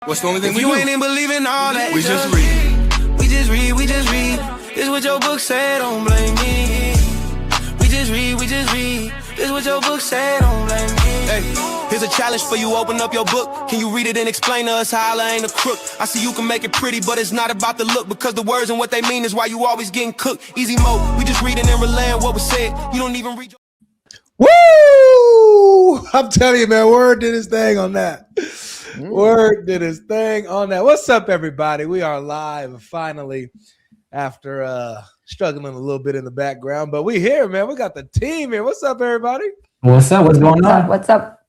What's the only thing If we you do? ain't in believing all that, We just read. We just read, we just read. This what your book said, don't blame me. We just read, we just read. This what your book said, don't blame me. Hey, here's a challenge for you, open up your book. Can you read it and explain to us how I ain't a crook? I see you can make it pretty, but it's not about the look. Because the words and what they mean is why you always getting cooked. Easy mode, we just reading and relaying what was said. You don't even read. Woo! I'm telling you, man, Word did his thing on that. Word did his thing on that. What's up, everybody? We are live finally after struggling a little bit in the background, but we here, man. We got the team here. What's up, everybody? What's up? What's going on? What's up?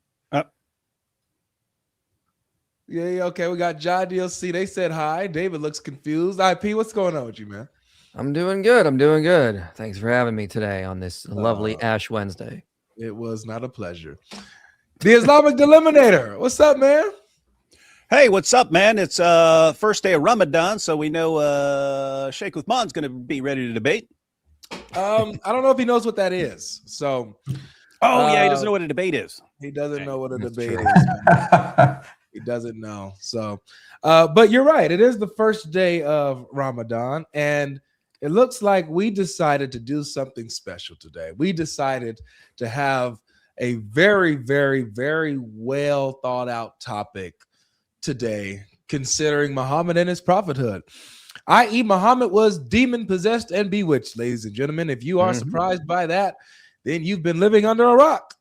Yeah, okay. We got John DLC. They said hi. David looks confused. IP, what's going on with you, man? I'm doing good. I'm doing good. Thanks for having me today on this lovely Ash Wednesday. It was not a pleasure. The Islamic Eliminator. What's up, man? Hey, what's up, man? It's first day of Ramadan, so we know Sheikh Uthman's going to be ready to debate. I don't know if he knows what that is. So, yeah, he doesn't know what a debate is. He doesn't know what a That's debate true. is. Man. He doesn't know. So, but you're right. It is the first day of Ramadan, and it looks like we decided to do something special today. We decided to have a very, very, very well thought out topic today, considering Muhammad and his prophethood. I.e., Muhammad was demon possessed and bewitched, ladies and gentlemen. If you are surprised by that, then you've been living under a rock.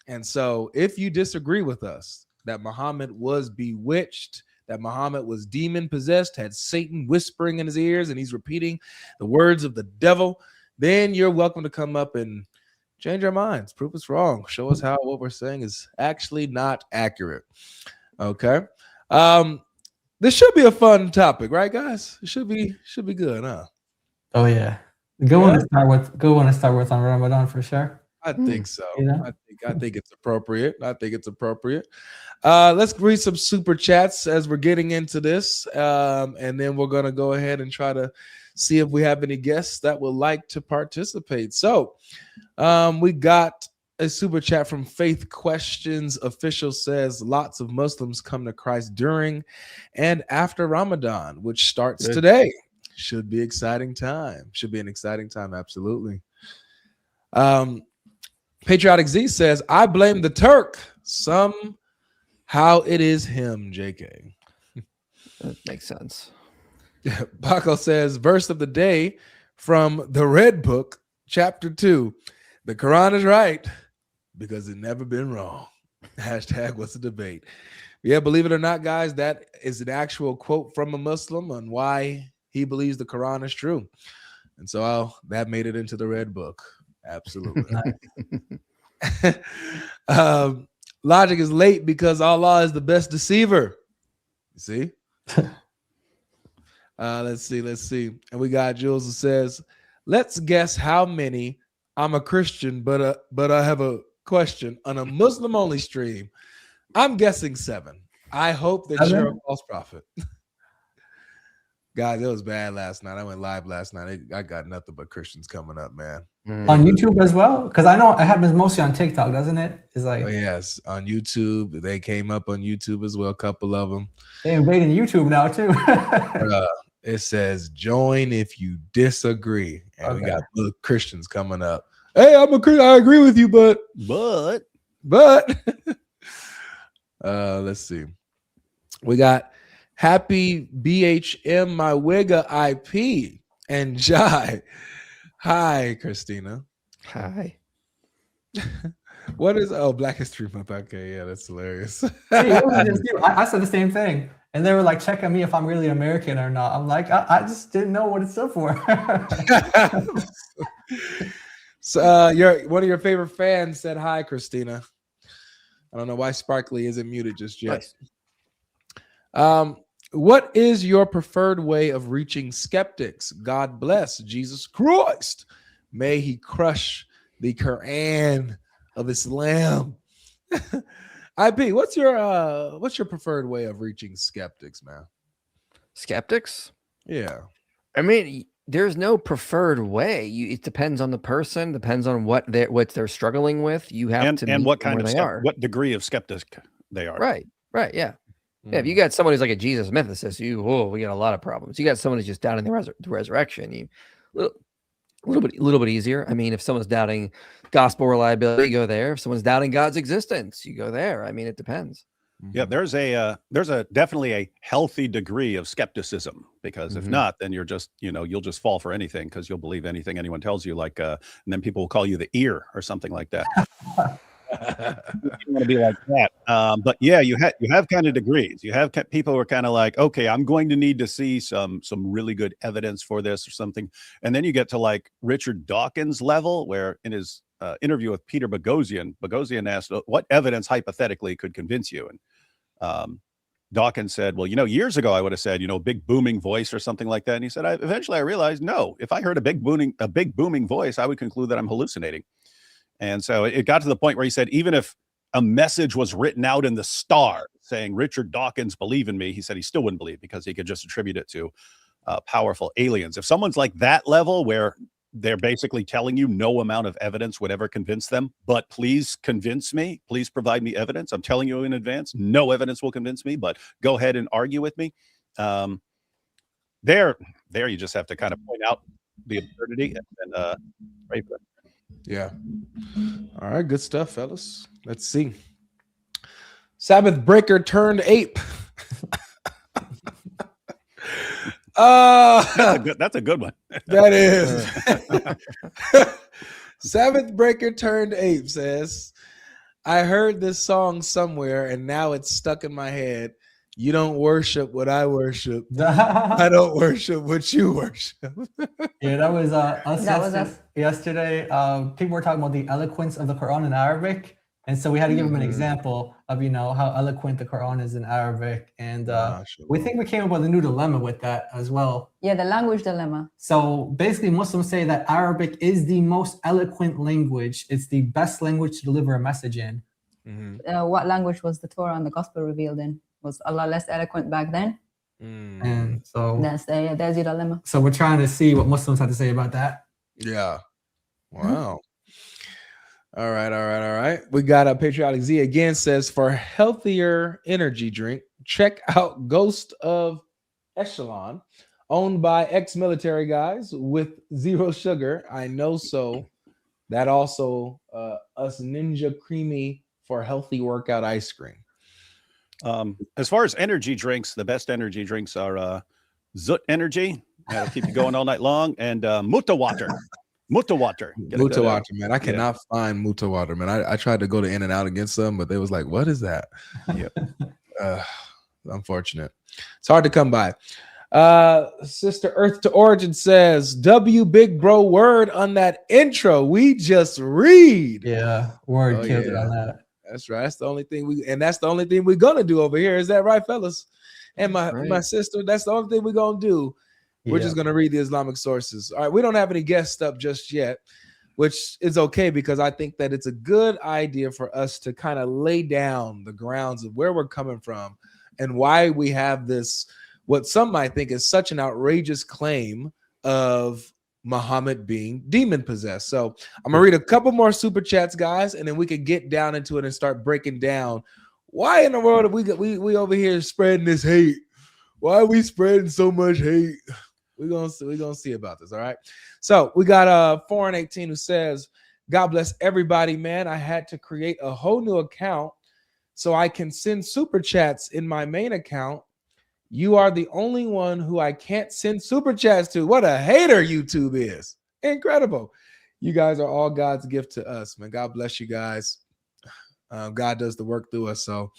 And so if you disagree with us that Muhammad was bewitched, that Muhammad was demon possessed, had Satan whispering in his ears, and he's repeating the words of the devil, then you're welcome to come up and change our minds, prove us wrong, show us how what we're saying is actually not accurate. Okay. This should be a fun topic, right, guys? It should be good, huh? Oh yeah, good one to start with on Ramadan for sure. I think so. Yeah. I think it's appropriate. Let's read some super chats as we're getting into this, and then we're gonna go ahead and try to see if we have any guests that would like to participate. So, we got a super chat from Faith Questions Official says lots of Muslims come to Christ during and after Ramadan, which starts today. Should be an exciting time. Absolutely. Patriotic Z says, I blame the Turk. Somehow it is him, JK. That makes sense. Baco says, verse of the day from the Red Book, chapter 2. The Quran is right because it never been wrong. Hashtag what's the debate? Yeah, believe it or not, guys, that is an actual quote from a Muslim on why he believes the Quran is true. And so that made it into the Red Book. Absolutely. Logic is late because Allah is the best deceiver. You see? Let's see. And we got Jules who says, let's guess how many. I'm a Christian, but I have a question on a Muslim only stream. I'm guessing 7. I hope that you're a false prophet. Guys, it was bad last night. I went live last night. I got nothing but Christians coming up, man. On YouTube as well, because I know it happens mostly on TikTok, doesn't it? It's like yes, on YouTube. They came up on YouTube as well. A couple of them. They invading YouTube now too. It says join if you disagree, and we got little Christians coming up. Hey, I'm a Christian. I agree with you, but let's see. We got Happy BHM My Wigga IP and Jai. Hi, Christina. Hi. What is Black History Month? Okay, yeah, that's hilarious. See, it was just you. I said the same thing. And they were like checking me if I'm really American or not. I'm like, I just didn't know what it stood for. So one of your favorite fans said hi, Christina. I don't know why Sparkly isn't muted just yet. Nice. What is your preferred way of reaching skeptics? God bless Jesus Christ. May he crush the Quran of Islam. IP, what's your preferred way of reaching skeptics, man? Skeptics? Yeah. I mean, there's no preferred way. It depends on the person, depends on what they're struggling with. You have to and meet what them kind where of they are. what degree of skeptic they are. Right. Yeah. Yeah, if you got someone who's like a Jesus mythicist, we got a lot of problems. You got someone who's just doubting the resurrection, a little bit easier. I mean, if someone's doubting gospel reliability, you go there. If someone's doubting God's existence, you go there. I mean, it depends. Yeah, there's a definitely a healthy degree of skepticism, because if not, then you're just, you'll just fall for anything, because you'll believe anything anyone tells you, like, and then people will call you the ear or something like that. You want to be like that. But yeah, you have kind of degrees. You have people who are kind of like, okay, I'm going to need to see some really good evidence for this or something. And then you get to like Richard Dawkins level, where in his interview with Peter Boghossian asked, what evidence hypothetically could convince you? And Dawkins said, well, years ago I would have said, big booming voice or something like that. And he said, eventually I realized, no, if I heard a big booming voice, I would conclude that I'm hallucinating. And so it got to the point where he said, even if a message was written out in the stars saying Richard Dawkins, believe in me, he said he still wouldn't believe, because he could just attribute it to powerful aliens. If someone's like that level, where they're basically telling you no amount of evidence would ever convince them, but please convince me, please provide me evidence. I'm telling you in advance, no evidence will convince me, but go ahead and argue with me. There you just have to kind of point out the absurdity and pray for it. Yeah. All right. Good stuff, fellas. Let's see. Sabbath breaker turned ape. That's a good one. That is. Sabbath breaker turned ape says, I heard this song somewhere and now it's stuck in my head. You don't worship what I worship. I don't worship what you worship. Yeah, that was us yesterday. People were talking about the eloquence of the Quran in Arabic. And so we had to give them an example of, how eloquent the Quran is in Arabic. And we think we came up with a new dilemma with that as well. Yeah, the language dilemma. So basically, Muslims say that Arabic is the most eloquent language. It's the best language to deliver a message in. What language was the Torah and the Gospel revealed in? Was Allah less eloquent back then? And so there's your dilemma. So we're trying to see what Muslims have to say about that. Yeah. Wow. All right. We got a Patriotic Z again says, for healthier energy drink, check out Ghost of Echelon, owned by ex-military guys with zero sugar. I know so. That also us Ninja Creamy for healthy workout ice cream. As far as energy drinks, the best energy drinks are Zut Energy. That'll keep you going all night long. And Mutta Water. Mutta Water, man. I cannot find Mutta Water, man. I tried to go to In-N-Out and get some, but they was like, what is that? Yep. Unfortunate. It's hard to come by. Sister Earth to Origin says, W big bro word on that intro. We just read. Yeah, word killed it on that. That's right. That's the only thing we're gonna do over here. Is that right, fellas? And my sister, that's the only thing we're gonna do. We're just gonna read the Islamic sources. All right, we don't have any guests up just yet, which is okay, because I think that it's a good idea for us to kind of lay down the grounds of where we're coming from and why we have this, what some might think is such an outrageous claim of Muhammad being demon possessed. So I'm gonna read a couple more super chats, guys, and then we can get down into it and start breaking down why in the world are we over here spreading this hate. Why are we spreading so much hate? We're gonna see about this. All right. So we got 418 who says, God bless everybody, man. I had to create a whole new account so I can send super chats in my main account. You are the only one who I can't send super chats to. What a hater YouTube is. Incredible. You guys are all God's gift to us, man. God bless you guys. God does the work through us. So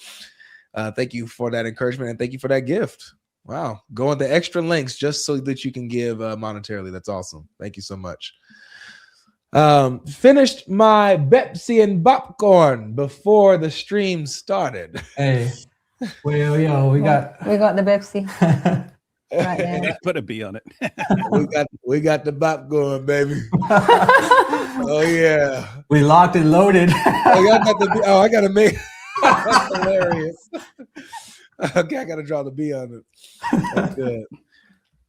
thank you for that encouragement and thank you for that gift. Wow. Going the extra lengths just so that you can give monetarily. That's awesome. Thank you so much. Finished my Pepsi and popcorn before the stream started. Hey. Well, yo, we got the Pepsi right there. Put a B on it. we got the popcorn, baby. Oh yeah, we locked and loaded. I gotta make hilarious. Okay, I gotta draw the B on it. That's good.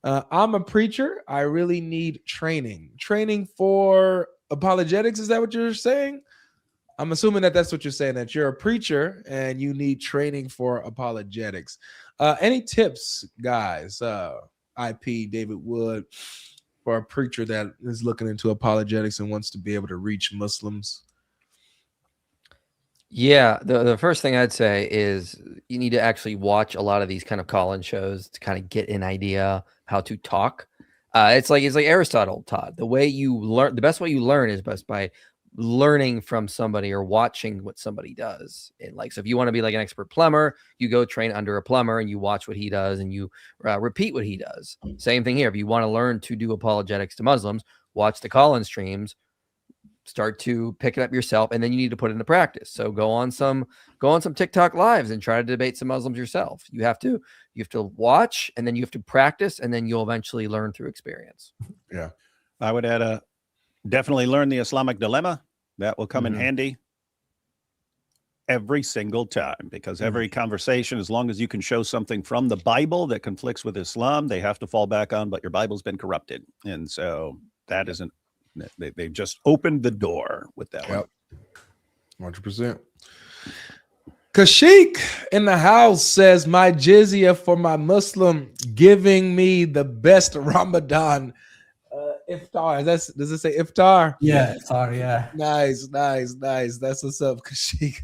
I'm a preacher. I really need training for apologetics. Is that what you're saying? I'm assuming that that's what you're saying, that you're a preacher and you need training for apologetics. Any tips, guys? IP, David Wood, for a preacher that is looking into apologetics and wants to be able to reach Muslims? Yeah, the first thing I'd say is you need to actually watch a lot of these kind of call-in shows to kind of get an idea how to talk. It's like Aristotle taught. The way you learn, the best way you learn is best by learning from somebody or watching what somebody does. And like, so if you want to be like an expert plumber, you go train under a plumber and you watch what he does and you repeat what he does. Same thing here. If you want to learn to do apologetics to Muslims, watch the call-in streams, start to pick it up yourself, and then you need to put it into practice. So go on some TikTok lives and try to debate some Muslims yourself. You have to watch, and then you have to practice, and then you'll eventually learn through experience. Yeah. I would add definitely learn the Islamic dilemma. That will come in handy every single time, because every conversation, as long as you can show something from the Bible that conflicts with Islam, they have to fall back on, but your Bible's been corrupted. And so that isn't, they've just opened the door with that one. 100%. Kashik in the house says, my jizya for my Muslim giving me the best Ramadan iftar. Does it say iftar? Yeah, iftar, yeah. Nice. That's what's up, Kashik.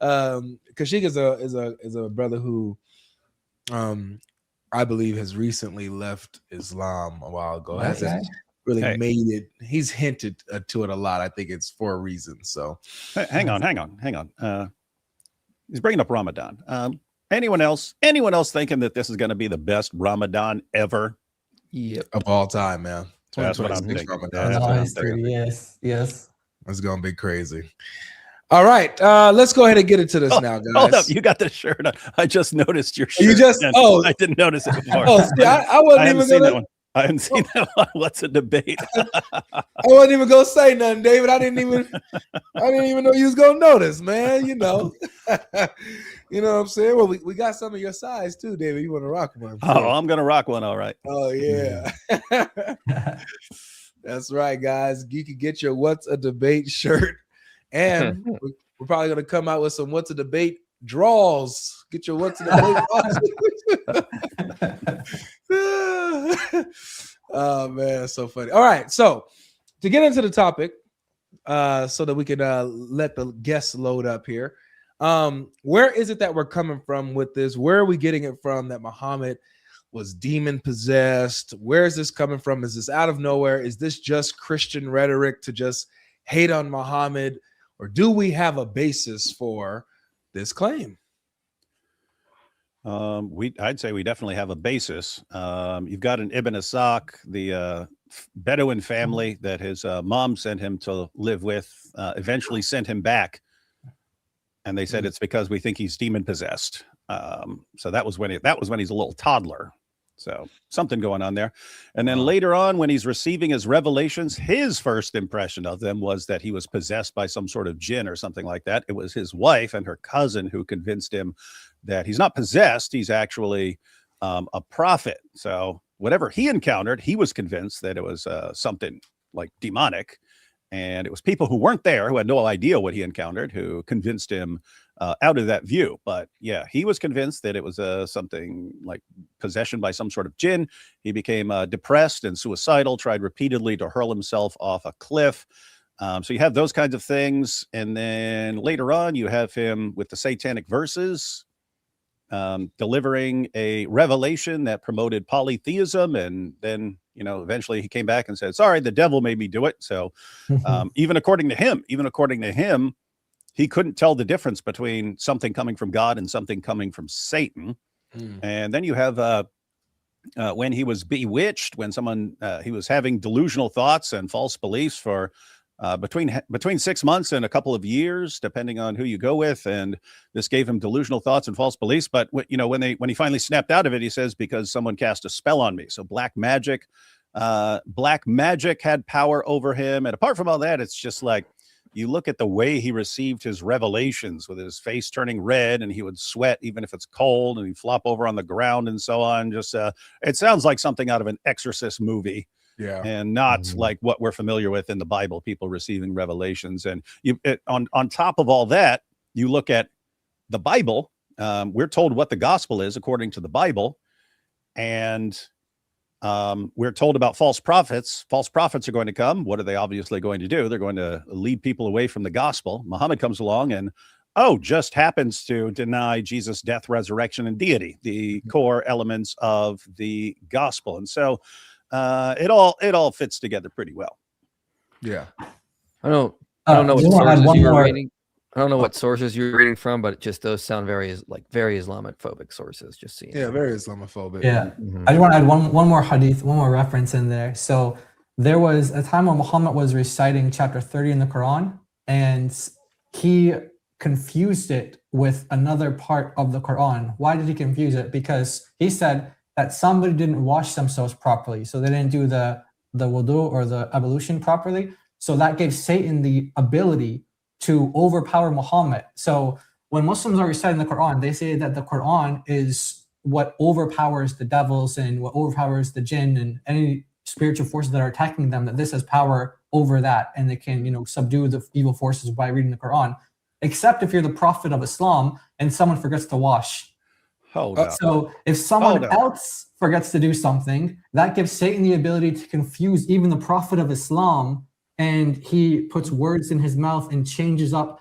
Kashik is a brother who I believe has recently left Islam a while ago. Hasn't really made it. He's hinted to it a lot. I think it's for a reason. So hang on. He's bringing up Ramadan. Anyone else thinking that this is going to be the best Ramadan ever? Yep. Of all time, man. That's what I'm thinking. Yes. It's going to be crazy. All right, let's go ahead and get into this now, guys. Hold up, you got the shirt on. I just noticed your shirt. You just I didn't notice it before. See, I wasn't even gonna. I haven't seen that one. What's a debate? I wasn't even gonna say nothing, David. I didn't even know you was gonna notice, man. You know, you know what I'm saying. Well, we got some of your size too, David. You want to rock one? Oh, I'm gonna rock one. All right. Oh yeah, that's right, guys. You can get your "What's a Debate" shirt, and we're probably gonna come out with some "What's a Debate" draws. Get your "What's a Debate." Oh man, that's so funny. All right, so to get into the topic, so that we can let the guests load up here, where is it that we're coming from with this? Where are we getting it from that Muhammad was demon possessed? Where is this coming from? Is this out of nowhere? Is this just Christian rhetoric to just hate on Muhammad, or do we have a basis for this claim? I'd say we definitely have a basis. You've got an Ibn Ishaq, the Bedouin family that his mom sent him to live with, eventually sent him back, and they said it's because we think he's demon possessed. So that was when he's a little toddler. So something going on there. And then later on, when he's receiving his revelations, his first impression of them was that he was possessed by some sort of jinn or something like that. It was his wife and her cousin who convinced him that he's not possessed. He's actually a prophet. So whatever he encountered, he was convinced that it was something like demonic. And it was people who weren't there, who had no idea what he encountered, who convinced him out of that view. But yeah, he was convinced that it was something like possession by some sort of jinn. He became depressed and suicidal, tried repeatedly to hurl himself off a cliff. So you have those kinds of things. And then later on, you have him with the satanic verses, delivering a revelation that promoted polytheism. And then, you know, eventually he came back and said, sorry, the devil made me do it. So even according to him, he couldn't tell the difference between something coming from God and something coming from Satan. And then you have when he was bewitched, when someone he was having delusional thoughts and false beliefs for between 6 months and a couple of years, depending on who you go with. And this gave him delusional thoughts and false beliefs. But you know, when he finally snapped out of it, he says, because someone cast a spell on me. So black magic had power over him. And apart from all that, it's just like, you look at the way he received his revelations, with his face turning red, and he would sweat even if it's cold, and he'd flop over on the ground and so on. Just it sounds like something out of an Exorcist movie. Yeah. And not like what we're familiar with in the Bible, people receiving revelations. And on top of all that, you look at the Bible. We're told what the gospel is according to the Bible, and we're told about false prophets. False prophets are going to come. What are they obviously going to do? They're going to lead people away from the gospel. Muhammad comes along and just happens to deny Jesus' death, resurrection, and deity, the core elements of the gospel. And so it all fits together pretty well. Yeah. I don't know what sources you were reading. I don't know what sources you're reading from, but just those sound very Islamophobic sources. Just seeing. Yeah, very Islamophobic. Yeah. I just want to add one more hadith, one more reference in there. So there was a time when Muhammad was reciting chapter 30 in the Quran, and he confused it with another part of the Quran. Why did he confuse it? Because he said that somebody didn't wash themselves properly, so they didn't do the wudu or the ablution properly. So that gave Satan the ability to overpower Muhammad. So when Muslims are reciting the Quran, they say that the Quran is what overpowers the devils and what overpowers the jinn and any spiritual forces that are attacking them, that this has power over that, and they can, subdue the evil forces by reading the Quran. Except if you're the prophet of Islam and someone forgets to wash. Hold up. So if someone else forgets to do something, that gives Satan the ability to confuse even the prophet of Islam, and he puts words in his mouth and changes up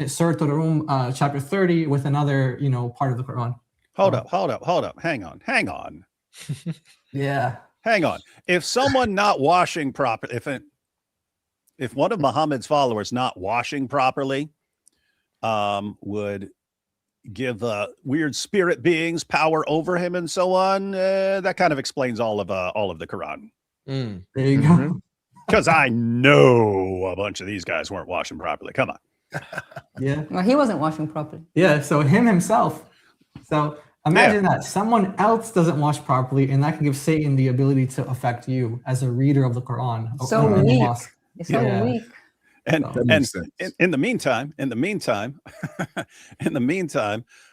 Surah Al-Rum, chapter 30 with another, part of the Quran. Hold up. Hang on. Yeah. Hang on. If someone not washing properly, if one of Muhammad's followers not washing properly, would give weird spirit beings power over him and so on, that kind of explains all of the Quran. There you go. Because I know a bunch of these guys weren't washing properly. Come on. Yeah. Well, he wasn't washing properly. Yeah. So him himself. So imagine that someone else doesn't wash properly, and that can give Satan the ability to affect you as a reader of the Quran. So weak. It's so weak. And in the meantime,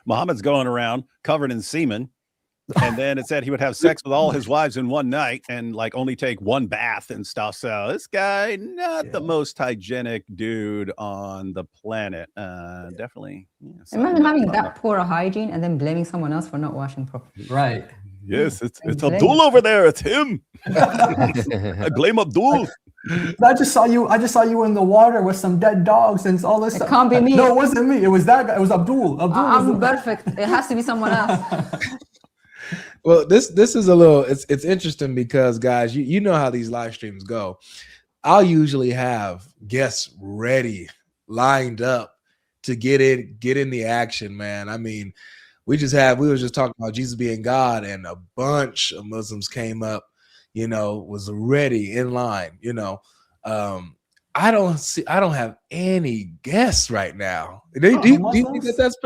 Muhammad's going around covered in semen. And then it said he would have sex with all his wives in one night and only take one bath and stuff. So this guy, not the most hygienic dude on the planet. Definitely. Imagine having that poor hygiene and then blaming someone else for not washing properly. Right. Yes, it's Abdul over there. It's him. I blame Abdul. I just saw you in the water with some dead dogs and all this It stuff. can't be me. No, it wasn't me. It was that guy. It was Abdul. I'm perfect. It has to be someone else. Well, this is a little, it's interesting because, guys, you know how these live streams go. I'll usually have guests ready, lined up to get in the action, man. I mean, we were just talking about Jesus being God, and a bunch of Muslims came up, was ready in line, I don't have any guests right now. Do you think that's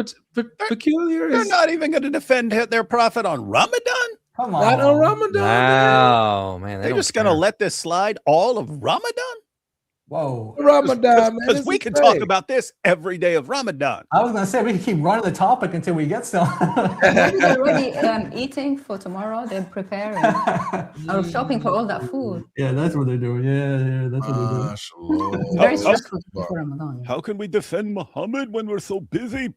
peculiar? They're not even going to defend their prophet on Ramadan? Come on. Not on Ramadan. Wow, man. They're just going to let this slide all of Ramadan? Whoa. Ramadan, man. Because we can talk about this every day of Ramadan. I was going to say, we can keep running the topic until we get some. Maybe they're already eating for tomorrow. They're preparing. Or shopping for all that food. Yeah, that's what they're doing. Yeah, that's what they're doing. Very stressful for Ramadan. How can we defend Muhammad when we're so busy?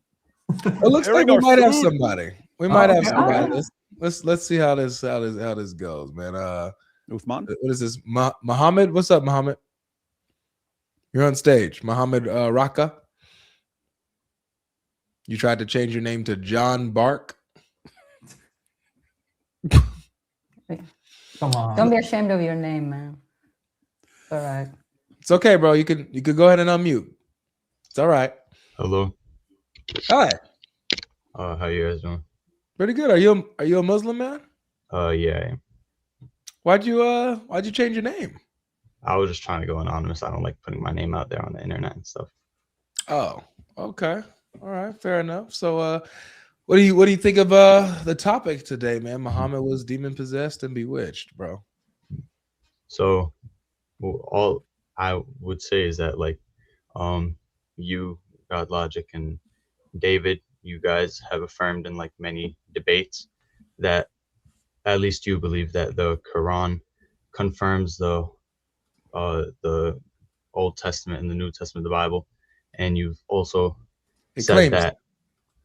It looks like we might have somebody. We might have somebody. Let's see how this goes, man. Uthman? What is this? Muhammad? What's up, Muhammad? You're on stage. Muhammad Raqqa. You tried to change your name to John Bark. Come on. Don't be ashamed of your name, man. It's all right. It's okay, bro. You could go ahead and unmute. It's all right. Hello. Hi. How you guys doing? Pretty good. Are you a Muslim, man? Yeah, I am. Why'd you change your name? I was just trying to go anonymous. I don't like putting my name out there on the internet and stuff. Oh, okay. All right, fair enough. So what do you think of the topic today, man? Muhammad was demon possessed and bewitched, bro. So all I would say is that you, God Logic, and David, you guys have affirmed in many debates that at least you believe that the Quran confirms the Old Testament and the New Testament of the Bible, and you've also said that,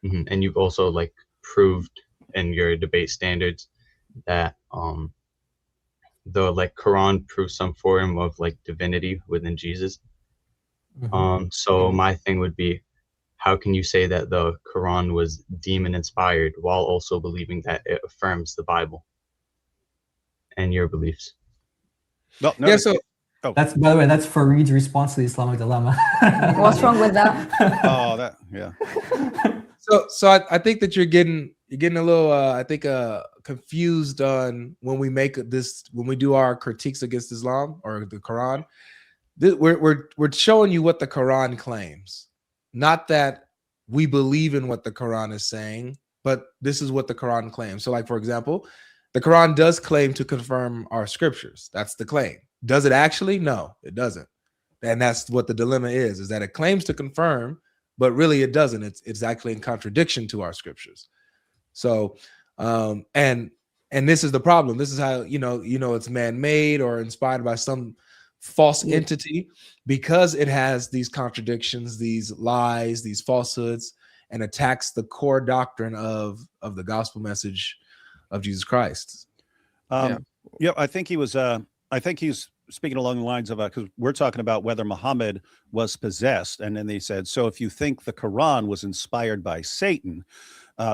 and you've also like proved in your debate standards that the like Quran proves some form of like divinity within Jesus. So my thing would be, how can you say that the Quran was demon inspired while also believing that it affirms the Bible and your beliefs? No, Yeah, so That's, by the way, that's Fareed's response to the Islamic dilemma. What's wrong with that? oh, that yeah. So I think that you're getting a little I think confused on when we do our critiques against Islam or the Quran. We're showing you what the Quran claims, not that we believe in what the Quran is saying, but this is what the Quran claims. So, like, for example, the Quran does claim to confirm our scriptures. That's the claim. Does it actually? No, it doesn't. And that's what the dilemma is that it claims to confirm, but really it doesn't. It's actually in contradiction to our scriptures. So, and this is the problem. This is how, it's man-made or inspired by some false entity, because it has these contradictions, these lies, these falsehoods, and attacks the core doctrine of the gospel message of Jesus Christ. I think he was I think he's speaking along the lines of because we're talking about whether Muhammad was possessed, and then they said, so if you think the Quran was inspired by Satan,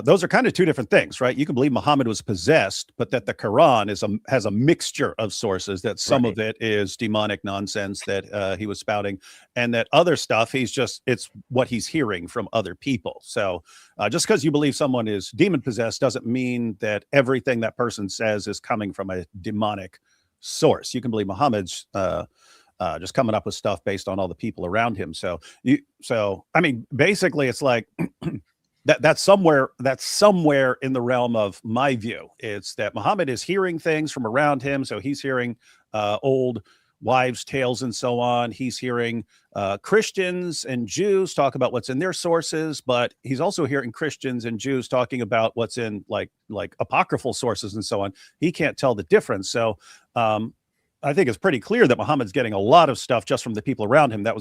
those are kind of two different things, right? You can believe Muhammad was possessed, but that the Quran has a mixture of sources, that some of it is demonic nonsense that he was spouting, and that other stuff, it's what he's hearing from other people. So just because you believe someone is demon possessed doesn't mean that everything that person says is coming from a demonic source. You can believe Muhammad's just coming up with stuff based on all the people around him. So I mean, basically, it's like that's somewhere in the realm of my view. It's that Muhammad is hearing things from around him. So he's hearing old wives' tales and so on. He's hearing Christians and Jews talk about what's in their sources, but he's also hearing Christians and Jews talking about what's in like apocryphal sources and so on. He can't tell the difference. So I think it's pretty clear that Muhammad's getting a lot of stuff just from the people around him. That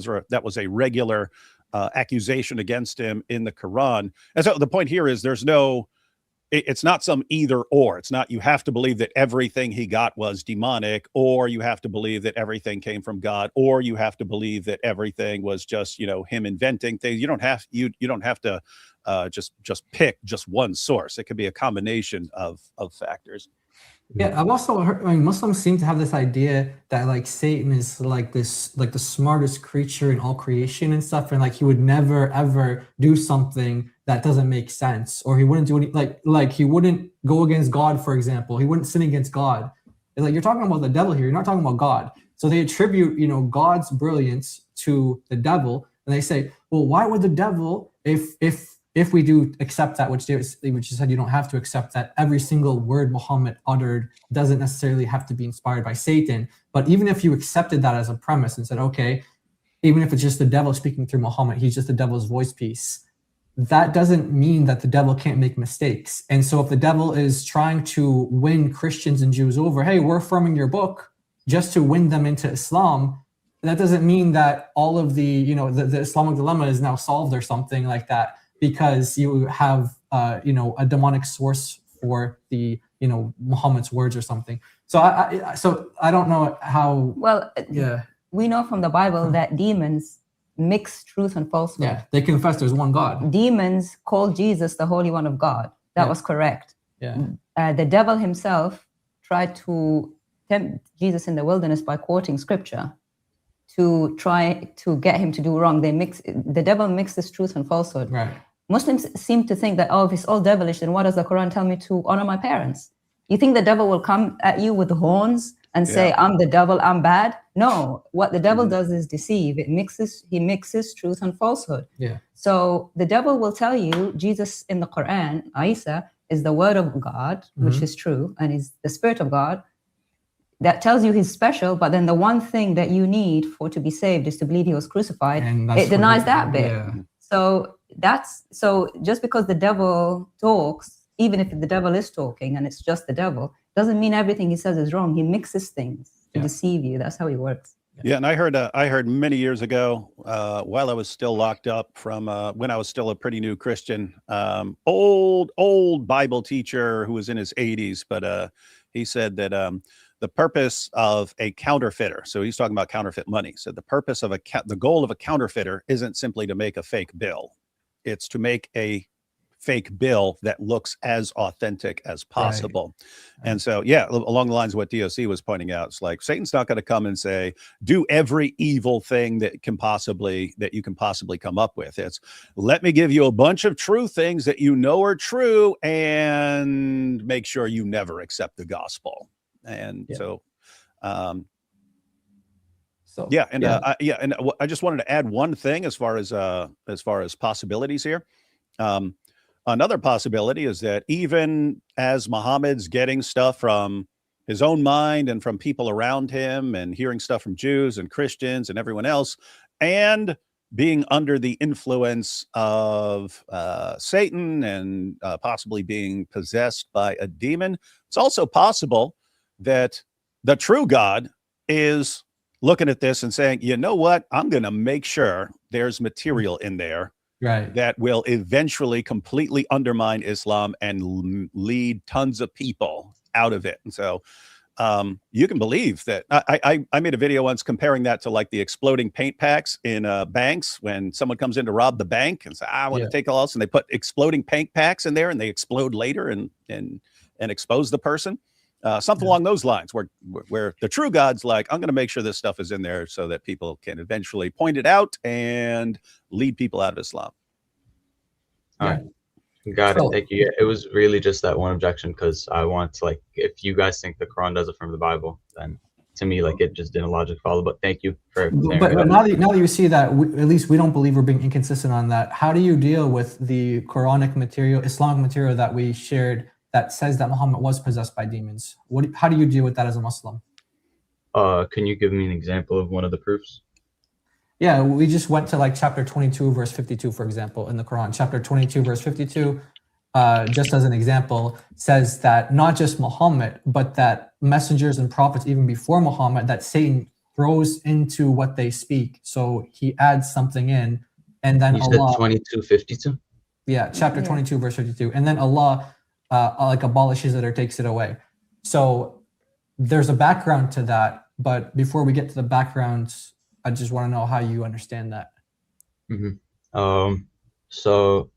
was a regular accusation against him in the Quran. And so the point here is it's not some either or. It's not you have to believe that everything he got was demonic, or you have to believe that everything came from God, or you have to believe that everything was just, him inventing things. You don't have to just pick just one source. It could be a combination of factors. Yeah, I've also heard, Muslims seem to have this idea that like Satan is like the smartest creature in all creation and stuff, and like he would never ever do something that doesn't make sense, or he wouldn't do any like he wouldn't go against God, for example. He wouldn't sin against God. It's like, you're talking about the devil here. You're not talking about God. So they attribute God's brilliance to the devil, and they say, well, why would the devil, if we do accept that, which you said you don't have to accept that every single word Muhammad uttered doesn't necessarily have to be inspired by Satan. But even if you accepted that as a premise and said, okay, even if it's just the devil speaking through Muhammad, he's just the devil's voice piece, that doesn't mean that the devil can't make mistakes. And so if the devil is trying to win Christians and Jews over, hey, we're affirming your book just to win them into Islam, that doesn't mean that all of the Islamic dilemma is now solved or something like that, because you have a demonic source for the Muhammad's words or something. So I don't know how. Well, yeah, we know from the Bible that demons mix truth and falsehood. Yeah, they confess there's one God. Demons called Jesus the Holy One of God. That was correct. Yeah. The devil himself tried to tempt Jesus in the wilderness by quoting scripture to try to get him to do wrong. The devil mixes truth and falsehood. Right. Muslims seem to think that, if it's all devilish, then what does the Quran tell me to honor my parents? You think the devil will come at you with horns and say, I'm the devil, I'm bad? No, what the devil does is deceive. He mixes truth and falsehood. Yeah. So the devil will tell you Jesus in the Quran, Aisha, is the word of God, which is true, and is the spirit of God. That tells you he's special, but then the one thing that you need to be saved is to believe he was crucified. It denies that bit. Yeah. So just because the devil talks, even if the devil is talking and it's just the devil, doesn't mean everything he says is wrong. He mixes things. to deceive you. That's how he works. Yeah, and I heard many years ago, while I was still locked up from when I was still a pretty new Christian, old Bible teacher who was in his 80s, but he said that the purpose of a counterfeiter, so he's talking about counterfeit money, so the purpose of the goal of a counterfeiter isn't simply to make a fake bill, it's to make a fake bill that looks as authentic as possible. Right. And so, yeah, along the lines of what DOC was pointing out, it's like Satan's not going to come and say, do every evil thing that you can possibly come up with. It's, let me give you a bunch of true things that you know are true and make sure you never accept the gospel. And I just wanted to add one thing as far as possibilities here. Another possibility is that even as Muhammad's getting stuff from his own mind and from people around him and hearing stuff from Jews and Christians and everyone else, and being under the influence of Satan and possibly being possessed by a demon, it's also possible that the true God is looking at this and saying, you know what, I'm going to make sure there's material in there that will eventually completely undermine Islam and lead tons of people out of it. And so you can believe that. I made a video once comparing that to like the exploding paint packs in banks when someone comes in to rob the bank and say, I want to take all else, and they put exploding paint packs in there and they explode later and expose the person. Something along those lines where the true God's like, I'm going to make sure this stuff is in there so that people can eventually point it out and lead people out of Islam. All right. Got it. Thank you. Yeah, it was really just that one objection because I want to, like, if you guys think the Quran does it from the Bible, then to me, like, it just didn't logic follow. But thank you for But now that you see that, at least we don't believe we're being inconsistent on that. How do you deal with the Quranic material, Islamic material that we shared that says that Muhammad was possessed by demons? How do you deal with that as a Muslim? Can you give me an example of one of the proofs? Yeah, we just went to like chapter 22, verse 52, for example, in the Quran. Chapter 22, verse 52, just as an example, says that not just Muhammad, but that messengers and prophets even before Muhammad, that Satan throws into what they speak. So he adds something in, and then Allah. Said 22, 52? Yeah, chapter 22, verse 52. And then Allah like abolishes it or takes it away. So there's a background to that. But before we get to the backgrounds, I just want to know how you understand that. So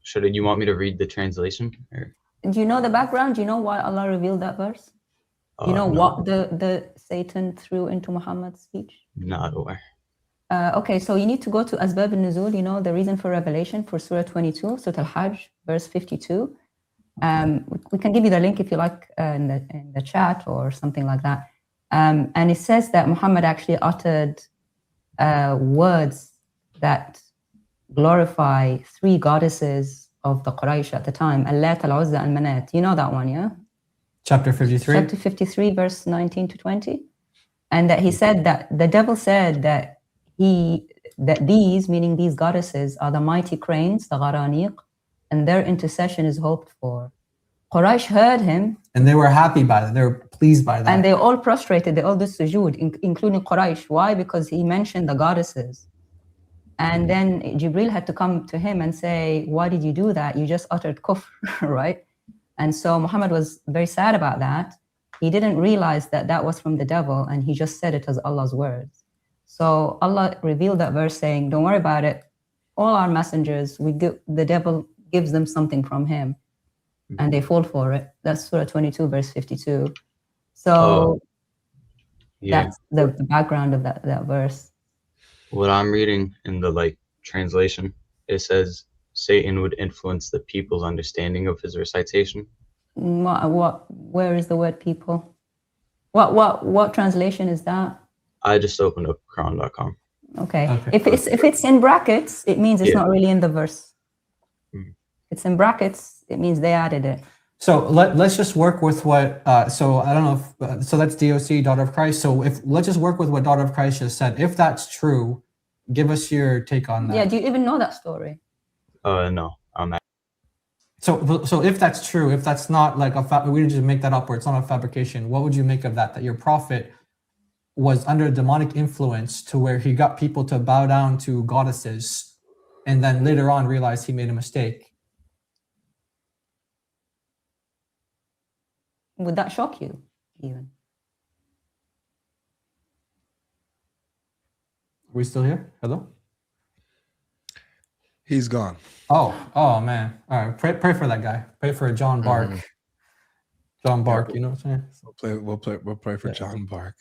should you want me to read the translation? Or? Do you know the background? Do you know why Allah revealed that verse? Do you know what the Satan threw into Muhammad's speech? Not aware. Okay, so you need to go to Asbab al-Nuzul, you know, the reason for revelation for Surah 22, Surah Al-Hajj, verse 52. We can give you the link if you like in the chat or something like that. And it says that Muhammad actually uttered words that glorify three goddesses of the Quraysh at the time, Allat, Al-Uzza, and Manat. You know that one, yeah? Chapter 53? Chapter 53, verse 19 to 20. And that he said that the devil said that these, meaning these goddesses, are the mighty cranes, the Gharaniq, and their intercession is hoped for. Quraysh heard him. And they were happy by that. They were pleased by that. And they all prostrated, they all did sujood, including Quraysh. Why? Because he mentioned the goddesses. And then Jibril had to come to him and say, why did you do that? You just uttered kufr, right? And so Muhammad was very sad about that. He didn't realize that that was from the devil, and he just said it as Allah's words. So Allah revealed that verse saying, don't worry about it. All our messengers, the devil gives them something from him, and they fall for it. That's Surah 22, verse 52. So that's the background of that verse. What I'm reading in the translation, it says Satan would influence the people's understanding of his recitation. Where is the word people? What translation is that? I just opened up Quran.com. Okay. If it's in brackets, it means it's not really in the verse. It's in brackets, it means they added it. So let's just work with what, so I don't know if, so that's DOC, Daughter of Christ. So let's just work with what Daughter of Christ just said. If that's true, give us your take on that. Yeah, do you even know that story? No. So if that's true, if that's not like we didn't just make that up or it's not a fabrication, what would you make of that? That your prophet was under demonic influence to where he got people to bow down to goddesses, and then later on realized he made a mistake. Would that shock you even? Are we still here? Hello? He's gone. Oh man. All right. Pray for that guy. Pray for John Bark. John Bark, you know what I'm saying? We'll pray for John Bark.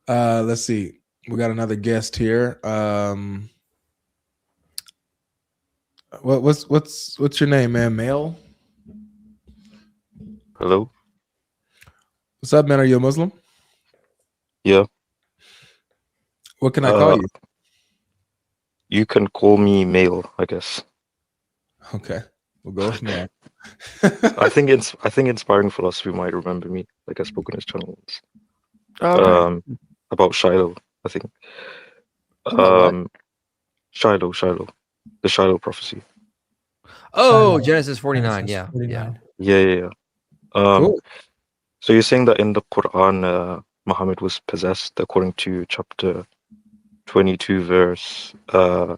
Let's see. We got another guest here. What's your name, man? Male? Hello? What's up, man? Are you a Muslim? Yeah. What can I call you? You can call me male, I guess. Okay. We'll go with male. I think Inspiring Philosophy might remember me. Like I spoke on his channel once. Okay. About Shiloh, I think. Shiloh. The Shiloh prophecy. Oh, Shiloh. Genesis 49. Genesis Yeah. 49. Yeah. Cool. So you're saying that in the Quran, Muhammad was possessed according to chapter 22, verse I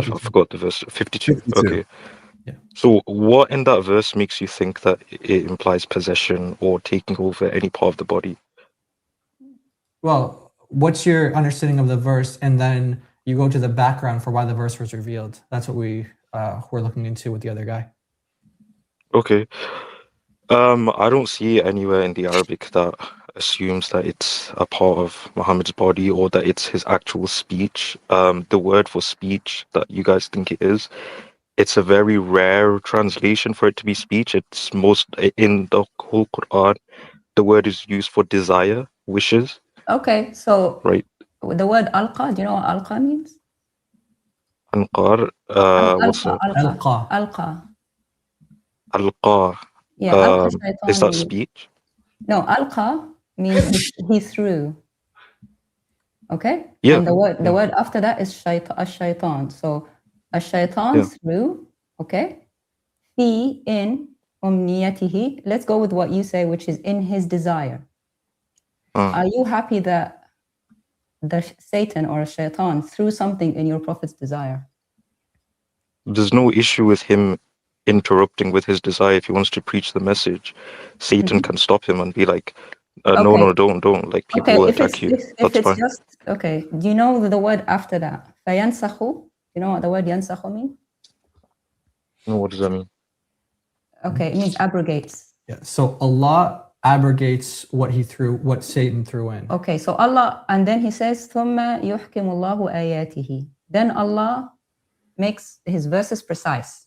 forgot the verse. 52. Okay. Yeah. So what in that verse makes you think that it implies possession or taking over any part of the body? Well, what's your understanding of the verse, and then you go to the background for why the verse was revealed. That's what we're looking into with the other guy. Okay. I don't see anywhere in the Arabic that assumes that it's a part of Muhammad's body or that it's his actual speech. The word for speech that you guys think it is, it's a very rare translation for it to be speech. It's most in the whole Quran, the word is used for desire, wishes. Okay, so right. The word alqa, do you know what alqa means? Anqar, what's that? Alqa. Alqa. Yeah, alqa is that means, speech? No, alqa means he threw. Okay? Yeah. And the word after that is shaitan. So shaitan threw, okay? Fi in umniyatihi. Let's go with what you say, which is in his desire. Are you happy that the Satan or shaitan threw something in your prophet's desire? There's no issue with him interrupting with his desire. If he wants to preach the message, Satan can stop him and be like, no, don't. Like, people will attack you. If it's fine. Okay. Do you know the word after that? Fayansakhu? You know what the word yansakhu means? No, what does that mean? Okay, it means abrogates. Yeah. So Allah abrogates what Satan threw in. Okay, so Allah, and then he says, ثُمَّ يُحْكِمُ اللَّهُ آيَاتِهِ. Then Allah makes his verses precise.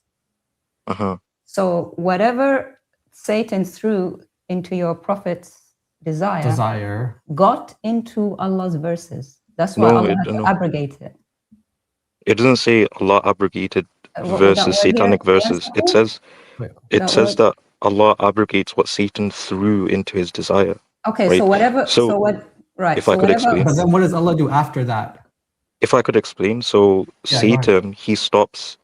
So whatever Satan threw into your prophet's desire got into Allah's verses. That's why Allah had to abrogate it. It doesn't say Allah abrogated verses, satanic verses. It says that Allah abrogates what Satan threw into his desire. Okay, right? so whatever. If I could explain. But then what does Allah do after that? If I could explain, so Satan, he stops.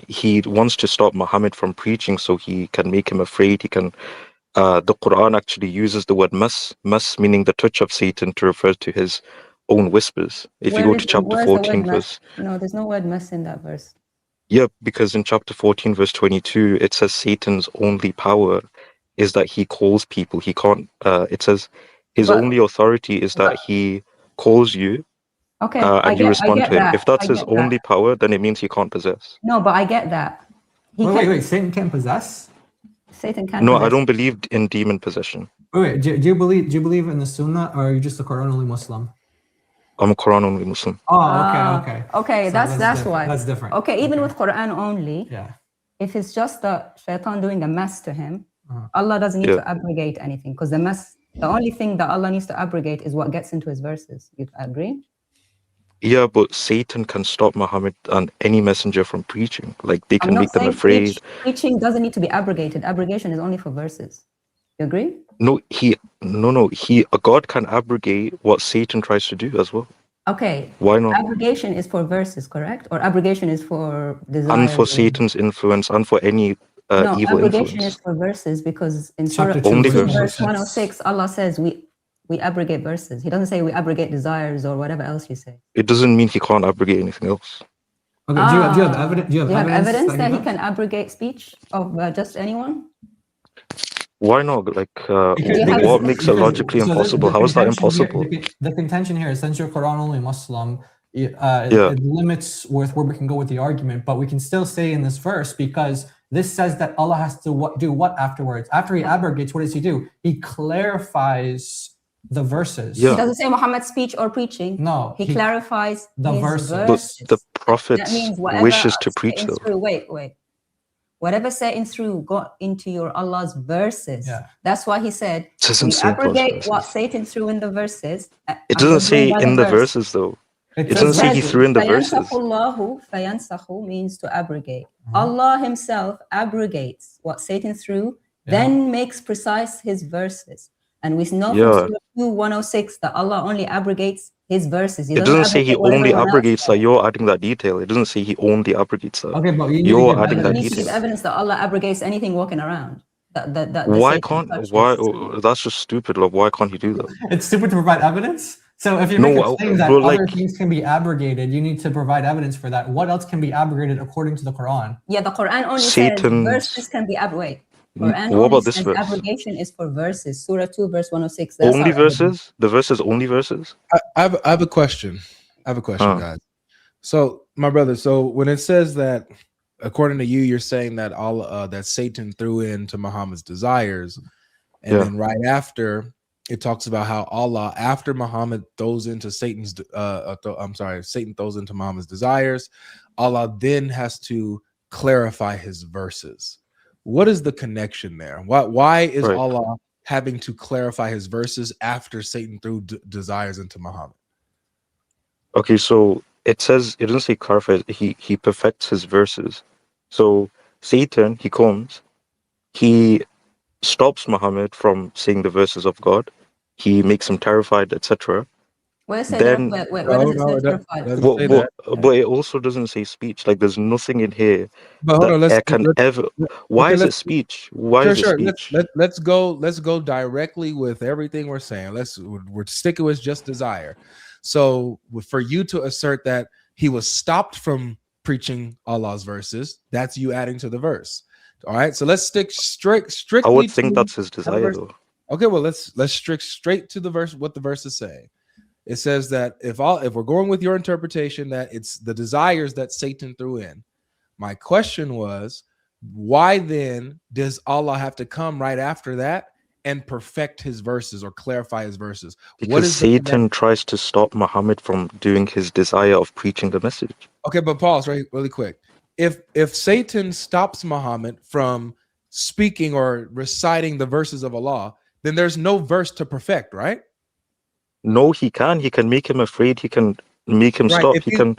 He wants to stop Muhammad from preaching, so he can make him afraid. He can. The Quran actually uses the word mas meaning the touch of Satan, to refer to his own whispers. If you go to chapter 14 verse. No, there's no word mas in that verse. Yeah, because in chapter 14 verse 22, it says Satan's only power is that he calls people. He can't. It says his only authority is that he calls you. Okay, and you respond to him. That. If that's his only power, then it means he can't possess. No, but I get that. Wait, Satan can't possess? Satan can't. No, possess. I don't believe in demon possession. Wait, do you believe in the Sunnah, or are you just a Quran only Muslim? I'm a Quran only Muslim. Oh, okay. Okay, So that's why. That's different. Okay, even with Quran only, yeah. If it's just the shaitan doing a mess to him, Allah doesn't need to abrogate anything, because the only thing that Allah needs to abrogate is what gets into his verses. You agree? Yeah, but Satan can stop Muhammad and any messenger from preaching. Like, they can make them afraid. Preaching doesn't need to be abrogated. Abrogation is only for verses. You agree? No, God can abrogate what Satan tries to do as well. Okay. Why not? Abrogation is for verses, correct? Or abrogation is for desire? And for Satan's influence, and for any No, evil abrogation influence. is for verses, because in Surah Chapter 2, Only verse verses. verse 106, Allah says we abrogate verses. He doesn't say we abrogate desires or whatever else you say. It doesn't mean he can't abrogate anything else. Okay, do you have evidence? Do you have evidence that he can abrogate speech of just anyone? Why not? Like, Because- what makes it logically so impossible? How is that impossible? The contention here is, since you're Quran only Muslim, it limits with where we can go with the argument, but we can still say in this verse, because this says that Allah has to do what afterwards? After he abrogates, what does he do? He clarifies the verses. Yeah. He doesn't say Muhammad's speech or preaching. No, he clarifies the his verses. verses. But the prophet That means whatever wishes to preach Satan though. through, wait. Whatever Satan through got into your Allah's verses. Yeah. That's why he said, It doesn't we say those abrogate verses. what Satan threw in the verses. It doesn't say in the verses though. It doesn't say he threw in the verses. Fayansahu means to abrogate. Allah himself abrogates what Satan threw, then makes precise his verses. And we know from Surah 2:106 that Allah only abrogates his verses. It doesn't say he only abrogates that. You're adding that detail. It doesn't say he only abrogates that. Okay, but you're adding that You need to give detail. evidence that Allah abrogates anything walking around. Why can't? Why? That's just stupid. Like, why can't he do that? It's stupid to provide evidence. So if you make a claim that other things can be abrogated, you need to provide evidence for that. What else can be abrogated according to the Quran? Yeah, the Quran only says verses can be abrogated. Quran what about this says verse? abrogation is for verses. Surah 2, verse 106. Only verses? The verses only verses? I have a question. Guys. So, my brother, so when it says that, according to you, you're saying that that Satan threw into Muhammad's desires, and then right after it talks about how Allah, after Muhammad throws into Satan throws into Muhammad's desires, Allah then has to clarify his verses. What is the connection there? Why is Allah having to clarify his verses after Satan threw desires into Muhammad? Okay, so it doesn't say clarify, he perfects his verses. So Satan, he comes, he stops Muhammad from saying the verses of God, he makes him terrified, etc. Where does it say but it also doesn't say speech. Like, there's nothing in here why is it speech? Why is it speech? Let's go directly with everything we're saying. We're sticking with just desire. So for you to assert that he was stopped from preaching Allah's verses, that's you adding to the verse. All right, so let's stick strictly. I would think that's his desire though. Okay, well let's stick straight to the verse, what the verse is saying. It says that if we're going with your interpretation that it's the desires that Satan threw in, my question was, why then does Allah have to come right after that and perfect his verses or clarify his verses? Because Satan tries to stop Muhammad from doing his desire of preaching the message. Okay, but pause really quick. If Satan stops Muhammad from speaking or reciting the verses of Allah, then there's no verse to perfect, right? No, he can. He can make him afraid. He can make him stop. He can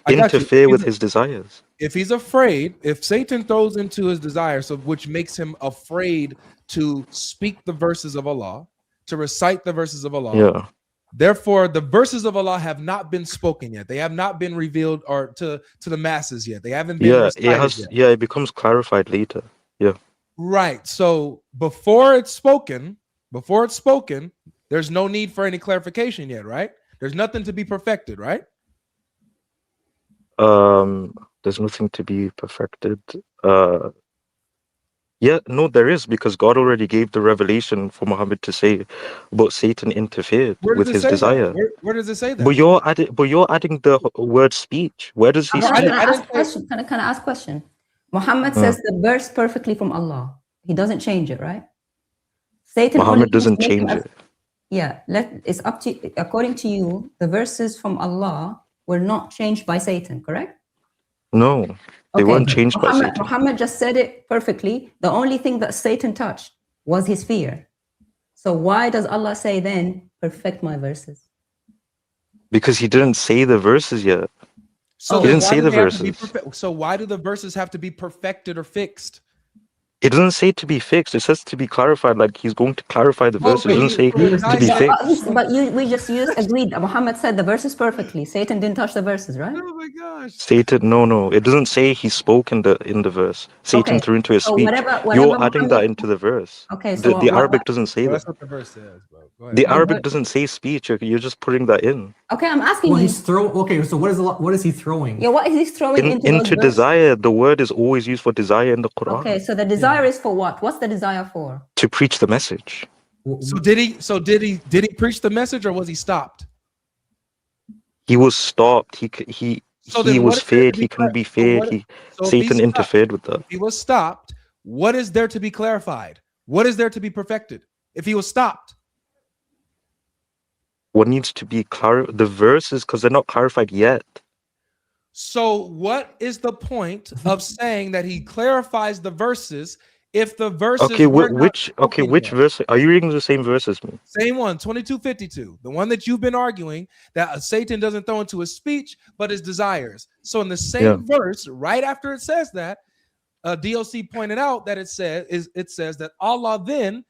interfere with his desires. If he's afraid, if Satan throws into his desires, which makes him afraid to speak the verses of Allah, to recite the verses of Allah, therefore the verses of Allah have not been spoken yet. They have not been revealed or to the masses yet. They haven't been recited yet. It becomes clarified later. Yeah. Right. So before it's spoken, there's no need for any clarification yet, right? There's nothing to be perfected, right? There's nothing to be perfected. No, there is, because God already gave the revelation for Muhammad to say, but Satan interfered with his desire. Where does it say that? But you're adding the word speech. Where does he speak? Can I ask a question? Muhammad says the verse perfectly from Allah. He doesn't change it, right? Satan Muhammad doesn't change it. Yeah, it's up to, according to you, the verses from Allah were not changed by Satan, correct? No, they weren't changed by Satan. Muhammad just said it perfectly. The only thing that Satan touched was his fear. So why does Allah say then, perfect my verses? Because he didn't say the verses yet. So he didn't say the verses. So why do the verses have to be perfected or fixed? It doesn't say to be fixed. It says to be clarified. Like he's going to clarify the verse. It doesn't say to be fixed. We just agreed. Muhammad said the verses perfectly. Satan didn't touch the verses, right? Oh my gosh. Satan, no. It doesn't say he spoke in the verse. Satan threw into his speech. Whatever You're adding that into the verse. Okay, so the Arabic doesn't say that. That's what the verse says, bro. Go ahead. The Arabic doesn't say speech. You're just putting that in. Okay, I'm asking Well, you. he's throwing. Okay, so what is he throwing? Yeah, what is he throwing into desire? The word is always used for desire in the Quran. Okay, so the desire is for what? What's the desire for? To preach the message. So did he preach the message, or was he stopped? He was stopped. He was feared. He couldn't be feared. Satan interfered with that. He was stopped. What is there to be clarified? What is there to be perfected? If he was stopped, what needs to be clarified? The verses, because they're not clarified yet. So what is the point of saying that he clarifies the verses if the verses which verse are you reading? The same verse as me? Same one, 2252, the one that you've been arguing that Satan doesn't throw into his speech but his desires. So in the same verse, right after it says that, DOC pointed out that it says that Allah then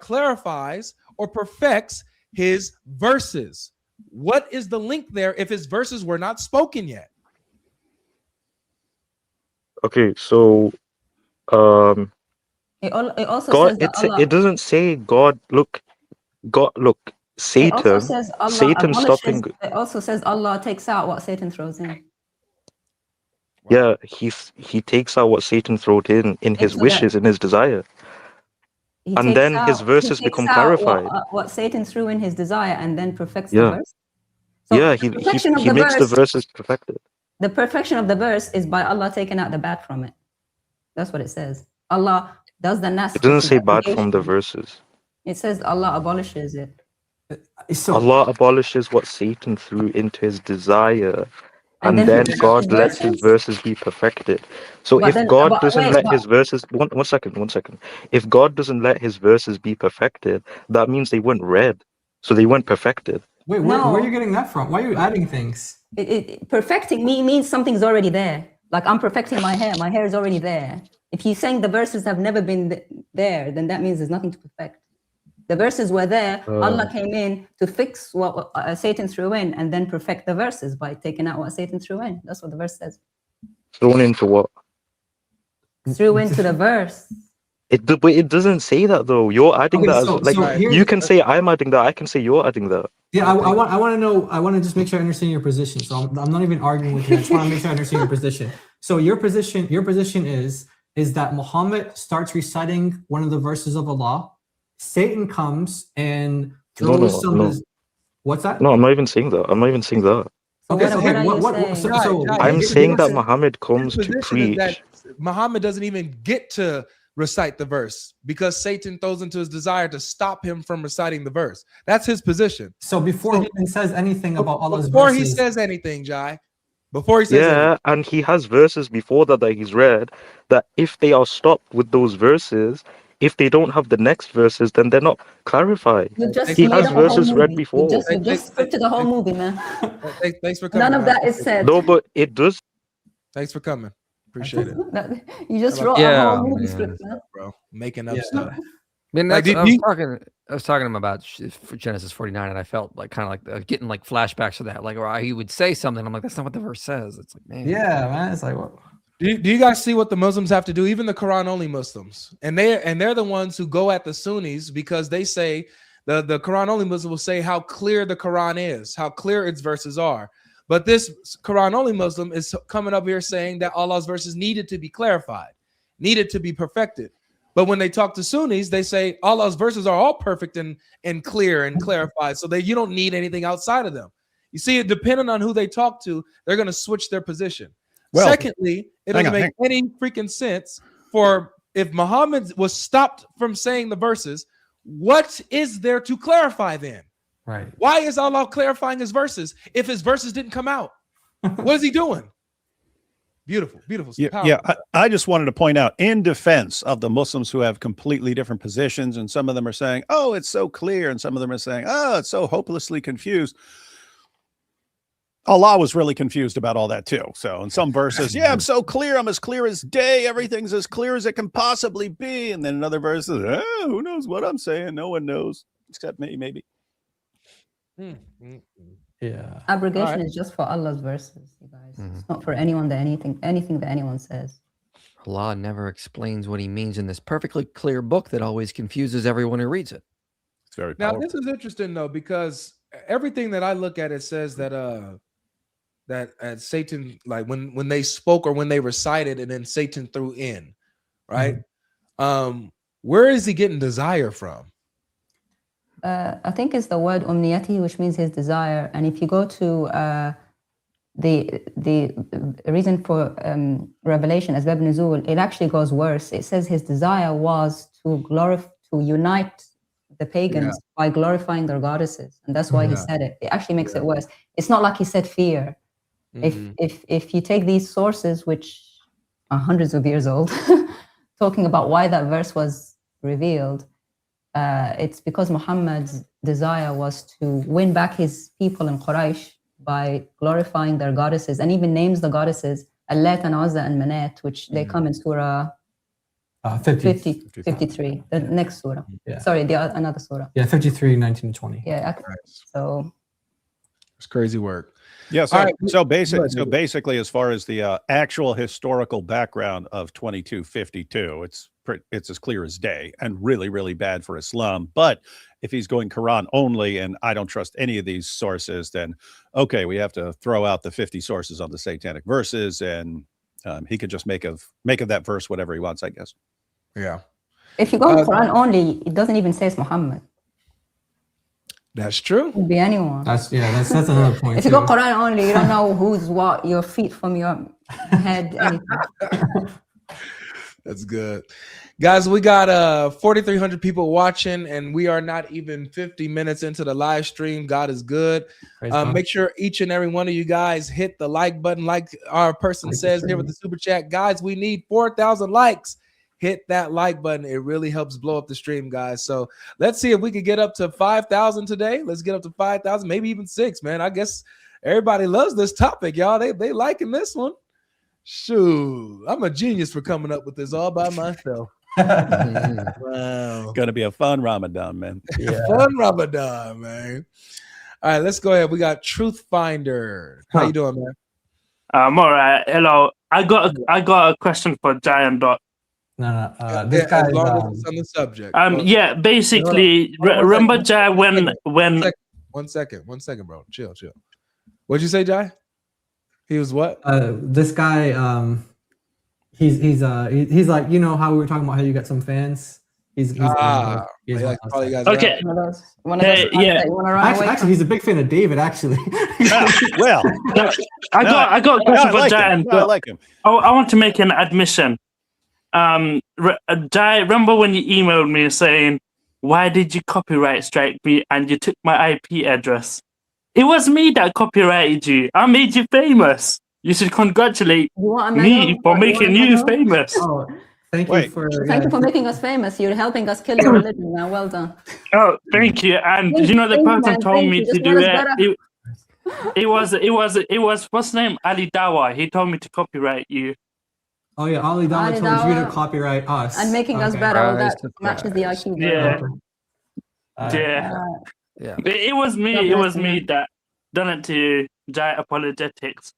clarifies or perfects his verses. What is the link there if his verses were not spoken yet? Okay, so It also God, says that Allah, it doesn't say God look Satan. It also says Allah Satan stopping. It also says Allah takes out what Satan throws in. Yeah, he takes out what Satan throws in his wishes, in his desire. And then his verses become clarified. What Satan threw in his desire and then perfects the verse. So he makes the verses perfected. The perfection of the verse is by Allah taking out the bad from it. That's what it says. Allah does the nas. It doesn't say bad from the verses. It says Allah abolishes it. So Allah abolishes what Satan threw into his desire. And then God lets his verses be perfected. So if God doesn't let his verses, one second. If God doesn't let his verses be perfected, that means they weren't read. So they weren't perfected. Wait, where are you getting that from? Why are you adding things? Perfecting means something's already there. Like I'm perfecting my hair. My hair is already there. If you're saying the verses have never been there, then that means there's nothing to perfect. The verses were there. Allah came in to fix what Satan threw in and then perfect the verses by taking out what Satan threw in. That's what the verse says. Thrown into what? Threw into the verse. But it doesn't say that though. You're adding that. You can say I'm adding that. I can say you're adding that. Yeah, I want to know. I want to just make sure I understand your position. So I'm not even arguing with you. I just want to make sure I understand your position. So your position is that Muhammad starts reciting one of the verses of Allah. Satan comes and throws what's that? No, I'm not even saying that. I'm saying that Muhammad comes to preach. Muhammad doesn't even get to recite the verse because Satan throws into his desire to stop him from reciting the verse. That's his position. So before he even says anything about Allah's verses. Before he says anything, Jai. Before he says anything. And he has verses before that he's read that if they are stopped with those verses, if they don't have the next verses, then they're not clarified. He has verses read before. You just scripted the whole movie, man. Thanks for coming. None of that is said. No, but it does. Thanks for coming. Appreciate it. You just wrote a whole movie script, man. Bro, making up stuff. I mean, I was talking to him about Genesis 49, and I felt like kind of like getting like flashbacks to that, like where he would say something. I'm like, that's not what the verse says. It's like, man. Yeah, man. It's like, what? Do you guys see what the Muslims have to do? Even the Quran only Muslims, and they're the ones who go at the Sunnis because they say the Quran only Muslims will say how clear the Quran is, how clear its verses are. But this Quran only Muslim is coming up here saying that Allah's verses needed to be clarified, needed to be perfected. But when they talk to Sunnis, they say Allah's verses are all perfect and clear and clarified, so that you don't need anything outside of them. You see, depending on who they talk to, they're going to switch their position. Well, secondly, it doesn't make any freaking sense for if Muhammad was stopped from saying the verses, what is there to clarify then? Right. Why is Allah clarifying his verses if his verses didn't come out? What is he doing? Beautiful. Yeah. I just wanted to point out in defense of the Muslims who have completely different positions, and some of them are saying, oh, it's so clear, and some of them are saying, oh, it's so hopelessly confused. Allah was really confused about all that too. So in some verses, yeah, I'm so clear. I'm as clear as day. Everything's as clear as it can possibly be. And then another verse is, who knows what I'm saying? No one knows except me, maybe. Yeah. Abrogation is just for Allah's verses, you guys. It's not for anyone that anything that anyone says. Allah never explains what he means in this perfectly clear book that always confuses everyone who reads it. It's very Now, powerful. this is interesting though, because everything that I look at, it says that that Satan, like when they spoke or when they recited, and then Satan threw in, right? Where is he getting desire from? I think it's the word umniyati, which means his desire. And if you go to the reason for revelation as Asbab Nuzul, it actually goes worse. It says his desire was to unite the pagans by glorifying their goddesses, and that's why he said it. It actually makes it worse. It's not like he said fear. If you take these sources, which are hundreds of years old, talking about why that verse was revealed, it's because Muhammad's desire was to win back his people in Quraysh by glorifying their goddesses, and even names the goddesses Allat and Uzza and Manat, which they come in Surah 53, the next surah. Sorry, another surah. 53, 19, 20. So it's crazy work. Yeah. So basically, as far as the actual historical background of 2252, it's as clear as day and really, really bad for Islam. But if he's going Quran only, and I don't trust any of these sources, then okay, we have to throw out the 50 sources on the satanic verses, and he could just make of that verse whatever he wants, I guess. Yeah. If you go Quran only, it doesn't even say it's Muhammad. That's true. It could be anyone. That's another point. If you go Quran only, you don't know who's what, your feet from your head, anything. That's good. Guys, we got 4,300 people watching, and we are not even 50 minutes into the live stream. God is good. Make sure each and every one of you guys hit the like button, like our person says here with the super chat. Guys, we need 4,000 likes. Hit that like button. It really helps blow up the stream, guys. So let's see if we can get up to 5,000 today. Let's get up to 5,000, maybe even 6, man. I guess everybody loves this topic, y'all. They liking this one. Shoot, I'm a genius for coming up with this all by myself. Wow. Gonna be a fun Ramadan, man. Fun Ramadan, man. All right, let's go ahead. We got Truth Finder. How you doing, man? I'm all right. Hello. I got a question for Giant Dot. This guy as long as it's on the subject. Yeah, basically, remember Jai when One second, bro. Chill. What'd you say, Jai? He was what? This guy, he's like, you know how we were talking about how you got some fans. He's okay. Actually, he's a big fan of David. Actually, well, I got a question for Jai. I like him. I want to make an admission. Jai, remember when you emailed me saying, "Why did you copyright strike me and you took my IP address?" It was me that copyrighted you. I made you famous. You should congratulate me for making you famous. Oh, thank you for making us famous. You're helping us kill your religion. Now, well done. Oh, thank you. And you know, the person told me to do it. It was what's his name? Ali Dawah. He told me to copyright you. Oh yeah, Ali Dawah told you to copyright us and making us better. That matches the IQ. Yeah. It was me. It was me that done it to Jai Apologetics.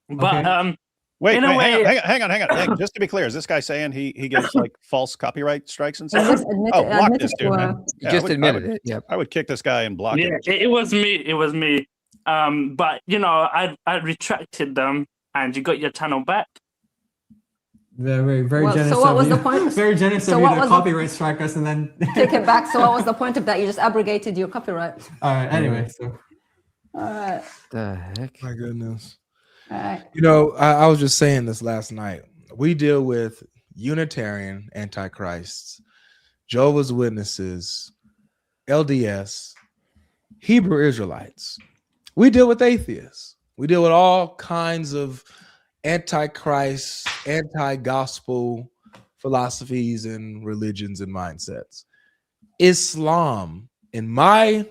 But wait, hang on. Just to be clear, is this guy saying he gets like false copyright strikes and stuff? Block this dude, man. You just admitted it. Yeah, I would kick this guy and block him. Yeah, it was me. But you know, I retracted them, and you got your channel back. Very generous. So what was the point? Very generous of you to copyright strike us and then take it back. So what was the point of that? You just abrogated your copyright. All right. Anyway, all right. The heck? My goodness. All right. You know, I was just saying this last night. We deal with Unitarian Antichrists, Jehovah's Witnesses, LDS, Hebrew Israelites. We deal with atheists. We deal with all kinds of antichrist, anti-gospel philosophies and religions and mindsets. Islam, in my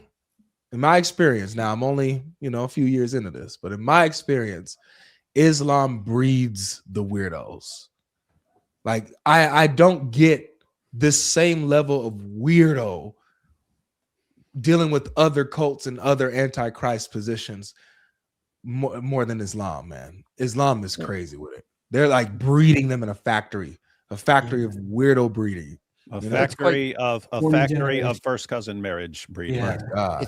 in my experience, now I'm only, a few years into this, but in my experience, Islam breeds the weirdos. Like I don't get this same level of weirdo dealing with other cults and other antichrist positions more than Islam, man. Islam is crazy with it. They're like breeding them in a factory of weirdo breeding. A factory of first cousin marriage breeding. Yeah.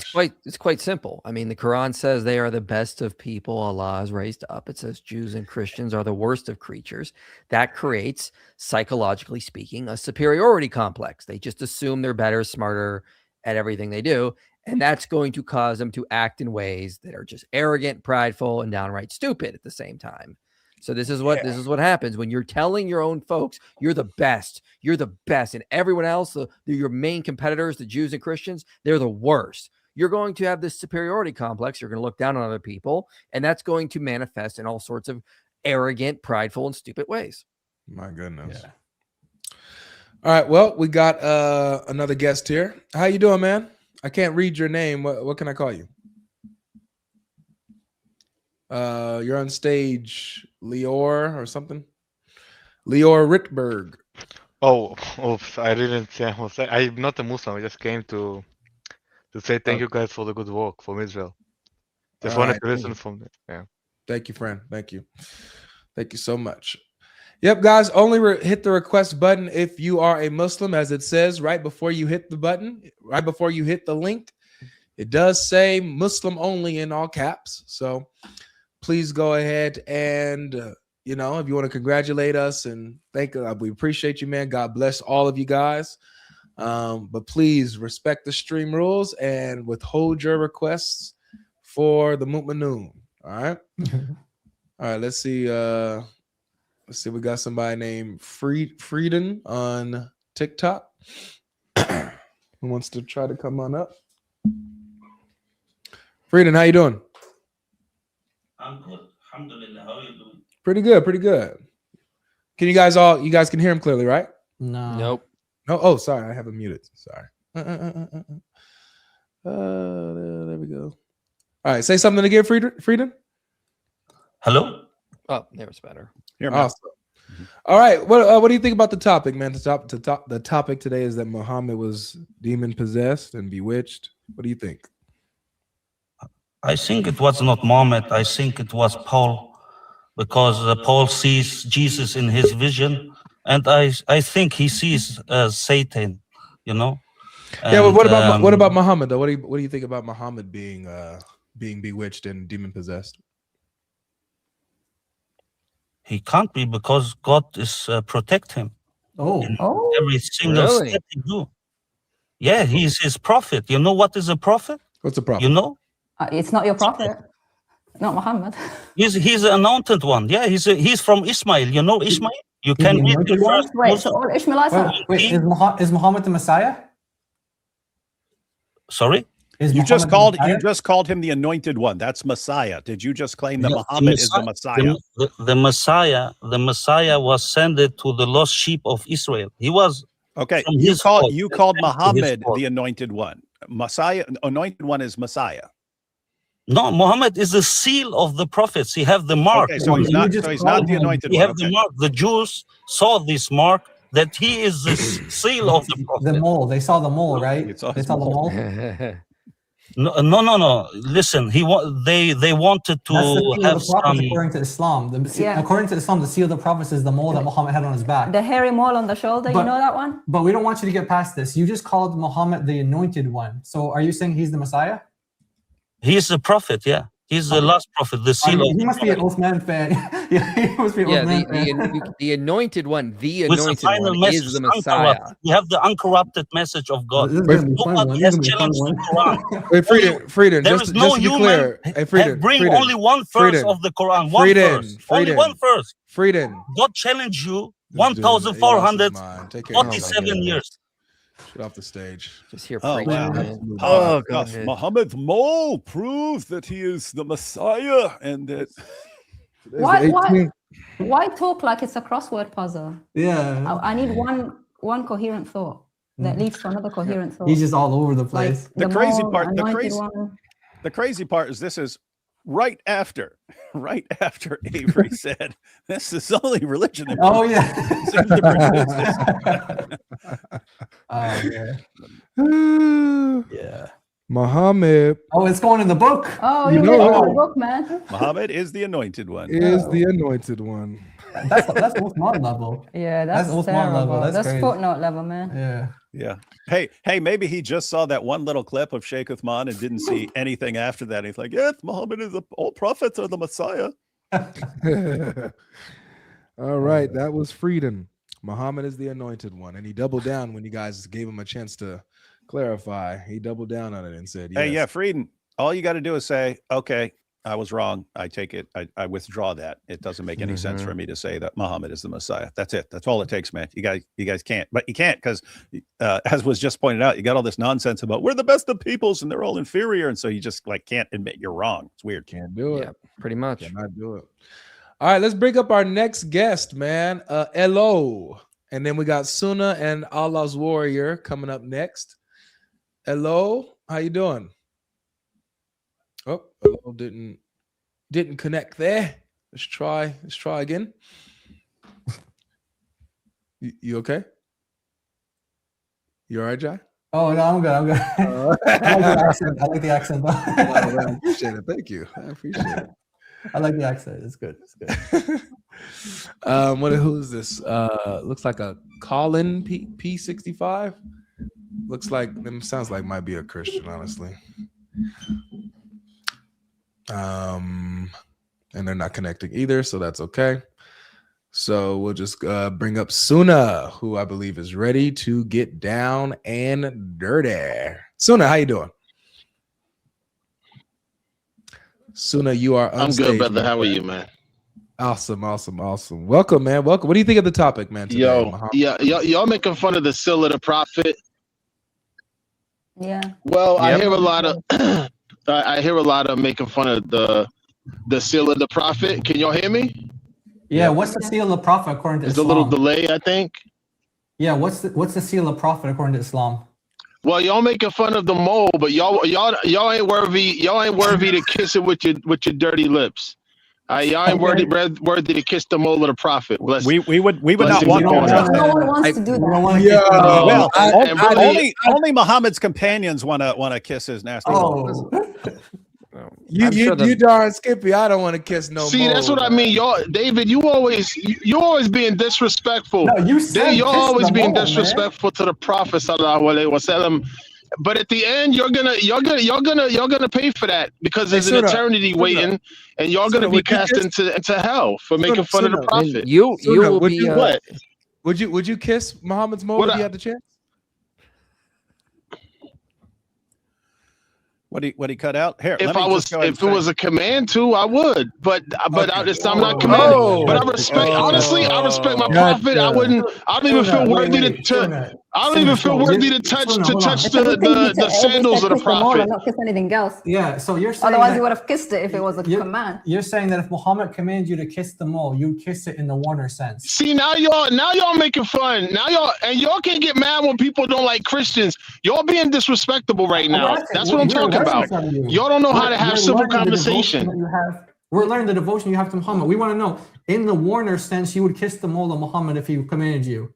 It's quite simple. I mean, the Quran says they are the best of people Allah has raised up. It says Jews and Christians are the worst of creatures. That creates, psychologically speaking, a superiority complex. They just assume they're better, smarter at everything they do. And that's going to cause them to act in ways that are just arrogant, prideful, and downright stupid at the same time. So this is what happens when you're telling your own folks you're the best, and everyone else, your main competitors, the Jews and Christians, they're the worst. You're going to have this superiority complex. You're going to look down on other people, and that's going to manifest in all sorts of arrogant, prideful, and stupid ways. My goodness. Yeah. All right. Well, we got another guest here. How you doing, man? I can't read your name. What can I call you? You're on stage, Lior or something. Lior Rittberg. Oh, I didn't say. I'm not a Muslim. I just came to say thank you guys for the good work from Israel. Just wanted to listen from it. Yeah. Thank you, friend. Thank you. Thank you so much. Yep, guys. Only hit the request button if you are a Muslim, as it says right before you hit the button, right before you hit the link. It does say Muslim only in all caps. So please go ahead and, if you want to congratulate us and thank us, we appreciate you, man. God bless all of you guys. But please respect the stream rules and withhold your requests for the Mu'minun. All right. All right. Let's see. We got somebody named Frieden on TikTok who wants to try to come on up. Frieden, how you doing? I'm good. Alhamdulillah. How are you doing? Pretty good. Can you guys can hear him clearly, right? No. Nope. No. Oh, sorry. I have him muted. Sorry. There we go. All right. Say something again, Frieden. Hello? Oh, there's better. Awesome. All right. What do you think about the topic, man? The topic today is that Muhammad was demon possessed and bewitched. What do you think? I think it was not Muhammad. I think it was Paul, because Paul sees Jesus in his vision, and I think he sees Satan. And, yeah, but what about Muhammad though? What do you think about Muhammad being bewitched and demon possessed? He can't be, because God is protect him. Every single step he do. Yeah, he's his prophet. You know what is a prophet? What's a prophet? You know? It's not your prophet, not Muhammad. He's an anointed one. Yeah, he's from Ismail. You know Ismail? You can read the first. Wait, so all Ishmaelites are... Wait, is Muhammad the Messiah? Sorry? You just called him the anointed one. That's Messiah. Did you just claim that Muhammad is the Messiah? The Messiah was sent to the lost sheep of Israel. He was okay. You called Muhammad the anointed one. Messiah, anointed one is Messiah. No, Muhammad is the seal of the prophets. He have the mark. Okay, so he's not the anointed one. He have the mark. The Jews saw this mark that he is the seal of the prophet. The mole. They saw the mole, right? They saw the mole. No. Listen, they wanted to have some. According to Islam, according to Islam, the seal of the prophets is the mole that Muhammad had on his back. The hairy mole on the shoulder. You know that one? But we don't want you to get past this. You just called Muhammad the anointed one. So are you saying he's the Messiah? He's the prophet. Yeah, he's the last prophet. The seal. He must be an Othman fan. He must be an Othman fan. The anointed one. The anointed one is the Messiah. We have the uncorrupted message of God. Nobody has challenged the Quran. Wait, Frieden. There is no human. Bring only one verse of the Quran. One verse. Only one verse. Frieden. God challenged you 1,447 years. Get off the stage. Just here. Oh, wow. Gosh, Muhammad's mole proves that he is the Messiah, and that. Why talk like it's a crossword puzzle? Yeah. I need one coherent thought. that leads to another coherent thought. He's just all over the place. The crazy part, the one. crazy part is this is right after Avery said this is the only religion. That Oh yeah. seems to produce this. Yeah. Muhammad. Oh, it's going in the book. Oh, You you know know it. the book, man. Muhammad is the anointed one. Is the anointed one. That's Uthman level. Yeah, that's Uthman terrible. level. That's crazy. footnote level, man. Yeah. Yeah. Hey, maybe he just saw that one little clip of Sheikh Uthman and didn't see anything after that. He's like, yes, Muhammad is all prophets are the Messiah. All right, that was Freedom. Muhammad is the anointed one, and he doubled down when you guys gave him a chance to clarify. He doubled down on it and said, yes. Hey, yeah, Frieden, all you got to do is say, okay, I was wrong. I take it. I withdraw that. It doesn't make any sense for me to say that Muhammad is the Messiah. That's it. That's all it takes, man. You guys can't. But you can't because, as was just pointed out, you got all this nonsense about we're the best of peoples and they're all inferior, and so you just like can't admit you're wrong. It's weird. Can't do it. Yeah, pretty much. Cannot do it. All right, let's bring up our next guest, man. Elo. And then we got Sunnah and Allah's Warrior coming up next. Elo, how you doing? Oh, Elo didn't connect there. Let's try again. You okay? You all right, Jai? Oh no, I'm good. I like the accent. I appreciate it. Thank you. I appreciate it. I like the accent. It's good. Who is this? Looks like a Colin P65. Looks like sounds like might be a Christian, honestly. And they're not connecting either, so that's okay. So we'll just bring up Sunnah, who I believe is ready to get down and dirty. Sunnah, how you doing? Sunnah, you are on I'm stage, good, brother. man. How are you, man? Awesome. Welcome, man. Welcome. What do you think of the topic, man? Today, y'all making fun of the seal of the prophet. Yeah. Well, I hear a lot of I hear a lot of making fun of the seal of the prophet. Can y'all hear me? Yeah. What's the seal of the prophet according to There's a Islam? little delay, I think. Yeah. What's the seal of the prophet according to Islam? Well, y'all making fun of the mole, but y'all ain't worthy. Y'all ain't worthy to kiss it with your dirty lips. Y'all ain't worthy to kiss the mole of the prophet. We would not want that. No one wants to do that. Well, only Muhammad's companions want to kiss his nasty. You darn Skippy. I don't want to kiss no. See, that's what I mean, y'all. David, you always being disrespectful. No, you're always being disrespectful to the Prophet sallallahu alaihi wasallam. But at the end, you're gonna pay for that because there's an eternity waiting, and y'all gonna be cast into hell for making fun of the Prophet. You will be. What? Would you kiss Muhammad's mole if you had the chance? What he cut out here? If it was a command to, I would. But I'm not commanding. But I respect. Honestly, I respect my prophet. I don't even feel worthy to. I don't even feel worthy to touch the sandals of the prophet. Not kiss anything else. Yeah. So you're saying otherwise you would have kissed it if it was a command. You're saying that if Muhammad commands you to kiss the mole, you kiss it in the Warner sense. See, now y'all making fun. Y'all can't get mad when people don't like Christians. Y'all being disrespectful right now. That's what I'm talking about. Y'all don't know how to have civil conversation. We're learning the devotion you have to Muhammad. We want to know, in the Warner sense, you would kiss the mole of Muhammad if he commanded you.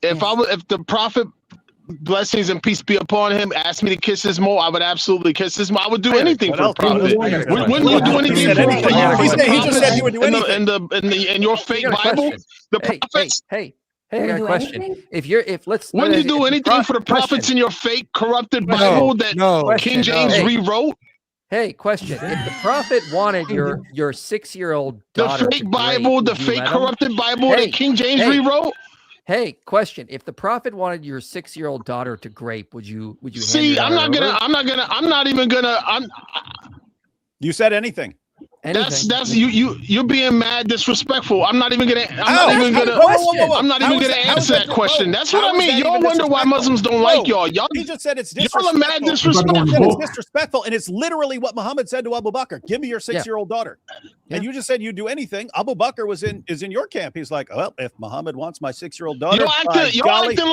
If the prophet, blessings and peace be upon him, asked me to kiss his mole, I would absolutely kiss his mole. I would do anything for the prophet. Wouldn't you do anything for the prophet? He just said he would do anything. In your fake Bible, the prophets. Hey, I got a question. Wouldn't you do anything for the prophets in your fake corrupted Bible that King James rewrote? Hey, question. If the prophet wanted your 6-year-old daughter, the fake Bible, the fake corrupted Bible that King James rewrote. Hey, question. If the prophet wanted your 6-year-old daughter to grape, would you see? I'm not even gonna. You said anything. That's you're being mad disrespectful. I'm not even gonna answer that question. That's what I mean. Y'all wonder why Muslims don't like y'all. He just said it's disrespectful. Y'all are mad disrespectful. disrespectful. It's disrespectful, and it's literally what Muhammad said to Abu Bakr. Give me your 6-year-old daughter. And you just said you'd do anything. Abu Bakr is in your camp. He's like, well, if Muhammad wants my 6-year-old daughter, y'all acting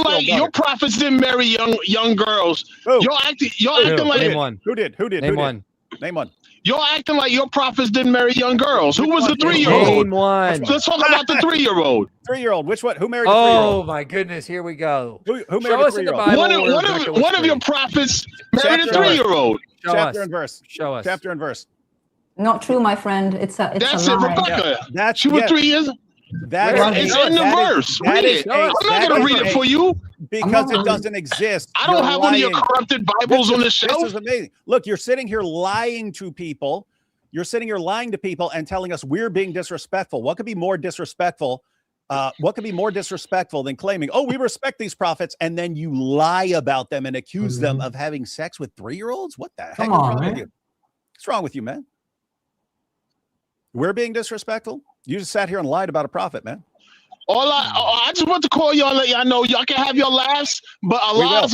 like your prophets didn't marry young girls. Y'all acting like Name one. Who did? Name one. Name one. Y'all acting like your prophets didn't marry young girls. Who was the 3-year-old? Name one. Let's talk about the 3-year-old. 3-year-old. Which one? Who married the 3-year-old? Oh my goodness! Here we go. Who married Show the us in the 3-year-old? Bible. One of your prophets married a 3-year-old. Chapter and verse. Show us. Chapter and verse. Not true, my friend. It's a That's lie. it, Rebecca. Yeah. She was 3 years. It's in the verse. Read it. I'm not going to read it for you. Because it doesn't exist. I don't have one of your corrupted Bibles on the shelf. This is amazing. Look, you're sitting here lying to people. You're sitting here lying to people and telling us we're being disrespectful. What could be more disrespectful? What could be more disrespectful than claiming, oh, we respect these prophets, and then you lie about them and accuse them of having sex with 3-year-olds? What the heck is wrong with you? What's wrong with you, man? We're being disrespectful? You just sat here and lied about a prophet, man. I just want to call y'all, let y'all know y'all can have your laughs, but Allah,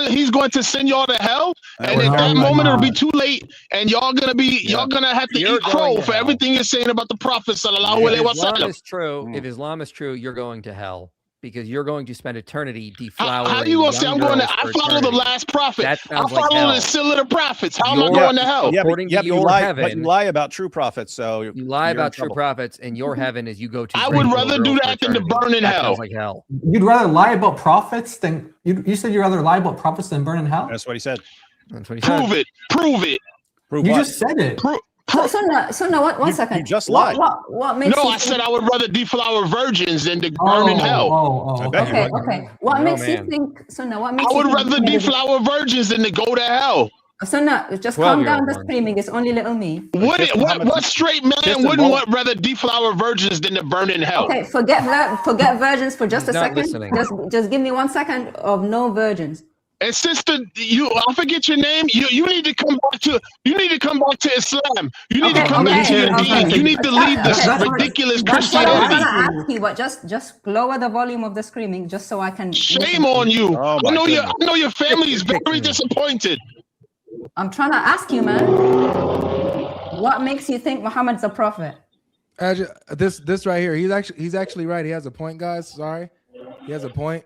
He's going to send y'all to hell, and at that moment it'll be too late, and y'all gonna have to eat crow for everything you're saying about the Prophet sallallahu alaihi wasallam. If Islam is true, you're going to hell. Because you're going to spend eternity deflowering. How you gonna say I'm going to? I follow the last prophet. I follow the seal of the prophets. How am I going to hell? According to your heaven, but you lie about true prophets. So you lie about true prophets, and your heaven is you go to. I would rather do that than to burn in hell. Sounds like hell. You'd rather lie about prophets than you said. You'd rather lie about prophets than burn in hell. That's what he said. That's what he said. Prove it. Prove it. Prove you what? just said it. So no, one second. You just lied. What makes I said I would rather deflower virgins than to burn in hell. Okay. What makes you think? So now, what makes I would rather deflower virgins than to go to hell. So now, just calm down the screaming. It's only little me. What straight man wouldn't rather deflower virgins than to burn in hell? Okay, forget virgins for just a second. Just give me 1 second of no virgins. And sister, I forget your name. You need to come back to Islam. You need to come back to your deen. You need to leave this ridiculous Christianity. I'm gonna ask you, but just lower the volume of the screaming, just so I can. Shame on you! I know your family is very disappointed. I'm trying to ask you, man. What makes you think Muhammad's a prophet? This right here. He's actually right. He has a point, guys. Sorry, he has a point.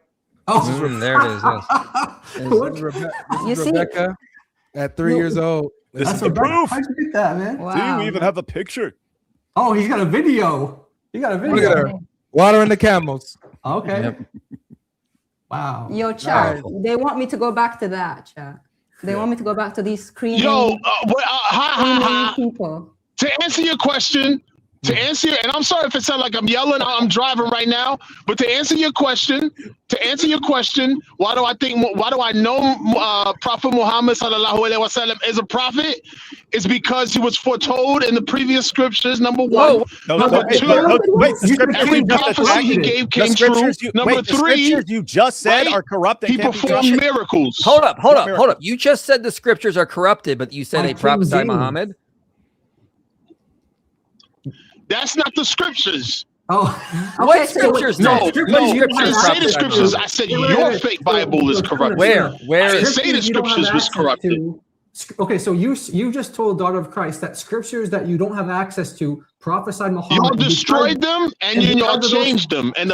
Oh, there it is. This is Rebecca at 3 years old. This is the proof. How'd you get that, man? Wow. See, we even have a picture. Oh, he's got a video. Look at her. Watering the camels. Okay. Yep. Wow. Yo, chat. They want me to go back to that, chat. They want me to go back to these screaming. People. To answer your question, and I'm sorry if it sounds like I'm yelling, I'm driving right now, but to answer your question, why do I know Prophet Muhammad sallallahu alaihi wasallam is a prophet? It's because he was foretold in the previous scriptures, number one. Number two, every prophecy he gave came true. Number three, the scriptures you just said are corrupted. He performed miracles. Hold up. You just said the scriptures are corrupted, but you said they prophesied Muhammad. That's not the scriptures. What scriptures? No, I didn't say the scriptures. I said your fake Bible is corrupted. Where? I didn't say the scriptures was corrupted. Okay, so you just told Daughter of Christ that scriptures that you don't have access to prophesied Muhammad. Y'all destroyed them and y'all changed them. And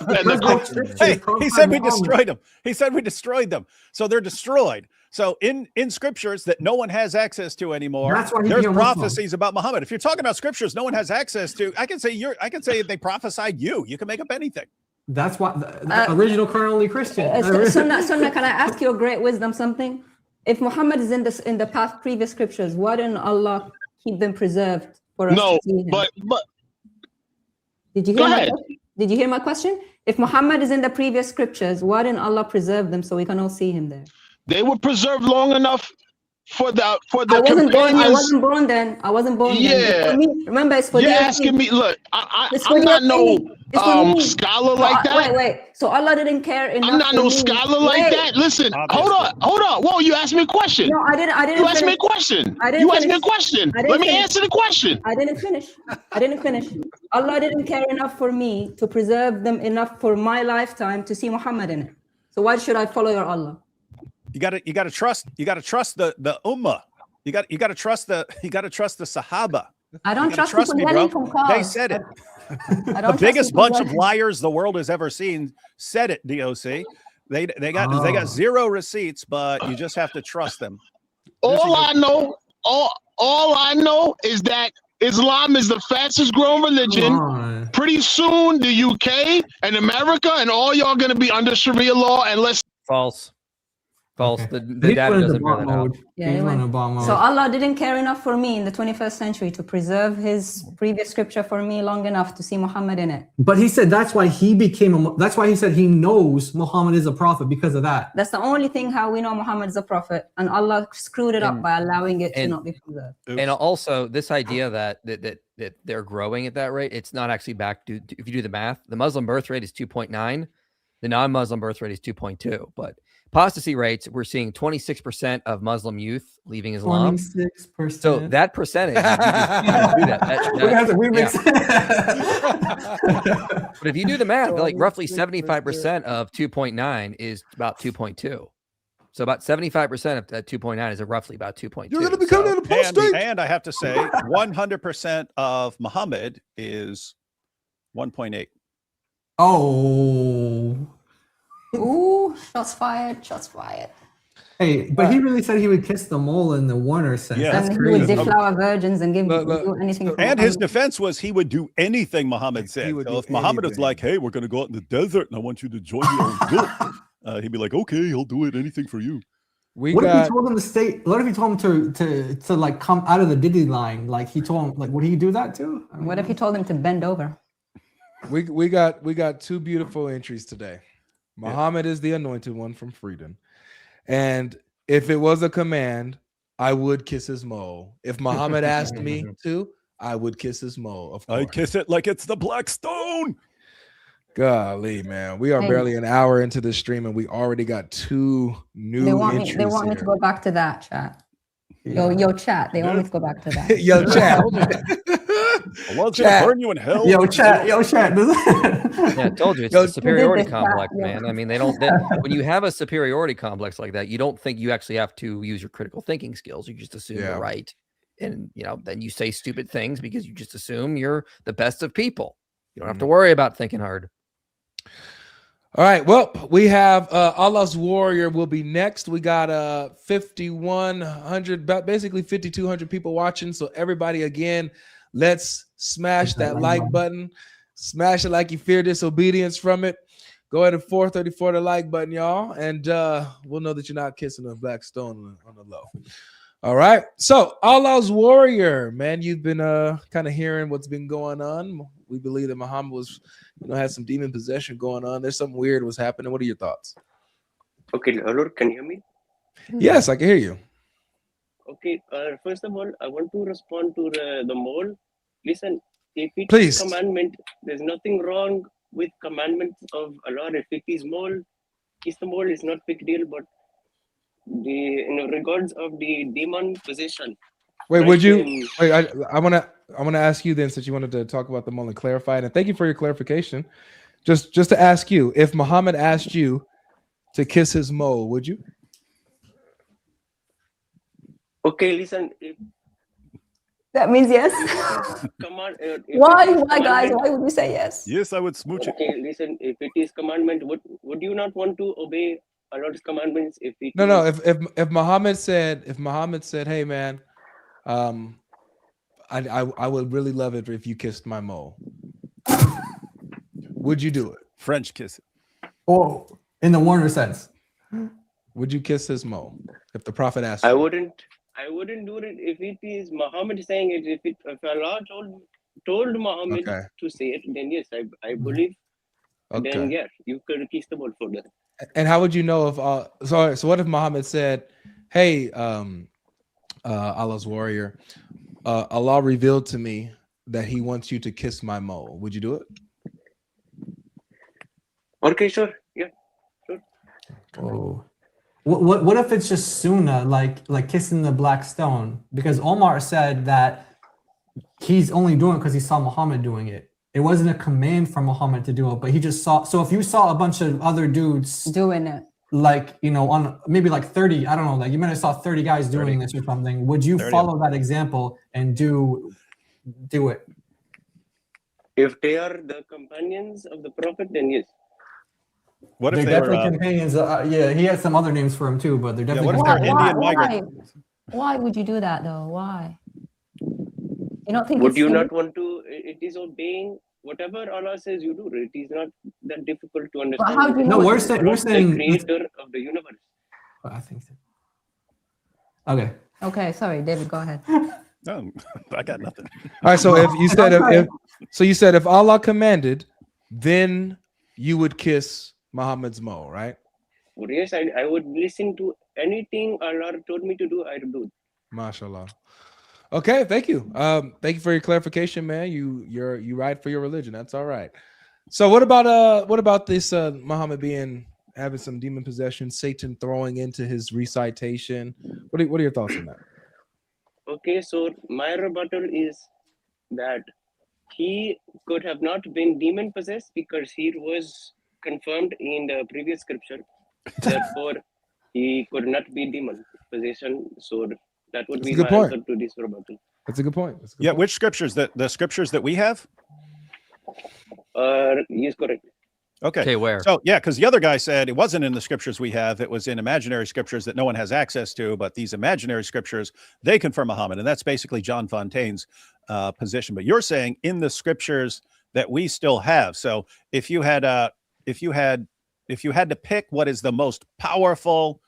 hey, he said we destroyed them. He said we destroyed them. So they're destroyed. So in scriptures that no one has access to anymore, there's prophecies about Muhammad. If you're talking about scriptures no one has access to, I can say they prophesied you. You can make up anything. That's what the original Quran only Christian. Sunnah, can I ask your great wisdom something? If Muhammad is in the past previous scriptures, why didn't Allah keep them preserved for us to see him? but did you hear Did you hear my question? If Muhammad is in the previous scriptures, why didn't Allah preserve them so we can all see him there? They were preserved long enough the I wasn't born. I companions. wasn't born then. I wasn't born then. It's Yeah, for me. Remember, it's for you're DOC. asking me. Look, It's for I'm not no DOC. It's for me. scholar So like that. wait. So Allah didn't care enough I'm not for no me. scholar like that. Listen, hold on. Whoa, you asked me a question. No, I didn't. You asked me finish. a question. I didn't You asked me a finish. question. I didn't Let me finish. answer the question. I didn't finish. Allah didn't care enough for me to preserve them enough for my lifetime to see Muhammad in it. So why should I follow your Allah? You gotta trust the ummah. You gotta trust the Sahaba. I don't You gotta trust me, people bro. yelling from cars. They said it. The biggest bunch of liars the world has ever seen said it, DOC. They got zero receipts, but you just have to trust them. All I know is that Islam is the fastest growing religion. Pretty soon, the UK and America and all y'all gonna be under Sharia law unless False. The data doesn't bear that out. So Allah didn't care enough for me in the 21st century to preserve his previous scripture for me long enough to see Muhammad in it. But he said that's why he became that's why he said he knows Muhammad is a prophet because of that. That's the only thing how we know Muhammad is a prophet, and Allah screwed it up by allowing it to not be preserved. And also this idea that they're growing at that rate, it's not actually back to, if you do the math, the Muslim birth rate is 2.9, the non-Muslim birth rate is 2.2, but apostasy rates, we're seeing 26% of Muslim youth leaving Islam. 26%. So that percentage, if you just do that, but if you do the math, like roughly 75% of 2.9 is about 2.2. So about 75% of that 2.9 is roughly about 2.2. You're going to become an apostate. And I have to say, 100% of Muhammad is 1.8. Oh. Ooh, shots fired. Hey, but he really said he would kiss the mole in the Warner sense. Yeah. That's And he crazy. would deflower virgins and do anything. For And his Muhammad. defense was he would do anything Muhammad said. So if Muhammad was like, hey, we're going to go out in the desert and I want you to join me on guilt, he'd be like, okay, I'll do it. Anything for you. What if he told him to stay? What if he told him to like come out of the Diddy line? Like he told him, like, would he do that too? What if he told him to bend over? We got two beautiful entries today. Muhammad is the anointed one from Freedom. And if it was a command, I would kiss his mole. If Muhammad asked me to, I would kiss his mole. Of course. I'd kiss it like it's the Black Stone. Golly, man. We are barely an hour into the stream and we already got two new entries. They want me to go back to that, chat. Yo, chat. They want me to go back to that. Yo, chat. Allah's gonna burn you in hell. Yo, chat. Yeah, I told you it's a superiority complex, man. I mean, when you have a superiority complex like that, you don't think you actually have to use your critical thinking skills. You just assume you're right. And then you say stupid things because you just assume you're the best of people. You don't have to worry about thinking hard. All right. Well, we have Allah's Warrior will be next. We got 5,100, basically 5,200 people watching. So everybody, again, let's smash that like button. Smash it like you fear disobedience from it. Go ahead and 434 the like button, y'all. And we'll know that you're not kissing a black stone on the low. All right. So Allah's Warrior, man, you've been kind of hearing what's been going on. We believe that Muhammad was, had some demon possession going on. There's something weird was happening. What are your thoughts? Okay, hello, can you hear me? Yes, I can hear you. Okay, first of all, I want to respond to the mole. Listen, if it Please. is commandment, there's nothing wrong with commandments of Allah. If it is mole, kiss the mole is not big deal, but in regards of the demon possession. Wait, right, would you? Wait, I want to ask you then, since you wanted to talk about the mole and clarify it. And thank you for your clarification. Just to ask you, if Muhammad asked you to kiss his mole, would you? Okay, listen. That means yes. Come on. Why, guys? Why would you say yes? Yes, I would smooch it. Okay, listen. If it is commandment, would you not want to obey Allah's commandments? If it No. If Muhammad said, hey man, I would really love it if you kissed my mole. Would you do it? French kiss it. Oh, in the Warner sense. Would you kiss his mole if the Prophet asked you? I wouldn't do it if it is Muhammad saying it. If Allah told Muhammad to say it, then yes, I believe. Okay. Then yes, you could kiss the ball for that. And how would you know if so what if Muhammad said, hey, Allah's warrior, Allah revealed to me that he wants you to kiss my mole. Would you do it? Okay, sure. Yeah, sure. Oh. What if it's just sunnah, like kissing the black stone? Because Omar said that he's only doing it because he saw Muhammad doing it. It wasn't a command from Muhammad to do it, but he just saw. So if you saw a bunch of other dudes doing it, like, you know, on maybe like 30, I don't know, like you might have saw 30 guys doing this or something, would you follow that example and do it? If they are the companions of the Prophet, then yes. What if they're definitely companions? Yeah, he has some other names for him too, but they're definitely. what if they're Indian migrants? Why would you do that though? Why? You don't think? Would you not want to? It is obeying whatever Allah says you do. It is not that difficult to understand. But how do you know? No, we're saying the creator of the universe. I think so. Okay. Okay, sorry, David. Go ahead. No, I got nothing. All right. So if you said if Allah commanded, then you would kiss Muhammad's mole, right? Well, yes, I would listen to anything Allah told me to do. I would do. MashaAllah. Okay, thank you. Thank you for your clarification, man. You right for your religion. That's all right. So what about this Muhammad having some demon possession, Satan throwing into his recitation? What are your thoughts on that? Okay, so my rebuttal is that he could have not been demon possessed because he was confirmed in the previous scripture. Therefore, he could not be demon possession. So that would be my answer to this rebuttal. That's a good point. Which scriptures? The scriptures that we have? Yes, correct. Okay, where? So yeah, because the other guy said it wasn't in the scriptures we have; it was in imaginary scriptures that no one has access to. But these imaginary scriptures, they confirm Muhammad, and that's basically John Fontaine's position. But you're saying in the scriptures that we still have. So if you had to pick what is the most powerful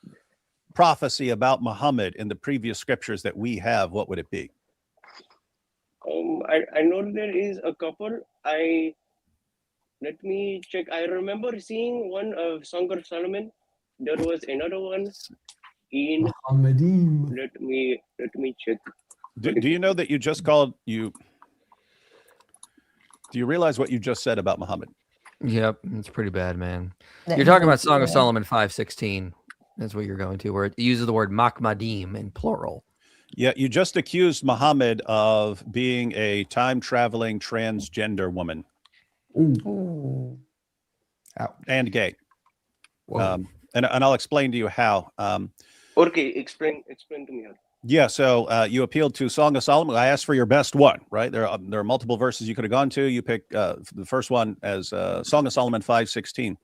prophecy about Muhammad in the previous scriptures that we have, what would it be? I know there is a couple. Let me check. I remember seeing one of Song of Solomon. There was another one in Muhammadim. Let me check. Do you know that you just called you? Do you realize what you just said about Muhammad? Yep, it's pretty bad, man. You're talking about Song of Solomon 5:16. That's what you're going to, where it uses the word makmadim in plural. Yeah, you just accused Muhammad of being a time-traveling transgender woman. Ooh. And gay. And I'll explain to you how. Okay, explain to me how. Yeah, so you appealed to Song of Solomon. I asked for your best one, right? There are multiple verses you could have gone to. You picked the first one as Song of Solomon 5:16.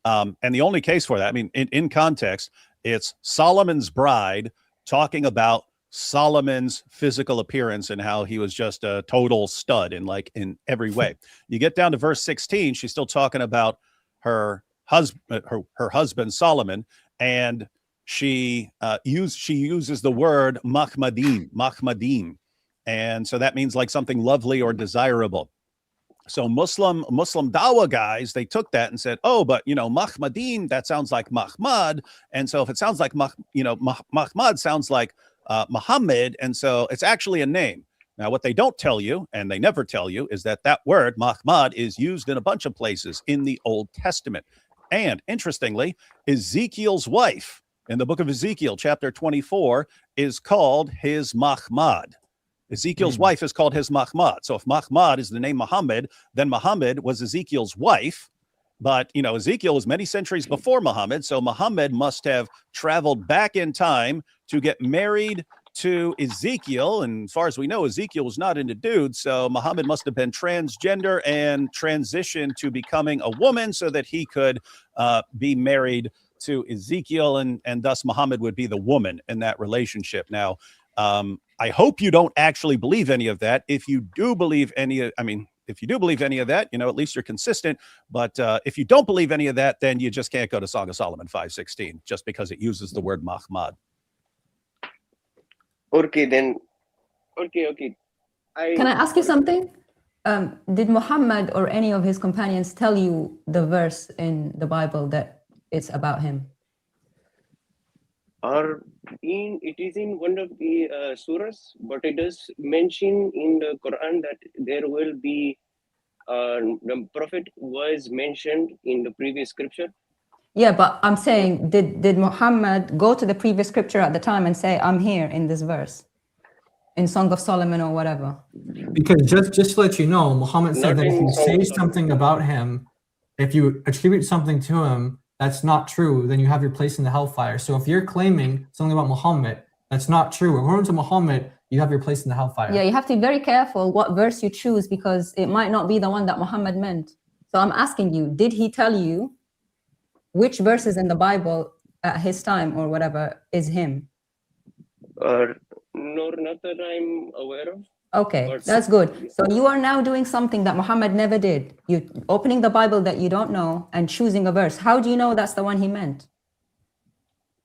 And the only case for that, I mean, in context, it's Solomon's bride talking about Solomon's physical appearance and how he was just a total stud in every way. You get down to verse 16, she's still talking about her husband Solomon, and she uses the word mahmadim, and so that means like something lovely or desirable. So Muslim Dawah guys, they took that and said, oh, but mahmadim, that sounds like Mahmad, and so if it sounds like Mahmad sounds like Muhammad, and so it's actually a name. Now, what they don't tell you, and they never tell you, is that word Mahmad is used in a bunch of places in the Old Testament. And interestingly, Ezekiel's wife in the book of Ezekiel, chapter 24, is called his Mahmad. Ezekiel's wife is called his Mahmad. So if Mahmad is the name Muhammad, then Muhammad was Ezekiel's wife. But, Ezekiel was many centuries before Muhammad. So Muhammad must have traveled back in time to get married to Ezekiel. And as far as we know, Ezekiel was not into dudes. So Muhammad must have been transgender and transitioned to becoming a woman so that he could be married to Ezekiel. And thus Muhammad would be the woman in that relationship. Now, I hope you don't actually believe any of that. If you do believe any of that, at least you're consistent. But if you don't believe any of that, then you just can't go to Song of Solomon 5:16 just because it uses the word Mahmad. Okay, then. Okay. Can I ask you something? Did Muhammad or any of his companions tell you the verse in the Bible that it's about him? It is in one of the surahs, but it does mention in the Quran that there will be the Prophet was mentioned in the previous scripture. Yeah, but I'm saying, did Muhammad go to the previous scripture at the time and say, I'm here in this verse, in Song of Solomon or whatever? Because just to let you know, Muhammad said that if you say something about him, if you attribute something to him that's not true, then you have your place in the hellfire. So if you're claiming something about Muhammad that's not true, according to Muhammad, you have your place in the hellfire. Yeah, you have to be very careful what verse you choose, because it might not be the one that Muhammad meant. So I'm asking you, did he tell you which verses in the Bible at his time or whatever is him? No, not that I'm aware of. Okay, that's good. So you are now doing something that Muhammad never did. You're opening the Bible that you don't know and choosing a verse. How do you know that's the one he meant?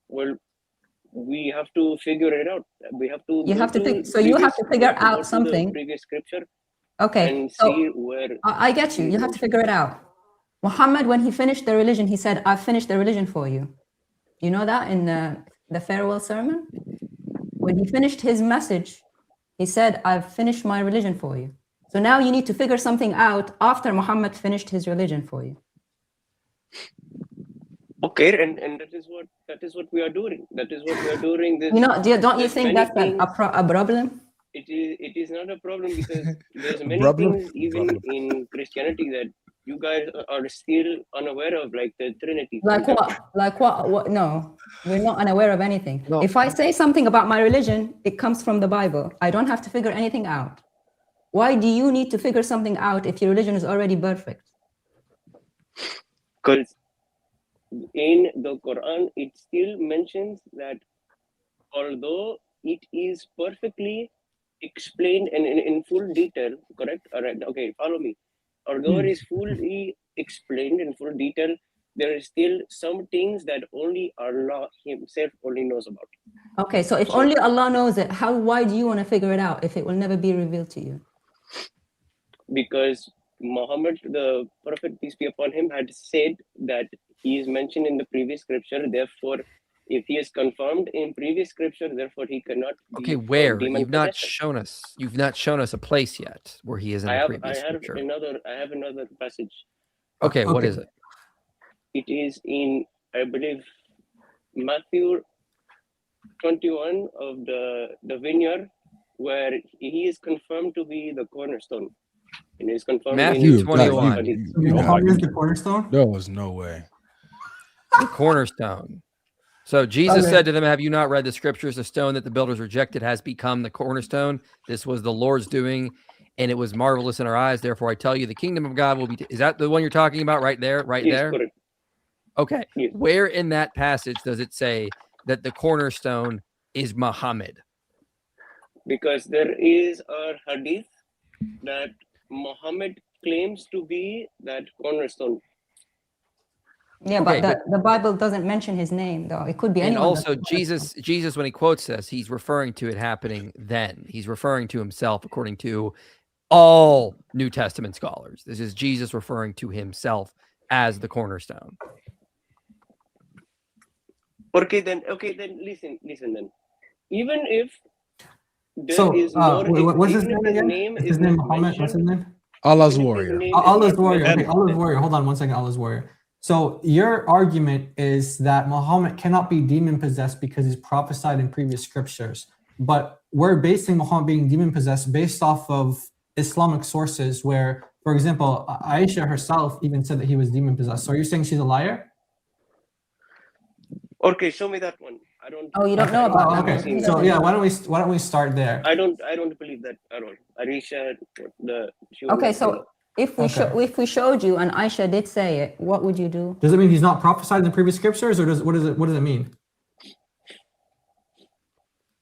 Well, we have to figure it out. We have to. You have to so you have to figure out something. Previous scripture. Okay, and so see where. I get you. You have to figure it out. Muhammad, when he finished the religion, he said, "I've finished the religion for you." You know that in the farewell sermon, when he finished his message, he said, "I've finished my religion for you." So now you need to figure something out after Muhammad finished his religion for you. Okay, and that is what we are doing. That is what we are doing. You know, don't you think that's a problem? It is not a problem, because there's many things even in Christianity that you guys are still unaware of, like the Trinity. Like what? Like what? No, we're not unaware of anything. No. If I say something about my religion, it comes from the Bible. I don't have to figure anything out. Why do you need to figure something out if your religion is already perfect? Because in the Quran, it still mentions that although it is perfectly explained and in full detail, correct? All right, okay, follow me. Although it is fully explained in full detail, there is still some things that only Allah himself only knows about. Okay, so if only Allah knows it, why do you want to figure it out if it will never be revealed to you? Because Muhammad, the Prophet, peace be upon him, had said that he is mentioned in the previous scripture. Therefore, if he is confirmed in previous scripture, therefore he cannot. Okay, where? You've not shown us. You've not shown us a place yet where he is in the previous scripture. I have another passage. Okay, what is it? It is in, I believe, Matthew 21 of the vineyard, where he is confirmed to be the cornerstone. And he's confirmed Matthew 21. Is the cornerstone? There was no way. The cornerstone. So Jesus said to them, "Have you not read the scriptures? The stone that the builders rejected has become the cornerstone. This was the Lord's doing, and it was marvelous in our eyes. Therefore, I tell you, the kingdom of God will be." Is that the one you're talking about right there? Right there? Correct. Okay. Yes. Where in that passage does it say that the cornerstone is Muhammad? Because there is a hadith that Muhammad claims to be that cornerstone. Yeah, okay, but the Bible doesn't mention his name, though. It could be anyone. And also, Jesus, when he quotes this, he's referring to it happening then. He's referring to himself, according to all New Testament scholars. This is Jesus referring to himself as the cornerstone. Okay, then listen then. Even if there is what's his name again? His name Muhammad. What's his name? Allah's warrior. Allah's warrior. Okay, Allah's warrior. Hold on one second. Allah's warrior. So your argument is that Muhammad cannot be demon possessed because he's prophesied in previous scriptures. But we're basing Muhammad being demon possessed based off of Islamic sources where, for example, Aisha herself even said that he was demon possessed. So are you saying she's a liar? Okay, show me that one. I don't. Oh, you don't know about that. Okay, so yeah, why don't we start there? I don't believe that at all. Aisha, okay, so if we showed you and Aisha did say it, what would you do? Does it mean he's not prophesied in the previous scriptures, or what does it mean?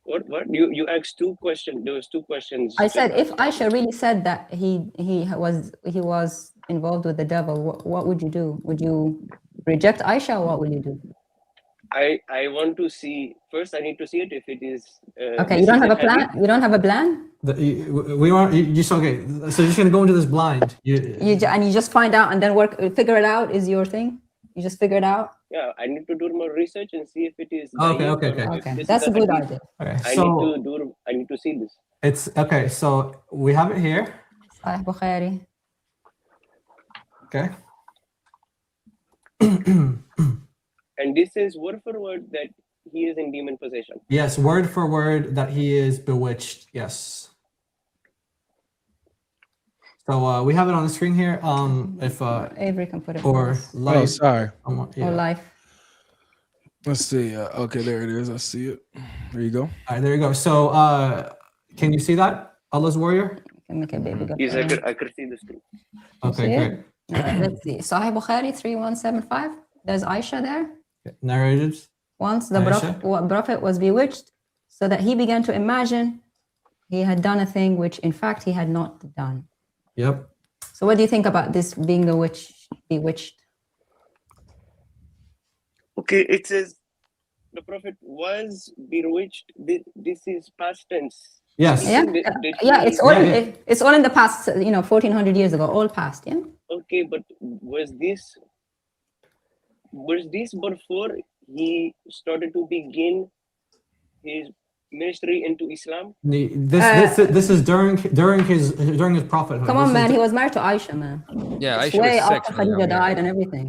What you asked two questions. There was two questions. I said if Aisha really said that he was involved with the devil, what would you do? Would you reject Aisha, or what would you do? I want to see first. I need to see it if it is. Okay, you don't have a plan. You don't have a plan. We want you just okay. So you're just gonna go into this blind. You just find out and then figure it out is your thing. You just figured out? Yeah, I need to do more research and see if it is. Okay. That's a good idea. Okay, I need to see this. It's okay. So we have it here. Sahih Bukhari. Okay. And this is word for word that he is in demon possession. Yes, word for word that he is bewitched. Yes. So we have it on the screen here. If Avery can put it. Oh, sorry. Or life. Let's see. Okay, there it is. I see it. There you go. All right, there you go. So can you see that, Allah's warrior? Can make a baby go. Yes, I could see this too. Okay, See great. it? All right, let's see. Sahih Bukhari 3175. There's Aisha there. Narrated. Once the Aisha. prophet was bewitched, so that he began to imagine he had done a thing which in fact he had not done. Yep. So what do you think about this being bewitched? Okay, it says the prophet was bewitched. This is past tense. Yes. Yeah, it's all in the past, 1400 years ago, all past, yeah? Okay, but was this before he started to begin his ministry into Islam? This is during his prophethood. Come on, man, he was married to Aisha, man. Yeah, It's Aisha way was 6 after when he Khadija got died married. and everything.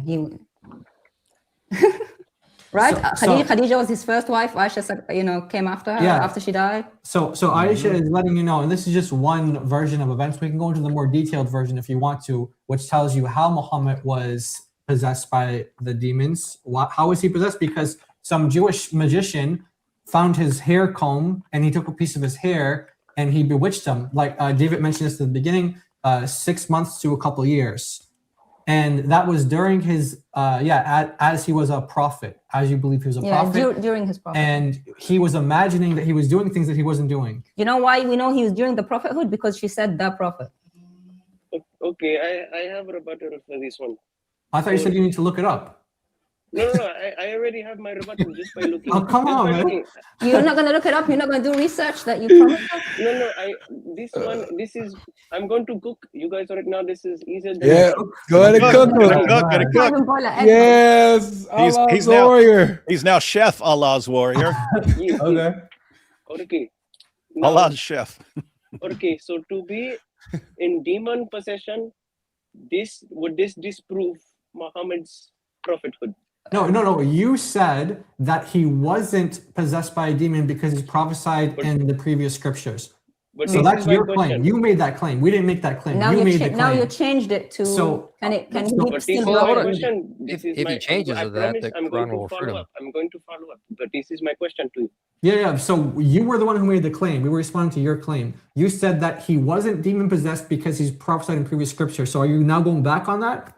Right? Khadija was his first wife. Aisha, came after her after she died. So Aisha is letting you know, and this is just one version of events. We can go into the more detailed version if you want to, which tells you how Muhammad was possessed by the demons. How was he possessed? Because some Jewish magician found his hair comb and he took a piece of his hair and he bewitched him. Like David mentioned this at the beginning, 6 months to a couple years. And that was during his, as he was a prophet, as you believe he was a prophet. During his prophet. And he was imagining that he was doing things that he wasn't doing. You know why we know he was during the prophethood? Because she said the prophet. Okay, I have a rebuttal for this one. I thought you said you need to look it up. No, I already have my rebuttal just by looking. Oh, come on, man. You're not going to look it up? You're not going to do research that you promised us? No, I'm going to cook. You guys right now, this is easier than go ahead and cook. Yes, he's Allah's warrior. He's now Chef Allah's warrior. Okay. Allah's chef. Okay, so to be in demon possession, would this disprove Muhammad's prophethood? No. You said that he wasn't possessed by a demon because he's prophesied in the previous scriptures. So that's your claim. You made that claim. We didn't make that claim. Now you changed it to. So can he still question? If he changes to that, the Quran will freedom. I'm going to follow up. But this is my question to you. Yeah. So you were the one who made the claim. We were responding to your claim. You said that he wasn't demon possessed because he's prophesied in previous scripture. So are you now going back on that?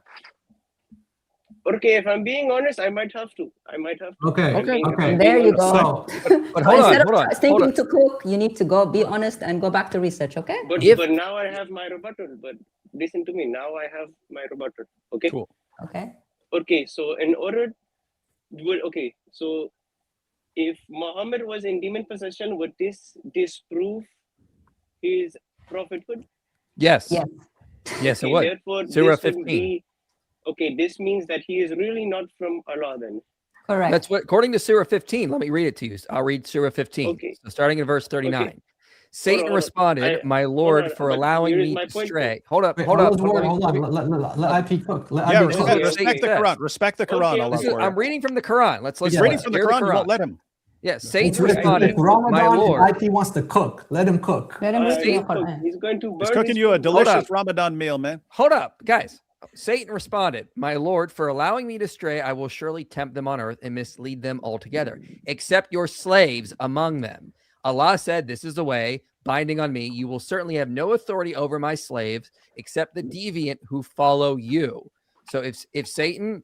Okay, if I'm being honest, I might have to. Okay. There you go. But hold on. Thinking to cook, you need to go be honest and go back to research, okay? But now I have my rebuttal. But listen to me. Now I have my rebuttal. Okay. Cool. Okay. So so if Muhammad was in demon possession, would this disprove his prophethood? Yes, it would. Therefore, Surah 15. This means that he is really not from Allah then. Correct. That's what, according to Surah 15, let me read it to you. I'll read Surah 15. Okay. So starting in verse 39. Okay. Satan responded, my Lord, for allowing me to stray. Hold up. Hold on. Let IP cook. Respect the Quran. Respect the Quran. I'm reading from the Quran. Let's reading from the Quran. You won't let him. Yes, Satan responded, my Lord. IP wants to cook. Let him cook. Let him He's going to burn. He's cooking you a delicious Ramadan meal, man. Hold up, guys. Satan responded, my Lord, for allowing me to stray, I will surely tempt them on earth and mislead them altogether, except your slaves among them. Allah said, this is the way, binding on me. You will certainly have no authority over my slaves, except the deviant who follow you. So if Satan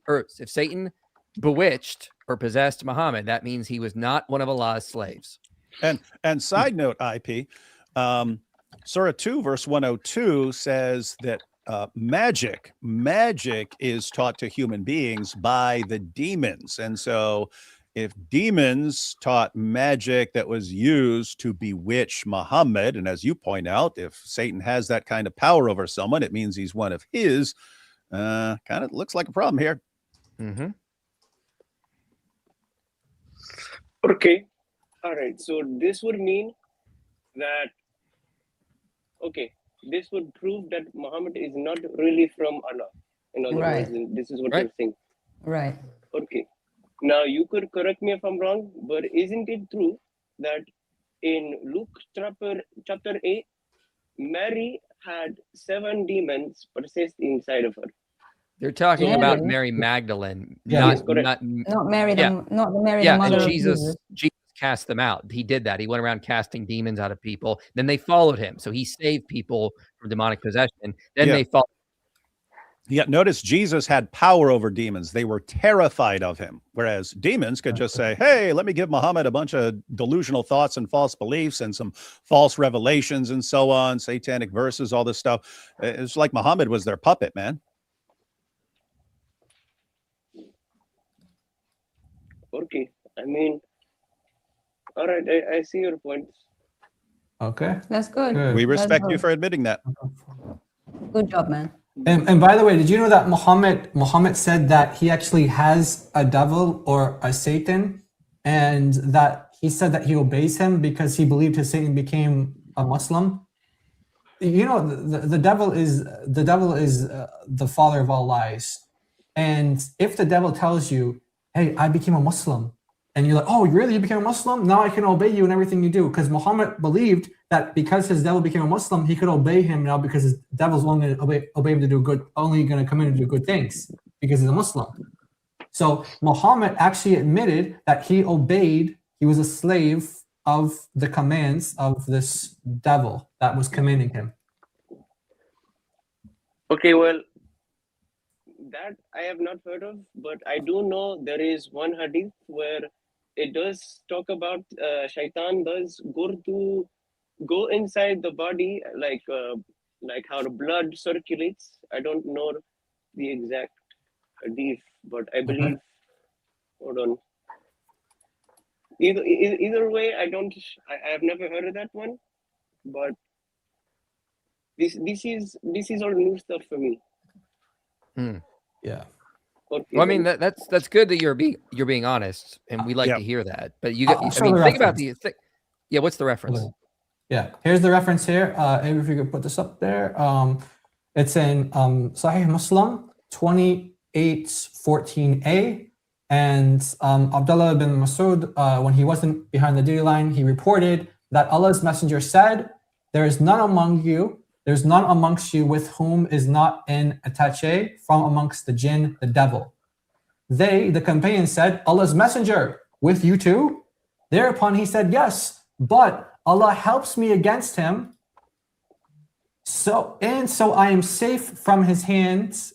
bewitched or possessed Muhammad, that means he was not one of Allah's slaves. And side note, IP, Surah 2, verse 102 says that magic is taught to human beings by the demons. And so if demons taught magic that was used to bewitch Muhammad, and as you point out, if Satan has that kind of power over someone, it means he's one of his. Kind of looks like a problem here. Mm-hmm. Okay. All right. So this would mean that, okay, this would prove that Muhammad is not really from Allah. In other Right. words, this is what Right. you're saying. Right. Okay. Now, you could correct me if I'm wrong, but isn't it true that in Luke chapter 8, Mary had 7 demons possessed inside of her? They're talking Mary. about Mary Magdalene, Yeah. Yes, correct. Not Mary, yeah. not the Mary, Yeah, the mother and of Jesus cast them out. He did that. He went around casting demons out of people. Then they followed him. So he saved people from demonic possession. Then Yeah. they followed. Yeah, notice Jesus had power over demons. They were terrified of him, whereas demons could just say, hey, let me give Muhammad a bunch of delusional thoughts and false beliefs and some false revelations and so on, satanic verses, all this stuff. It's like Muhammad was their puppet, man. Okay. I mean, all right, I see your points. Okay. That's good. Good. We respect That's you for admitting that. Good job, man. And by the way, did you know that Muhammad said that he actually has a devil or a Satan, and that he said that he obeys him because he believed his Satan became a Muslim? You know, the devil is the father of all lies. And if the devil tells you, hey, I became a Muslim, and you're like, oh, really? You became a Muslim? Now I can obey you in everything you do. Because Muhammad believed that because his devil became a Muslim, he could obey him now because his devil's only going to obey him to do good, only going to come in and do good things because he's a Muslim. So Muhammad actually admitted that he obeyed, he was a slave of the commands of this devil that was commanding him. Okay, well, that I have not heard of, but I do know there is one hadith where it does talk about shaitan does go inside the body, like how the blood circulates. I don't know the exact hadith, but I believe. Hold on. Either way, I have never heard of that one, but this is all new stuff for me. Yeah. Okay, Well, I mean that's good that you're being honest, and we like to hear that. But you got, I mean, think about the yeah. What's the reference? Yeah, here's the reference here. Maybe if you could put this up there. It's in Sahih Muslim 28:14a, and Abdullah bin Masud, when he wasn't behind the duty line, he reported that Allah's messenger said, "There is none amongst you with whom is not an attaché from amongst the jinn, the devil." They, the companions, said, "Allah's messenger, with you too?" Thereupon he said, "Yes, but Allah helps me against him, so I am safe from his hands,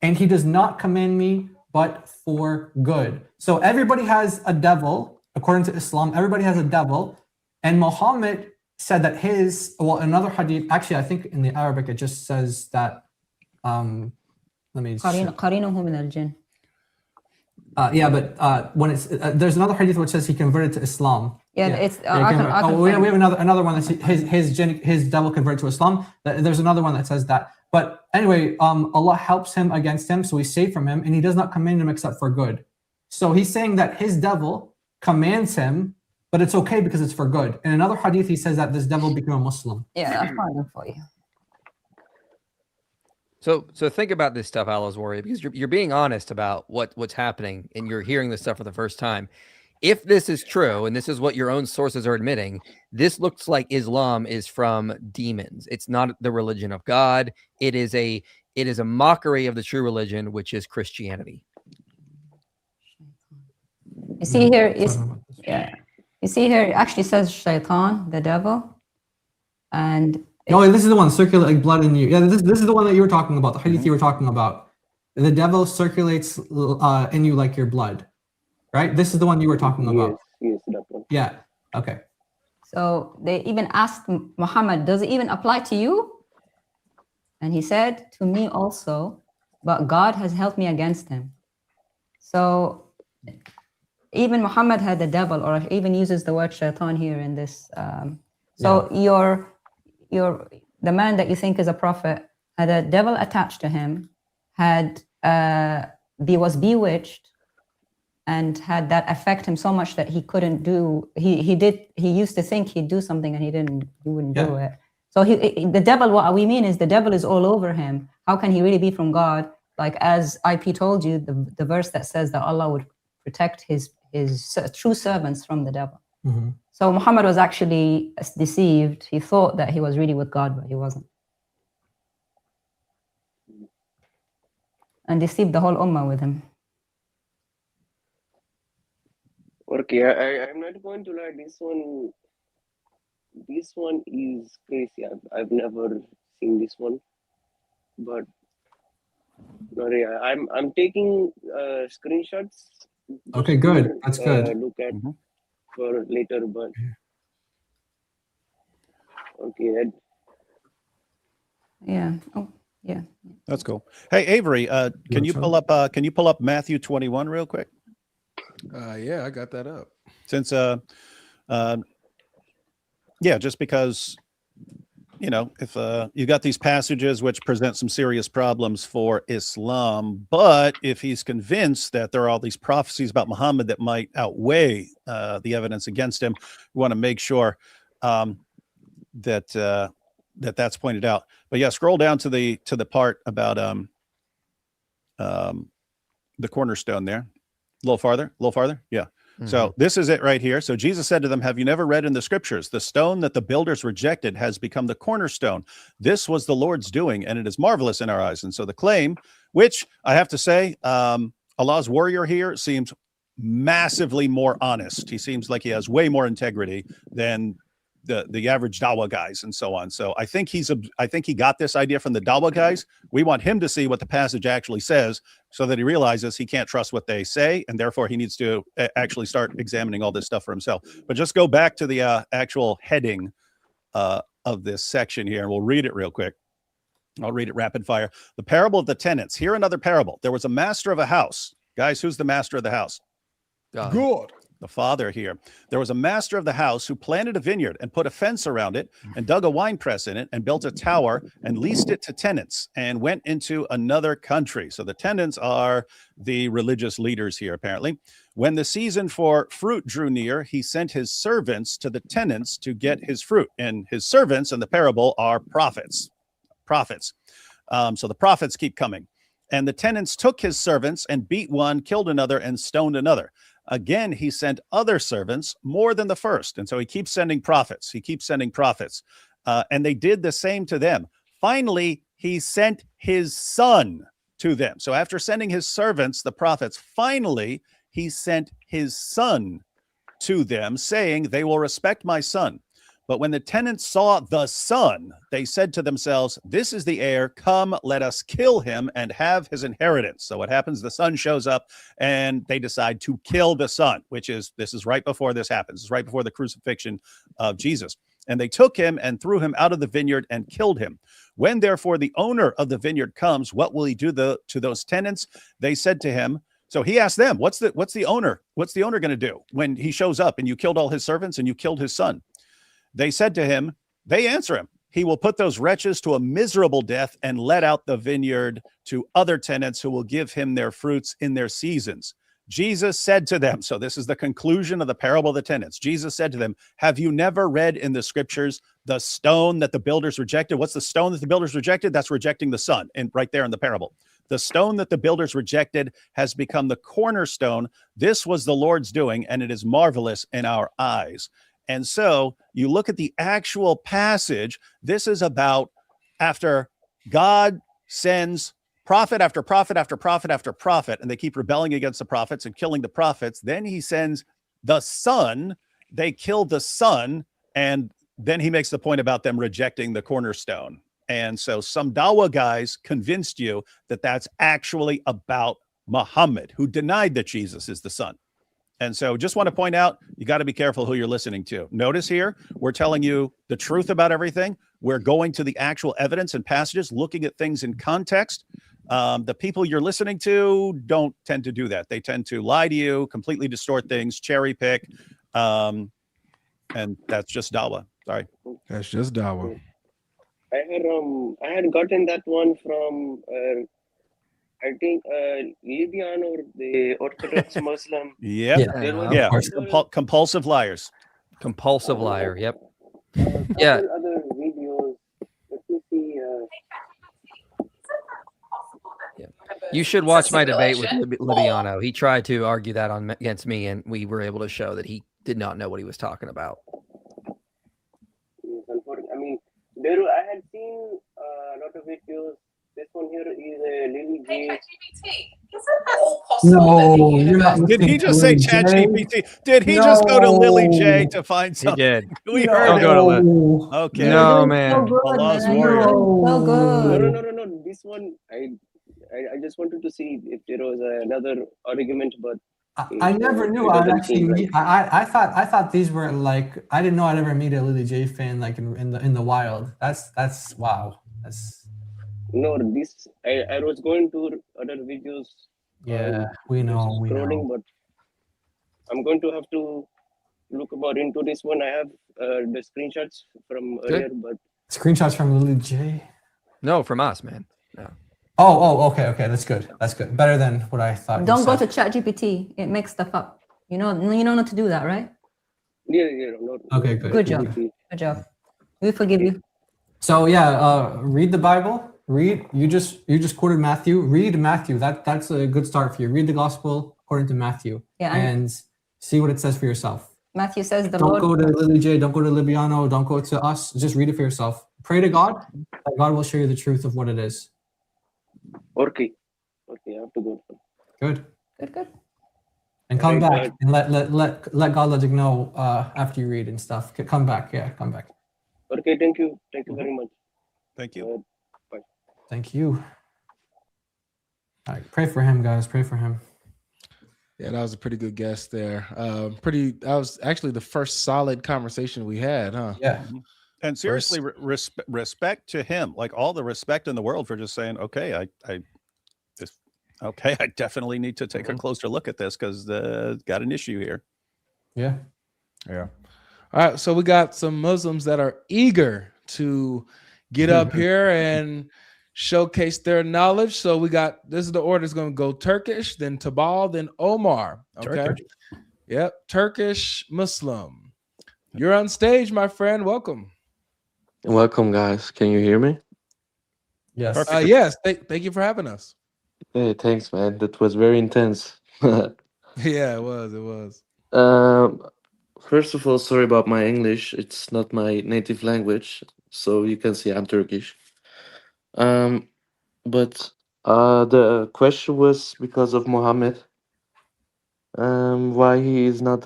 and he does not command me but for good." So everybody has a devil, according to Islam. Everybody has a devil, and Muhammad said that another hadith, actually I think in the Arabic it just says that, let me قرينه من الجن. Yeah, but when it's there's another hadith which says he converted to Islam. Yeah, it's we have another one that his devil converted to Islam. There's another one that says that. But anyway, Allah helps him against him, so he's safe from him, and he does not command him except for good. So he's saying that his devil commands him, but it's okay because it's for good. In another hadith, he says that this devil became a Muslim. Yeah, that's fine for you. So think about this stuff, Allah's warrior, because you're being honest about what's happening, and you're hearing this stuff for the first time. If this is true, and this is what your own sources are admitting, this looks like Islam is from demons. It's not the religion of God. It is a mockery of the true religion, which is Christianity. You see here, you see here, it actually says shaitan, the devil, and this is the one circulating blood in you. Yeah, this is the one that you were talking about, the hadith you were talking about. The devil circulates in you like your blood, right? This is the one you were talking about. Yes, that one. Yeah. Okay. So they even asked Muhammad, "Does it even apply to you?" And he said, "To me also, but God has helped me against him." So even Muhammad had the devil, or even uses the word shaitan here in this. The man that you think is a prophet had a devil attached to him, had was bewitched and had that affect him so much that he couldn't do. He used to think he'd do something and he wouldn't do it. So the devil. What we mean is the devil is all over him. How can he really be from God? Like as IP told you, the verse that says that Allah would protect his true servants from the devil. Mm-hmm. So Muhammad was actually deceived. He thought that he was really with God, but he wasn't. And deceived the whole ummah with him. Okay, I'm not going to lie. This one is crazy. I've never seen this one, but I'm taking screenshots. Okay, good. That's good. Look at for later, but okay. Yeah. Oh, yeah. That's cool. Hey, Avery, can you pull up Matthew 21 real quick? Yeah, I got that up. Since yeah, just because, you know, if you got these passages which present some serious problems for Islam, but if he's convinced that there are all these prophecies about Muhammad that might outweigh the evidence against him, we want to make sure that that's pointed out. But yeah, scroll down to the part about the cornerstone there. A little farther. Yeah. So this is it right here. So Jesus said to them, have you never read in the scriptures, the stone that the builders rejected has become the cornerstone. This was the Lord's doing, and it is marvelous in our eyes. And so the claim, which I have to say, Allah's warrior here seems massively more honest. He seems like he has way more integrity than the average Dawah guys and so on. So I think he got this idea from the Dawah guys. We want him to see what the passage actually says so that he realizes he can't trust what they say, and therefore he needs to actually start examining all this stuff for himself. But just go back to the actual heading of this section here, and we'll read it real quick. I'll read it rapid fire. The parable of the tenants. Here another parable. There was a master of a house. Guys, who's the master of the house? God. Good. The father here. There was a master of the house who planted a vineyard and put a fence around it and dug a wine press in it and built a tower and leased it to tenants and went into another country. So the tenants are the religious leaders here, apparently. When the season for fruit drew near, he sent his servants to the tenants to get his fruit. And his servants in the parable are prophets. So the prophets keep coming. And the tenants took his servants and beat one, killed another, and stoned another. Again, he sent other servants more than the first. And so he keeps sending prophets. And they did the same to them. Finally, he sent his son to them. So after sending his servants, the prophets, finally, he sent his son to them, saying, they will respect my son. But when the tenants saw the son, they said to themselves, this is the heir. Come, let us kill him and have his inheritance. So what happens? The son shows up and they decide to kill the son, this is right before this happens. It's right before the crucifixion of Jesus. And they took him and threw him out of the vineyard and killed him. When therefore the owner of the vineyard comes, what will he do to those tenants? They said to him, so he asked them, what's the owner going to do when he shows up and you killed all his servants and you killed his son? They said to him, they answer him, he will put those wretches to a miserable death and let out the vineyard to other tenants who will give him their fruits in their seasons. Jesus said to them, so this is the conclusion of the parable of the tenants. Jesus said to them, have you never read in the scriptures the stone that the builders rejected? What's the stone that the builders rejected? That's rejecting the son, and right there in the parable. The stone that the builders rejected has become the cornerstone. This was the Lord's doing, and it is marvelous in our eyes. And so you look at the actual passage, this is about after God sends prophet after prophet after prophet after prophet, and they keep rebelling against the prophets and killing the prophets. Then he sends the son, they kill the son, and then he makes the point about them rejecting the cornerstone. And so some Dawah guys convinced you that that's actually about Muhammad, who denied that Jesus is the son. And so just want to point out, you got to be careful who you're listening to. Notice here, we're telling you the truth about everything. We're going to the actual evidence and passages, looking at things in context. The people you're listening to don't tend to do that. They tend to lie to you, completely distort things, cherry pick. And that's just Dawah. Sorry. That's just Dawah. I had gotten that one from I think Libyan or the Orthodox Muslim. Yep. Yeah, There was Yeah. Compulsive liars. Compulsive liar. Yep. couple Yeah. other videos. Let me see. You should watch my debate with Libiano. He tried to argue that against me, and we were able to show that he did not know what he was talking about. Yes, unfortunately, I mean, I had seen a lot of videos. This one here is a Lily J. No, you're not. Did he just say Chat GPT? Did he just go to Lily J to find something? He did. We heard Don't go to Lily. Okay. No, man. So good, Allah's man. warrior. So good. No. This one, I just wanted to see if there was another argument, but I never knew it I'd doesn't actually seem like- meet. I thought these were like, I didn't know I'd ever meet a Lily J fan like in the wild. That's wow. That's No, this I was going to other videos. yeah. We know. We Scrolling, know. but I'm going to have to look more into this one. I have the screenshots from earlier, but Screenshots from Lily J. No, from us, man. No. Oh, okay. That's good. That's good. Better than what I thought. Don't go to ChatGPT. It makes stuff up. You know not to do that, right? yeah. No, Okay, good. Good job. Good job. We forgive you. So yeah, read the Bible. Read. You just quoted Matthew. Read Matthew. That's a good start for you. Read the Gospel according to Matthew. Yeah, and see what it says for yourself. Matthew says the Don't Lord. go to Lily J. Don't go to Libiano. Don't go to us. Just read it for yourself. Pray to God. And God will show you the truth of what it is. Okay, I have to go. Good. Good. And come Right, back and let God let you know after you read and stuff. Come back. Yeah, come back. Okay, thank you very much. Thank you. Bye. Thank you. All right, pray for him, guys. Pray for him. Yeah, that was a pretty good guest there. That was actually the first solid conversation we had, huh? Yeah. And seriously, respect to him, like all the respect in the world for just saying, okay, I definitely need to take a closer look at this because got an issue here. Yeah. All right, so we got some Muslims that are eager to get up here and showcase their knowledge. So this is the order. It's going to go Turkish, then Tabal, then Omar. Okay. Turkish. Yep. Turkish Muslim. You're on stage, my friend. Welcome. Welcome, guys. Can you hear me? Yes. Yes. Thank you for having us. Hey, thanks, man. That was very intense. Yeah, it was. First of all, sorry about my English. It's not my native language, so you can see I'm Turkish. But the question was because of Muhammad, why he is not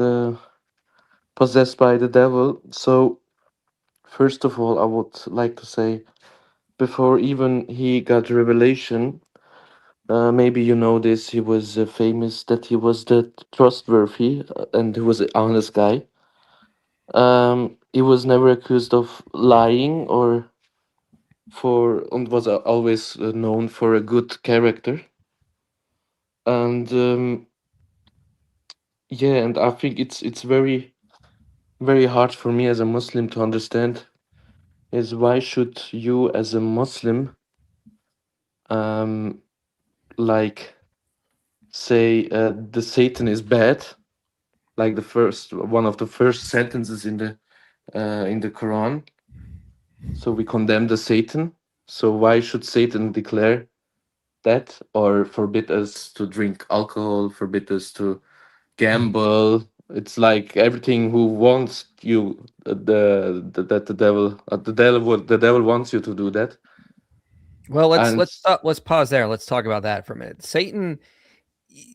possessed by the devil. So, first of all, I would like to say, before even he got revelation, maybe you know this, he was famous that he was the trustworthy and he was an honest guy. He was never accused of lying and was always known for a good character. And yeah, and I think it's very, very hard for me as a Muslim to understand is why should you as a Muslim like say the Satan is bad, like one of the first sentences in the Quran. So we condemn the Satan. So why should Satan declare that or forbid us to drink alcohol, forbid us to gamble? It's like everything who wants you the devil wants you to do that. Well, let's pause there. Let's talk about that for a minute. Satan,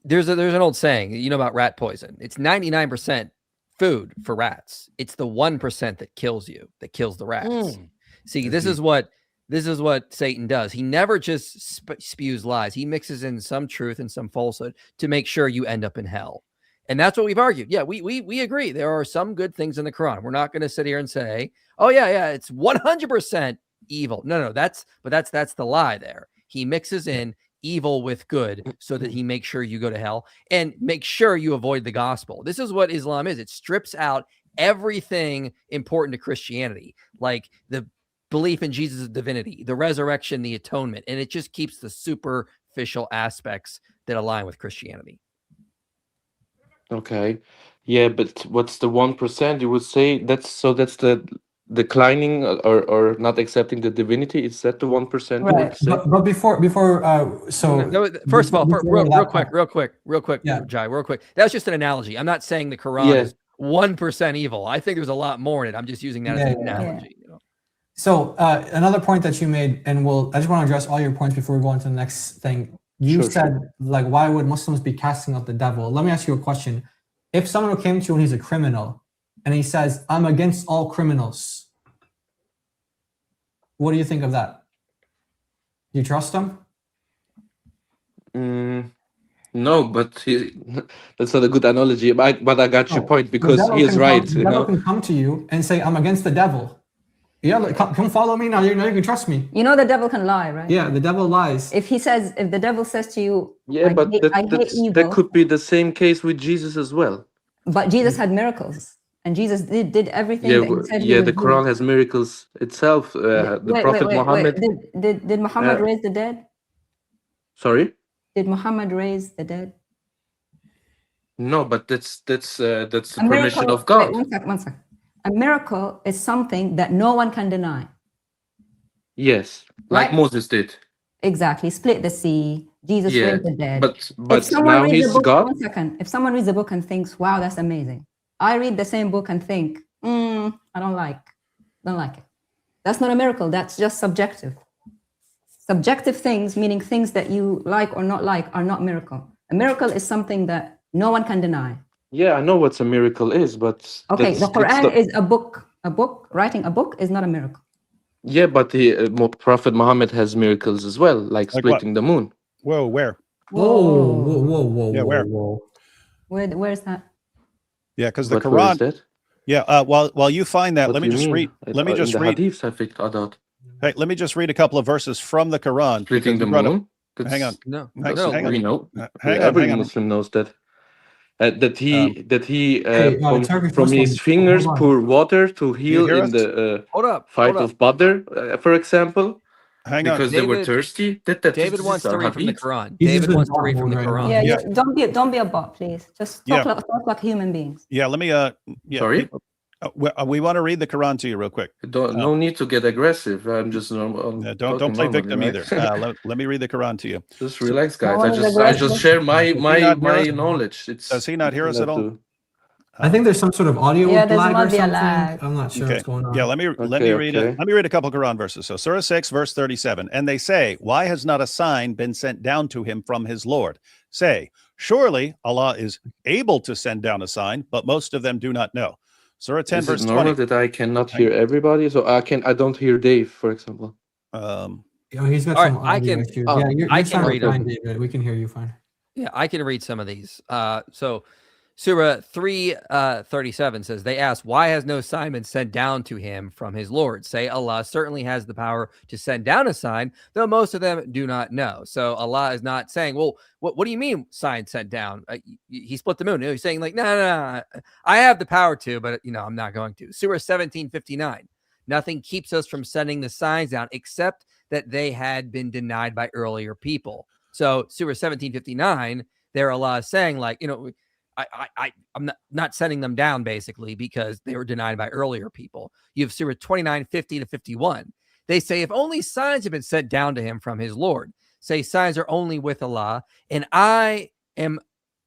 there's an old saying, you know, about rat poison. It's 99% food for rats. It's the 1% that kills you, that kills the rats. See, this is what Satan does. He never just spews lies. He mixes in some truth and some falsehood to make sure you end up in hell. And that's what we've argued. Yeah, we agree. There are some good things in the Quran. We're not going to sit here and say, oh yeah, it's 100% evil. No, that's the lie there. He mixes in evil with good so that he makes sure you go to hell and make sure you avoid the gospel. This is what Islam is. It strips out everything important to Christianity, like the belief in Jesus' divinity, the resurrection, the atonement, and it just keeps the superficial aspects that align with Christianity. Okay. Yeah, but what's the 1%? You would say that's the declining or not accepting the divinity. Is that the 1% you would say? But before First of all, real quick, Yeah. Jai, real quick. That's just an analogy. I'm not saying the Quran is 1% evil. I think there's a lot more in it. I'm just using that as an analogy. You know? So another point that you made, and I just want to address all your points before we go on to the next thing. You said, like, why would Muslims be casting out the devil? Let me ask you a question. If someone came to you and he's a criminal, and he says, I'm against all criminals, what do you think of that? Do you trust him? No, but that's not a good analogy. But I got your point, because he is right. The devil can come to you and say, I'm against the devil. Yeah, like, come follow me now. You can trust me. You know the devil can lie, right? Yeah, the devil lies. If the devil says to you, that could be the same case with Jesus as well. But Jesus had miracles, and Jesus did everything. Yeah, that he said he would the do. Quran has miracles itself. The Prophet Muhammad. Did Muhammad raise the dead? Sorry? Did Muhammad raise the dead? No, but that's the permission of God. Wait, one sec. A miracle is something that no one can deny. Yes, like Moses did. Exactly. Split the sea. Jesus raised the dead. But now he's God. 1 second. If someone reads a book and thinks, wow, that's amazing. I read the same book and think, I don't like it. That's not a miracle. That's just subjective. Subjective things, meaning things that you like or not like, are not miracle. A miracle is something that no one can deny. Yeah, I know what a miracle is, but okay, the Quran is a book. Writing a book is not a miracle. Yeah, but the Prophet Muhammad has miracles as well, like splitting the moon. Whoa, where? Whoa. Yeah, where? Where's that? Yeah, because the Quran. Yeah, while you find that, let me just read. Let me just read. Hadiths, I think, hey, let me just read a couple of verses from the Quran. Splitting the moon. Hang on. No, hang on. We know. Hang Every on. Muslim knows that. That he from his fingers hold on. pour water to heal hear in us? the hold fight up. of Badr, for example, because they were David- thirsty. David wants to read from the Quran. David wants to read from the Quran. Yeah. Don't be a bot, please. Just talk like human beings. Yeah, let me. Sorry? We want to read the Quran to you real quick. No need to get aggressive. I'm just don't play victim either. Let me read the Quran to you. Just relax, guys. I just share my knowledge. Does he not hear us at all? I think there's some sort of audio lag or must be a something. lag. I'm not sure what's going on. Yeah, let me read it. Let me read a couple Quran verses. So Surah 6, verse 37. And they say, why has not a sign been sent down to him from his Lord? Say, surely Allah is able to send down a sign, but most of them do not know. Surah 10, verse 20. Is it normal that I cannot hear everybody? So I don't hear Dave, for example. He's got some audio issues. I can read fine, them. David. We can hear you fine. Yeah, I can read some of these. So Surah 3:37 says, they ask, why has no sign been sent down to him from his Lord? Say, Allah certainly has the power to send down a sign, though most of them do not know. So Allah is not saying, well, what do you mean sign sent down? He split the moon. He's saying like, no, I have the power to, but I'm not going to. Surah 17:59, nothing keeps us from sending the signs down except that they had been denied by earlier people. So Surah 17:59, there Allah is saying like, I'm not sending them down basically because they were denied by earlier people. You have Surah 29:50-51. They say, if only signs have been sent down to him from his Lord. Say, signs are only with Allah, and I am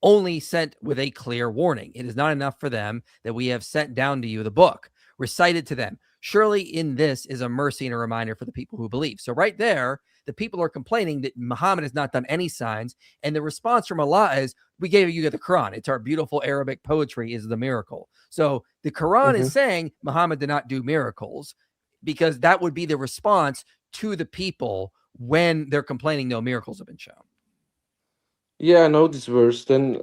only sent with a clear warning. It is not enough for them that we have sent down to you the book. Recite it to them. Surely in this is a mercy and a reminder for the people who believe. So right there, the people are complaining that Muhammad has not done any signs. And the response from Allah is, we gave you the Quran. It's our beautiful Arabic poetry is the miracle. So the Quran is saying Muhammad did not do miracles because that would be the response to the people when they're complaining no miracles have been shown. Yeah, I know this verse. Then,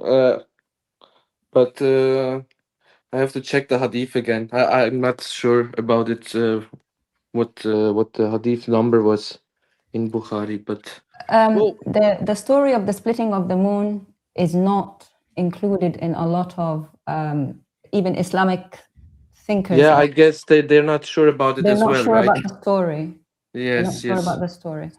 but I have to check the hadith again. I'm not sure about it. What the hadith number was in Bukhari, but the story of the splitting of the moon is not included in a lot of even Islamic thinkers. Yeah, I guess they're not sure about it they're as not well, sure right? about the story. Yes, they're not sure about the story.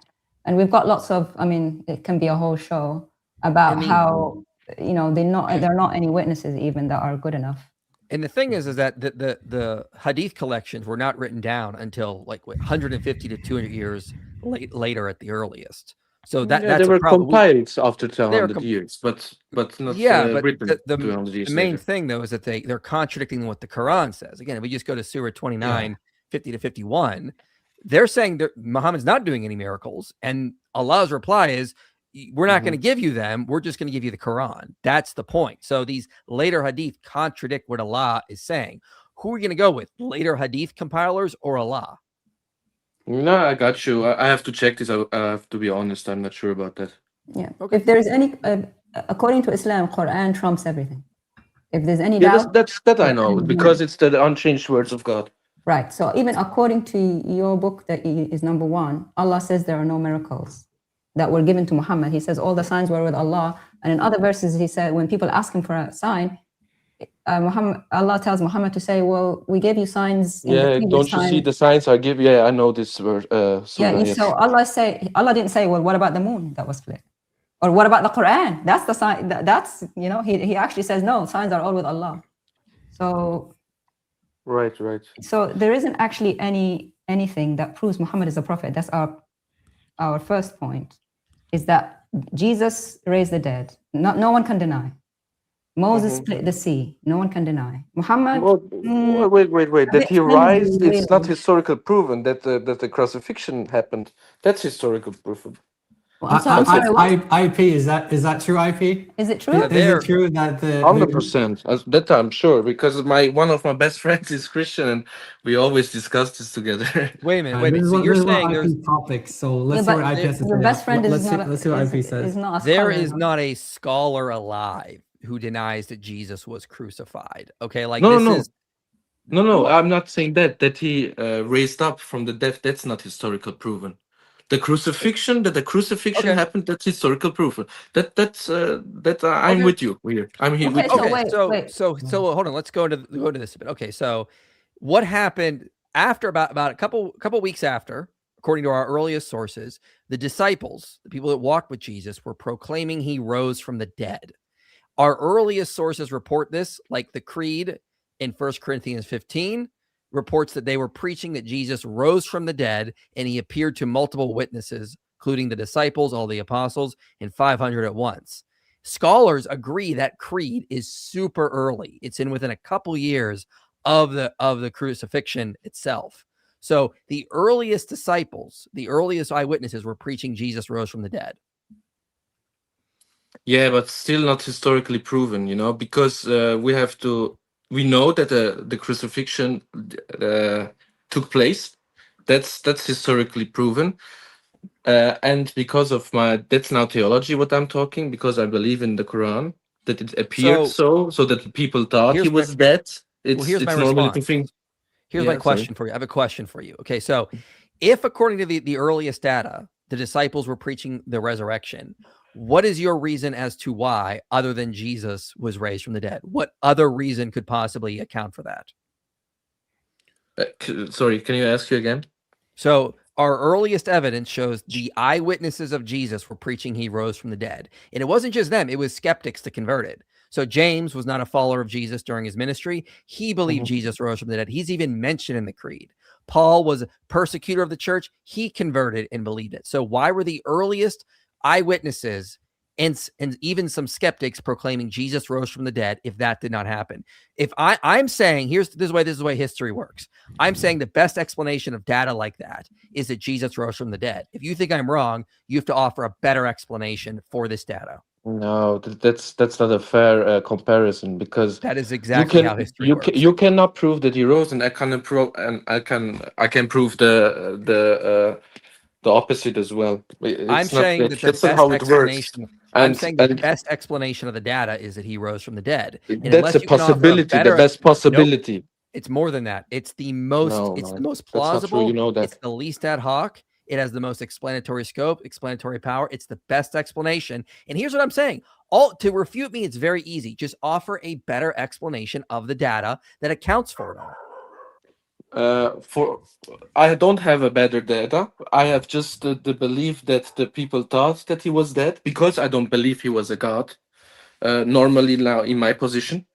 And we've got lots of, I mean, it can be a whole show about how, you know, there are not any witnesses even that are good enough. And the thing is that the hadith collections were not written down until like 150 to 200 years later at the earliest. So that's they were a problem. compiled after 200 years, but not written the main thing though is that they're contradicting what the Quran says. Again, if we just go to Surah 29, 50 to 51, they're saying that Muhammad's not doing any miracles, and Allah's reply is, we're not going to give you them. We're just going to give you the Quran. That's the point. So these later hadith contradict what Allah is saying. Who are we going to go with? Later hadith compilers or Allah? No, I got you. I have to check this. I have to be honest. I'm not sure about that. Yeah. Okay. If there is any, according to Islam, Quran trumps everything. If there's any doubt, that I know, because it's the unchanged words of God. Right. So even according to your book that is number 1, Allah says there are no miracles that were given to Muhammad. He says all the signs were with Allah. And in other verses, he said when people ask him for a sign, Allah tells Muhammad to say, well, we gave you signs. Don't you see the signs I give? Yeah, I know this word. So Allah didn't say, well, what about the moon that was split? Or what about the Quran? That's the sign. That's, you know, he actually says, no, signs are all with Allah. So. Right. So there isn't actually anything that proves Muhammad is a prophet. That's our first point, is that Jesus raised the dead. No one can deny. Moses split the sea. No one can deny. Muhammad. Wait. That he rise, it's not historical proven. That the crucifixion happened. That's historical proven. IP, is that true? IP, is it true? Is it true that 100%? That I'm sure, because one of my best friends is Christian, and we always discuss this together. Wait a minute. So you're saying there's topics. So let's see what IP has to say. Your best friend let's see what IP says. There is not a scholar alive who denies that Jesus was crucified. Okay, like No, I'm not saying that he raised up from the death. That's not historical proven. The crucifixion happened. That's historical proof. I'm with you. I'm here with you. So hold on. Let's go to this a bit. Okay, so what happened after about a couple weeks after, according to our earliest sources, the disciples, the people that walked with Jesus, were proclaiming he rose from the dead. Our earliest sources report this, like the Creed in 1 Corinthians 15. Reports that they were preaching that Jesus rose from the dead, and he appeared to multiple witnesses, including the disciples, all the apostles, and 500 at once. Scholars agree that creed is super early. It's in within a couple years of the crucifixion itself. So the earliest disciples, the earliest eyewitnesses, were preaching Jesus rose from the dead. Yeah, but still not historically proven, because we know that the crucifixion took place. That's historically proven. And because of that's now theology what I'm talking, because I believe in the Quran that it appeared so that people thought he was dead. It's normal to think. Here's my question for you. I have a question for you. Okay, so if according to the earliest data, the disciples were preaching the resurrection, what is your reason as to why, other than Jesus was raised from the dead? What other reason could possibly account for that? Sorry, can you ask you again? So our earliest evidence shows the eyewitnesses of Jesus were preaching he rose from the dead. And it wasn't just them, it was skeptics that converted. So James was not a follower of Jesus during his ministry. He believed Jesus rose from the dead. He's even mentioned in the creed. Paul was a persecutor of the church. He converted and believed it. So why were the earliest eyewitnesses and even some skeptics proclaiming Jesus rose from the dead if that did not happen? If I'm saying, this is the way history works. I'm saying the best explanation of data like that is that Jesus rose from the dead. If you think I'm wrong, you have to offer a better explanation for this data. No, that's not a fair comparison, because that is exactly how history works. You cannot prove that he rose, and I can prove the opposite as well. I'm saying that the best explanation. I'm saying the best explanation of the data is that he rose from the dead. And that's a possibility. The best possibility. Nope, it's more than that. It's the most. It's the most plausible. You know that. It's the least ad hoc. It has the most explanatory scope, explanatory power. It's the best explanation. And here's what I'm saying. To refute me, it's very easy. Just offer a better explanation of the data that accounts for it all. I don't have a better data. I have just the belief that the people thought that he was dead, because I don't believe he was a god. Normally, now in my position,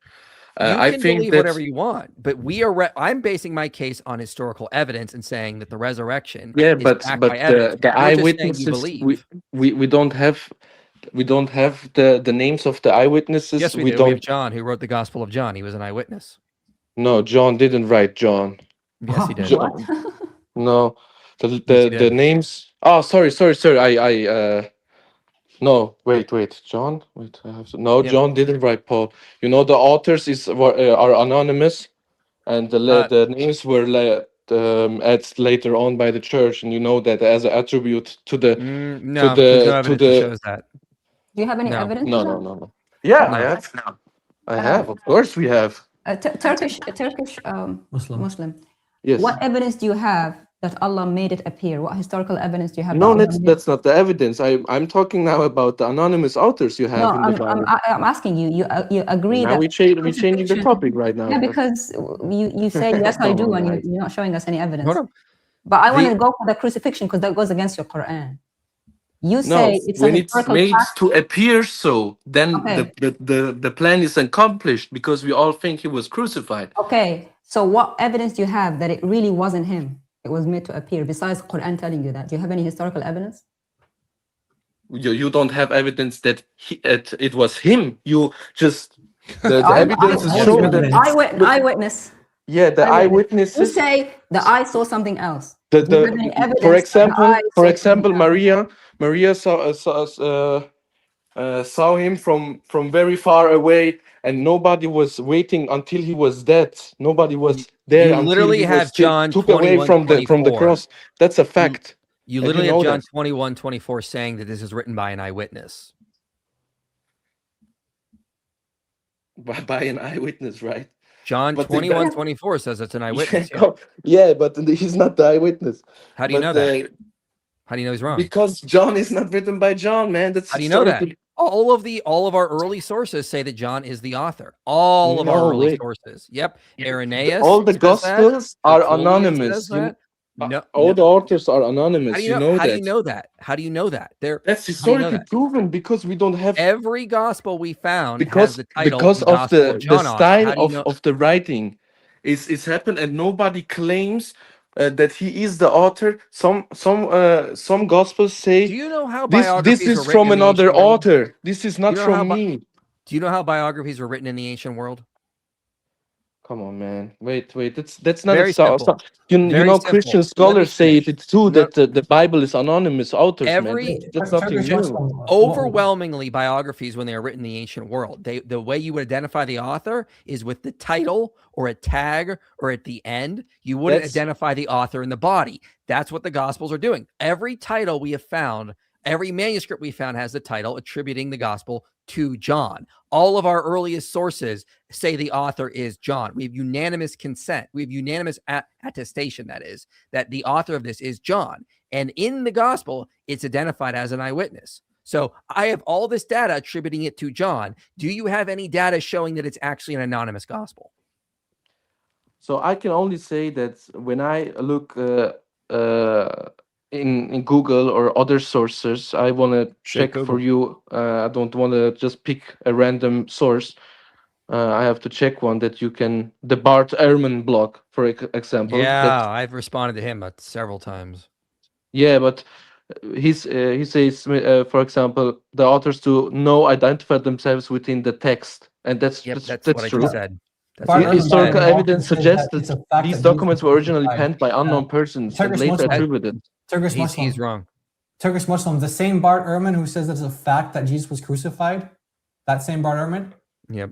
You I can think believe that whatever you want, but we are. I'm basing my case on historical evidence and saying that the resurrection yeah, is but backed by the evidence. You're just saying you eyewitnesses believe. we don't have the names of the eyewitnesses. Yes, we do. We have John, who wrote the Gospel of John. He was an eyewitness. No, John didn't write John. Yes, he did. John, no, Yes, he the did. names. Oh, sorry. I no, wait, John. Wait, I have to. No, Yep. John didn't write Paul. You know, the authors are anonymous, and the names were added later on by the church, and you know that as an attribute to the No, there's no evidence that shows that. Do you have any No. evidence? No. Yeah, No. I have. Of course, we have. Turkish Muslim. Yes. What evidence do you have that Allah made it appear? What historical evidence do you have? No, that Allah that's not the evidence. I'm talking now about the anonymous authors you have in the Bible. I'm asking you. You agree Now that we're changing the topic right now. Yeah, because you say yes, I do, and you're not showing us any evidence. Hold on. But I want to go for the crucifixion because that goes against your Quran. You say it's when a it's historical made fact. to appear so, then Okay. the plan is accomplished because we all think he was crucified. Okay, so what evidence do you have that it really wasn't him? It was made to appear. Besides Quran telling you that, do you have any historical evidence? You don't have evidence that it was him. You just the evidence is showing that eyewitness. Yeah, the eyewitnesses. You say the eye saw something else. For example, Maria saw him from very far away, and nobody was waiting until he was dead. Nobody was there You until literally he have was John took away from the 21:24. cross. That's a fact. You And literally know have John that. 21:24 saying that this is written by an eyewitness. By an eyewitness, right? John But 21:24 says it's an eyewitness. Yeah, but he's not the eyewitness. How do you know that? How do you know he's wrong? Because John is not written by John, man. That's How do you know that? historically- All of our early sources say that John is the author. All of our No early way. sources. Yep. Irenaeus. all the says that. gospels are Tertullian anonymous. says that. No, All no. the authors are anonymous. How do you you know know? How that. do you know that? How do you know that? That's how do you know historically that? proven because we don't have Every gospel we found has because the title because the of Gospel the of John on it. style How do you know? of the writing is happened, and nobody claims that he is the author. Some gospels say Do you know how this biographies were is written from in the another ancient world? author. This is not Do you know how from bi- me. Do you know how biographies were written in the ancient world? Come on, man. Wait. That's not Very simple. you Very know, simple. Christian Let me scholars say finish. it too, No. that the Bible is anonymous authors, man. Every That's nothing new. overwhelmingly biographies when they are written in the ancient world, the way you would identify the author is with the title or a tag or at the end. You wouldn't That's- identify the author in the body. That's what the Gospels are doing. Every title we have found, every manuscript we found has the title attributing the Gospel to John. All of our earliest sources say the author is John. We have unanimous consent. We have unanimous attestation, that is, that the author of this is John. And in the gospel, it's identified as an eyewitness. So I have all this data attributing it to John. Do you have any data showing that it's actually an anonymous gospel? So I can only say that when I look in Google or other sources, I want to check Google. for you. I don't want to just pick a random source. I have to check one that you can. The Bart Ehrman blog, for example. Yeah, I've responded to him several times. Yeah, but he says, for example, the authors to identify themselves within the text, and that's That's what I true. just said. That's The what I just historical said. evidence suggests that these documents were originally penned by unknown persons and Turkish later Muslim. attributed. Turkish Muslim. He's wrong. Turkish Muslim, the same Bart Ehrman who says it's a fact that Jesus was crucified, that same Bart Ehrman? Yep.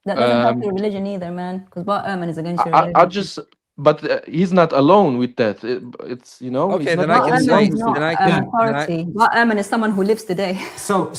That doesn't help your religion either, man. Because Bart Ehrman is against your religion. But he's not alone with that. It's Okay, he's then not I can the say- only Is one. not an authority. Bart Ehrman is someone who lives today. So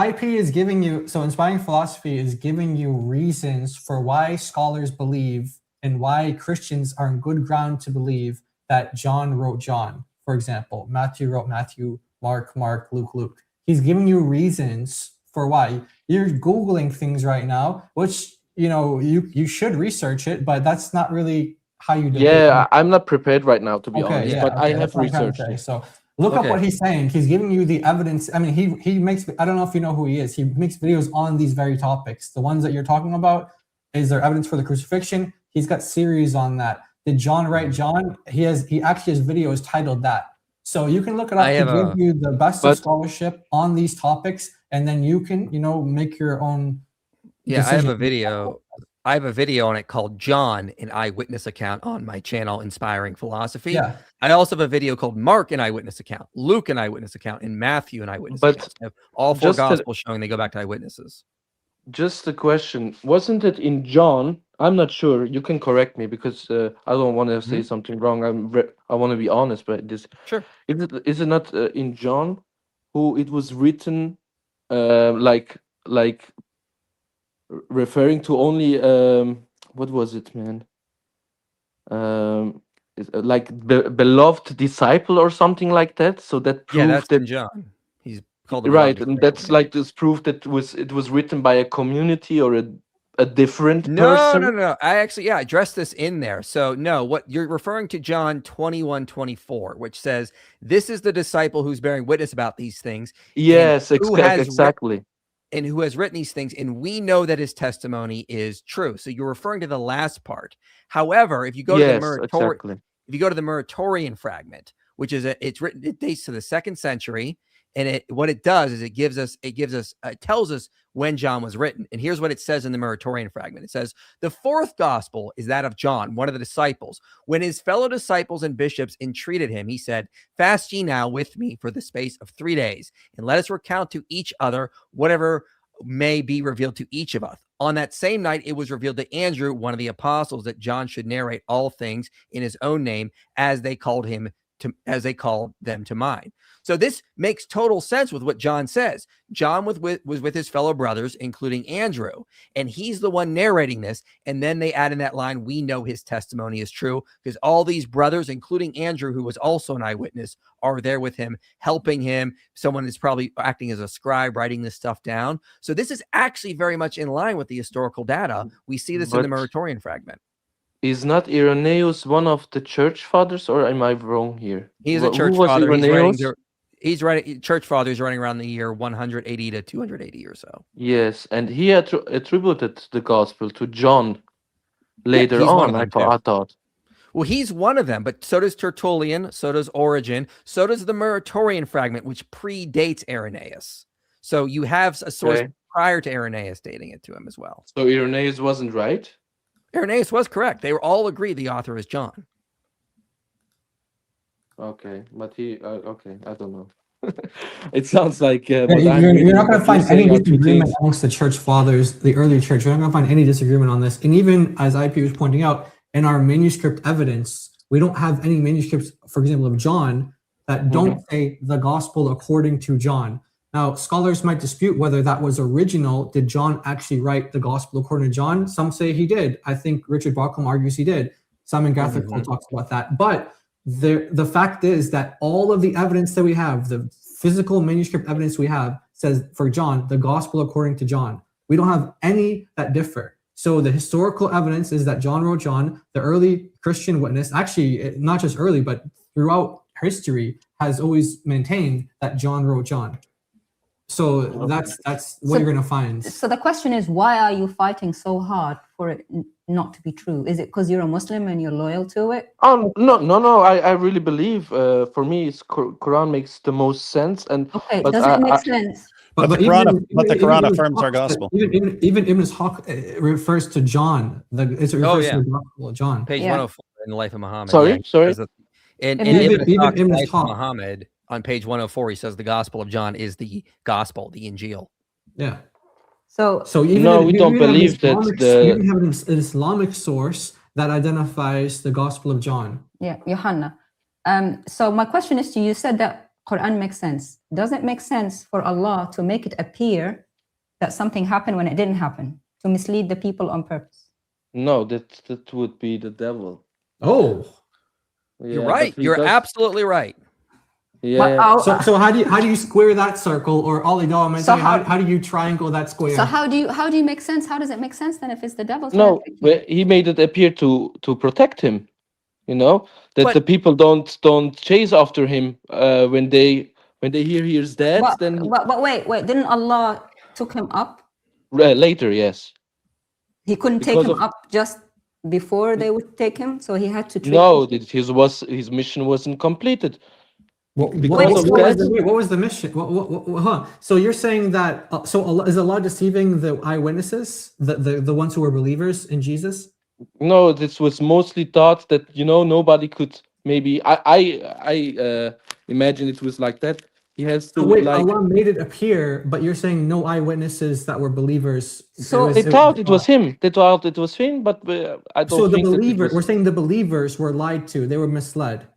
IP is giving you, so inspiring philosophy is giving you reasons for why scholars believe and why Christians are on good ground to believe that John wrote John. For example, Matthew wrote Matthew, Mark, Luke. He's giving you reasons for why. You're Googling things right now, which you should research it, but that's not really how you debate. Yeah, I'm not prepared right now, to be Okay, honest, yeah, but I okay, have that's what I'm trying to researched say. it. So look up what he's saying. He's giving you the evidence. I mean, he makes, I don't know if you know who he is. He makes videos on these very topics. The ones that you're talking about, is there evidence for the crucifixion? He's got series on that. Did John write John? He actually has videos titled that. So you can look it up to give you the best of scholarship on these topics, and then you can, make your own Yeah, decision. I have a video on it called John, an Eyewitness Account, on my channel, Inspiring Philosophy. Yeah. I also have a video called Mark, an Eyewitness Account, Luke, an Eyewitness Account, and Matthew, an Eyewitness Account. I have all four Gospels showing they go back to eyewitnesses. Just a question. Wasn't it in John? I'm not sure. You can correct me because I don't want to say something wrong. I want to be honest, but this. Sure. Is it not in John, who it was written, like referring to only what was it, man? Like the beloved disciple or something like that. So that proved that's that in John. He's called the right, beloved and disciple. that's like this proof that it was written by a community or a different No, person. no. I actually, I addressed this in there. So no, what you're referring to, John 21:24, which says, "This is the disciple who's bearing witness about these things." Yes, exactly. And who has written these things, and we know that his testimony is true. So you're referring to the last part. However, if you go to the Muratorian fragment, which is it dates to the 2nd century, and what it does is it tells us when John was written. And here's what it says in the Muratorian fragment. It says, "The 4th gospel is that of John, one of the disciples. When his fellow disciples and bishops entreated him, he said, 'Fast ye now with me for the space of 3 days, and let us recount to each other whatever may be revealed to each of us.' On that same night, it was revealed to Andrew, one of the apostles, that John should narrate all things in his own name, as they called them to mind." So this makes total sense with what John says. John was with his fellow brothers, including Andrew, and he's the one narrating this. And then they add in that line, "We know his testimony is true," because all these brothers, including Andrew, who was also an eyewitness, are there with him, helping him. Someone is probably acting as a scribe, writing this stuff down. So this is actually very much in line with the historical data. We see this in the Muratorian fragment. Is not Irenaeus one of the church fathers, or am I wrong here? He's a church father. He's writing church fathers running around the year 180 to 280 or so. Yes, and he attributed the gospel to John later on. I thought. Well, he's one of them, but so does Tertullian, so does Origen, so does the Muratorian fragment, which predates Irenaeus. So you have a source prior to Irenaeus dating it to him as well. So Irenaeus wasn't right? Irenaeus was correct. They were all agreed the author is John. Okay, but okay, I don't know. It sounds like you're not going to find any disagreement amongst the church fathers, the early church. You're not going to find any disagreement on this. And even as IP was pointing out, in our manuscript evidence, we don't have any manuscripts, for example, of John that don't say the gospel according to John. Now, scholars might dispute whether that was original. Did John actually write the gospel according to John? Some say he did. I think Richard Bauckham argues he did. Simon Gathercole talks about that. But the fact is that all of the evidence that we have, the physical manuscript evidence we have, says for John, the gospel according to John. We don't have any that differ. So the historical evidence is that John wrote John. The early Christian witness, actually not just early, but throughout history, has always maintained that John wrote John. So that's what you're going to find. So the question is, why are you fighting so hard for it not to be true? Is it because you're a Muslim and you're loyal to it? Oh, no. I really believe, for me, Quran makes the most sense. And okay, does it make sense? But the Quran affirms our gospel. Even Ibn Ishaq refers to John. It refers to the gospel of John. Page 104 in the Life of Muhammad. Sorry. In Ibn Ishaq's Life of Muhammad, on page 104, he says the Gospel of John is the gospel, the Injil. Yeah. So even we don't believe that we even have an Islamic source that identifies the Gospel of John. Yeah, Yohanna. So my question is to you, said that Quran makes sense. Does it make sense for Allah to make it appear that something happened when it didn't happen, to mislead the people on purpose? No, that would be the devil. Oh. You're right. You're absolutely right. Yeah. So how do you square that circle, or Ollie, no, I'm saying how do you triangle that square? So how do you make sense? How does it make sense then if it's the devil? No, he made it appear to protect him. You know that the people don't chase after him when they hear he's dead. Then But wait, didn't Allah took him up? Later, yes. He couldn't take him up just before they would take him, so he had to. No, his mission wasn't completed. What was the mission? So you're saying that is Allah deceiving the eyewitnesses, the ones who were believers in Jesus? No, this was mostly thought that nobody could. Maybe I imagine it was like that. He has to Allah made it appear, but you're saying no eyewitnesses that were believers. So they thought it was him. They thought it was him, but I don't. So the think believer, we're saying the believers were lied to. They were misled.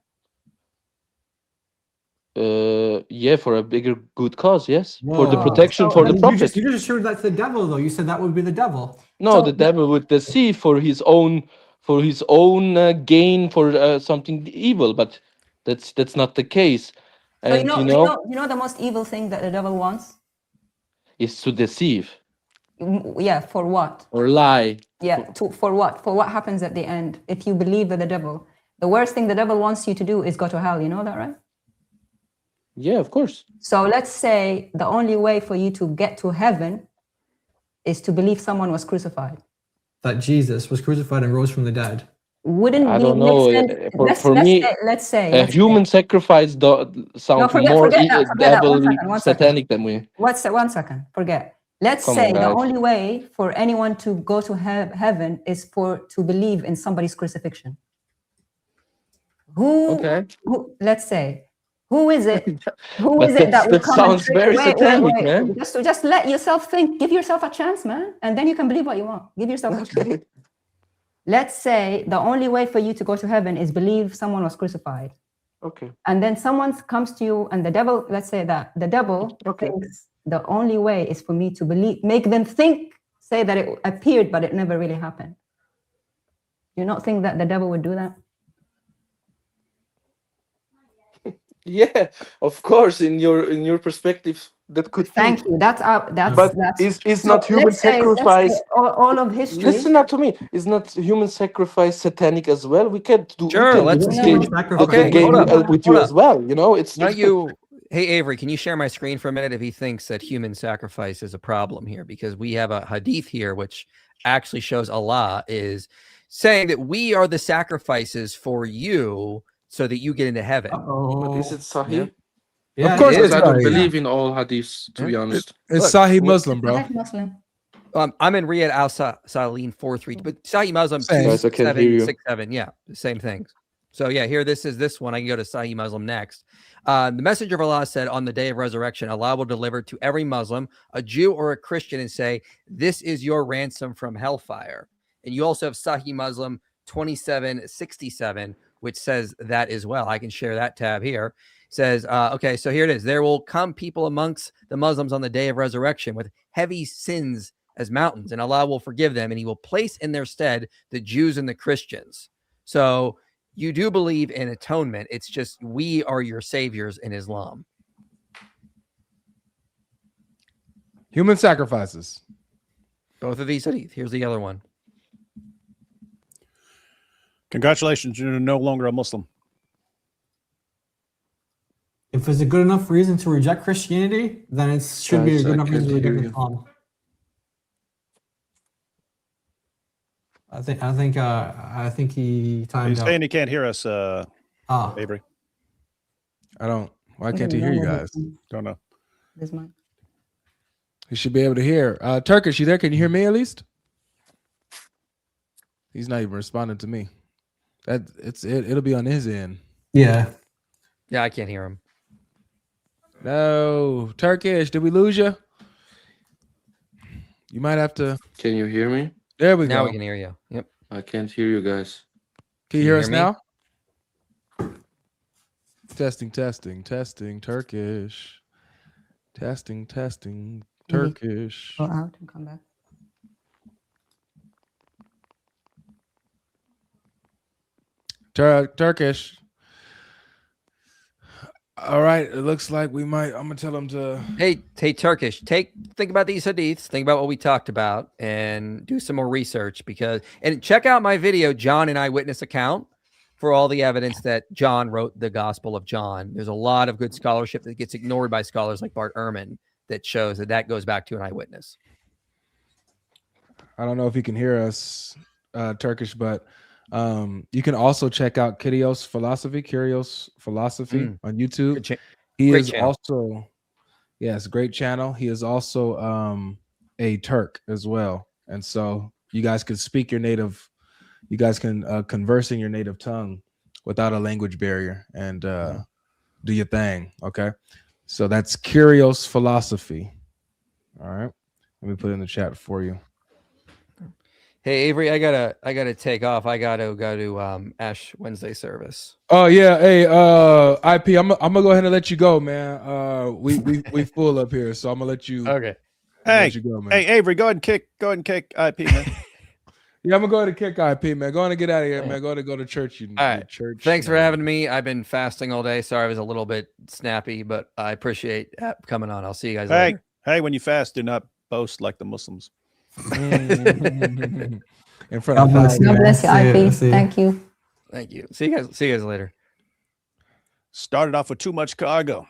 Yeah, for a bigger good cause, yes. For the protection for the prophet. You just assured that's the devil, though. You said that would be the devil. No, the devil would deceive for his own gain, for something evil, but that's not the case. So And you know the most evil thing that the devil wants is to deceive. Yeah, for what? Or lie. Yeah, for what? For what happens at the end if you believe in the devil? The worst thing the devil wants you to do is go to hell. You know that, right? Yeah, of course. So let's say the only way for you to get to heaven is to believe someone was crucified. That Jesus was crucified and rose from the dead. Wouldn't I don't know. For me, let's say human sacrifice sounds more satanic than we. One second. Forget. Let's say the only way for anyone to go to heaven is to believe in somebody's crucifixion. Let's say. Who is it? Who is it that will come? That sounds very satanic, man. Just let yourself think. Give yourself a chance, man, and then you can believe what you want. Give yourself a chance. Let's say the only way for you to go to heaven is believe someone was crucified. Okay. And then someone comes to you, and the devil. Let's say that the devil thinks the only way is for me to believe. Make them say that it appeared, but it never really happened. Do you not think that the devil would do that? Yeah, of course. In your perspective, that could. Thank you. That's it's not human sacrifice. All of history. Listen up to me. Is not human sacrifice satanic as well? We can't do. Sure, let's game with you as well. You know, it's not you. Hey Avery, can you share my screen for a minute if he thinks that human sacrifice is a problem here? Because we have a hadith here which actually shows Allah is saying that we are the sacrifices for you, so that you get into heaven. But is it Sahih? Yeah, of course, I don't believe in all hadiths, to be honest. It's Sahih Muslim, bro. I'm in Riyadh Al Saleen 4.3, but Sahih Muslim 2.7.6.7. Yeah, the same things. So yeah, here this is this one. I can go to Sahih Muslim next. The Messenger of Allah said, on the day of resurrection, Allah will deliver to every Muslim, a Jew or a Christian, and say, "This is your ransom from hellfire." And you also have Sahih Muslim 27.67. which says that as well. I can share that tab here. It says, okay, so here it is. There will come people amongst the Muslims on the day of resurrection with heavy sins as mountains, and Allah will forgive them, and he will place in their stead the Jews and the Christians. So you do believe in atonement. It's just we are your saviors in Islam. Human sacrifices. Both of these hadith. Here's the other one. Congratulations, you're no longer a Muslim. If it's a good enough reason to reject Christianity, then it should be a good enough reason to reject Islam. I think he timed out. He's saying he can't hear us, Avery. I don't. Why can't he hear you guys? Don't know. This mic. He should be able to hear. Turkish, you there? Can you hear me at least? He's not even responding to me. It'll be on his end. Yeah. Yeah, I can't hear him. No, Turkish. Did we lose you? You might have to. Can you hear me? There we go. Now we can hear you. Yep. I can't hear you guys. Can you hear us now? Testing. Turkish. Testing. Turkish. Go out and come back. Turkish. All right, it looks like we might. I'm gonna tell him to. Hey, Turkish, think about these hadiths, think about what we talked about, and do some more research and check out my video, John, an eyewitness account, for all the evidence that John wrote the Gospel of John. There's a lot of good scholarship that gets ignored by scholars like Bart Ehrman that shows that goes back to an eyewitness. I don't know if you can hear us, Turkish, but you can also check out Kyrios Philosophy on YouTube. He is also, yes, great channel. He is also a Turk as well, and so you guys can speak your native. You guys can converse in your native tongue without a language barrier and do your thing. Okay, so that's Kyrios Philosophy. All right, let me put it in the chat for you. Hey Avery, I gotta take off. I gotta go to Ash Wednesday service. Oh yeah, hey IP, I'm gonna go ahead and let you go, man. We full up here, so I'm gonna let you. Okay. Hey, let you go, man. hey Avery, go ahead and kick IP, man. Yeah, I'm gonna go ahead and kick IP, man. Go on and get out of here, man. Go to church. All right. Church. Thanks for having me. I've been fasting all day. Sorry I was a little bit snappy, but I appreciate coming on. I'll see you guys later. Hey, when you fast, do not boast like the Muslims. In front of God bless you, IP. Thank you. Thank you. See you guys later. Started off with too much cargo.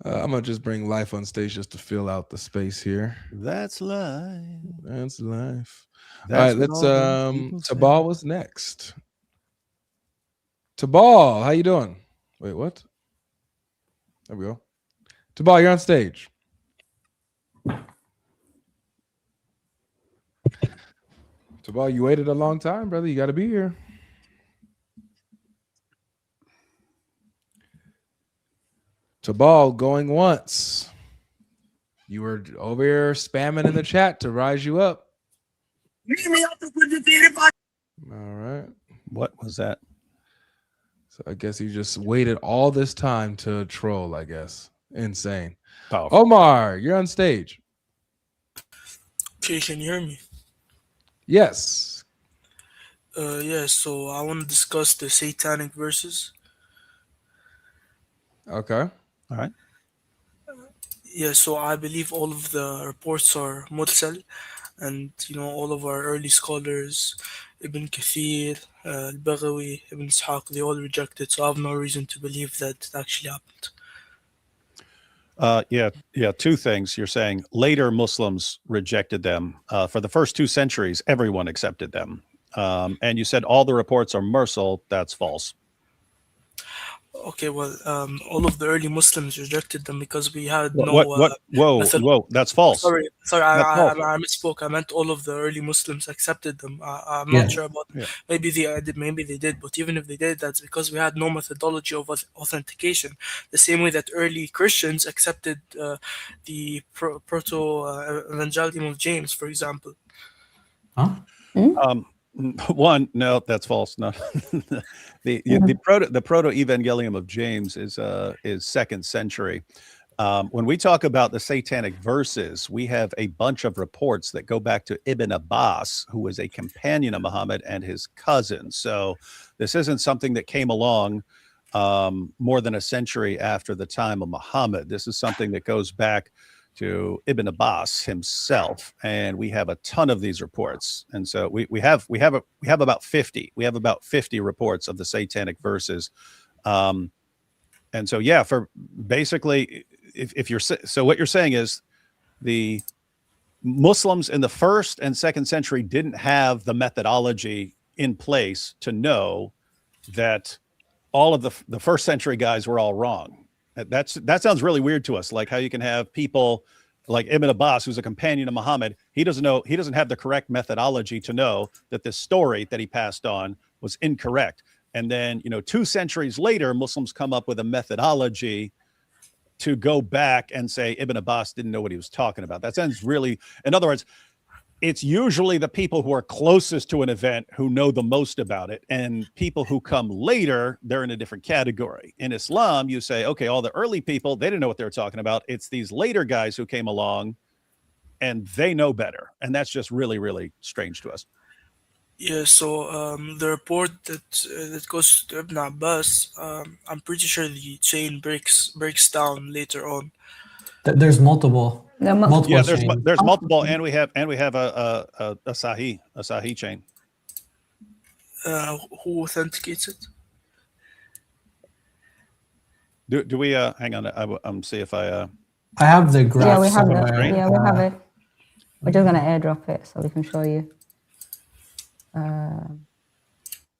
I'm gonna just bring life on stage just to fill out the space here. That's life. That's life. That's all right, let's Tabal was next. Tabal, how you doing? Wait, what? There we go. Tabal, you're on stage. Tabal, you waited a long time, brother. You got to be here. Tabal going once. You were over here spamming in the chat to rise you up. All right. What was that? So I guess you just waited all this time to troll, I guess. Insane. Powerful. Omar, you're on stage. Okay, can you hear me? Yes. Yeah, so I want to discuss the Satanic verses. Okay. All right. Yeah, so I believe all of the reports are mursal, and all of our early scholars, Ibn Kathir, Al-Baghawi, Ibn Ishaq, they all rejected. So I have no reason to believe that it actually happened. Yeah. Two things. You're saying later Muslims rejected them. For the first 2 centuries, everyone accepted them. And you said all the reports are mursal. That's false. Okay, well, all of the early Muslims rejected them because we had Whoa, that's false. Sorry, That's false. I misspoke. I meant all of the early Muslims accepted them. I'm not sure about. Maybe they did, but even if they did, that's because we had no methodology of authentication. The same way that early Christians accepted the proto-evangelium of James, for example. Huh? One, no, that's false. No, the proto evangelium of James is 2nd century. When we talk about the Satanic verses, we have a bunch of reports that go back to Ibn Abbas, who was a companion of Muhammad and his cousin. So this isn't something that came along more than a century after the time of Muhammad. This is something that goes back to Ibn Abbas himself, and we have a ton of these reports. And so we have about 50. We have about 50 reports of the Satanic verses. And so for basically, if you're so what you're saying is the Muslims in the 1st and 2nd century didn't have the methodology in place to know that all of the 1st century guys were all wrong. That sounds really weird to us. Like how you can have people like Ibn Abbas, who's a companion of Muhammad. He doesn't have the correct methodology to know that this story that he passed on was incorrect. And then, 2 centuries later, Muslims come up with a methodology to go back and say Ibn Abbas didn't know what he was talking about. That sounds really, in other words, it's usually the people who are closest to an event who know the most about it, and people who come later, they're in a different category. In Islam, you say, okay, all the early people, they didn't know what they were talking about. It's these later guys who came along and they know better. And that's just really, really strange to us. Yeah, so the report that goes to Ibn Abbas, I'm pretty sure the chain breaks down later on. There's multiple. Multiple Yeah, chains. there's multiple, and we have a Sahih chain. Who authenticates it? Do we hang on? I'm see if I have the graph. Yeah, we have somewhere. that. Yeah, we have it. We're just gonna airdrop it so we can show you.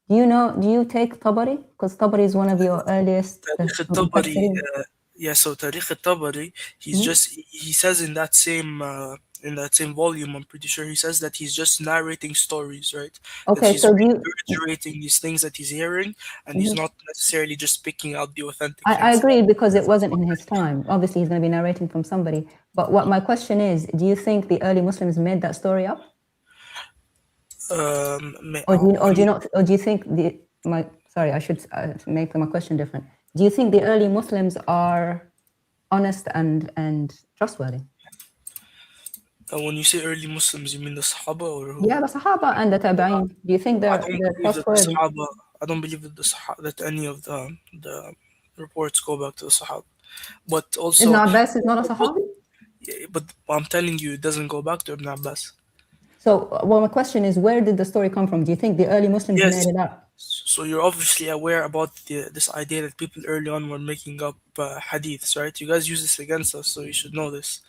Do you take Tabari? Because Tabari is one of your earliest. Yeah, so Tariq al-Tabari, he says in that same volume, I'm pretty sure he says that he's just narrating stories, right? Okay, that he's so regurgitating these things that he's hearing, and he's not necessarily just picking out the authentic I things. agree, because it wasn't in his time. Obviously, he's going to be narrating from somebody. But what my question is, do you think the early Muslims made that story up? Or do you think sorry, I should make my question different. Do you think the early Muslims are honest and trustworthy? When you say early Muslims, you mean the Sahaba or who? Yeah, the Sahaba and the Tabi'in. Do you think they're trustworthy? I don't believe that any of the reports go back to the Sahaba. But also, Ibn Abbas is not a Sahabi? Yeah, but I'm telling you, it doesn't go back to Ibn Abbas. So, my question is, where did the story come from? Do you think the early Muslims made it up? So you're obviously aware about this idea that people early on were making up hadiths, right? You guys use this against us, so you should know this.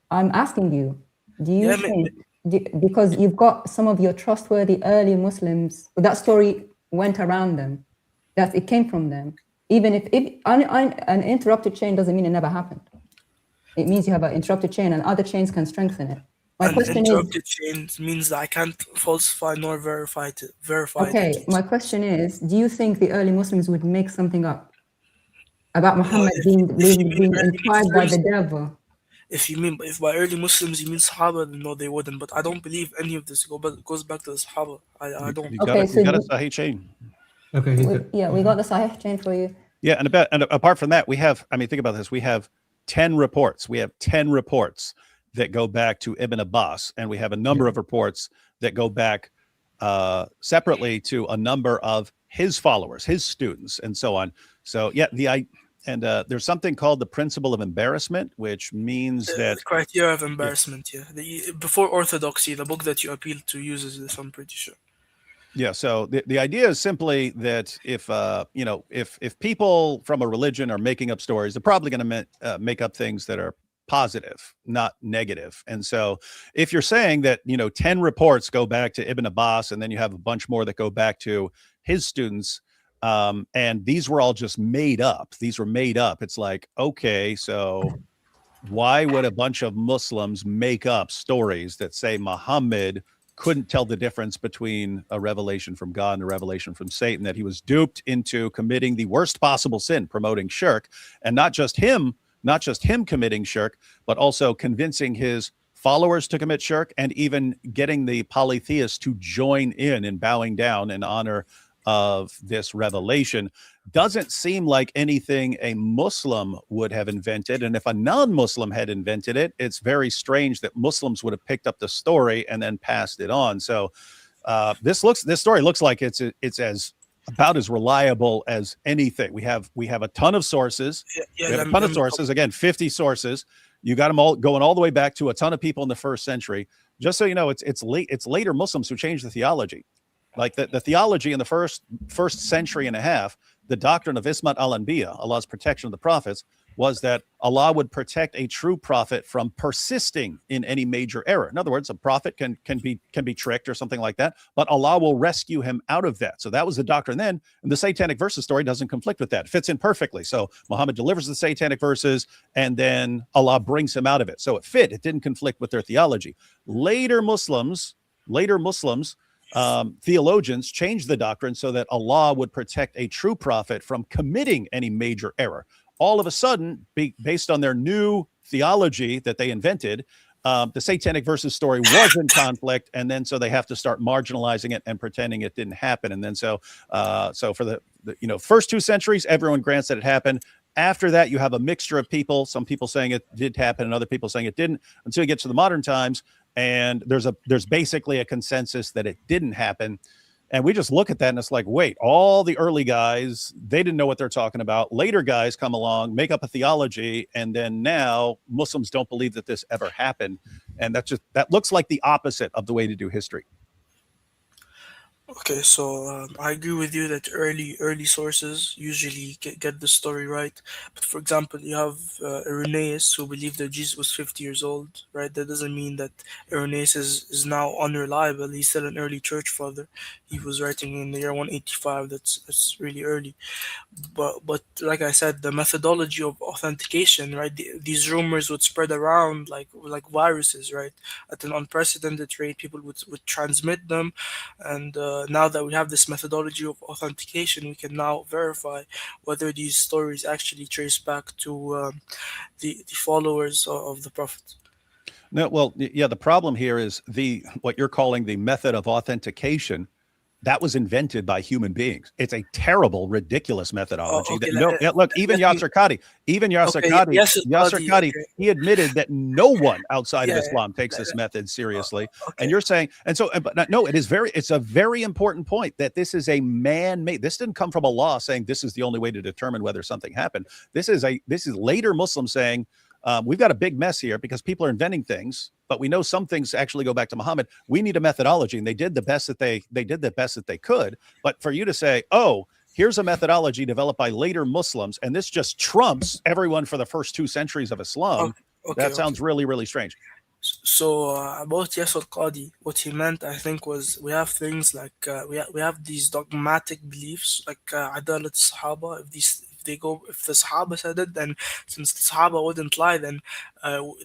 I'm asking you, do you think, because you've got some of your trustworthy early Muslims, that story went around them, that it came from them. Even if an interrupted chain doesn't mean it never happened. It means you have an interrupted chain and other chains can strengthen it. My question is, interrupted chain means that I can't falsify nor verify it. Okay, my question is, do you think the early Muslims would make something up about Muhammad being inspired by the devil? If by early Muslims you mean Sahaba, then no, they wouldn't. But I don't believe any of this goes back to the Sahaba. I don't. You got a Sahih chain. Okay. We got the Sahih chain for you. Yeah, and apart from that, we have. I mean, think about this. We have 10 reports. We have 10 reports that go back to Ibn Abbas, and we have a number of reports that go back separately to a number of his followers, his students, and so on. So yeah, there's something called the principle of embarrassment, which means that the criteria of embarrassment. Yeah, before orthodoxy, the book that you appeal to uses this. I'm pretty sure. Yeah. So the idea is simply that if people from a religion are making up stories, they're probably going to make up things that are positive, not negative. And so if you're saying that, 10 reports go back to Ibn Abbas, and then you have a bunch more that go back to his students, and these were all just made up. These were made up. It's like, okay, so why would a bunch of Muslims make up stories that say Muhammad couldn't tell the difference between a revelation from God and a revelation from Satan, that he was duped into committing the worst possible sin, promoting shirk, and not just him committing shirk, but also convincing his followers to commit shirk, and even getting the polytheists to join in bowing down in honor of this revelation. Doesn't seem like anything a Muslim would have invented. And if a non-Muslim had invented it, it's very strange that Muslims would have picked up the story and then passed it on. So this story looks like it's as about as reliable as anything. We have a ton of sources. We have a ton of sources. Again, 50 sources. You got them all going all the way back to a ton of people in the first century. Just so you know, it's later Muslims who changed the theology. Like the theology in the first century and a half, the doctrine of Ismat al-Anbiya, Allah's protection of the prophets, was that Allah would protect a true prophet from persisting in any major error. In other words, a prophet can be tricked or something like that, but Allah will rescue him out of that. So that was the doctrine then, and the Satanic verses story doesn't conflict with that. It fits in perfectly. So Muhammad delivers the Satanic verses, and then Allah brings him out of it. So it fit. It didn't conflict with their theology. Later Muslims, theologians changed the doctrine so that Allah would protect a true prophet from committing any major error. All of a sudden, based on their new theology that they invented, the Satanic verses story was in conflict, and then so they have to start marginalizing it and pretending it didn't happen. And then so for the first 2 centuries, everyone grants that it happened. After that, you have a mixture of people, some people saying it did happen and other people saying it didn't, until you get to the modern times. and there's basically a consensus that it didn't happen. And we just look at that and it's like, wait, all the early guys, they didn't know what they're talking about. Later guys come along, make up a theology, and then now Muslims don't believe that this ever happened. And that looks like the opposite of the way to do history. Okay, so I agree with you that early sources usually get the story right. But for example, you have Irenaeus, who believed that Jesus was 50 years old, right? That doesn't mean that Irenaeus is now unreliable. He's still an early church father. He was writing in the year 185. That's really early. But like I said, the methodology of authentication, right? These rumors would spread around like viruses, right? At an unprecedented rate, people would transmit them, and now that we have this methodology of authentication, we can now verify whether these stories actually trace back to the followers of the Prophet. No, well, yeah, the problem here is what you're calling the method of authentication. That was invented by human beings. It's a terrible, ridiculous methodology. Okay, Look, even Yasser Qadhi, he admitted that no one outside of Islam takes this method seriously. And you're saying, but no, it's a very important point that this is a man-made. This didn't come from Allah saying this is the only way to determine whether something happened. This is later Muslims saying, we've got a big mess here because people are inventing things, but we know some things actually go back to Muhammad. We need a methodology, and they did the best that they could. But for you to say, oh, here's a methodology developed by later Muslims, and this just trumps everyone for the first 2 centuries of Islam, sounds really, really strange. So about Yasser Qadhi, what he meant, I think, was we have things like we have these dogmatic beliefs like Adalat Sahaba. If the Sahaba said it, then since the Sahaba wouldn't lie, then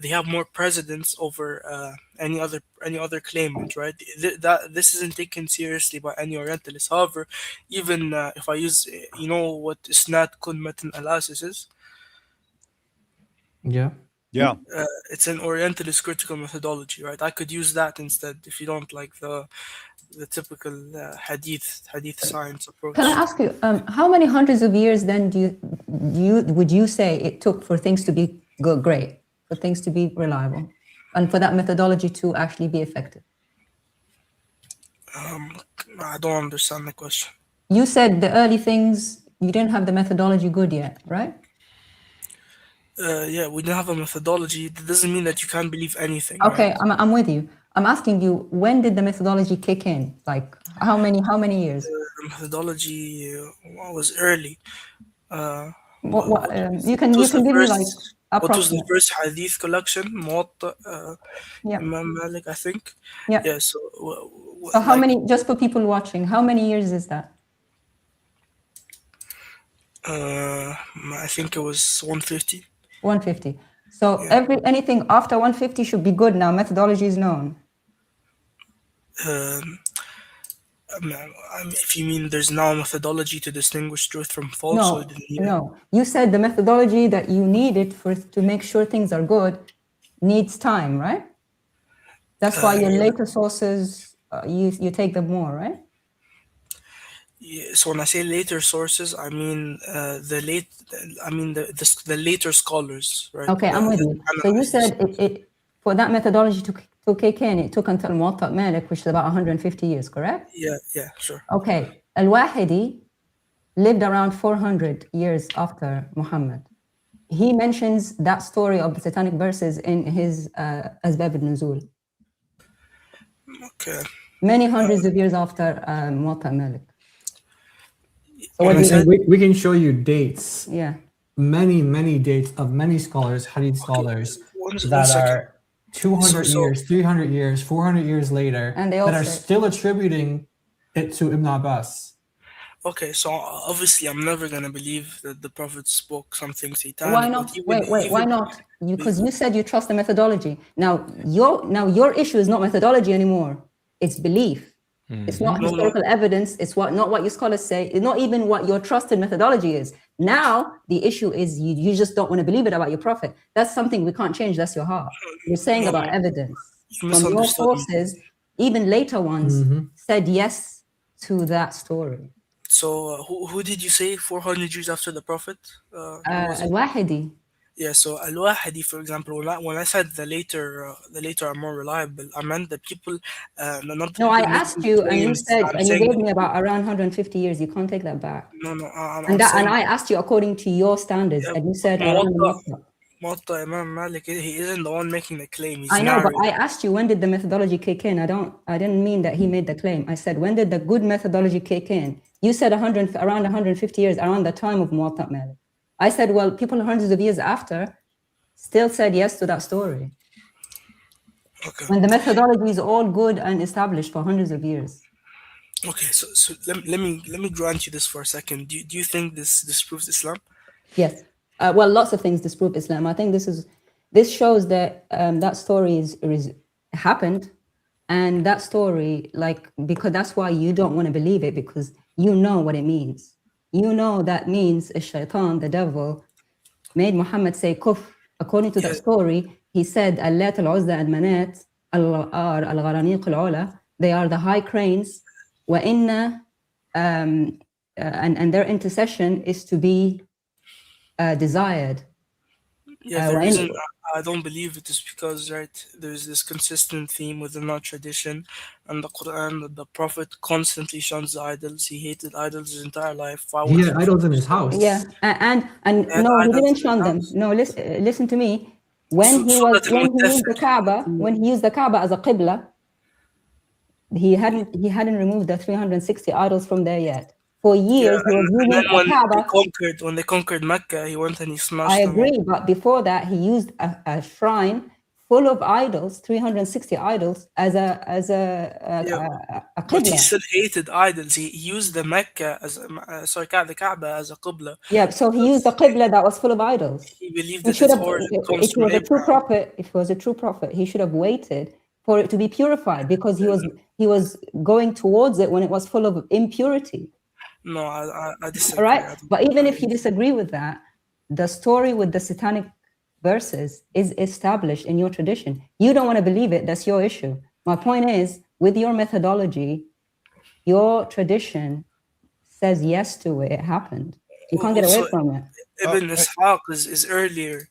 they have more precedence over any other claimant, right? This isn't taken seriously by any Orientalist. However, even if I use, what Isnad Kun Matan Analysis is? Yeah. It's an Orientalist critical methodology, right? I could use that instead if you don't like the typical hadith science approach. Can I ask you, how many hundreds of years then would you say it took for things to be great, for things to be reliable, and for that methodology to actually be effective? I don't understand the question. You said the early things, you didn't have the methodology good yet, right? Yeah, we didn't have a methodology. That doesn't mean that you can't believe anything. Okay, right? I'm with you. I'm asking you, when did the methodology kick in? Like how many years? The methodology was early. You can give me like what was the first hadith collection? Muwatta, Imam Malik, I think. Yeah. So how many? Just for people watching, how many years is that? I think it was 150. 150. So anything after 150 should be good now. Methodology is known. If you mean there's now a methodology to distinguish truth from falsehood. No. You said the methodology that you needed to make sure things are good needs time, right? That's why your later sources, you take them more, right? Yeah, so when I say later sources, I mean the later scholars, right? Okay, I'm with you. So you said it for that methodology to kick in, it took until Muwatta Malik, which is about 150 years, correct? Yeah, sure. Okay, Al-Wahidi lived around 400 years after Muhammad. He mentions that story of the Satanic verses in his Asbab al-Nuzul. Okay. Many hundreds of years after Muwatta Malik. So we can show you dates. Yeah. Many dates of many scholars, hadith scholars, that are 200 years, 300 years, 400 years later, and that are still attributing it to Ibn Abbas. Okay, so obviously I'm never going to believe that the Prophet spoke something satanic. Why not? Wait, why not? Because you said you trust the methodology. Now your issue is not methodology anymore. It's belief. It's not historical evidence. It's not what your scholars say. It's not even what your trusted methodology is. Now, the issue is you just don't want to believe it about your prophet. That's something we can't change. That's your heart. You're saying about evidence. From your sources, even later ones said yes to that story. So who did you say 400 years after the prophet? Al-Wahidi. Yeah, so al-Wahidi, for example, when I said the later are more reliable, I meant the people, not the No, I people asked making you, and you claims. said, I'm and you saying gave me about around 150 years. You can't take that back. no, And I'm saying I asked you according to your standards, and you said around the Muwatta. Muwatta Imam Malik, he isn't the one making the claim. He's I know, but narrating. I asked you, when did the methodology kick in? I didn't mean that he made the claim. I said, when did the good methodology kick in? You said around 150 years, around the time of Muwatta Malik. I said, well, people hundreds of years after still said yes to that story. Okay. When the methodology is all good and established for hundreds of years. Okay, so let me grant you this for a second. Do you think this disproves Islam? Yes. Well, lots of things disprove Islam. I think this shows that that story is happened, and that story, like, because that's why you don't want to believe it, because you know what it means. You know that means shaitan, the devil, made Muhammad say kufr. According to that story, he said Allat al-Uzza and Manat al-Gharaniq al-Ula, they are the high cranes, wa inna, and their intercession is to be desired. Yeah, the reason I don't believe it is because, right, there's this consistent theme within our tradition and the Quran that the Prophet constantly shuns the idols. He hated idols his entire life. He had idols in his house. Yeah, and no, he didn't shun them. No, listen to me. When he used the Kaaba as a qibla, he hadn't removed the 360 idols from there yet. For years, he was using the Kaaba. When they conquered Mecca, he went and he smashed I them. agree, but before that, he used a shrine full of idols, 360 idols, as a qibla. But he still hated idols. He used the Mecca as the Kaaba as a qibla. Yeah, so he used the qibla that was full of idols. He believed that his origin comes from Abraham. If he was a true prophet, he should have waited for it to be purified, because he was going towards it when it was full of impurity. No, I disagree. All right, but even if you disagree with that, the story with the Satanic verses is established in your tradition. You don't want to believe it, that's your issue. My point is, with your methodology, your tradition says yes to it. It happened. You can't get away from it. Ibn Ishaq is earlier,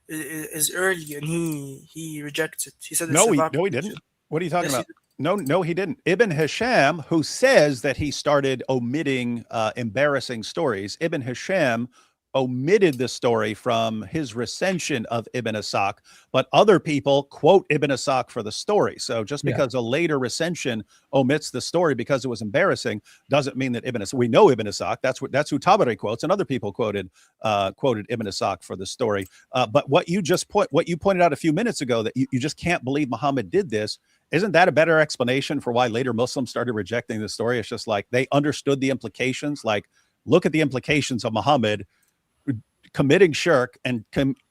and he rejects it. He said no, he didn't. What are you talking about? No, he didn't. Ibn Hisham, who says that he started omitting embarrassing stories, Ibn Hisham omitted the story from his recension of Ibn Ishaq, but other people quote Ibn Ishaq for the story. So just because a later recension omits the story because it was embarrassing doesn't mean that we know Ibn Ishaq. That's who Tabari quotes, and other people quoted Ibn Ishaq for the story. But what you pointed out a few minutes ago, that you just can't believe Muhammad did this. Isn't that a better explanation for why later Muslims started rejecting the story? It's just like they understood the implications. Like, look at the implications of Muhammad committing shirk and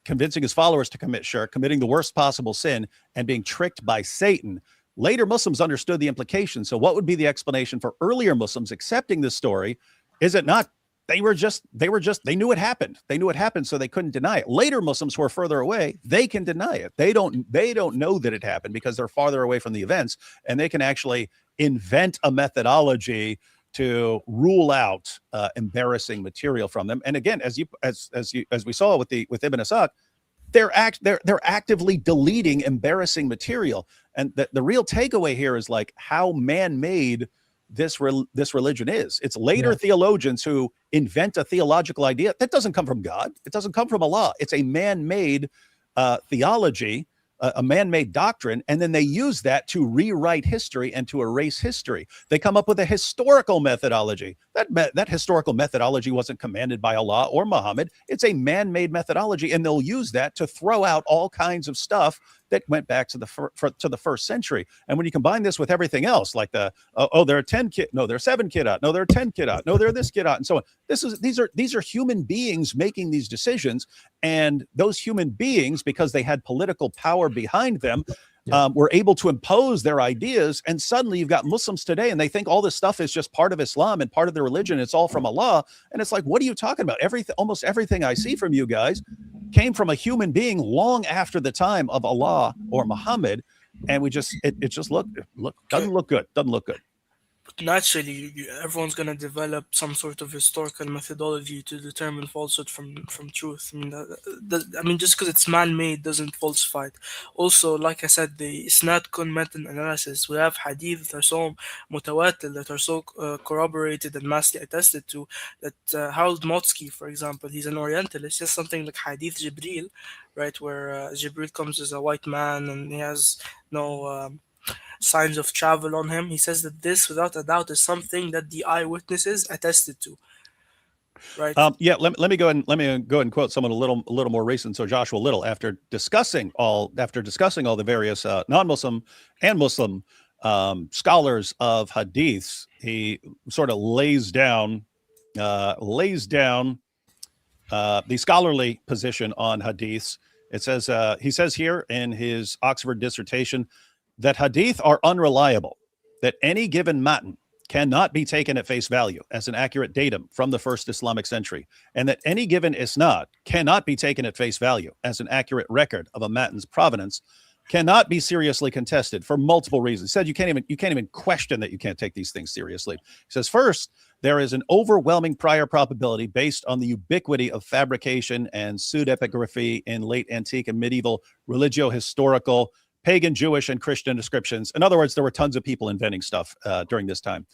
convincing his followers to commit shirk, committing the worst possible sin, and being tricked by Satan. Later Muslims understood the implications. So what would be the explanation for earlier Muslims accepting this story? Is it not they knew it happened. They knew it happened, so they couldn't deny it. Later Muslims who are further away, they can deny it. They don't know that it happened because they're farther away from the events, and they can actually invent a methodology to rule out embarrassing material from them. And again, as we saw with Ibn Ishaq, they're actively deleting embarrassing material. And the real takeaway here is like how man-made this religion is. It's later theologians who invent a theological idea that doesn't come from God. It doesn't come from Allah. It's a man-made theology, a man-made doctrine, and then they use that to rewrite history and to erase history. They come up with a historical methodology. That historical methodology wasn't commanded by Allah or Muhammad. It's a man-made methodology, and they'll use that to throw out all kinds of stuff that went back to the first century. And when you combine this with everything else, like there are 10 kid, no, there are 7 kid out, no, there are 10 kid out, no, they're this kid out, and so on. These are human beings making these decisions, and those human beings, because they had political power behind them, were able to impose their ideas. And suddenly you've got Muslims today, and they think all this stuff is just part of Islam and part of their religion. It's all from Allah. And it's like, what are you talking about? Almost everything I see from you guys came from a human being long after the time of Allah or Muhammad. And it just doesn't look good. Doesn't look good. naturally everyone's going to develop some sort of historical methodology to determine falsehood from truth. I mean, just because it's man-made doesn't falsify it. Also, like I said, the isnad kun matan analysis, we have hadith that are so mutawatir, that are so corroborated and massively attested to, that Harold Motsky, for example, he's an Orientalist, just something like hadith Jibril, right, where Jibril comes as a white man and he has no signs of travel on him. He says that this, without a doubt, is something that the eyewitnesses attested to. Right. Yeah. Let me go and quote someone a little more recent. So Joshua Little, after discussing all the various non-Muslim and Muslim scholars of hadiths, he sort of lays down the scholarly position on hadiths. It says he says here in his Oxford dissertation that hadith are unreliable, that any given matan cannot be taken at face value as an accurate datum from the first Islamic century, and that any given isnad cannot be taken at face value as an accurate record of a matan's provenance, cannot be seriously contested for multiple reasons. He said you can't even question that you can't take these things seriously. He says, first, there is an overwhelming prior probability based on the ubiquity of fabrication and pseudepigraphy in late antique and medieval religio-historical, pagan, Jewish, and Christian descriptions. In other words, there were tons of people inventing stuff during this time.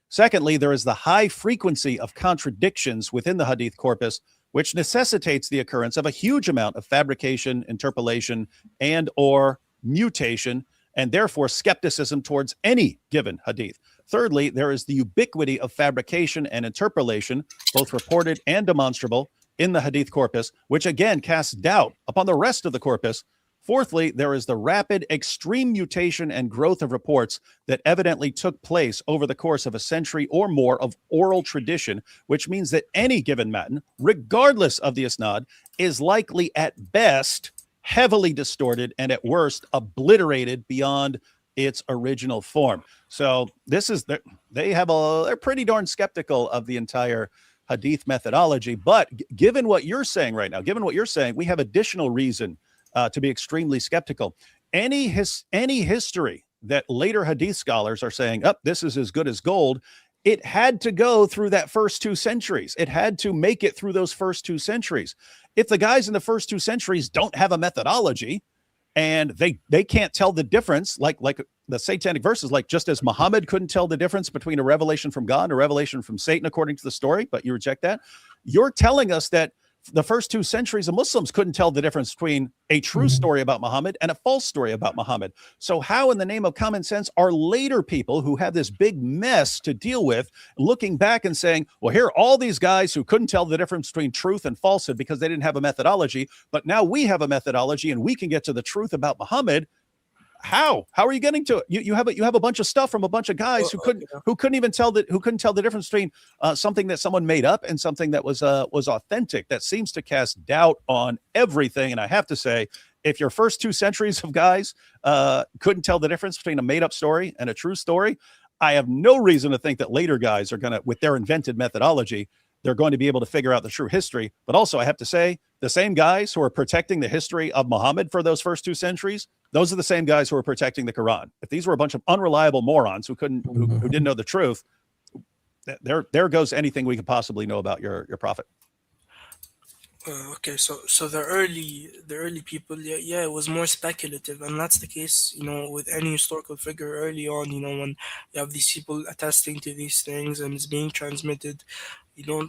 Secondly, there is the high frequency of contradictions within the hadith corpus, which necessitates the occurrence of a huge amount of fabrication, interpolation, and or mutation, and therefore skepticism towards any given hadith. Thirdly, there is the ubiquity of fabrication and interpolation, both reported and demonstrable, in the hadith corpus, which again casts doubt upon the rest of the corpus. Fourthly, there is the rapid, extreme mutation and growth of reports that evidently took place over the course of a century or more of oral tradition, which means that any given matan, regardless of the isnad, is likely at best heavily distorted and at worst obliterated beyond its original form. So this is they're pretty darn skeptical of the entire hadith methodology. But given what you're saying right now, we have additional reason to be extremely skeptical. Any history that later hadith scholars are saying, this is as good as gold, it had to go through that first 2 centuries. It had to make it through those first 2 centuries. If the guys in the first 2 centuries don't have a methodology and they can't tell the difference, like the satanic verses, like just as Muhammad couldn't tell the difference between a revelation from God and a revelation from Satan, according to the story, but you reject that. You're telling us that the first 2 centuries of Muslims couldn't tell the difference between a true story about Muhammad and a false story about Muhammad. So how in the name of common sense are later people who have this big mess to deal with looking back and saying, well, here are all these guys who couldn't tell the difference between truth and falsehood because they didn't have a methodology, but now we have a methodology and we can get to the truth about Muhammad. How are you getting to it? You have a bunch of stuff from a bunch of guys who couldn't even tell the difference between something that someone made up and something that was authentic. That seems to cast doubt on everything. And I have to say, if your first 2 centuries of guys couldn't tell the difference between a made up story and a true story, I have no reason to think that later guys are gonna, with their invented methodology, they're going to be able to figure out the true history. But also, I have to say, the same guys who are protecting the history of Muhammad for those first 2 centuries, those are the same guys who are protecting the Quran. If these were a bunch of unreliable morons who didn't know the truth, there goes anything we could possibly know about your prophet. Okay, so the early people, yeah, it was more speculative, and that's the case, with any historical figure early on. When you have these people attesting to these things and it's being transmitted,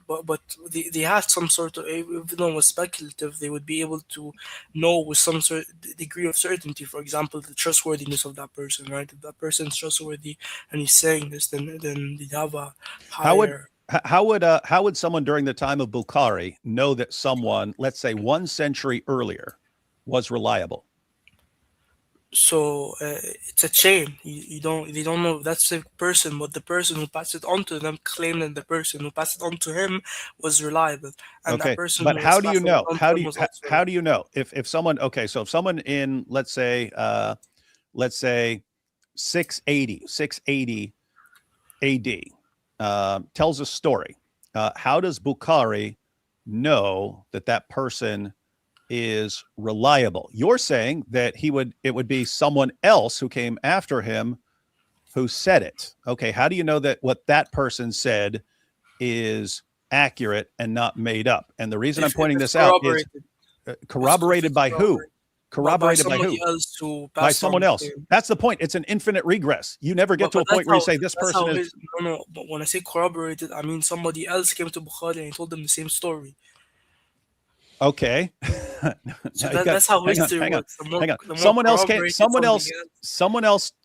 but they had some sort of, even though it was speculative, they would be able to know with some sort of degree of certainty. For example, the trustworthiness of that person, right? If that person's trustworthy and he's saying this, then they'd have a higher. How would someone during the time of Bukhari know that someone, let's say 1 century earlier, was reliable? So it's a chain. They don't know if that's the person, but the person who passed it on to them claimed that the person who passed it on to him was reliable. And Okay, that person but how do you know? How do you know if someone? Okay, so if someone in let's say 680 AD tells a story, how does Bukhari know that person is reliable? You're saying that it would be someone else who came after him who said it. Okay, how do you know that what that person said is accurate and not made up? And the reason I'm pointing this out is corroborated by who? Corroborated by who? Else who by someone else. That's the point. It's an infinite regress. You never get to a point where you say this person is. No, but when I say corroborated, I mean somebody else came to Bukhari and told them the same story. Okay. So that's how history works. Hang on. Someone else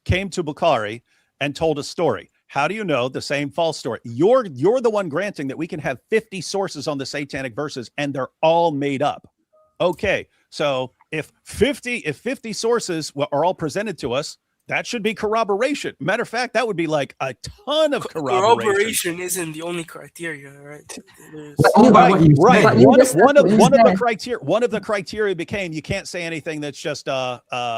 came to Bukhari and told a story. How do you know the same false story? You're the one granting that we can have 50 sources on the Satanic verses and they're all made up. Okay. So if 50 sources are all presented to us, that should be corroboration. Matter of fact, that would be like a ton of corroboration. Corroboration isn't the only criteria, right? Right. One of the criteria became you can't say anything that's just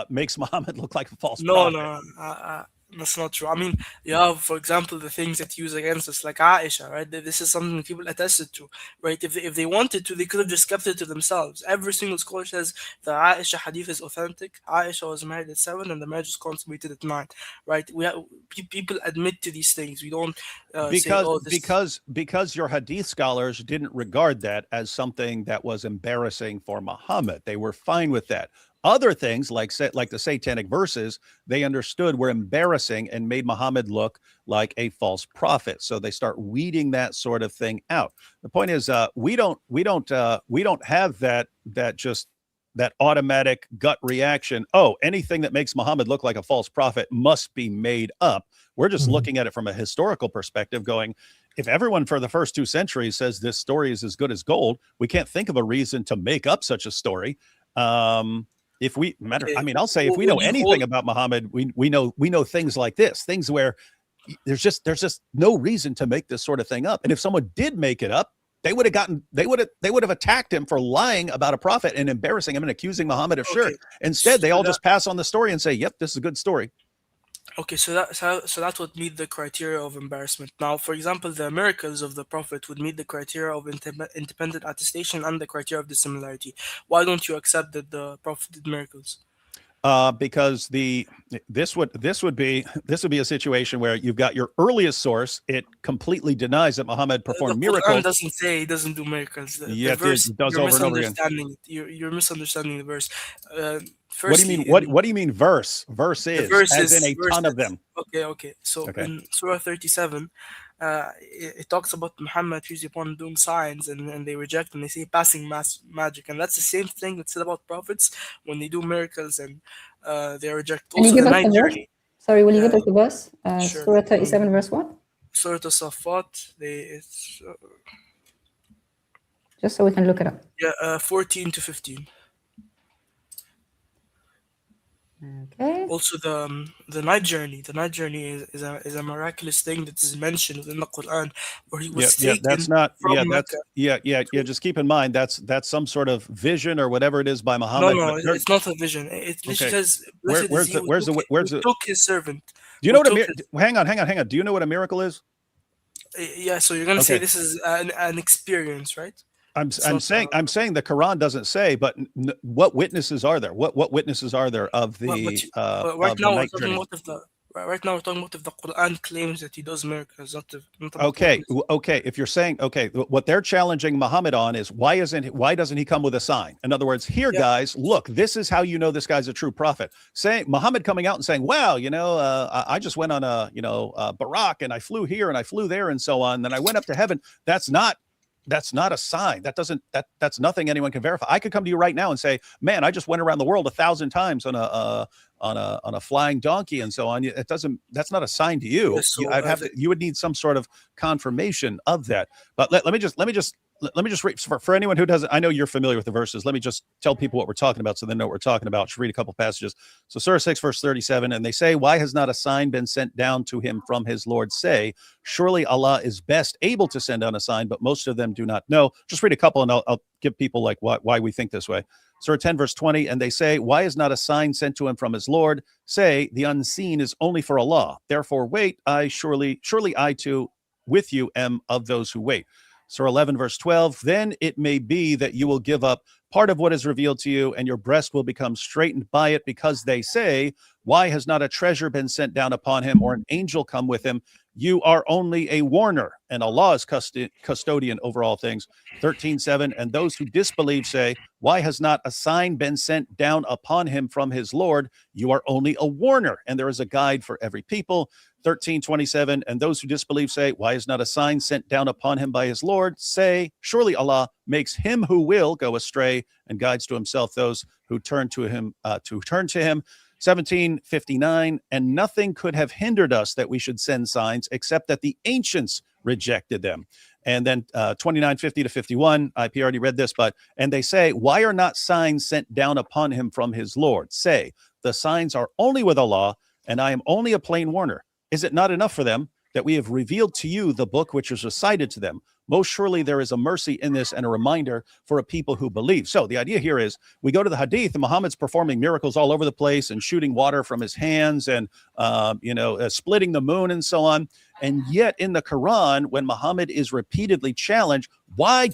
makes Muhammad look like a false prophet. No. That's not true. I mean, you have, for example, the things that use against us, like Aisha, right? This is something people attested to, right? If they wanted to, they could have just kept it to themselves. Every single scholar says the Aisha hadith is authentic. Aisha was married at 7 and the marriage was consummated at 9, right? We have, people admit to these things. We don't because your hadith scholars didn't regard that as something that was embarrassing for Muhammad. They were fine with that. Other things like the Satanic verses, they understood were embarrassing and made Muhammad look like a false prophet. So they start weeding that sort of thing out. The point is, we don't have that automatic gut reaction. Oh, anything that makes Muhammad look like a false prophet must be made up. We're just looking at it from a historical perspective, going, if everyone for the first 2 centuries says this story is as good as gold, we can't think of a reason to make up such a story. If we know anything about Muhammad, we know things like this, things where there's just no reason to make this sort of thing up. And if someone did make it up, they would have attacked him for lying about a prophet and embarrassing him and accusing Muhammad of shirk. Instead, they all just pass on the story and say, "Yep, this is a good story." Okay, so that would meet the criteria of embarrassment. Now, for example, the miracles of the Prophet would meet the criteria of independent attestation and the criteria of dissimilarity. Why don't you accept that the Prophet did miracles? Because this would be a situation where you've got your earliest source. It completely denies that Muhammad performed miracles. The Quran doesn't say he doesn't do miracles. The verse, it does over and over again. You're misunderstanding the verse. Firstly, what do you mean verse? Verses, as in a ton of them. Okay. So in Surah 37, it talks about Muhammad usually upon doing signs and they reject and they say passing magic, and that's the same thing that's said about prophets when they do miracles and they reject. Also, the night journey. Sorry, will you give us the verse? Sure. Surah 37, verse 1. Surah As-Saffat. Just so we can look it up. 14 to 15. Okay. Also, the night journey. The night journey is a miraculous thing that is mentioned within the Quran, where he was taken from Mecca. Just keep in mind that's some sort of vision or whatever it is by Muhammad. No, it's not a vision. It literally says, where's the took his servant. Do you know what hang on? Do you know what a miracle is? Yeah. So you're gonna say this is an experience, right? I'm saying the Quran doesn't say, but what witnesses are there? What witnesses are there of the right now we're talking about if the Quran claims that he does miracles, not okay. If you're saying what they're challenging Muhammad on is why doesn't he come with a sign? In other words, guys, look, this is how you know this guy's a true prophet. Saying Muhammad coming out and saying, well, I just went on a Barak and I flew here and I flew there and so on, then I went up to heaven. That's not a sign. That's nothing anyone can verify. I could come to you right now and say, man, I just went around the world 1,000 times on a flying donkey and so on. That's not a sign to you. Yes, so you would need some sort of confirmation of that. But let me just read for anyone who doesn't. I know you're familiar with the verses. Let me just tell people what we're talking about so they know what we're talking about. Just read a couple passages. So Surah 6, verse 37, and they say, why has not a sign been sent down to him from his Lord? Say, surely Allah is best able to send down a sign, but most of them do not know. Just read a couple and I'll give people like why we think this way. Surah 10, verse 20, and they say, why is not a sign sent to him from his Lord? Say, the unseen is only for Allah. Therefore wait, surely I too with you am of those who wait. Surah 11, verse 12, then it may be that you will give up part of what is revealed to you, and your breast will become straightened by it, because they say, why has not a treasure been sent down upon him, or an angel come with him? You are only a warner, and Allah is custodian over all things. 13:7, and those who disbelieve say, why has not a sign been sent down upon him from his Lord? You are only a warner, and there is a guide for every people. 13:27, and those who disbelieve say, why is not a sign sent down upon him by his Lord? Say, surely Allah makes him who will go astray and guides to himself those who turn to him. 17:59, and nothing could have hindered us that we should send signs except that the ancients rejected them. And then 29:50 to 51, I already read this, and they say, why are not signs sent down upon him from his Lord? Say, the signs are only with Allah, and I am only a plain warner. Is it not enough for them that we have revealed to you the book which is recited to them? Most surely there is a mercy in this and a reminder for a people who believe. So the idea here is we go to the hadith, and Muhammad's performing miracles all over the place and shooting water from his hands and, splitting the moon and so on. And yet in the Quran, when Muhammad is repeatedly challenged, why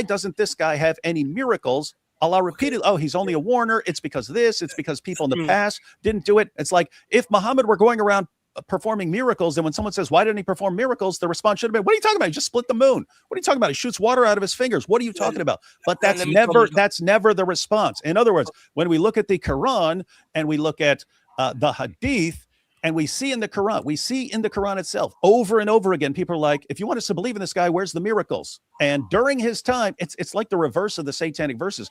doesn't this guy have any miracles? Allah repeated, oh, he's only a warner. It's because of this. It's because people in the past didn't do it. It's like if Muhammad were going around performing miracles, and when someone says, why didn't he perform miracles? The response should have been, what are you talking about? He just split the moon. What are you talking about? He shoots water out of his fingers. What are you talking about? But that's never the response. In other words, when we look at the Quran and we look at the hadith, and we see in the Quran itself over and over again, people are like, if you want us to believe in this guy, where's the miracles? And during his time, it's like the reverse of the satanic verses.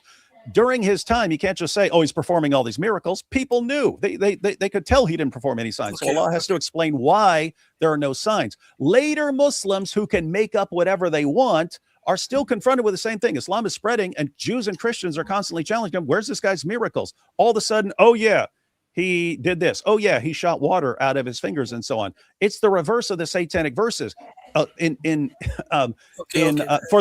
During his time, you can't just say, oh, he's performing all these miracles. People knew. They could tell he didn't perform any signs. So Allah has to explain why there are no signs. Later Muslims who can make up whatever they want are still confronted with the same thing. Islam is spreading, and Jews and Christians are constantly challenging him. Where's this guy's miracles? All of a sudden, oh, yeah, he did this. Oh, yeah, he shot water out of his fingers and so on. It's the reverse of the satanic verses. For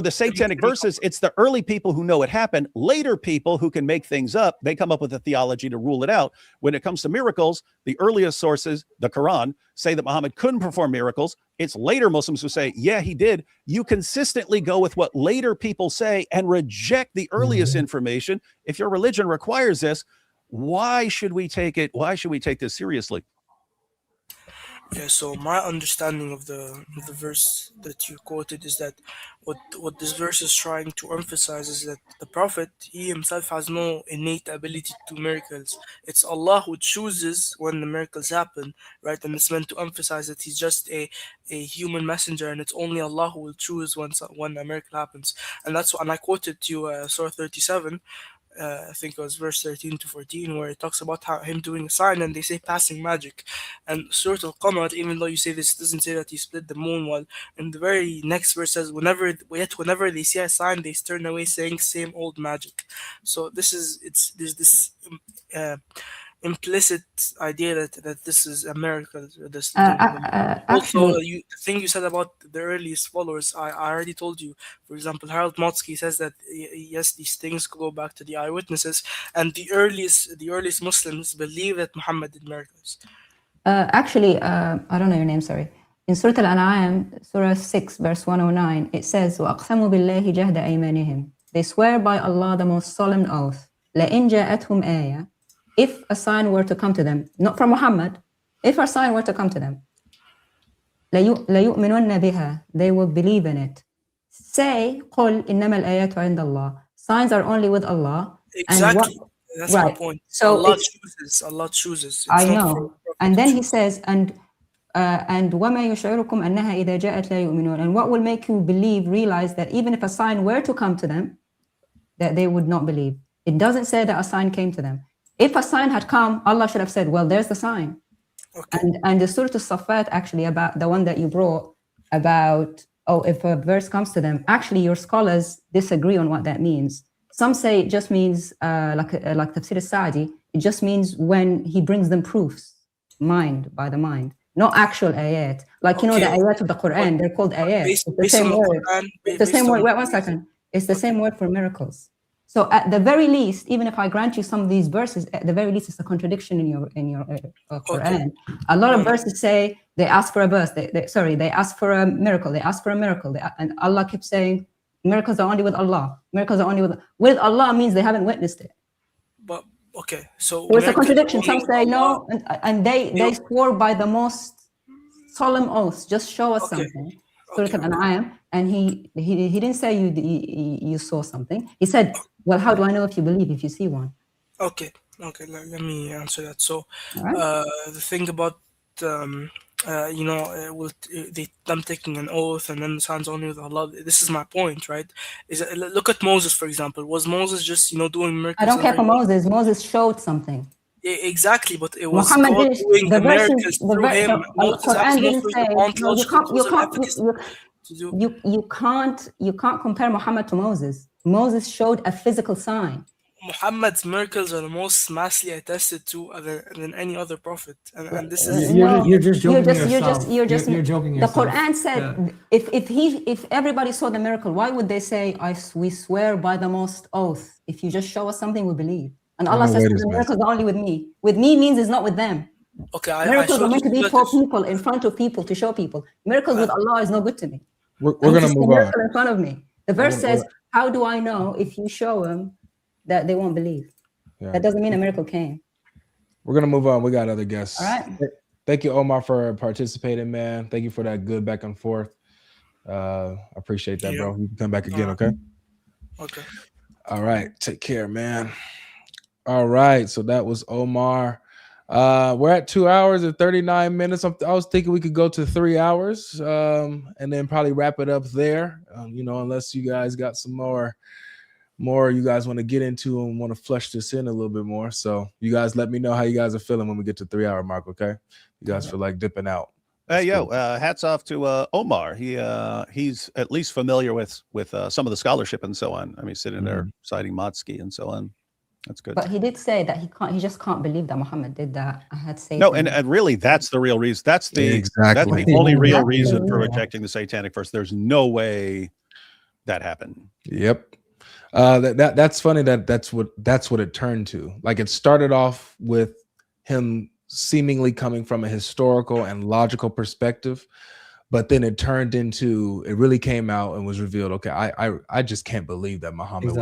the satanic verses, it's the early people who know it happened. Later people who can make things up, they come up with a theology to rule it out. When it comes to miracles, the earliest sources, the Quran, say that Muhammad couldn't perform miracles. It's later Muslims who say, yeah, he did. You consistently go with what later people say and reject the earliest information. If your religion requires this, why should we take it? Why should we take this seriously? Yeah, so my understanding of the verse that you quoted is that what this verse is trying to emphasize is that the Prophet, he himself has no innate ability to do miracles. It's Allah who chooses when the miracles happen, right? And it's meant to emphasize that he's just a human messenger, and it's only Allah who will choose when a miracle happens. And that's and I quoted to you Surah 37. I think it was verse 13 to 14, where it talks about how him doing a sign, and they say passing magic. And Surah Al-Qamar, even though you say this doesn't say that he split the moon, well, in the very next verse says, whenever they see a sign, they turn away, saying same old magic. So there's this implicit idea that this is a miracle. Also, the thing you said about the earliest followers, I already told you. For example, Harold Motsky says that yes, these things go back to the eyewitnesses, and the earliest Muslims believe that Muhammad did miracles. I don't know your name, sorry. In Surah Al-An'am, Surah 6, verse 109, it says, وَأَقْسَمُوا بِاللَّهِ جَهْدَ أَيْمَانِهِمْ. They swear by Allah the most solemn oath. لَإِنْ جَاءَتْهُمْ آيَةٌ. If a sign were to come to them, not from Muhammad, if a sign were to come to them, لَيُؤْمِنُنَّ بِهَا. They will believe in it. Say, قُلْ إِنَّمَا الْآيَاتُ عِنْدَ اللَّهِ. Signs are only with Allah. Exactly. That's my point. So Allah chooses. I know. And then he says, and وَمَا يُشْعِرُكُمْ أَنَّهَا إِذَا جَاءَتْ لَا يُؤْمِنُونَ. And what will make you realize that even if a sign were to come to them, that they would not believe. It doesn't say that a sign came to them. If a sign had come, Allah should have said, well, there's the sign. Okay. And the Surah As-Saffat, actually, about the one that you brought, about, if a verse comes to them, actually your scholars disagree on what that means. Some say it just means, like Tafsir al-Sa'di, it just means when he brings them proofs, by the mind, not actual ayat. Like, the ayat of the Quran, they're called ayat. It's the same word. It's the same word. Wait 1 second. It's the same word for miracles. So at the very least, even if I grant you some of these verses, at the very least, it's a contradiction in your Quran. A lot of verses say they ask for a verse. They ask for a miracle. They ask for a miracle. And Allah keeps saying miracles are only with Allah. Miracles are only with Allah means they haven't witnessed it. But okay, so it's a contradiction. Some say no, and they swore by the most solemn oaths. Just show us something. Surah Al-An'am, and he didn't say you saw something. He said, well, how do I know if you believe if you see one? Okay, let me answer that. So the thing about them taking an oath and then the signs only with Allah, this is my point, right? Look at Moses, for example. Was Moses just doing miracles? I don't care for Moses. Moses showed something. Exactly, but it was Muhammad God doing the miracles through him. Quran didn't say you can't compare Muhammad to Moses. Moses showed a physical sign. Muhammad's miracles are the most massively attested to than any other prophet, and this is you're just joking yourself. You're just joking the yourself. Quran said if everybody saw the miracle, why would they say we swear by the most oath? If you just show us something, we believe. And Allah says the miracles are only with me. With me means it's not with them. Okay, miracles are meant to be for people, in front of people, to show people. Miracles with Allah is no good to me. We're going to move on. In front of me. The verse says, how do I know if you show them that they won't believe? Yeah. That doesn't mean a miracle came. We're going to move on. We got other guests. All right. Thank you, Omar, for participating, man. Thank you for that good back and forth. I appreciate that, bro. You can come back again, okay? Okay. All right. Take care, man. All right. So that was Omar. We're at 2 hours and 39 minutes. I was thinking we could go to 3 hours and then probably wrap it up there. Unless you guys got some more you guys want to get into and want to flush this in a little bit more. So you guys let me know how you guys are feeling when we get to 3 hour mark. Okay. You guys feel like dipping out. Hats off to Omar. He's at least familiar with some of the scholarship and so on. I mean, sitting there citing Matsky and so on. That's good. But he did say that he just can't believe that Muhammad did that. I had said no, and really that's the real reason. That's the only real reason for rejecting the satanic verse. There's no way that happened. Yep. That's funny that's what it turned to. Like it started off with him seemingly coming from a historical and logical perspective, but then it turned into, it really came out and was revealed, okay, I just can't believe that Muhammad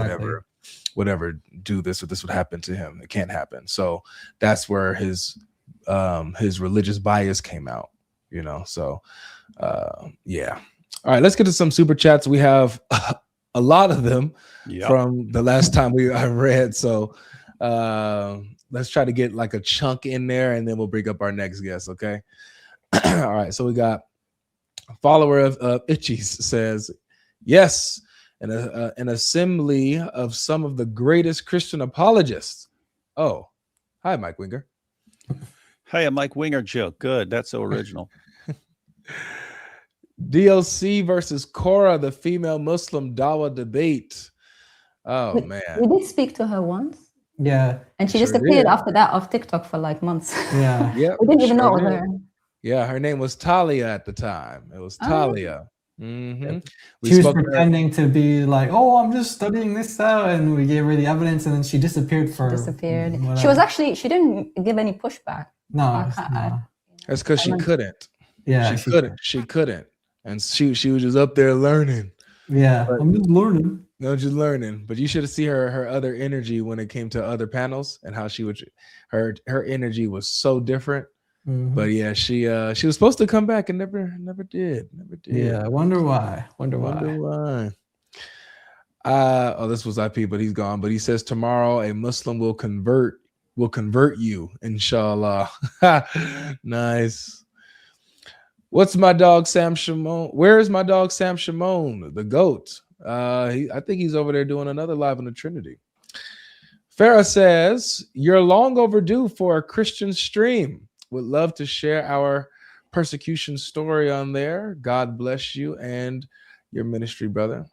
would ever do this or this would happen to him. It can't happen. So that's where his religious bias came out, so yeah. All right, let's get to some super chats. We have a lot of them from the last time I read. So let's try to get like a chunk in there and then we'll bring up our next guest. Okay. All right. So we got a follower of Itchies says, yes, an assembly of some of the greatest Christian apologists. Oh, hi, Mike Winger. Hey, a Mike Winger joke. Good. That's so original. DLC versus Cora, the female Muslim Dawah debate. Oh, man. We did speak to her once. Yeah. And she just appeared after that off TikTok for like months. Yeah. Yep, we didn't even know it was her. Yeah, her name was Talia at the time. It was Talia. She was pretending to be like, oh, I'm just studying this out, and we gave her the evidence, and then she disappeared Whatever. She was actually, she didn't give any pushback. No. That's because she couldn't. Yeah. She couldn't. And she was just up there learning. Yeah, I'm just learning. No, just learning. But you should have seen her other energy when it came to other panels and how she would, her energy was so different. But yeah, she was supposed to come back and never did. Yeah, I wonder why. This was IP, but he's gone. But he says tomorrow a Muslim will convert you, inshallah. Nice. What's my dog Sam Shimon? Where is my dog Sam Shimon, the goat? I think he's over there doing another live on the Trinity. Farah says, you're long overdue for a Christian stream. Would love to share our persecution story on there. God bless you and your ministry, brother.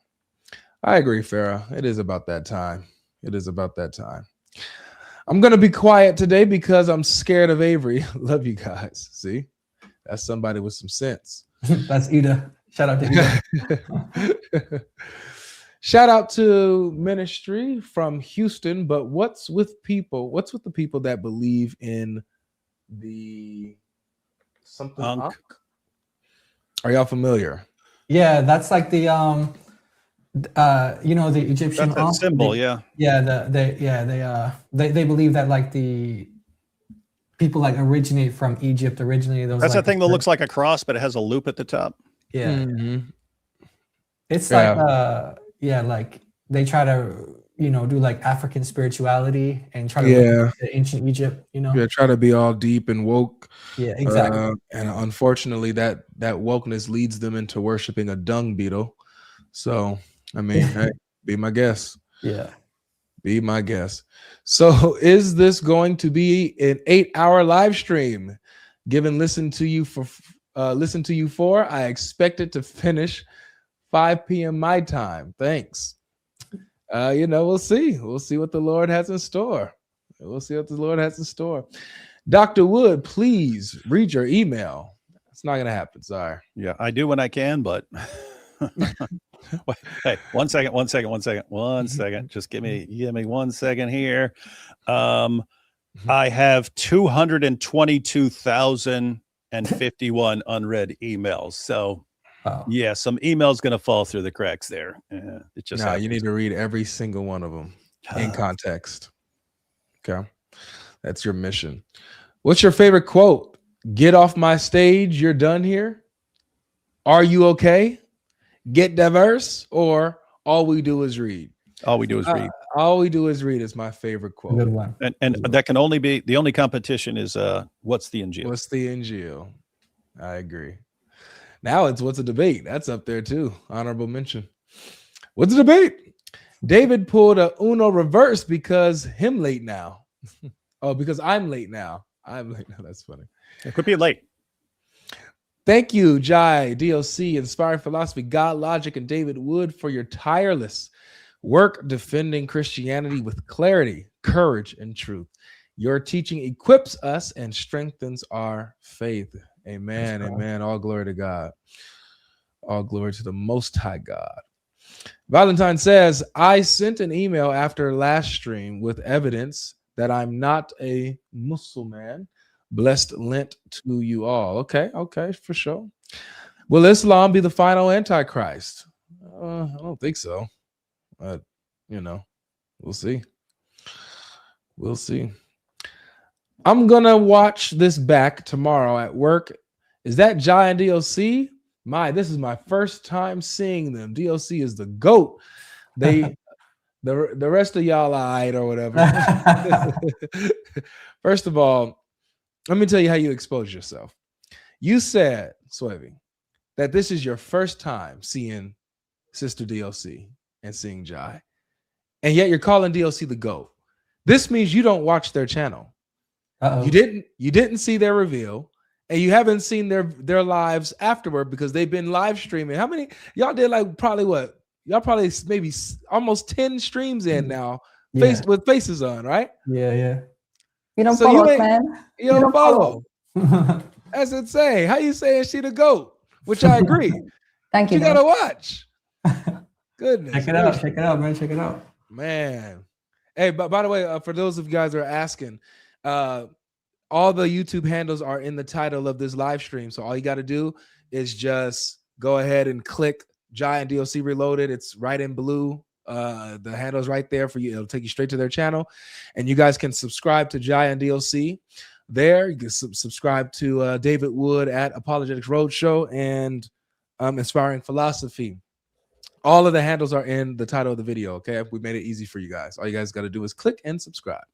I agree, Farah. It is about that time. I'm going to be quiet today because I'm scared of Avery. Love you guys. See? That's somebody with some sense. That's Ida. Shout out to Ida. Shout out to ministry from Houston, but what's with the people that believe in the something Ankh? Are y'all familiar? Yeah, that's like the the Egyptian That's a symbol, yeah. Yeah, they believe that like the people like originate from Egypt originally. Those That's like, that thing that looks like a cross, but it has a loop at the top. Yeah. Mm-hmm. It's like like they try to do like African spirituality and try to look at ancient Egypt, Yeah, try to be all deep and woke. Yeah, exactly. And unfortunately that wokeness leads them into worshiping a dung beetle. So I mean, hey, be my guest. Yeah. Be my guest. So is this going to be an 8-hour live stream? Given listen to you for, I expect it to finish 5 p.m. my time. Thanks. We'll see. We'll see what the Lord has in store. Dr. Wood, please read your email. It's not going to happen. Sorry. Yeah, I do when I can, but hey, one second. Just give me 1 second here. I have 222,051 unread emails. So yeah, some emails going to fall through the cracks there. It just you need to read every single one of them in context. Okay. That's your mission. What's your favorite quote? Get off my stage. You're done here. Are you okay? Get diverse, or all we do is read. All we do is read. All we do is read is my favorite quote. Good one. And that can only be the only competition is what's the Injil? What's the Injil? I agree. Now it's what's a debate. That's up there too. Honorable mention. What's a debate? David pulled a Uno reverse because him late now. Oh, because I'm late now. I'm late now. That's funny. It could be late. Thank you, Jai, DOC, Inspiring Philosophy, God Logic, and David Wood for your tireless work defending Christianity with clarity, courage, and truth. Your teaching equips us and strengthens our faith. Amen. Amen. All glory to God. All glory to the Most High God. Valentine says, I sent an email after last stream with evidence that I'm not a Muslim. Blessed Lent to you all. Okay, for sure. Will Islam be the final Antichrist? I don't think so. But, we'll see. We'll see. I'm going to watch this back tomorrow at work. Is that Jai and DOC? This is my first time seeing them. DOC is the GOAT. The rest of y'all are or whatever. First of all, let me tell you how you expose yourself. You said, Swevy, that this is your first time seeing Sister DOC and seeing Jai, and yet you're calling DOC the GOAT. This means you don't watch their channel. Uh-oh. You didn't see their reveal, and you haven't seen their lives afterward because they've been live streaming. How many y'all did? Like probably what? Y'all probably maybe almost 10 streams in now, with faces on, right? Yeah. You don't follow us, man. You don't follow. That's insane. How you saying she the GOAT? Which I agree. Thank you. You gotta watch. Goodness. Check it out, man. Check it out. Man. Hey, but by the way, for those of you guys that are asking, all the YouTube handles are in the title of this live stream. So all you got to do is just go ahead and click Jai and DOC Reloaded. It's right in blue. The handle's right there for you. It'll take you straight to their channel. And you guys can subscribe to Jai and DOC there. You can subscribe to David Wood at Apologetics Roadshow and Inspiring Philosophy. All of the handles are in the title of the video, okay? We made it easy for you guys. All you guys got to do is click and subscribe.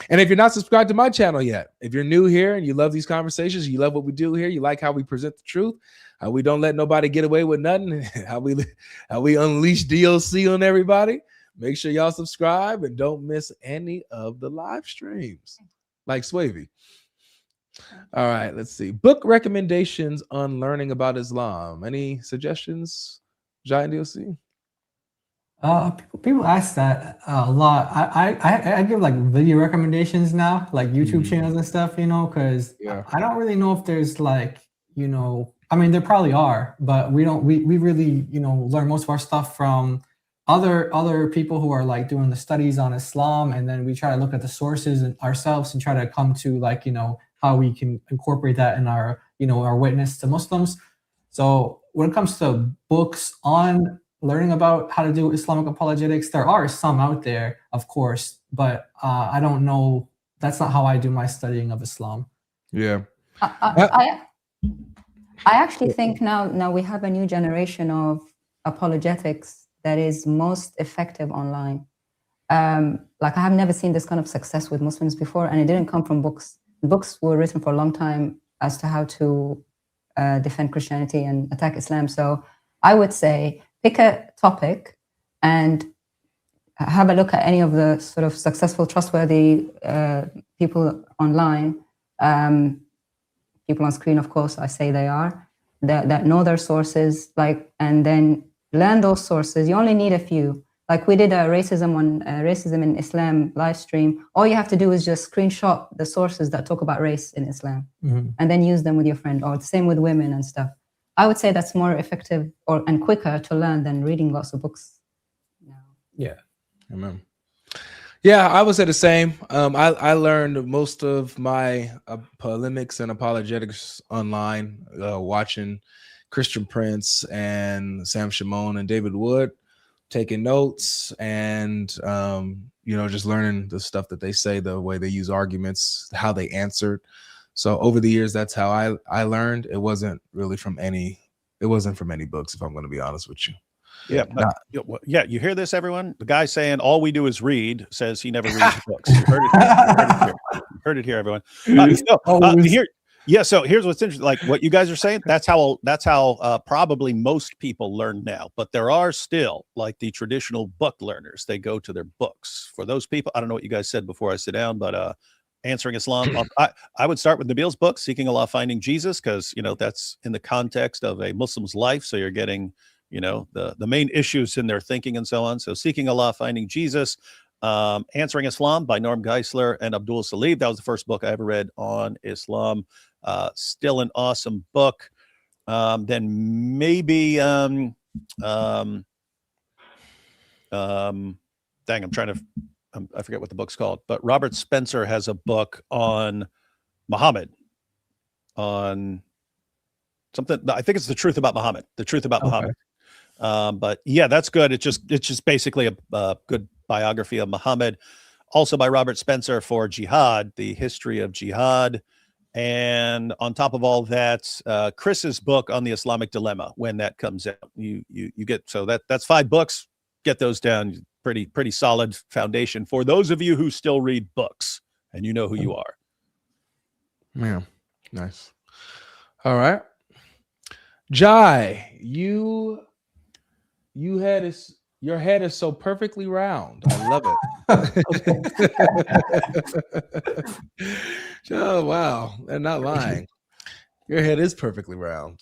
And if you're not subscribed to my channel yet, if you're new here and you love these conversations, you love what we do here, you like how we present the truth, how we don't let nobody get away with nothing, how we unleash DOC on everybody, make sure y'all subscribe and don't miss any of the live streams, like Swavy. All right, let's see. Book recommendations on learning about Islam. Any suggestions, Jai and DOC? People ask that a lot. I give like video recommendations now, like YouTube channels and stuff, because I don't really know if there's like, I mean, there probably are, but we really, learn most of our stuff from other people who are like doing the studies on Islam, and then we try to look at the sources and ourselves and try to come to like, you know, how we can incorporate that in our, you know, our witness to Muslims. So when it comes to books on learning about how to do Islamic apologetics, there are some out there, of course, but I don't know. That's not how I do my studying of Islam. Yeah. I actually think now we have a new generation of apologetics that is most effective online. Like I have never seen this kind of success with Muslims before, and it didn't come from books. Books were written for a long time as to how to defend Christianity and attack Islam. So I would say pick a topic and have a look at any of the sort of successful, trustworthy people online. People on screen, of course, I say they are, that know their sources, like, and then learn those sources. You only need a few. Like we did a racism in Islam live stream. All you have to do is just screenshot the sources that talk about race in Islam, and then use them with your friend, or the same with women and stuff. I would say that's more effective and quicker to learn than reading lots of books. Yeah. Amen. Yeah, I would say the same. I learned most of my polemics and apologetics online, watching Christian Prince and Sam Shimon and David Wood, taking notes, and you know, just learning the stuff that they say, the way they use arguments, how they answered. So over the years, that's how I learned. It wasn't really from any books, if I'm going to be honest with you. Yeah, yeah. You hear this, everyone? The guy saying all we do is read says he never reads books. You heard it here. You heard it here, everyone. So here's what's interesting. Like what you guys are saying, that's how probably most people learn now. But there are still like the traditional book learners. They go to their books. For those people, I don't know what you guys said before I sit down, but Answering Islam, I would start with Nabil's book, Seeking Allah, Finding Jesus, because you know that's in the context of a Muslim's life. So you're getting, you know, the main issues in their thinking and so on. So Seeking Allah, Finding Jesus, Answering Islam by Norm Geisler and Abdul Salib. That was the first book I ever read on Islam. Still an awesome book. Then maybe, dang, I'm trying to, I forget what the book's called, but Robert Spencer has a book on Muhammad, on something. I think it's The Truth About Muhammad. The Truth About Muhammad. But yeah, that's good. It's just basically a good biography of Muhammad. Also by Robert Spencer for jihad, the history of jihad. And on top of all that, Chris's book on the Islamic dilemma, when that comes out, you get, so that's 5 books. Get those down. Pretty solid foundation for those of you who still read books and you know who you are. Yeah, nice. All right, Jai, your head is so perfectly round. I love it. Oh wow, they're not lying. Your head is perfectly round.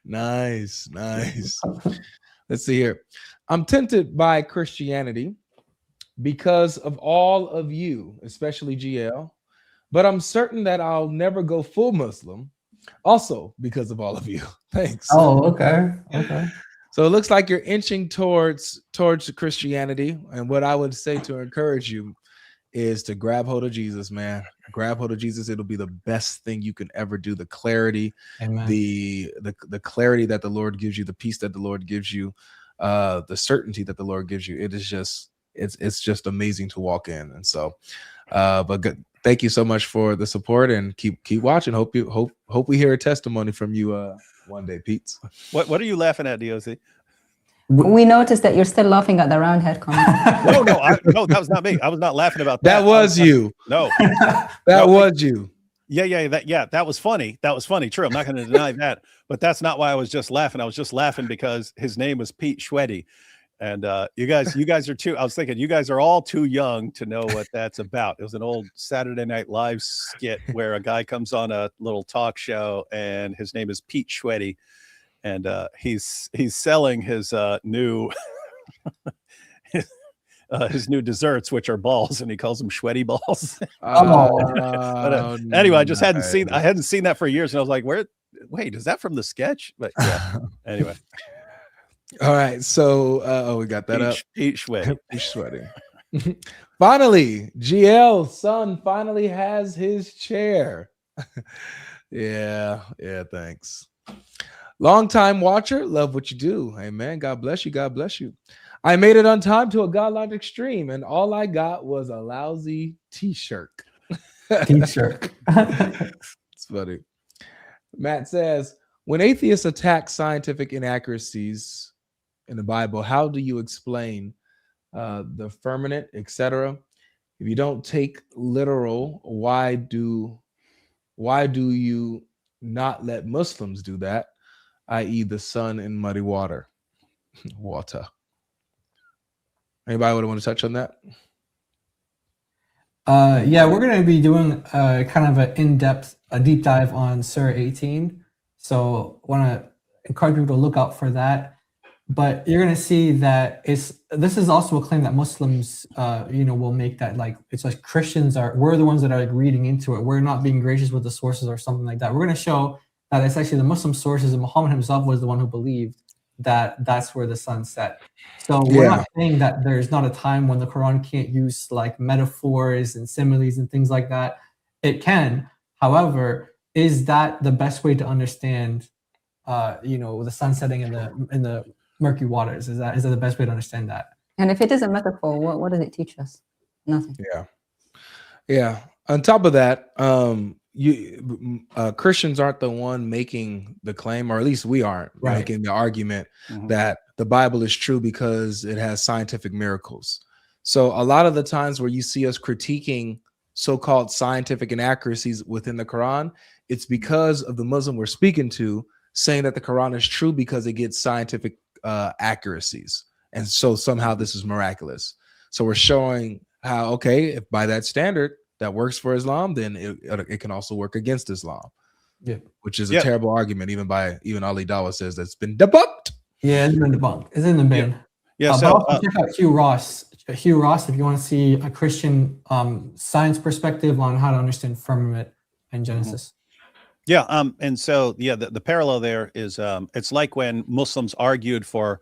Nice. Let's see here. I'm tempted by Christianity because of all of you, especially GL, but I'm certain that I'll never go full Muslim, also because of all of you. Thanks. Oh, okay. So it looks like you're inching towards Christianity, and what I would say to encourage you is to grab hold of Jesus, man. Grab hold of Jesus. It'll be the best thing you can ever do. The clarity, Amen. the clarity that the Lord gives you, the peace that the Lord gives you, the certainty that the Lord gives you. It is just, it's just amazing to walk in. And so, but good. Thank you so much for the support, and keep watching. Hope we hear a testimony from you one day, Pete. What are you laughing at, DOC? We noticed that you're still laughing at the round head comment. No, that was not me. I was not laughing about that. That was you. No, that was you. Yeah, that was funny. That was funny. True. I'm not going to deny that, but that's not why I was just laughing. I was just laughing because his name was Pete Schweddy. And you guys are too, I was thinking you guys are all too young to know what that's about. It was an old Saturday Night Live skit where a guy comes on a little talk show and his name is Pete Schweddy. And he's selling his new his new desserts, which are balls, and he calls them Schweddy balls. Anyway, I hadn't seen that for years, and I was like, where wait, is that from the sketch? But yeah, anyway. All right, so we got that up. Peach sweating. Peach sweating. Finally, GL's son finally has his chair. yeah, thanks. Long time watcher, love what you do. Amen. God bless you. God bless you. I made it on time to a godlike stream, and all I got was a lousy t-shirt. T-shirt. It's funny. Matt says, when atheists attack scientific inaccuracies in the Bible, how do you explain the firmament, etc.? If you don't take literal, why do you not let Muslims do that, i.e. the sun in muddy water? Anybody would want to touch on that? Yeah, we're going to be doing kind of a deep dive on Surah 18. So want to encourage people to look out for that. But you're going to see that this is also a claim that Muslims, will make, that like it's like Christians we're the ones that are like reading into it. We're not being gracious with the sources or something like that. We're going to show that it's actually the Muslim sources, and Muhammad himself was the one who believed that that's where the sun set. So we're not saying that there's not a time when the Quran can't use like metaphors and similes and things like that. It can. However, is that the best way to understand, the sun setting in the murky waters? Is that the best way to understand that? And if it is a metaphor, what does it teach us? Nothing. Yeah. On top of that, Christians aren't the one making the claim, or at least we aren't making the argument that the Bible is true because it has scientific miracles. So a lot of the times where you see us critiquing so-called scientific inaccuracies within the Quran, it's because of the Muslim we're speaking to saying that the Quran is true because it gets scientific accuracies, and so somehow this is miraculous. So we're showing how, okay, if by that standard that works for Islam, then it can also work against Islam. Yeah, which is a terrible argument. Even Ali Dawah says that's been debunked. Yeah, it's been debunked. It's in the bin. Yeah. So check out Hugh Ross. Hugh Ross, if you want to see a Christian science perspective on how to understand firmament and Genesis. Yeah. And so the parallel there is it's like when Muslims argued for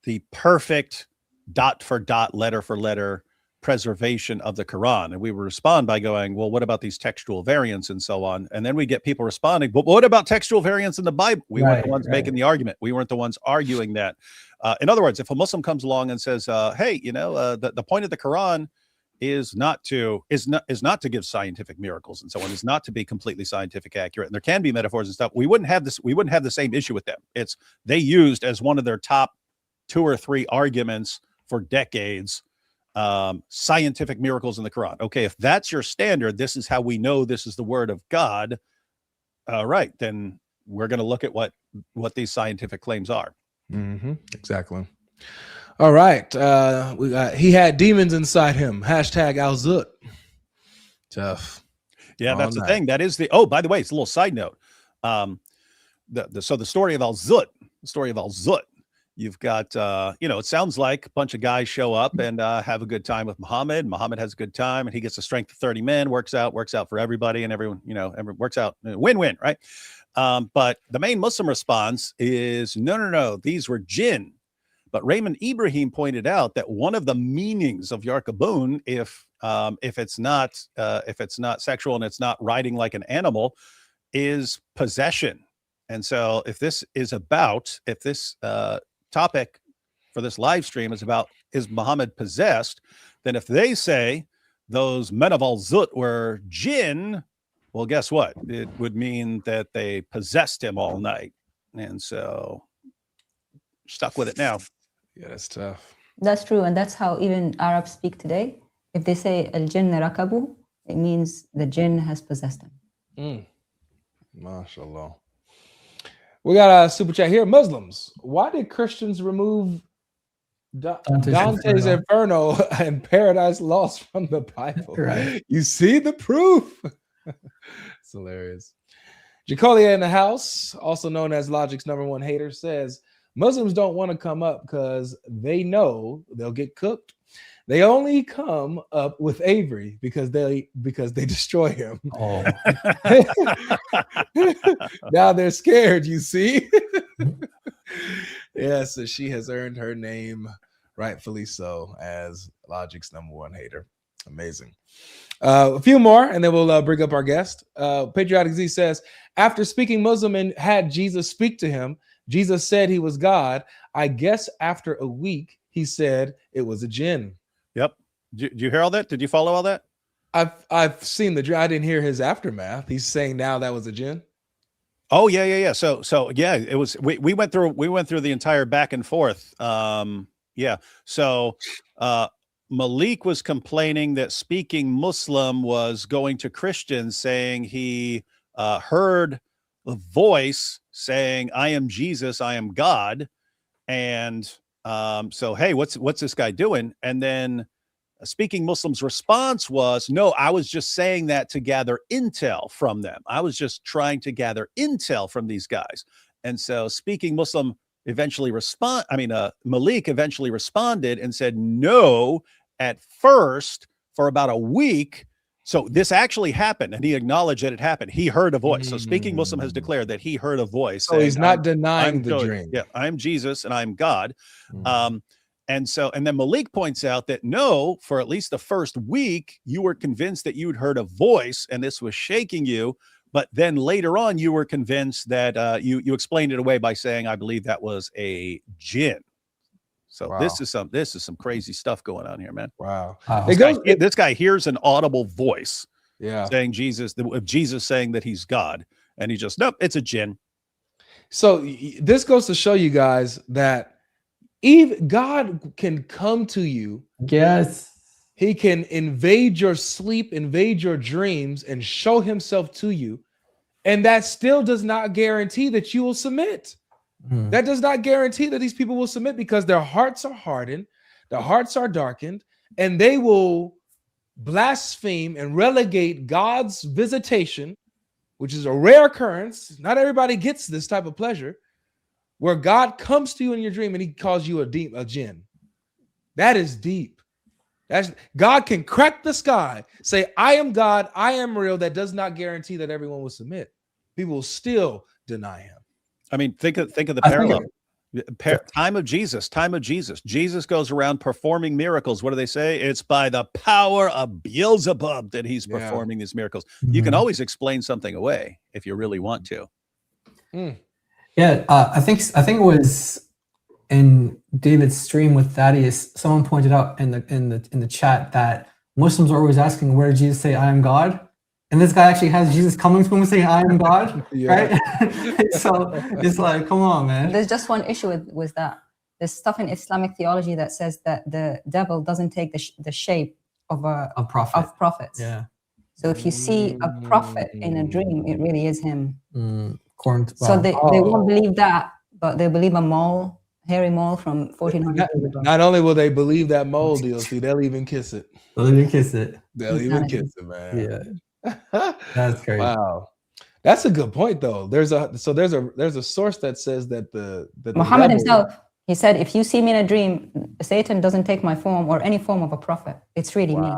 the perfect dot for dot, letter for letter preservation of the Quran, and we would respond by going, well, what about these textual variants and so on? And then we get people responding, but what about textual variants in the Bible? We weren't the ones making the argument. We weren't the ones arguing that. In other words, if a Muslim comes along and says, hey, the point of the Quran is not to give scientific miracles and so on, is not to be completely scientific accurate, and there can be metaphors and stuff, we wouldn't have the same issue with them. It's they used as one of their top 2 or 3 arguments for decades scientific miracles in the Quran. Okay, if that's your standard, this is how we know this is the word of God. Right, then we're going to look at what these scientific claims are. Exactly. All right. He had demons inside him. Hashtag Al-Zut. Tough. Yeah, that's the thing. That is by the way, it's a little side note. The story of Al-Zut, you've got, it sounds like a bunch of guys show up and have a good time with Muhammad. Muhammad has a good time and he gets the strength of 30 men, works out for everybody, and everyone, everyone works out, win-win, right? But the main Muslim response is, no, these were jinn. But Raymond Ibrahim pointed out that one of the meanings of Yarkabun, if it's not sexual and it's not riding like an animal, is possession. And so if this topic for this live stream is about, is Muhammad possessed, then if they say those men of Al-Zut were jinn, well, guess what? It would mean that they possessed him all night. And so stuck with it now. Yeah, that's tough. That's true. And that's how even Arabs speak today. If they say al-jinn rakabu, it means the jinn has possessed him. MashaAllah. We got a super chat here. Muslims, why did Christians remove Dante's Inferno and Paradise Lost from the Bible? Right. You see the proof. It's hilarious. Jacolia in the house, also known as Logic's #1 hater, says Muslims don't want to come up because they know they'll get cooked. They only come up with Avery because they destroy him. Oh. Now they're scared, you see. Yeah, so she has earned her name, rightfully so, as Logic's #1 hater. Amazing. A few more, and then we'll bring up our guest. Patriotic Z says, after speaking Muslim and had Jesus speak to him, Jesus said he was God. I guess after a week, he said it was a jinn. Yep. Did you hear all that? Did you follow all that? I've seen the. I didn't hear his aftermath. He's saying now that was a jinn. Oh yeah. So yeah, it was. We went through the entire back and forth. Yeah. So Malik was complaining that speaking Muslim was going to Christians, saying he heard a voice saying, "I am Jesus, I am God," and so hey, what's this guy doing? And then speaking Muslim's response was, no, I was just saying that to gather intel from them. I was just trying to gather intel from these guys. And so speaking Muslim eventually Malik eventually responded and said, no, at first for about a week. So this actually happened, and he acknowledged that it happened. He heard a voice. So speaking Muslim has declared that he heard a voice. So he's not denying the dream. Yeah, I'm Jesus and I'm God. And then Malik points out that no, for at least the first week, you were convinced that you'd heard a voice and this was shaking you. But then later on, you were convinced that you explained it away by saying, I believe that was a jinn. So wow. this is some crazy stuff going on here, man. Wow. This guy hears an audible voice saying Jesus saying that he's God. And he just, nope, it's a jinn. So this goes to show you guys that even God can come to you. Yes. He can invade your sleep, invade your dreams, and show himself to you. And that still does not guarantee that you will submit. That does not guarantee that these people will submit, because their hearts are hardened, their hearts are darkened, and they will blaspheme and relegate God's visitation, which is a rare occurrence. Not everybody gets this type of pleasure, where God comes to you in your dream and he calls you a jinn. That is deep. God can crack the sky, say, I am God, I am real. That does not guarantee that everyone will submit. People will still deny him. I mean, think of the parallel. Time of Jesus. Jesus goes around performing miracles. What do they say? It's by the power of Beelzebub that he's performing these miracles. You can always explain something away if you really want to. Yeah, I think it was in David's stream with Thaddeus. Someone pointed out in the chat that Muslims are always asking, "Where did Jesus say I am God?" And this guy actually has Jesus coming to him and saying, "I am God," right? So it's like, come on, man. There's just one issue with that. There's stuff in Islamic theology that says that the devil doesn't take the shape of a prophet. Of prophets. Yeah. So if you see a prophet in a dream, it really is him. So they won't believe that, but they believe a mole, hairy mole from 1400. Not only will they believe that mole DLC, they'll even kiss it. They'll even kiss it. They'll even kiss it, man. Yeah. That's crazy. Wow. That's a good point, though. There's a source that says that Muhammad himself, he said, if you see me in a dream, Satan doesn't take my form or any form of a prophet. It's really me.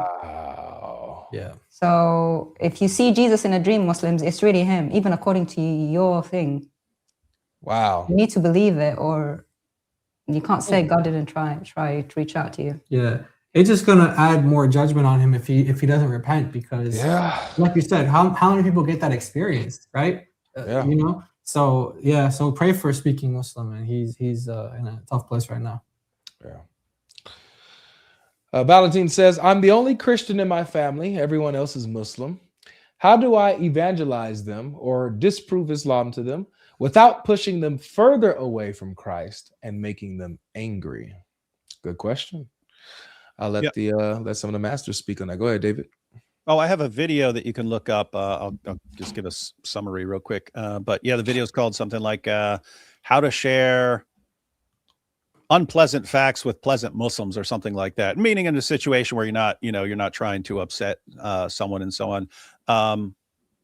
Yeah. So if you see Jesus in a dream, Muslims, it's really him, even according to your thing. Wow. You need to believe it, or you can't say God didn't try to reach out to you. Yeah. It's just gonna add more judgment on him if he doesn't repent, because like you said, how many people get that experience, right? You know? So so pray for speaking Muslim, and he's in a tough place right now. Yeah. Valentine says, I'm the only Christian in my family. Everyone else is Muslim. How do I evangelize them or disprove Islam to them without pushing them further away from Christ and making them angry? Good question. I'll let let some of the masters speak on that. Go ahead, David. Oh, I have a video that you can look up. I'll just give a summary real quick. But yeah, the video is called something like how to share unpleasant facts with pleasant Muslims or something like that. Meaning in a situation where you're not trying to upset someone and so on.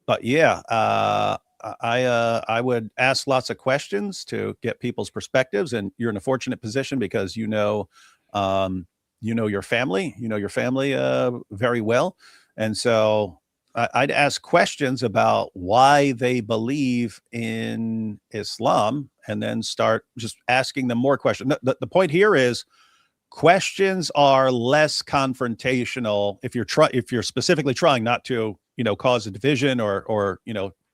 But yeah, I would ask lots of questions to get people's perspectives, and you're in a fortunate position because you your family, very well. And so I'd ask questions about why they believe in Islam, and then start just asking them more questions. The point here is questions are less confrontational if you're specifically trying not to, cause a division or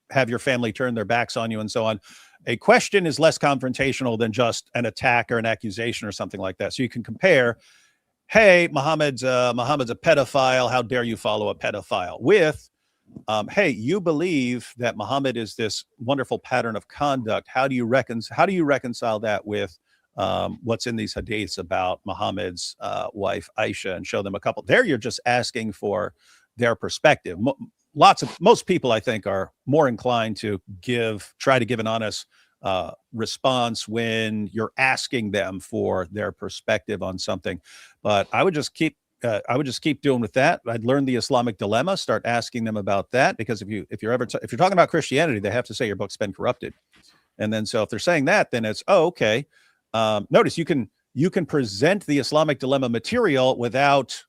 have your family turn their backs on you and so on. A question is less confrontational than just an attack or an accusation or something like that. So you can compare, hey, Muhammad's a pedophile. How dare you follow a pedophile? With, hey, you believe that Muhammad is this wonderful pattern of conduct. How do you reconcile that with what's in these hadiths about Muhammad's wife Aisha, and show them a couple? There, you're just asking for their perspective. Most people, I think, are more inclined to try to give an honest response when you're asking them for their perspective on something. But I would just keep doing with that. I'd learn the Islamic dilemma, start asking them about that, because if you're talking about Christianity, they have to say your book's been corrupted. And then so if they're saying that, then it's, oh, okay. Notice you can present the Islamic dilemma material without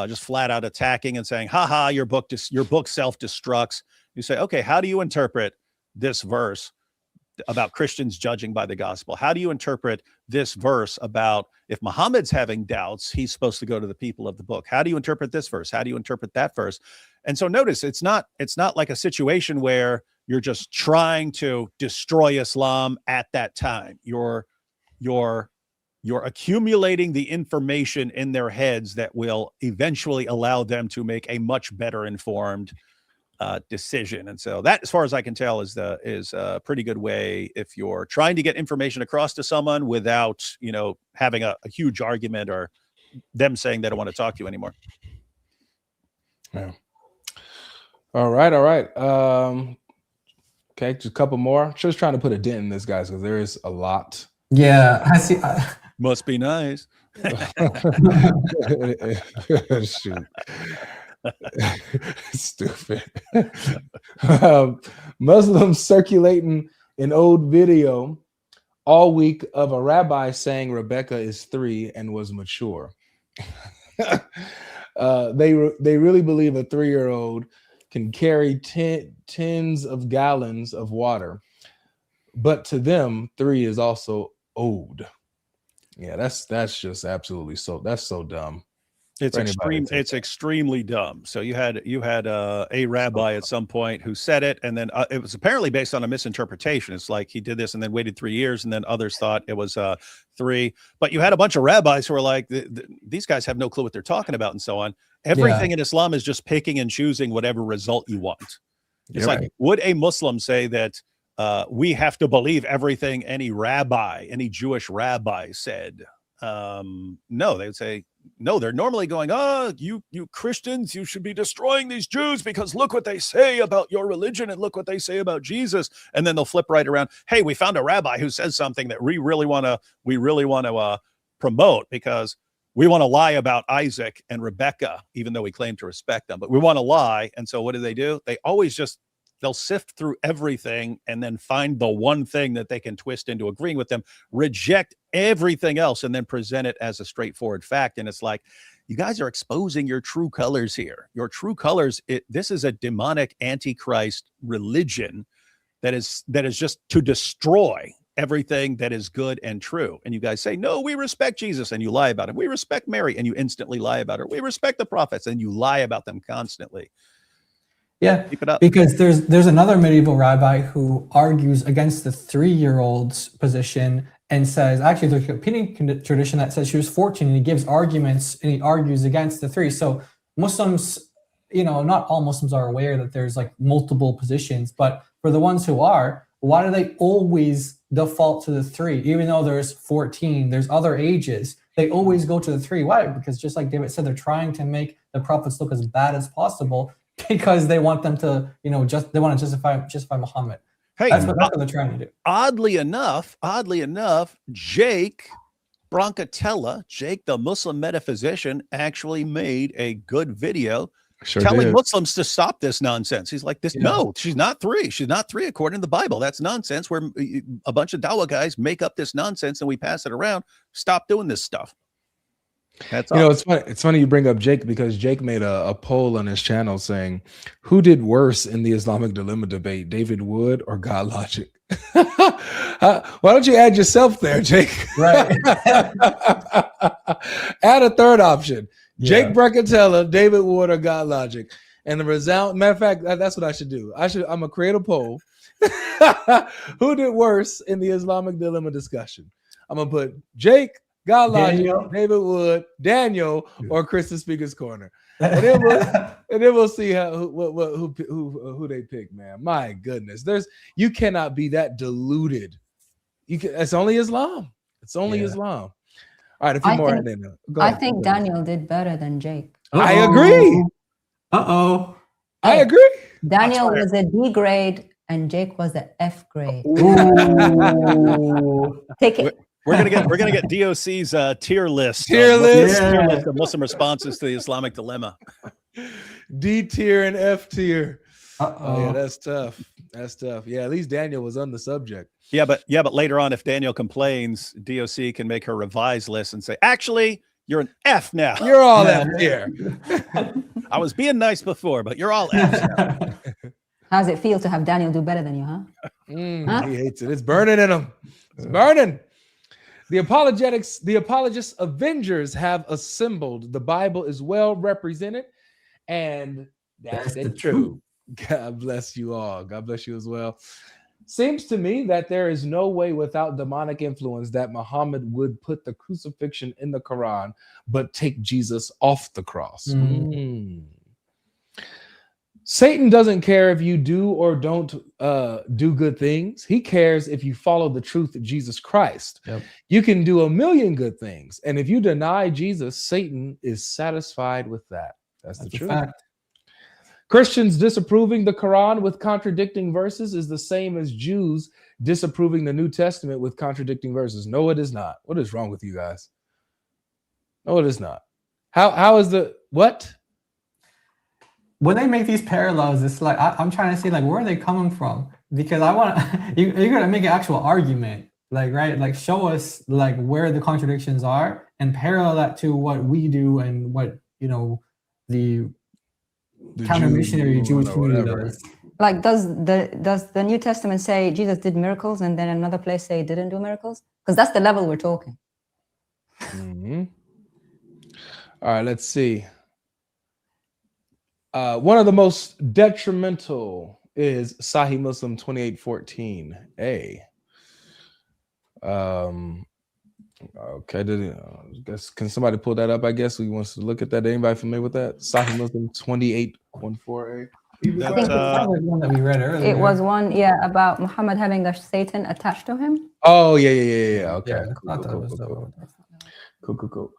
just flat out attacking and saying, haha, your book self-destructs. You say, okay, how do you interpret this verse about Christians judging by the gospel? How do you interpret this verse about if Muhammad's having doubts, he's supposed to go to the people of the book? How do you interpret this verse? How do you interpret that verse? And so notice it's not like a situation where you're just trying to destroy Islam at that time. You're accumulating the information in their heads that will eventually allow them to make a much better informed decision. And so that, as far as I can tell, is a pretty good way if you're trying to get information across to someone without, having a huge argument or them saying they don't want to talk to you anymore. Yeah. All right. Okay, just a couple more. Just trying to put a dent in this, guys, because there is a lot. Yeah, I see. Must be nice. Shoot. Stupid. Muslims circulating an old video all week of a rabbi saying Rebecca is 3 and was mature. They really believe a 3-year-old can carry tens of gallons of water, but to them 3 is also old. Yeah, that's just absolutely that's so dumb. It's extremely dumb. So you had a rabbi at some point who said it, and then it was apparently based on a misinterpretation. It's like he did this and then waited 3 years, and then others thought it was 3. But you had a bunch of rabbis who were like, these guys have no clue what they're talking about, and so on. Everything in Islam is just picking and choosing whatever result you want. It's like, would a Muslim say that we have to believe everything any Jewish rabbi said? No, they would say, no, they're normally going, you Christians, you should be destroying these Jews because look what they say about your religion and look what they say about Jesus. And then they'll flip right around. Hey, we found a rabbi who says something that we really want to promote because we want to lie about Isaac and Rebecca, even though we claim to respect them, but we want to lie. And so what do? They always they'll sift through everything and then find the one thing that they can twist into agreeing with them, reject everything else, and then present it as a straightforward fact. And it's like, you guys are exposing your true colors here. Your true colors, this is a demonic antichrist religion that is just to destroy everything that is good and true. And you guys say, no, we respect Jesus, and you lie about him. We respect Mary, and you instantly lie about her. We respect the prophets, and you lie about them constantly. Yeah, keep it up. Because there's another medieval rabbi who argues against the 3-year-old's position and says, actually, there's a competing tradition that says she was 14, and he gives arguments and he argues against the 3. So Muslims, not all Muslims are aware that there's like multiple positions, but for the ones who are, why do they always default to the 3? Even though there's 14, there's other ages, they always go to the 3. Why? Because just like David said, they're trying to make the prophets look as bad as possible, because they want them to, they want to justify Muhammad. Hey, that's what they're trying to do. Oddly enough, Jake Broncatella, Jake, the Muslim metaphysician, actually made a good video telling Muslims to stop this nonsense. He's like, no, she's not 3. She's not 3 according to the Bible. That's nonsense where a bunch of Dawah guys make up this nonsense and we pass it around. Stop doing this stuff. That's You know, it's funny. It's funny you bring up Jake because Jake made a poll on his channel saying, "Who did worse in the Islamic dilemma debate, David Wood or God Logic?" Why don't you add yourself there, Jake? Right. Add a third option: Jake Yeah. Brackatella, David Wood, or God Logic. And the result, matter of fact, that's what I should do. I'm gonna create a poll. Who did worse in the Islamic dilemma discussion? I'm gonna put Jake, God Logic, Daniel. David Wood, Daniel, or Chris the Speaker's Corner, and then we'll see who they pick. Man, my goodness, you cannot be that deluded. It's only Islam. It's only Islam. All right, a few more. I think Daniel did better than Jake. I agree. I agree. Daniel was a D grade and Jake was the F grade. Take it. We're gonna get DOC's tier list. Tier list of Muslim responses to the Islamic dilemma. D tier and F tier. Oh yeah, that's tough. That's tough. Yeah, at least Daniel was on the subject. Yeah, but later on, if Daniel complains, DOC can make her revise list and say, actually, you're an F now. You're all F tier. I was being nice before, but you're all F now. How does it feel to have Daniel do better than you, huh? He hates it. It's burning in him. It's burning. The apologists Avengers have assembled. The Bible is well represented, and that's the truth. God bless you all. God bless you as well. Seems to me that there is no way without demonic influence that Muhammad would put the crucifixion in the Quran, but take Jesus off the cross. Satan doesn't care if you do or don't do good things. He cares if you follow the truth of Jesus Christ. Yep. You can do a million good things. And if you deny Jesus, Satan is satisfied with that. That's the truth. Fact. Christians disapproving the Quran with contradicting verses is the same as Jews disapproving the New Testament with contradicting verses. No, it is not. What is wrong with you guys? No, it is not. How is the what? When they make these parallels, it's like I'm trying to see like where are they coming from? Because I want you're gonna make an actual argument, like right, like show us like where the contradictions are and parallel that to what we do and what the counter missionary Jewish community does. Like does the New Testament say Jesus did miracles and then another place say he didn't do miracles? Because that's the level we're talking. All right, let's see. One of the most detrimental is Sahih Muslim 28:14a. Okay, can somebody pull that up? I guess who wants to look at that? Anybody familiar with that? Sahih Muslim 28:14a. That's one that we read earlier. It was one, about Muhammad having a Satan attached to him. Oh yeah. Okay, cool.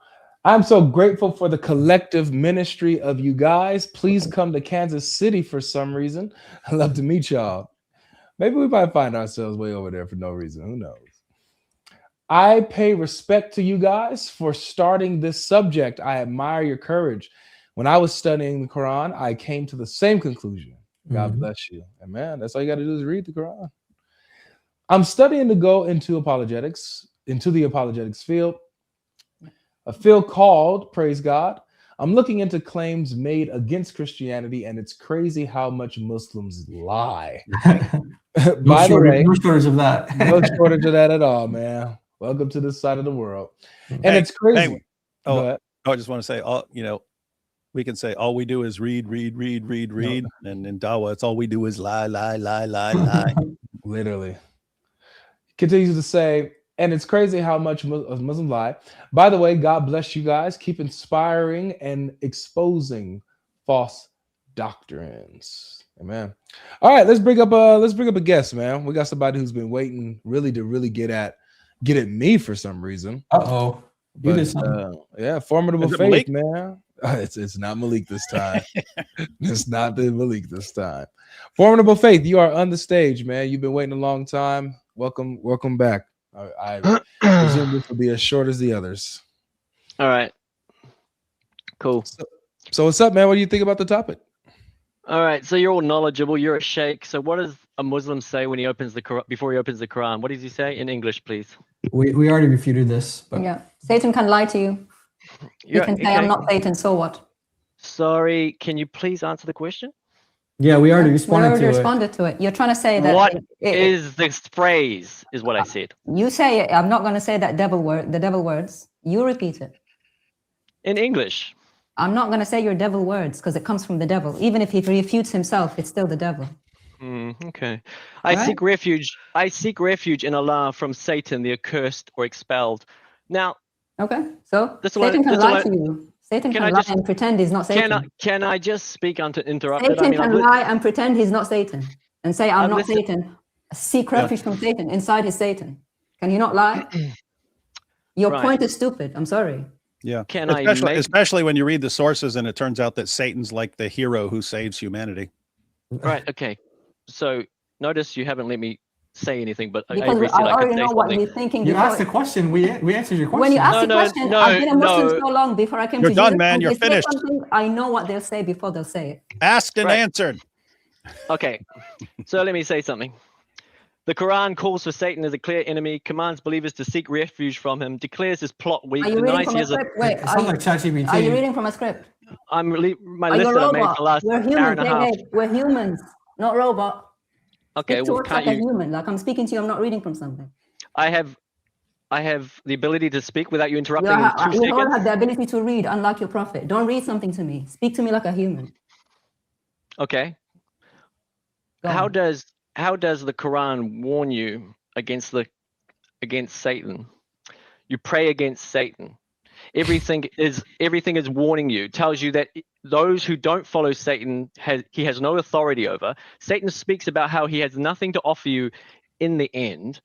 I'm so grateful for the collective ministry of you guys. Please come to Kansas City for some reason. I'd love to meet y'all. Maybe we might find ourselves way over there for no reason. Who knows? I pay respect to you guys for starting this subject. I admire your courage. When I was studying the Quran, I came to the same conclusion. God bless you. And man, that's all you got to do is read the Quran. I'm studying to go into the apologetics field. A field called, praise God. I'm looking into claims made against Christianity, and it's crazy how much Muslims lie. By the way, no shortage of that. No shortage of that at all, man. Welcome to this side of the world. And it's crazy. I just want to say, we can say all we do is read. And in Dawah, it's all we do is lie. Literally. Continues to say, and it's crazy how much Muslims lie. By the way, God bless you guys. Keep inspiring and exposing false doctrines. Amen. All right, let's bring up a guest, man. We got somebody who's been waiting to get at me for some reason. Yeah, formidable faith, Malik? Man. It's not Malik this time. It's not the Malik this time. Formidable faith, you are on the stage, man. You've been waiting a long time. Welcome back. I presume this will be as short as the others. All right. Cool. So what's up, man? What do you think about the topic? All right. So you're all knowledgeable. You're a sheikh. So what does a Muslim say when he opens the Quran, before he opens the Quran? What does he say in English, please? We already refuted this. But... Yeah. Satan can lie to you. He can say, I'm not Satan, so what? Sorry, can you please answer the question? Yeah, we already responded to it. You're trying to say that. What is this phrase, is what I said. You say, I'm not going to say that the devil words. You repeat it. In English. I'm not going to say your devil words because it comes from the devil. Even if he refutes himself, it's still the devil. Okay. I seek refuge in Allah from Satan, the accursed or expelled. Now. Okay. So Satan can lie to you. Satan can lie and pretend he's not Satan. Can I just speak uninterrupted? Satan can lie and pretend he's not Satan and say, I'm not Satan. Seek refuge from Satan inside his Satan. Can you not lie? Your point is stupid. I'm sorry. Yeah. Especially when you read the sources and it turns out that Satan's like the hero who saves humanity. Right. Okay. So notice you haven't let me say anything, but I already know what you're thinking. You asked the question. We answered your question. When you ask the question, I've been a Muslim so long before I came to you. You're done, man. You're finished. I know what they'll say before they'll say it. Asked and answered. Okay. So let me say something. The Quran calls for Satan as a clear enemy, commands believers to seek refuge from him, declares his plot weak, denies he is a... Wait, are you reading from a script? My list that I made for the last hour and a half. We're humans, not robot. Okay, well, can't like a human. Like I'm speaking to you, I'm not reading from something. I have the ability to speak without you interrupting. You don't have the ability to read, unlike your prophet. Don't read something to me. Speak to me like a human. Okay. How does the Quran warn you against Satan? You pray against Satan. Everything is warning you, tells you that those who don't follow Satan, he has no authority over. Satan speaks about how he has nothing to offer you in the end.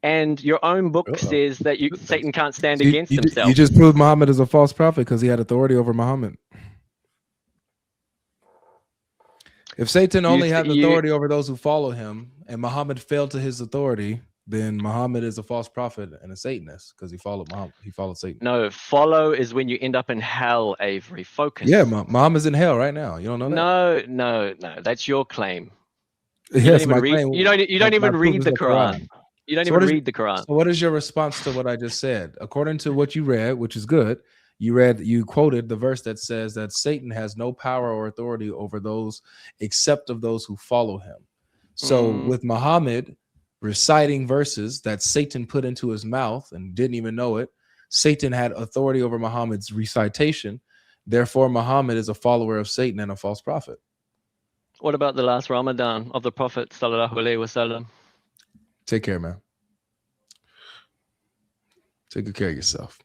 And your own book says that Satan can't stand against himself. You just proved Muhammad is a false prophet because he had authority over Muhammad. If Satan only had authority over those who follow him and Muhammad failed to his authority, then Muhammad is a false prophet and a Satanist because he followed Muhammad. He followed Satan. No, follow is when you end up in hell, Avery. Focus. Yeah, Muhammad's in hell right now. You don't know that? No. That's your claim. Yes, my claim. You don't even read the Quran. You don't even read the Quran. So what is your response to what I just said? According to what you read, which is good, you quoted the verse that says that Satan has no power or authority over those except of those who follow him. So with Muhammad reciting verses that Satan put into his mouth and didn't even know it, Satan had authority over Muhammad's recitation. Therefore, Muhammad is a follower of Satan and a false prophet. What about the last Ramadan of the Prophet sallallahu alaihi wasallam? Take care, man. Take good care of yourself.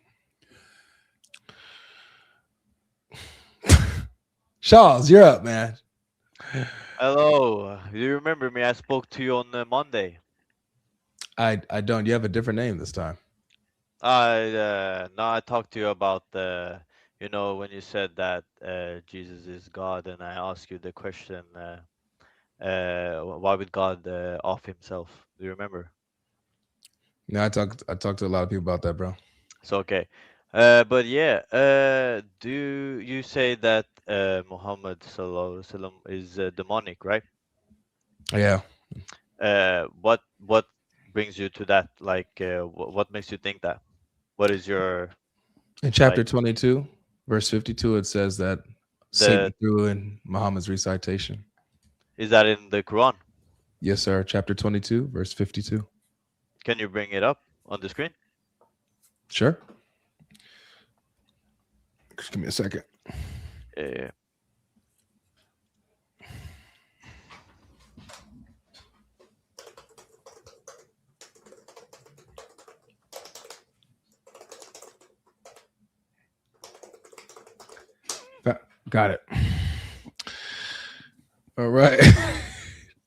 Charles, you're up, man. Hello. Do you remember me? I spoke to you on Monday. I don't. You have a different name this time. No, I talked to you about when you said that Jesus is God, and I asked you the question, why would God off himself? Do you remember? No, I talked to a lot of people about that, bro. So okay. But yeah, do you say that Muhammad sallallahu alaihi wasallam is demonic, right? Yeah. What brings you to that? Like, what makes you think that? What is your... In chapter 22, verse 52, it says that Satan threw in Muhammad's recitation. Is that in the Quran? Yes, sir. Chapter 22, verse 52. Can you bring it up on the screen? Sure. Just give me a second. Yeah. Got it. All right.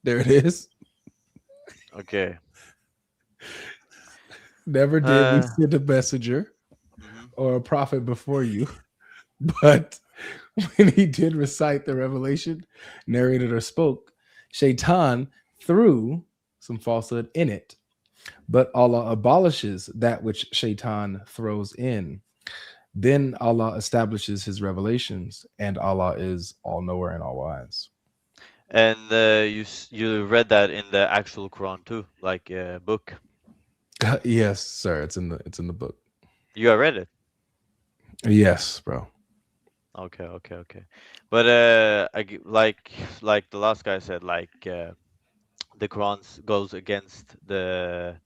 There it is. Okay. Never did we send a messenger or a prophet before you, but when he did recite the revelation, narrated or spoke, Shaitan threw some falsehood in it. But Allah abolishes that which Shaitan throws in. Then Allah establishes his revelations, and Allah is all-knower and all-wise. And you read that in the actual Quran too, like a book. Yes, sir. It's in the book. You have read it. Yes, bro. Okay. But like the last guy said, like the Quran goes against the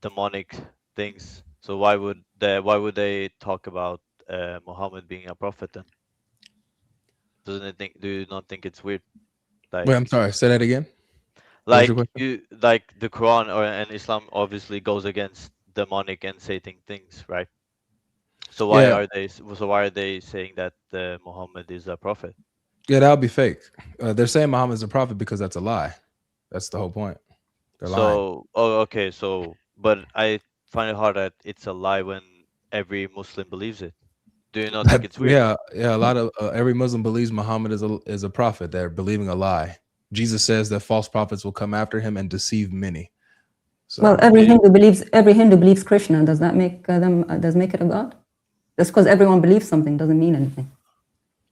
demonic things. So why would they talk about Muhammad being a prophet then? Do you not think it's weird? Wait, Like, I'm sorry. Say that again. What was like your question? the Quran and Islam obviously goes against demonic and Satan things, right? So why Yeah, are they saying that Muhammad is a prophet? yeah, that would be fake. They're saying Muhammad's a prophet because that's a lie. That's the whole point. They're lying. So, okay. So, but I find it hard that it's a lie when every Muslim believes it. Do you not think it's weird? Yeah. A lot of every Muslim believes Muhammad is a prophet. They're believing a lie. Jesus says that false prophets will come after him and deceive many. So, well, every Hindu believes Krishna. Does that make does make it a god? Just because everyone believes something doesn't mean anything.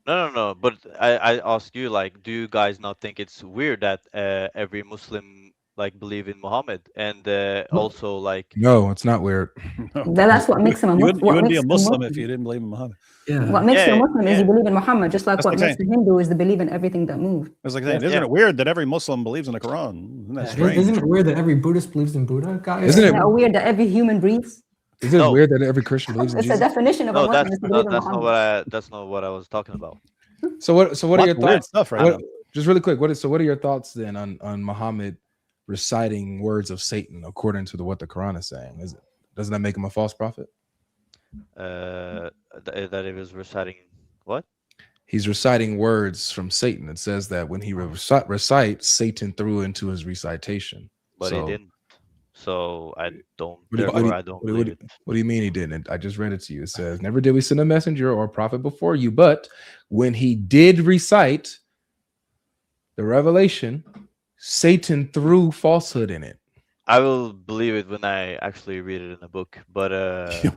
No. But I ask you, like, do you guys not think it's weird that every Muslim like believe in Muhammad and also like? no, it's not weird. That's what makes him a Muslim. You wouldn't be a Muslim if you didn't believe in Muhammad. What makes you a Muslim is you believe in Muhammad, just like That's what like makes saying- a Hindu is to believe in everything that moved. It's like saying, isn't it weird that every Muslim believes in the Quran? Isn't that strange? Isn't it weird that every Buddhist believes in Buddha? Guys? Isn't it weird that every human breathes? Is it weird that every Christian believes in It's Jesus? a definition of a Muslim is to believe in that's Muhammad. not what I was talking about. So what are your Weird thoughts? stuff right What- now. Just really quick, what are your thoughts then on Muhammad reciting words of Satan according to what the Quran is saying? Doesn't that make him a false prophet? That he was reciting what? He's reciting words from Satan. It says that when he recites, Satan threw into his recitation. But So- he didn't. So I don't. What do you- Therefore, I don't believe it. What do you mean he didn't? I just read it to you. It says, "Never did we send a messenger or a prophet before you, but when he did recite the revelation, Satan threw falsehood in it." I will believe it when I actually read it in a book. But You'll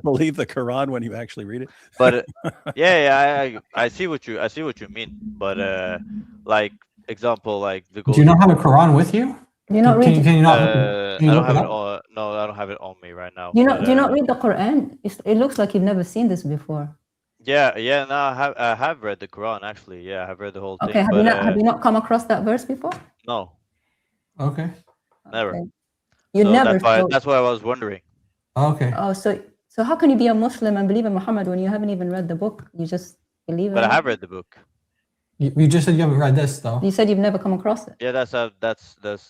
believe the Quran when you actually read it. But I see what you mean. But like example, like the. Do you not have a Quran with you? Do you not read? Can you not? I can you don't look have it it up? on. No, I don't have it on me right now. Do you but, not read the Quran? It looks like you've never seen this before. Yeah. No, I have read the Quran actually. Yeah, I have read the whole Okay, thing. have you not come across that verse before? No, Okay. never. Okay. You So never. That's why I was wondering. Okay. Oh, so how can you be a Muslim and believe in Muhammad when you haven't even read the book? You just believe But in I it? have read the book. You just said you haven't read this though. You said you've never come across it. Yeah, that's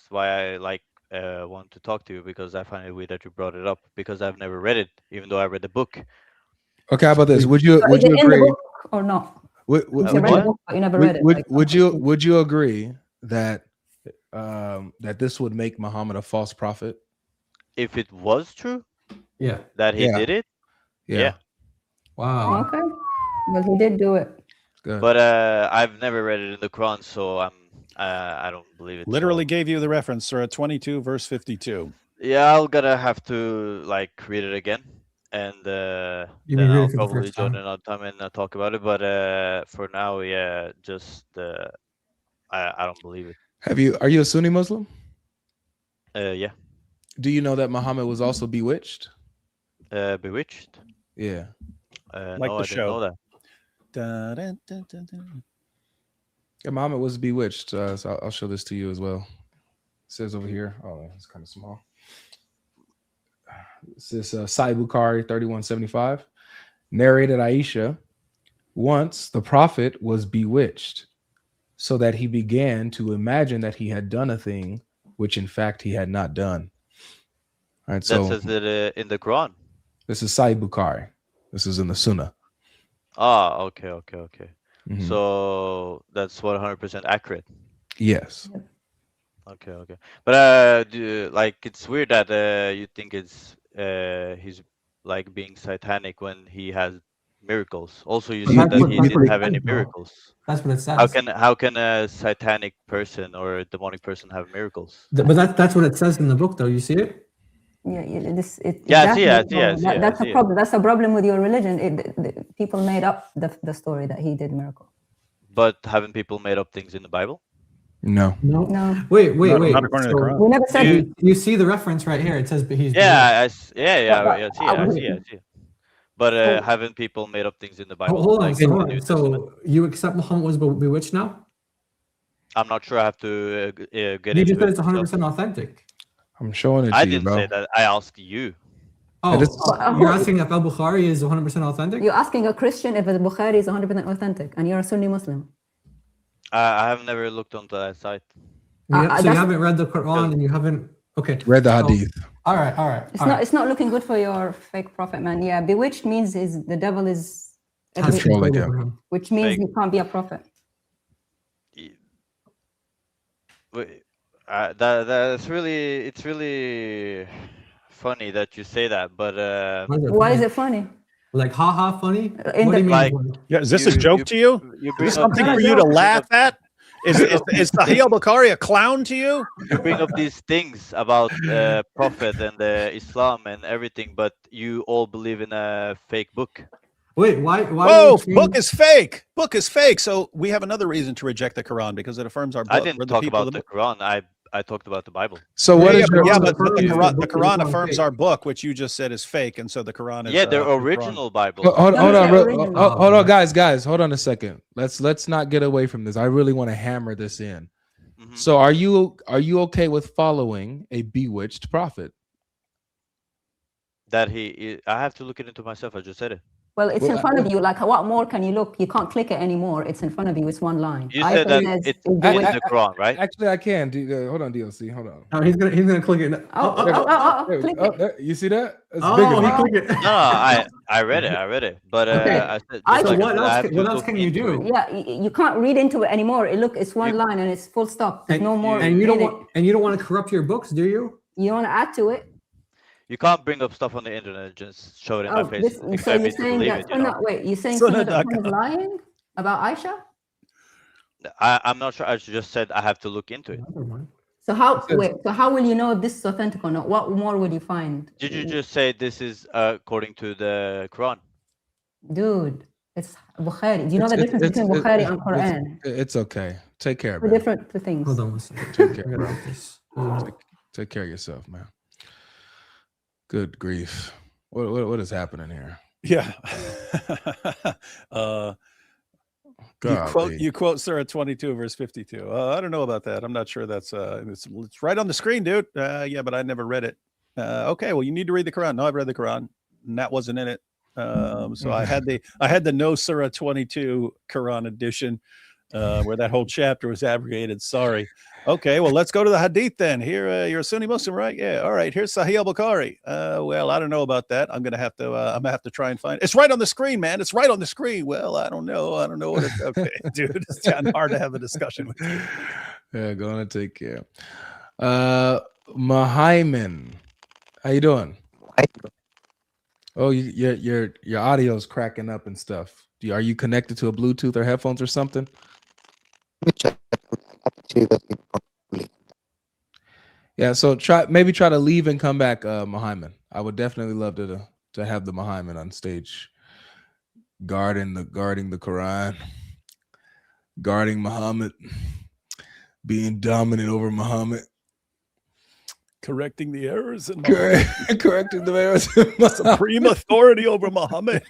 why I like want to talk to you, because I find it weird that you brought it up, because I've never read it, even though I read the book. Okay, how about this? Would you So is it in the agree? book or not? Would You read the book, but you never read it. Would you agree that that this would make Muhammad a false prophet? If it was true, Yeah. that he did it, yeah. Wow. Okay. Well, he did do it. Good. But I've never read it in the Quran, so I don't believe it. Literally gave you the reference, Surah 22, verse 52. Yeah, I'm gonna have to like read it again, and You then read it I'll for the probably first join time. another time and talk about it. But for now, yeah, just I don't believe it. Are you a Sunni Muslim? Yeah. Do you know that Muhammad was also bewitched? Bewitched? Yeah. Like No, the I didn't know show. that. Yeah, Muhammad was bewitched. So I'll show this to you as well. It says over here. Oh, it's kind of small. It says Sahih Bukhari 3175. Narrated Aisha. Once the prophet was bewitched, so that he began to imagine that he had done a thing which in fact he had not done. All right, That so says it in the Quran. this is Sahih Bukhari. This is in the Sunnah. Ah, okay. Mhm. So that's 100% accurate. Yes. Okay. But it's weird that you think it's he's like being satanic when he has miracles. Also, you But said that's that what- he that's didn't what it have any says, though. miracles. That's what it says. How can a satanic person or a demonic person have miracles? But that's what it says in the book, though. You see it? Yeah, Yeah, I see it. That's a problem. That's a problem with your religion. People made up the story that he did miracle. But haven't people made up things in the Bible? No. No. Wait. Not according to the So Quran. We never said you see the reference right here. It says, but he's. Yeah, I see it. But haven't people made up things in the Bible? Hold on. like So, in the hold New on. Testament? So you accept Muhammad was bewitched now? I'm not sure. I have to get You into just said it it's myself. 100% authentic. I'm showing it I to you, didn't bro. say that. I asked you. Oh, you're asking if Al-Bukhari is 100% authentic? You're asking a Christian if the Bukhari is 100% authentic, and you're a Sunni Muslim. I have never looked onto that site. So you haven't read the Quran and you haven't. Okay. Read the Hadith. All right. It's not looking good for your fake prophet, man. Yeah, bewitched means the devil is controlling him, which means he can't be a prophet. That's really, it's really funny that you say that, but Why is it funny? Like haha funny? In What do you the- mean? Like, Yeah, is this a joke to you? You Is bring this up something these- for you to you bring laugh up- at? Is Sahih al-Bukhari a clown to you? You bring up these things about prophet and Islam and everything, but you all believe in a fake book. Wait, why? Whoa, book is fake. Book is fake. So we have another reason to reject the Quran because it affirms our book. I We're didn't the talk people about of the Quran. I talked about the Bible. So what is your? Yeah, but the book Quran is affirms fake. our book, which you just said is fake, and so the Quran is Yeah, the wrong. original Bible. Hold on, original. hold on, guys, hold on a second. Let's not get away from this. I really want to hammer this in. Mhm. So, are you okay with following a bewitched prophet? That I have to look it into myself. I just said it. Well, it's in front of you. Like, what more can you look? You can't click it anymore. It's in front of you. It's one line. You said that it's in the Quran, right? Actually, I can. Hold on, DLC. Hold on. Oh, he's gonna click it. Click it. There, you see that? It's Oh, bigger. he clicked it. No, I read it. But Okay. I said, I- just like what I said, else I have can- to what else look can you into do? it. Yeah, you can't read into it anymore. It's one line and it's full stop. There's no more. And you don't edit. want. And you don't want to corrupt your books, do you? You want to add to it. You can't bring up stuff on the internet and just show it in my face. So Expect me you're to saying believe that it, you know? wait, you're saying Sunnah that dot is lying about Aisha? I'm not sure. I just said I have to look into it. So how will you know if this is authentic or not? What more would you find? Did you just say this is according to the Quran? Dude, it's Bukhari. Do you know the difference between Bukhari and Quran? It's okay. Take care, Two man. different things. Hold on one second. Take care. Take care of yourself, man. Good grief. What is happening here? Yeah. Golly. You quote Surah 22 verse 52. I don't know about that. I'm not sure that's it's right on the screen, dude. Yeah, but I never read it. Okay, well you need to read the Quran. No, I've read the Quran, and that wasn't in it. So I had the no Surah 22 Quran edition where that whole chapter was abrogated. Sorry. Okay, well let's go to the Hadith then. Here, you're a Sunni Muslim, right? Yeah. All right. Here's Sahih al-Bukhari. Well, I don't know about that. I'm gonna have to try and find. It's right on the screen, man. It's right on the screen. Well, I don't know. What it, okay, dude. It's kind of hard to have a discussion with you. Yeah, going to take care. Mahaiman, how you doing? Oh, your audio's cracking up and stuff. Are you connected to a Bluetooth or headphones or something? Yeah, so try to leave and come back, Muhammad. I would definitely love to have the Muhammad on stage, guarding the Quran, guarding Muhammad, being dominant over Muhammad, Correcting the errors and correcting the errors, supreme authority over Muhammad.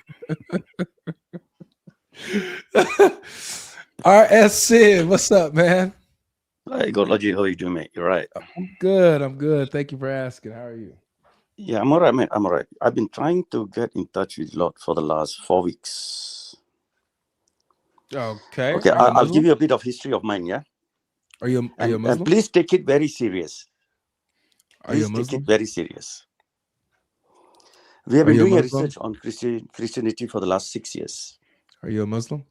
RS what's up, man? Hey, God, Logi, how are you doing, mate? You're right. I'm good. Thank you for asking. How are you? Yeah, I'm all right, mate. I'm all right. I've been trying to get in touch with Lord for the last 4 weeks. Okay. Okay, I'll give you a bit of history of mine, yeah? Are you a Muslim? And please take it very serious. Are you a Please take Muslim? it very serious. We have Are been you a doing a Muslim? research on Christianity for the last 6 years. Are you a Muslim?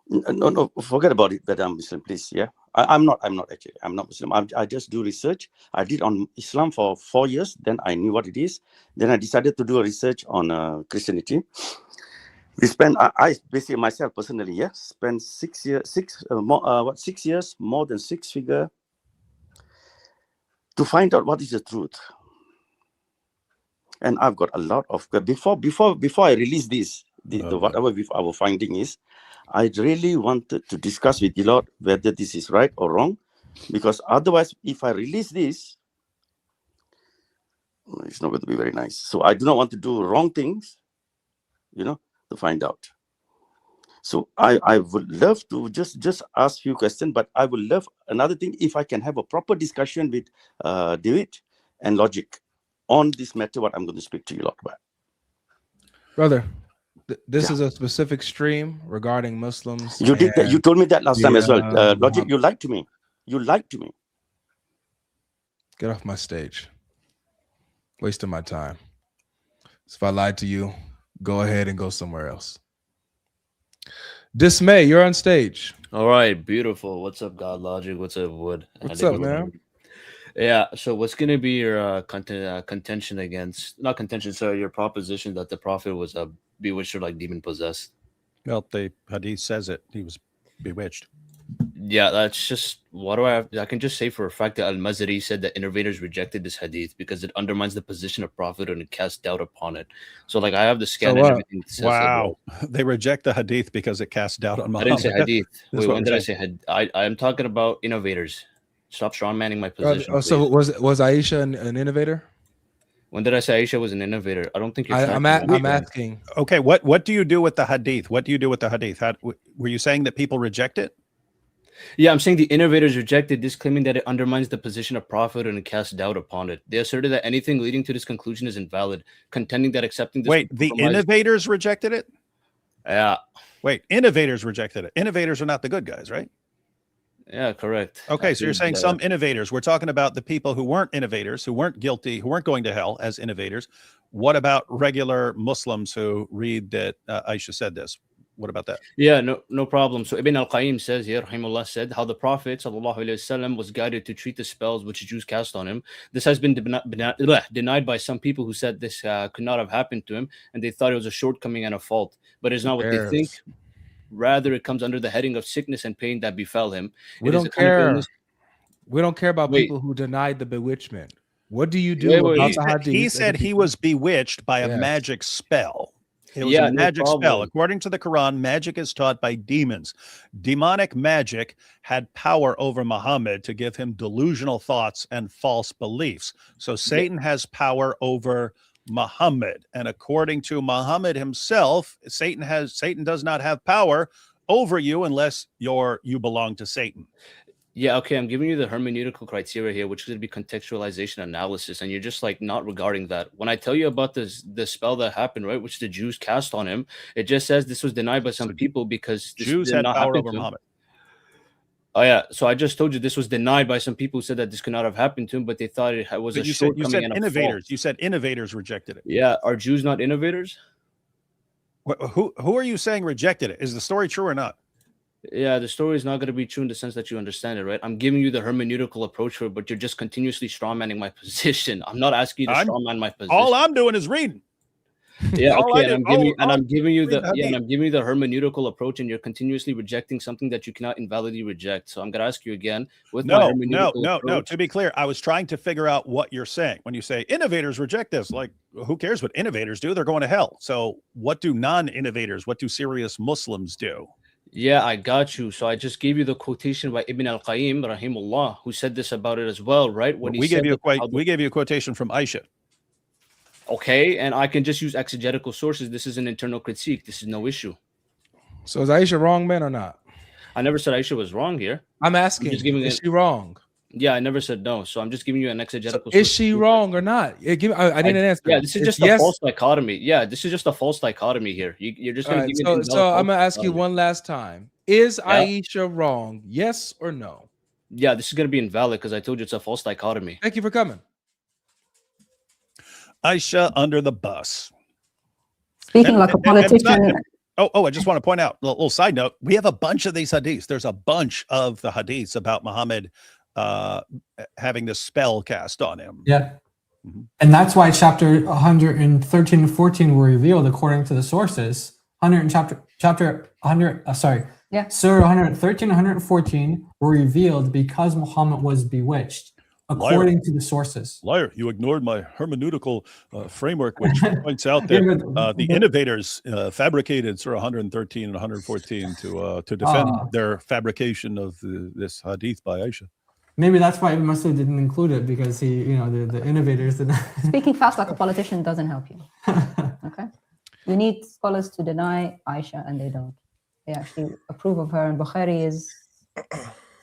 No, forget about it that I'm Muslim, please, yeah? I'm not actually. I'm not Muslim. I just do research. I did on Islam for 4 years. Then I knew what it is. Then I decided to do a research on Christianity. We spent, I basically myself personally, yeah, spent 6 years, 6 years, more than 6 figure to find out what is the truth. And I've got a lot of, before I release this, whatever our finding is, I really wanted to discuss with the Lord whether this is right or wrong, because otherwise, if I release this, it's not going to be very nice. So I do not want to do wrong things, to find out. So I would love to just ask you questions, but I would love another thing if I can have a proper discussion with David and Logic on this matter. What I'm going to speak to you a lot about, brother. This is a specific stream regarding Muslims. You did that. You told me that last time as well. Logic, you lied to me. You lied to me. Get off my stage. Wasting my time. So if I lied to you, go ahead and go somewhere else. Dismay, you're on stage. All right, beautiful. What's up, God Logic? What's up, Wood? What's up, man? Yeah, so what's going to be your contention against, not contention, sorry, your proposition that the prophet was bewitched or like demon possessed? Well, the hadith says it. He was bewitched. Yeah, that's just, what do I have? I can just say for a fact that Al-Mazari said that innovators rejected this hadith because it undermines the position of prophet and it casts doubt upon it. So like I have the scan and everything. That says wow. They reject the hadith because it casts doubt on Muhammad. I didn't say hadith. Wait, when did I say hadith? I'm talking about innovators. Stop strong manning my position. So was Aisha an innovator? When did I say Aisha was an innovator? I don't think you're I'm asking. Okay, what do you do with the hadith? What do you do with the hadith? Were you saying that people reject it? Yeah, I'm saying the innovators rejected this, claiming that it undermines the position of prophet and it casts doubt upon it. They asserted that anything leading to this conclusion is invalid, contending that accepting this. Wait, the innovators rejected it? Yeah. Wait, innovators rejected it. Innovators are not the good guys, right? Yeah, correct. Okay, so you're saying some innovators. We're talking about the people who weren't innovators, who weren't guilty, who weren't going to hell as innovators. What about regular Muslims who read that Aisha said this? What about that? Yeah, no problem. So Ibn al-Qayyim says here, rahimahullah, said how the Prophet ﷺ was guided to treat the spells which Jews cast on him. This has been denied by some people who said this could not have happened to him, and they thought it was a shortcoming and a fault. But it's not what they think. Rather, it comes under the heading of sickness and pain that befell him. We don't care. We don't care about people who denied the bewitchment. What do you do about the hadith? He said he was bewitched by a magic spell. It was a magic spell. According to the Quran, magic is taught by demons. Demonic magic had power over Muhammad to give him delusional thoughts and false beliefs. So Satan has power over Muhammad, and according to Muhammad himself, Satan does not have power over you unless you belong to Satan. Yeah, okay, I'm giving you the hermeneutical criteria here, which is going to be contextualization analysis, and you're just like not regarding that. When I tell you about the spell that happened, right, which the Jews cast on him, it just says this was denied by some people because this Jews did had not power happen over to him. Muhammad. Oh yeah, so I just told you this was denied by some people who said that this could not have happened to him, but they thought it was a shortcoming and a innovators. fault. You said innovators rejected it. Yeah, are Jews not innovators? Who are you saying rejected it? Is the story true or not? Yeah, the story is not going to be true in the sense that you understand it, right? I'm giving you the hermeneutical approach for it, but you're just continuously strawmanning my position. I'm not asking you to strawman my position. All I'm doing is reading. Yeah, okay, I'm giving you the hermeneutical approach, and you're continuously rejecting something that you cannot invalidly reject. So I'm going to ask you again. No. To be clear, I was trying to figure out what you're saying when you say innovators reject this. Like, who cares what innovators do? They're going to hell. So what do non-innovators? What do serious Muslims do? Yeah, I got you. So I just gave you the quotation by Ibn al-Qayyim, rahimullah, who said this about it as well, right? When we gave you a quotation from Aisha. Okay, and I can just use exegetical sources. This is an internal critique. This is no issue. So is Aisha wrong, man, or not? I never said Aisha was wrong here. I'm asking, is she wrong? Yeah, I never said no. So I'm just giving you an exegetical source. Is she wrong or not? I didn't answer. Yeah, this is just a false dichotomy. Yeah, this is just a false dichotomy here. You're just going to give me. So I'm going to ask you one last time. Is Aisha wrong? Yes or no? Yeah, this is going to be invalid because I told you it's a false dichotomy. Thank you for coming. Aisha under the bus. Speaking like a politician. I just want to point out a little side note. We have a bunch of these hadiths. There's a bunch of the hadiths about Muhammad having the spell cast on him. Yeah. Mm-hmm. And that's why chapter 113 and 14 were revealed according to the sources. Surah 113 and 114 were revealed because Muhammad was bewitched. According to the sources. Liar, you ignored my hermeneutical framework, which points out that the innovators fabricated Surah 113 and 114 to defend their fabrication of this hadith by Aisha. Maybe that's why Ibn Masud didn't include it, because the innovators didn't. Speaking fast like a politician doesn't help you. Okay. You need scholars to deny Aisha, and they don't. They actually approve of her, and Bukhari is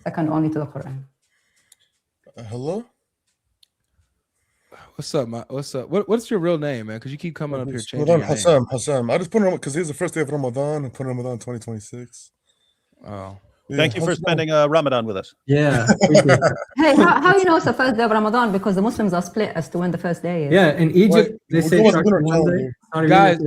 second only to the Quran. Hello? What's up, what's up? What's your real name, man? Because you keep coming up here changing Ramadan your name. Hassam. I just put him because he's the first day of Ramadan. I put Ramadan 2026. Oh. Yeah, Thank you for spending Ramadan with us. Yeah. Hey, how you know it's the first day of Ramadan? Because the Muslims are split as to when the first day is. Yeah, in Egypt, they say it starts on one day.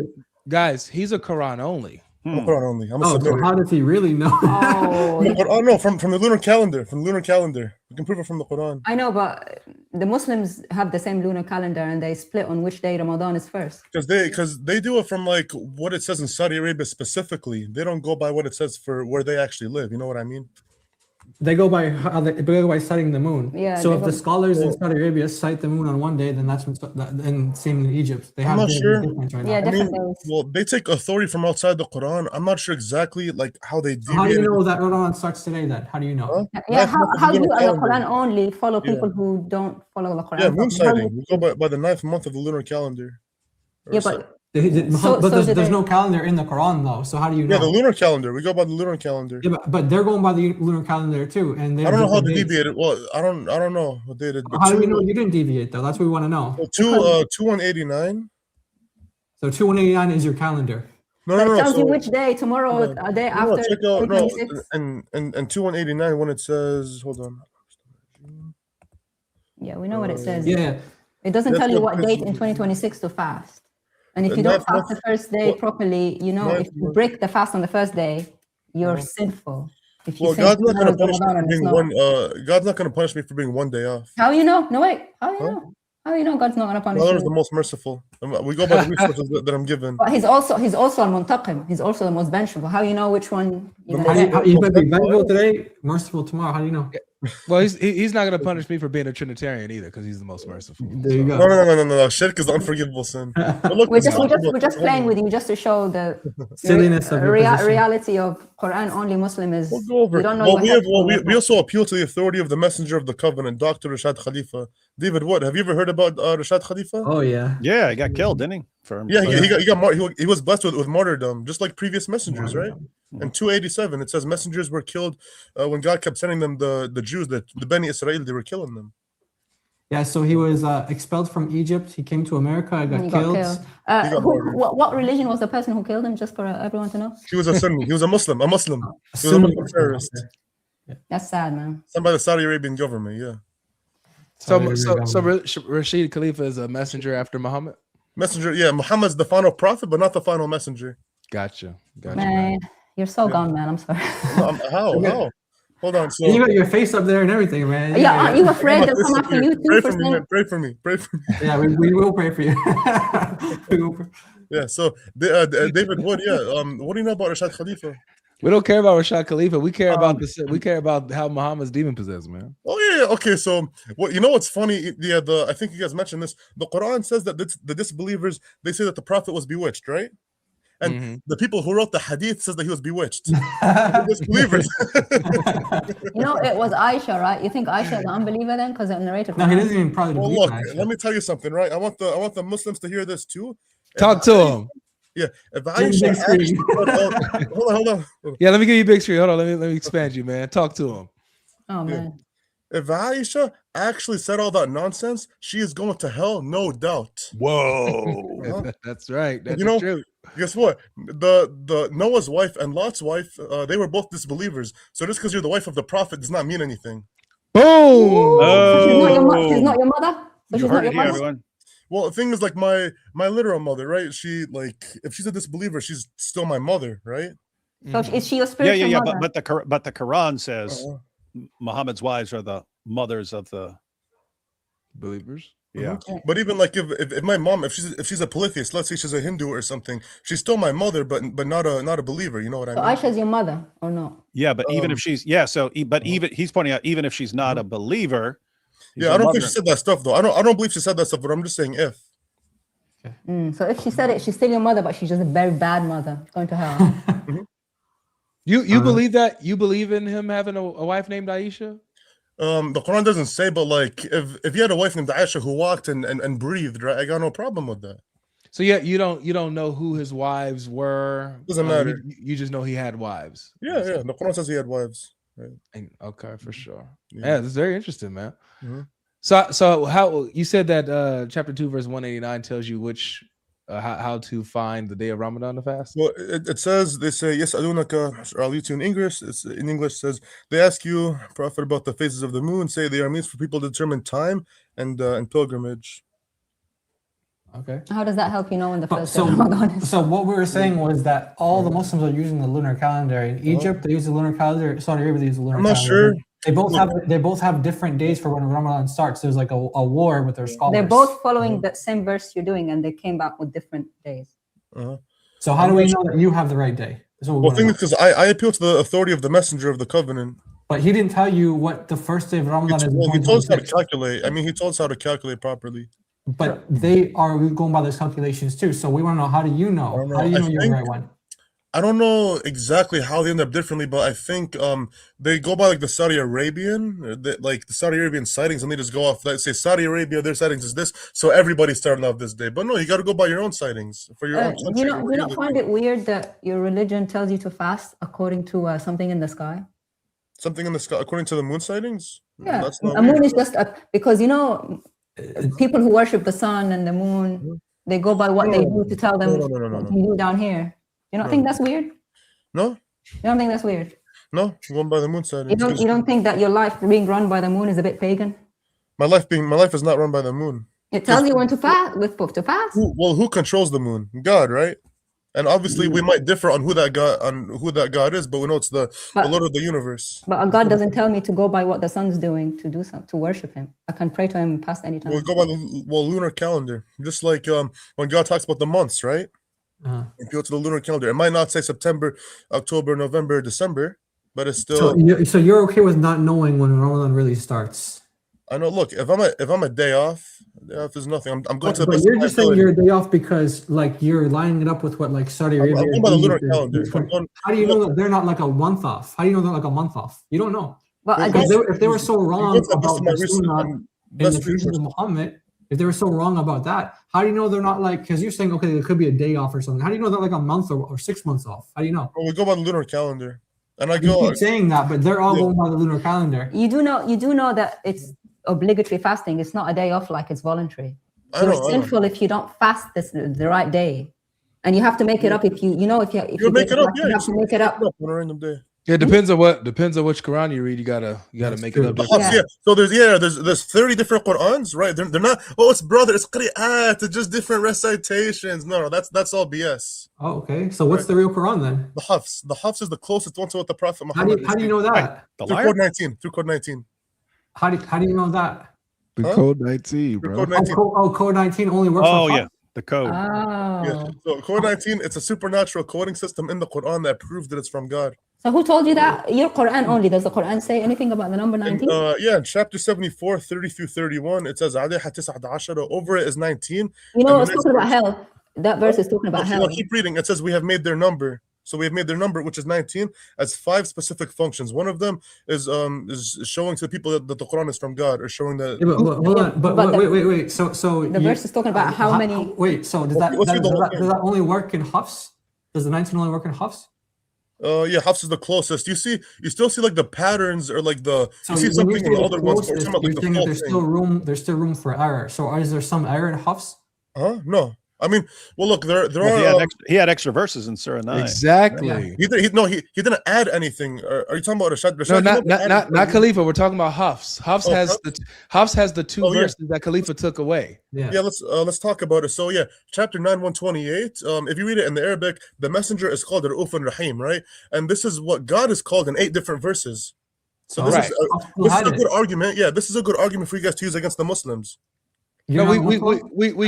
Guys, he's a Quran only. I'm a Quran only. I'm a Oh, so submitter. how does he really know? Oh, No, from the lunar calendar. From the lunar calendar. You can prove it from the Quran. I know, but the Muslims have the same lunar calendar, and they split on which day Ramadan is first. Because they do it from like what it says in Saudi Arabia specifically. They don't go by what it says for where they actually live. You know what I mean? They go by how they go by sighting the moon. Yeah, So they if go- the scholars in Saudi Arabia sight the moon on one day, then that's and same in Egypt. They I'm have not sure. difference right Yeah, now. I mean, well, they take authority from outside the Quran. I'm not sure exactly like how they So how do you deviate. know that Ramadan starts today? Then how do you know? Yeah, how do you lunar as a calendar. Quran only follow Yeah. people who don't follow the Quran? Yeah, moon How do you- sighting. We go by the 9th month of the lunar calendar. Yeah, but There's no calendar in the Quran though. So how do you know? Yeah, the lunar calendar. We go by the lunar calendar. Yeah, but they're going by the lunar calendar too, and I don't know how they deviated. Well, I don't know what they did. But How do we know you didn't deviate though? That's what we want to know. 2189. So 2189 is your calendar. No, But no, it no. tells you So, which day, tomorrow, a day no, after. check out no, 2026. and 2189 when it says, hold on. Yeah, we know what it says. Yeah. It doesn't That's tell you what what date this- in 2026 to fast. And if The you don't ninth fast month- the first day properly, you know, if you break the fast on the first day, you're sinful. If you Well, sin God's not going to tomorrow is punish me Ramadan for and it's being not. one. God's not going to punish me for being one day off. How you know? No, wait. How you know? How you know God's not going to punish Allah is you? the most merciful. We go by the resources that I'm given. But he's also al-Muntaqim. He's also the most vengeful. How you know which one you're How going to you might be vengeful today, merciful tomorrow. How do you know? Well, he's not going to punish me for being a Trinitarian either, because he's the most merciful. There you go. No. Shirk is the unforgivable sin. But look, We're just playing with you just to show the Silliness of your position. reality of Quran only Muslim is Go over you it. don't know Well, your we also appeal to the authority of the messenger of the covenant, Dr. Rashad Khalifa. David, what have you ever heard about Rashad Khalifa? Oh yeah. Yeah, he got killed, didn't he? He was blessed with martyrdom, just like previous messengers, right? In 287, it says messengers were killed when God kept sending them the Jews, the Beni Israel, they were killing them. Yeah, so he was expelled from Egypt. He came to America, got He killed. got killed. What religion was the person who killed him? Just for everyone to know. He was a Sunni. He was a Muslim. He was a Sunni. Muslim terrorist. That's sad, man. Sent by the Saudi Arabian government. Yeah. So Rashid Khalifa is a messenger after Muhammad? Messenger, yeah. Muhammad's the final prophet, but not the final messenger. Gotcha. Man, you're so gone, man. I'm sorry. How? Hold on. So You got your face up there and everything, man. Yeah, aren't you afraid they'll come after you too? Pray for for me, saying- man. Pray for me. Pray for me. Yeah, we will pray for you. Yeah. So David Wood. Yeah. What do you know about Rashad Khalifa? We don't care about Rashad Khalifa. We care about we care about how Muhammad's demon possessed, man. Oh yeah. Okay. So you know what's funny? Yeah. I think you guys mentioned this. The Quran says that the disbelievers, they say that the prophet was bewitched, right? And the people who wrote the hadith says that he was bewitched. The disbelievers. You know, it was Aisha, right? You think Aisha is an unbeliever then? Because it narrated. No, he doesn't even probably Well, believe look, in Aisha. let me tell you something, right? I want the Muslims to hear this too. Talk to him. Yeah. If Aisha actually, hold on. Yeah, let me give you a big screen. Hold on, let me expand you, man. Talk to him. Oh man. If Aisha actually said all that nonsense, she is going to hell, no doubt. Whoa. That's right. That's You know, true. guess what? The Noah's wife and Lot's wife, they were both disbelievers. So just because you're the wife of the prophet does not mean anything. Boom. So she's not your mother. So You she's heard not it your here, mother. everyone. Well, the thing is, like my literal mother, right? She if she's a disbeliever, she's still my mother, right? So is she your Yeah, spiritual yeah. mother? But the Quran says Muhammad's wives are the mothers of the believers. Yeah. But even like if my mom, if she's a polytheist, let's say she's a Hindu or something, she's still my mother, but not a believer. You know what I So mean? Aisha's your mother or no? Yeah, but even if she's even he's pointing out, even if she's not a believer. Yeah, I don't think she said that stuff though. I don't believe she said that stuff, but I'm just saying if. So if she said it, she's still your mother, but she's just a very bad mother going to hell. You believe that? You believe in him having a wife named Aisha? The Quran doesn't say, but like if you had a wife named Aisha who walked and breathed, right? I got no problem with that. So yeah, you don't know who his wives were. Doesn't matter. You just know he had wives. Yeah. The Quran says he had wives. Right. Okay, for sure. Yeah. Yeah, this is very interesting, man. Mhm. So how you said that chapter 2 verse 189 tells you which how to find the day of Ramadan to fast? Well, it says, they say, yes, Adunaka, or I'll read you in English. It's in English, it says, they ask you, Prophet, about the phases of the moon, say they are means for people to determine time and pilgrimage. Okay. How does that help you know when the first So, day of Ramadan is? so what we were saying was that all the Muslims are using the lunar calendar. In Egypt, they use the lunar calendar. Saudi Arabia, they use the lunar I'm not calendar. sure. They both have different days for when Ramadan starts. There's like a war with their scholars. They're both following that same verse you're doing, and they came back with different days. So how do we know that you have the right day? That's what we Well, wanna thing know. is, because I appeal to the authority of the messenger of the covenant. But he didn't tell you what the first day of Ramadan is. Well, he told us how to calculate. I mean, he told us how to calculate properly. But they are going by those calculations too. So we want to know, how do you know? How do you know you're the right one? I don't know exactly how they end up differently, but I think they go by like the Saudi Arabian, like the Saudi Arabian sightings, and they just go off. Let's say Saudi Arabia, their sightings is this, so everybody started off this day. But no, you got to go by your own sightings for your own country. Do you not find it weird that your religion tells you to fast according to something in the sky? Something in the sky according to the moon sightings? Yeah, That's not a moon weird. is just because people who worship the sun and the moon, they go by what they do to tell them what you do down here. You don't think that's weird? No. You don't think that's weird? No, going by the moon sightings. You don't think that your life being run by the moon is a bit pagan? My life is not run by the moon. It tells you when to fast to fast. Who controls the moon? God, right? And obviously we might differ on who that God is, but we know it's the Lord of the universe. But God doesn't tell me to go by what the sun's doing to do something, to worship him. I can pray to him past any time. We'll go by the lunar calendar, just like when God talks about the months, right? If you go to the lunar calendar, it might not say September, October, November, December, but it's still. So you're okay with not knowing when Ramadan really starts? I know. Look, if I'm a day off is nothing. I'm going to the But best you're of my just saying ability. you're a day off because like you're lining it up with what like Saudi Arabia. I'm going by the lunar Egypt is. calendar. How do you know that they're not like a month off? How do you know they're like a month off? You don't know. Well, I Because guess if they were so wrong about the sunnah and the best traditions of Muhammad, if they were so wrong about that, how do you know they're not like? Because you're saying okay, there could be a day off or something. How do you know they're like a month or 6 months off? How do you know? Well, we go by the lunar calendar, and I You go. keep saying that, but they're all going by the lunar calendar. You do know that it's obligatory fasting. It's not a day off, like it's voluntary. So it's sinful if you don't fast the right day, and you have to make it up if you make it up. you have to make it up. On a random day. Yeah, it depends on which Quran you read. You gotta make it up. Yeah. So there's 30 different Qurans, right? They're not. Oh, it's qira'at. It's just different recitations. No, that's all BS. Oh, okay. So what's the real Quran then? The Hafs is the closest one to what the Prophet How Muhammad. do you know that? Through code 19. Through code 19. How do you know that? The code 19, bro. Code 19. Code 19 only works. Oh for yeah, the code. Yeah. So code 19, it's a supernatural coding system in the Quran that proves that it's from God. So who told you that? Your Quran only. Does the Quran say anything about the number 19? Yeah, in chapter 74, 30 through 31, it says "Alayha 19." Over it is 19. You know, it's talking about hell. That verse is talking about hell. No, keep reading. It says we have made their number. So we have made their number, which is 19, as 5 specific functions. One of them is showing to the people that the Quran is from God, or showing that. Yeah, but hold on. But wait. So the verse is talking about how many. Wait. So does that only work in Hafs? Does the 19 only work in Hafs? Yeah, Hafs is the closest. You still see like the patterns or like the. So you see something in the other ones. You're saying that there's still room for error. So is there some error in Hafs? No. I mean, well, look, there are. He had extra verses in Surah 9. Exactly. Yeah. He didn't add anything. Are you talking about Rashad? No, not Khalifa. We're talking about Hafs. Hafs has the 2 verses that Khalifa took away. Yeah. Let's talk about it. So yeah, chapter 9, 128. If you read it in the Arabic, the messenger is called Ra'uf and Rahim, right? And this is what God is called in 8 different verses. So this is a good argument. Yeah, this is a good argument for you guys to use against the Muslims. No, we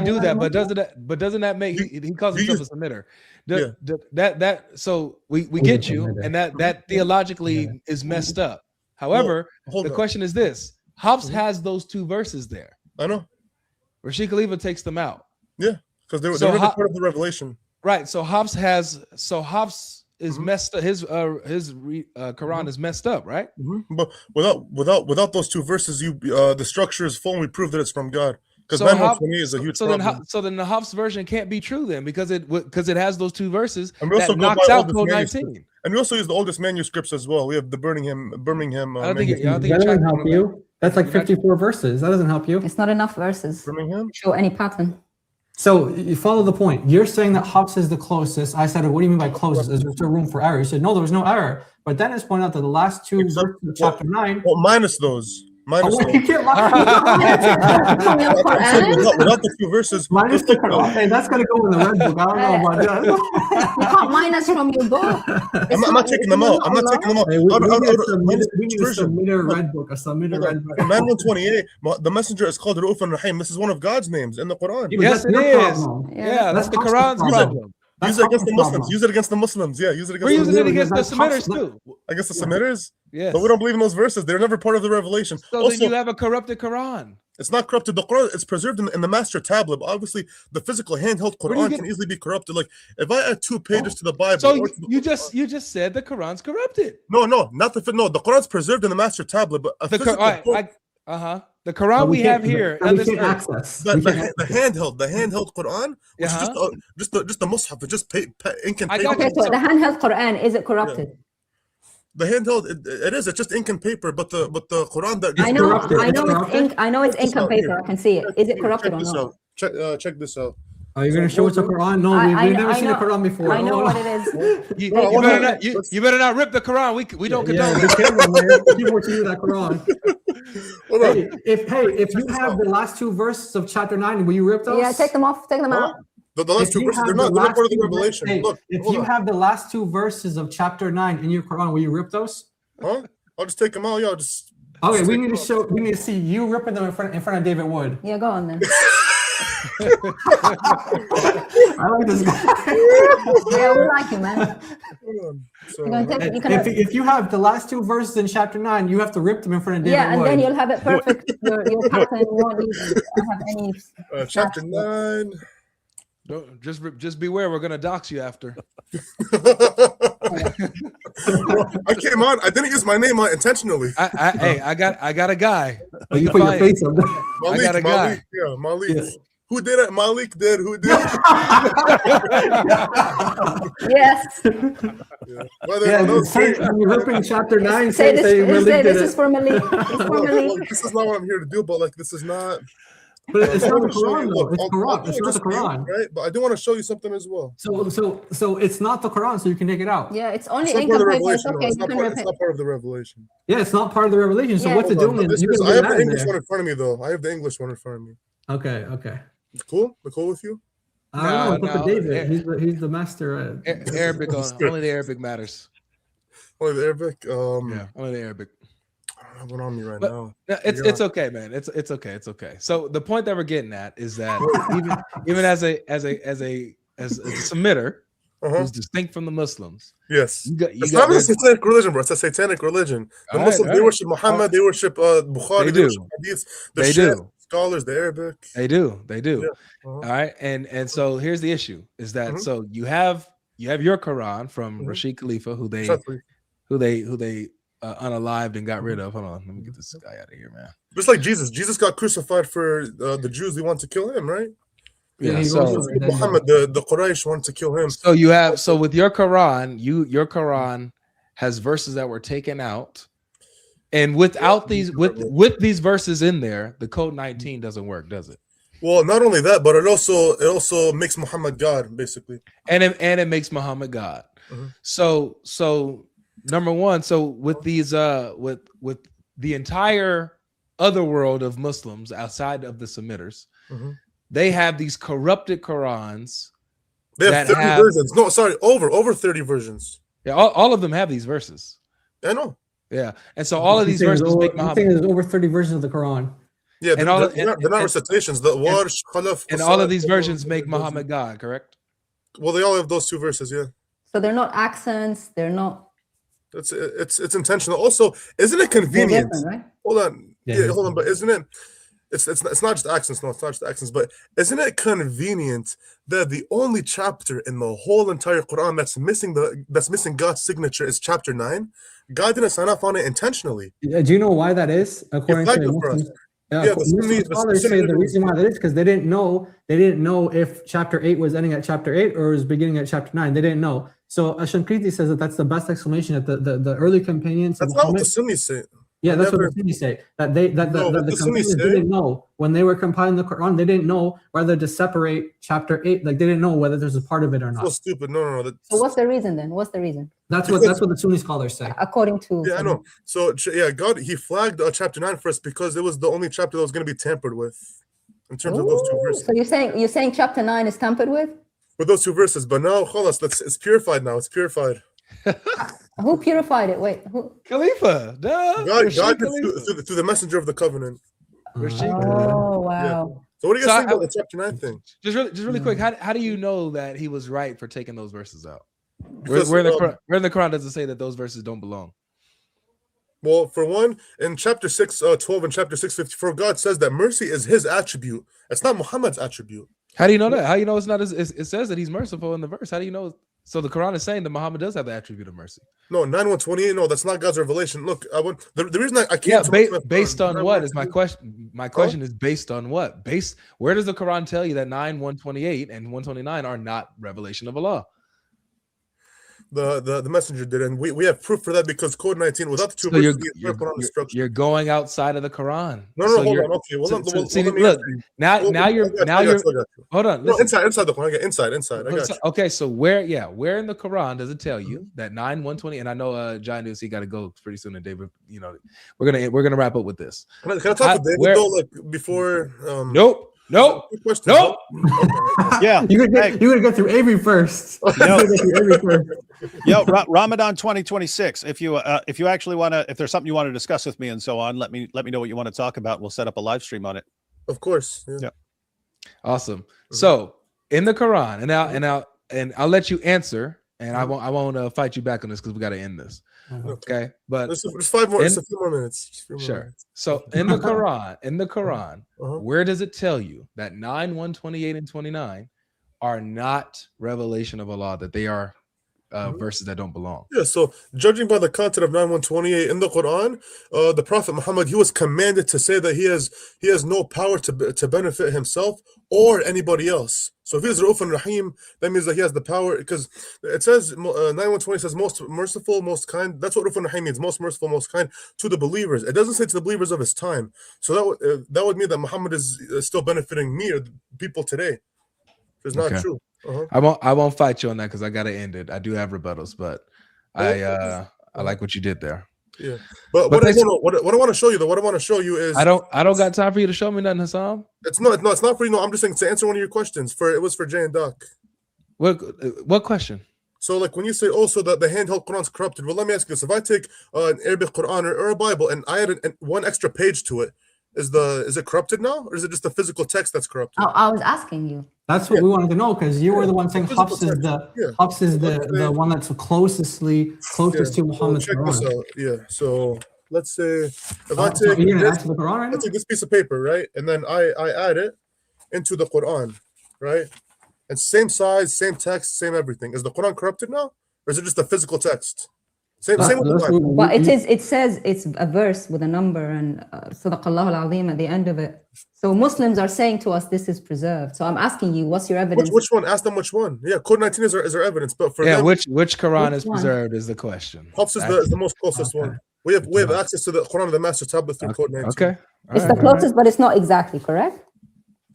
do that, but doesn't that make he calls himself a submitter? So we get you, and that theologically is messed up. However, the question is this: Hafs has those 2 verses there. I know. Rashid Khalifa takes them out. Yeah, because they were part of the revelation. Right. So Hafs is messed up. His Quran is messed up, right? But without those 2 verses, the structure is full, and we prove that it's from God. Because So, 920 is a huge so problem. then the Hafs version can't be true then because it has those two verses And we also that go knocks by out oldest code manuscripts. 19. And we also use the oldest manuscripts as well. We have the Birmingham I don't think manuscript. That doesn't help you. That's like 54 verses. That doesn't help you. It's not enough verses Birmingham? to show any pattern. So you follow the point. You're saying that Hafs is the closest. I said, what do you mean by closest? Is there still room for error? You said, no, there was no error. But then it's pointed out that the last two verses of chapter 9. Well, minus those. Minus Oh, those. you can't without the two verses. Minus the okay, that's gonna go in the red book. I don't know about that. You can't minus from your book. I'm not taking them out. I'm not taking them out. Hey, we need to submit a red book. Submit a red book. In 928, the messenger is called Ra'uf and Rahim. This is one of God's names in the Quran. Yes, it is. Yeah, that's the Quran's problem. Use it against the Muslims. Use it against the Muslims. Yeah, use it against. We're using it against the Semitters too. Against the Semitters? Yes. But we don't believe in those verses. They're never part of the revelation. So Also, then you have a corrupted Quran. It's not corrupted. The Quran is preserved in the master tablet. But obviously, the physical handheld Quran can easily be corrupted. Like if I add 2 pages to the Bible. So you just said the Quran's corrupted. No, not the The Quran's preserved in the master tablet, but a physical. The Quran we have here on this earth. The handheld Quran, which is just the Mus'haf, it's just ink and paper. Okay, so the handheld Quran, is it corrupted? The handheld, it is. It's just ink and paper, but the Quran that I know it's ink and paper. I can see it. Is it corrupted or not? Check this out. Are you going to show us the Quran? No, we've never seen the Quran before. I know what it is. You better not rip the Quran. We don't condone it. People watching you that Quran. If you have the last 2 verses of chapter 9, will you rip those? Yeah, take them off. Take them out. The last 2 verses, they're not part of the revelation. If you have the last 2 verses of chapter 9 in your Quran, will you rip those? Huh? I'll just take them out. Yeah, just. Okay, we need to see you ripping them in front of David Wood. Yeah, go on then. I like this guy. Yeah, we like you, man. If you have the last 2 verses in chapter 9, you have to rip them in front of David Wood. Yeah, and then you'll have it perfect. Your pattern won't need to have any. Chapter 9. Don't just beware. We're gonna dox you after. I came on. I didn't use my name intentionally. I got a guy. Oh, you put your face up there. I got a guy. Yeah, Malik. Yes. Who did it? Malik did. Who did? Yes. When you're ripping chapter 9, say this is for Malik. This is not what I'm here to do. But like, this is not. But it's not the Quran, though. It's Quran. It's not the Quran, right? But I do want to show you something as well. So it's not the Quran, so you can take it out. Yeah, it's only ink and paper. It's okay. It's not part of the revelation. Yeah, it's not part of the revelation. So what's it doing? I have the English one in front of me, though. I have the English one in front of me. Okay. Cool. We're cool with you? I don't know. David. He's the master. Arabic. Only the Arabic matters. Only the Arabic. Yeah, only the Arabic. I don't have one on me right now. It's okay, man. It's okay. It's okay. So the point that we're getting at is that even as a submitter who's distinct from the Muslims. Yes, it's not a satanic religion, bro. It's a satanic religion. The Muslims they worship Muhammad. They worship Bukhari. They worship Hadith. They do. Scholars, the Arabic. They do. Yeah. All right, and so here's the issue: is that so you have your Quran from Rashid Khalifa, who they unalived and got rid of. Hold on, let me get this guy out of here, man. Just like Jesus. Jesus got crucified for the Jews. They want to kill him, right? Yeah. So Muhammad, the Quraysh want to kill him. So with your Quran, your Quran has verses that were taken out, and without these with these verses in there, the code 19 doesn't work, does it? Well, not only that, but it also makes Muhammad God, basically. And it makes Muhammad God. So number one, so with these with the entire other world of Muslims outside of the Semitters, they have these corrupted Qurans. They have 30 versions. No, sorry, over 30 versions. Yeah, all of them have these verses. I know. Yeah, and so all of these verses make Muhammad. I think there's over 30 versions of the Quran. Yeah, they're not recitations. The Warsh, Khalaf, and all of these versions make Muhammad God, correct? Well, they all have those 2 verses, yeah. So they're not accents. They're not. It's intentional. Also, isn't it convenient? Right? Hold on, hold on. But isn't it? It's not just accents. No, it's not just accents. But isn't it convenient that the only chapter in the whole entire Quran that's missing God's signature is chapter 9? God didn't sign off on it intentionally. Do you know why that is? According to Muslims, Yeah, Muslim scholars say the reason why that is because they didn't know if chapter 8 was ending at chapter 8 or was beginning at chapter 9. They didn't know. So Ashankriti says that that's the best explanation that the early companions. That's not what the Sunnis say. Yeah, that's what the Sunnis say. That the companions didn't know when they were compiling the Quran. They didn't know whether to separate chapter 8. Like they didn't know whether there's a part of it or not. So stupid. No. So what's the reason then? What's the reason? That's what the Sunni scholars say. According to I know. So God, He flagged chapter 9 for us because it was the only chapter that was going to be tampered with, in terms of those two verses. So you're saying chapter 9 is tampered with? With those two verses, but now, khalas, it's purified now. It's purified. Who purified it? Wait, who? Khalifa. God through the messenger of the covenant. Oh wow. So what do you guys think about the chapter 9 thing? Just really quick, how do you know that he was right for taking those verses out? Because, where in the Quran does it say that those verses don't belong? Well, for one, in chapter 6:12 and chapter 6:54, God says that mercy is His attribute. It's not Muhammad's attribute. How do you know that? How do you know it's not? It says that He's merciful in the verse. How do you know? So the Quran is saying that Muhammad does have the attribute of mercy. No, 9:128. No, that's not God's revelation. Look, the reason I can't. Yeah, based on what is my question? My question is based on what? Where does the Quran tell you that 9:128 and 129 are not revelation of Allah? The messenger did, and we have proof for that because Code 19 without the two verses, you're going outside of the Quran. No, hold on. Okay, look. Now you're hold on. No, inside the Quran. I get inside. I got you. Okay, so where in the Quran does it tell you that 9:120? And I know John News, he got to go pretty soon, and David, we're gonna wrap up with this. Can I talk to David though, like before? Nope. Yeah, you're gonna get through Avery first. Yo, Ramadan 2026. If you actually want to, if there's something you want to discuss with me and so on, let me know what you want to talk about. We'll set up a live stream on it. Of course. Yeah. Awesome. So in the Quran, and I'll let you answer, and I won't fight you back on this because we got to end this. Okay, but there's 5 more. It's a few more minutes. Sure. So in the Quran, where does it tell you that 9:128 and 29 are not revelation of Allah? That they are verses that don't belong. Yeah. So judging by the content of 9:128 in the Quran, the Prophet Muhammad, he was commanded to say that he has no power to benefit himself or anybody else. So if he's Ra'uf and Rahim, that means that he has the power, because it says 9:120 says most merciful, most kind. That's what Ra'uf and Rahim means, most merciful, most kind to the believers. It doesn't say to the believers of his time. So that would mean that Muhammad is still benefiting me or the people today. It's not true. I won't fight you on that because I gotta end it. I do have rebuttals, but I like what you did there. Yeah, but what I want to show you though, what I want to show you is I don't got time for you to show me nothing, Hassan. It's not for you. No, I'm just saying to answer one of your questions. It was for Jay and Doc. What question? So like when you say also that the handheld Quran's corrupted, well, let me ask you this: if I take an Arabic Quran or a Bible and I add one extra page to it, is it corrupted now, or is it just the physical text that's corrupted? I was asking you. That's what we wanted to know, because you were the one saying Hafs is the one that's closest to Muhammad's check Quran. This out. Yeah. So let's say if I take this piece of paper, right, and then I add it into the Quran, right, and same size, same text, same everything. Is the Quran corrupted now, or is it just the physical text? Same with the Bible. Well, it says it's a verse with a number and Sadaqallahu al-Azim at the end of it. So Muslims are saying to us this is preserved. So I'm asking you, what's your evidence? Which one? Ask them which one. Yeah, Code 19 is our evidence, but for them, which Quran is preserved is the question. Hafs is the most closest one. We have access to the Quran of the Master Tablet through Code 19. Okay. It's the closest, but it's not exactly correct.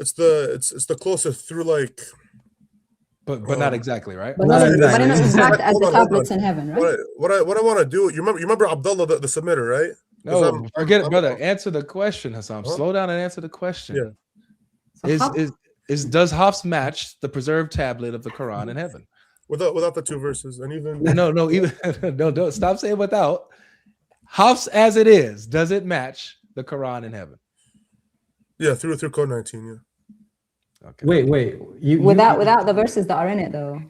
It's the closest through like. But not exactly, right? But not exact as the tablets in heaven, right? What I want to do, you remember Abdullah, the submitter, right? No, forget it, brother. Answer the question, Hassan. Slow down and answer the question. Yeah. Does Hafs match the preserved tablet of the Quran in heaven? Without the two verses, and even no, stop saying without. Hafs as it is, does it match the Quran in heaven? Yeah, through Code 19, yeah. Okay. Wait. Without the verses that are in it, though.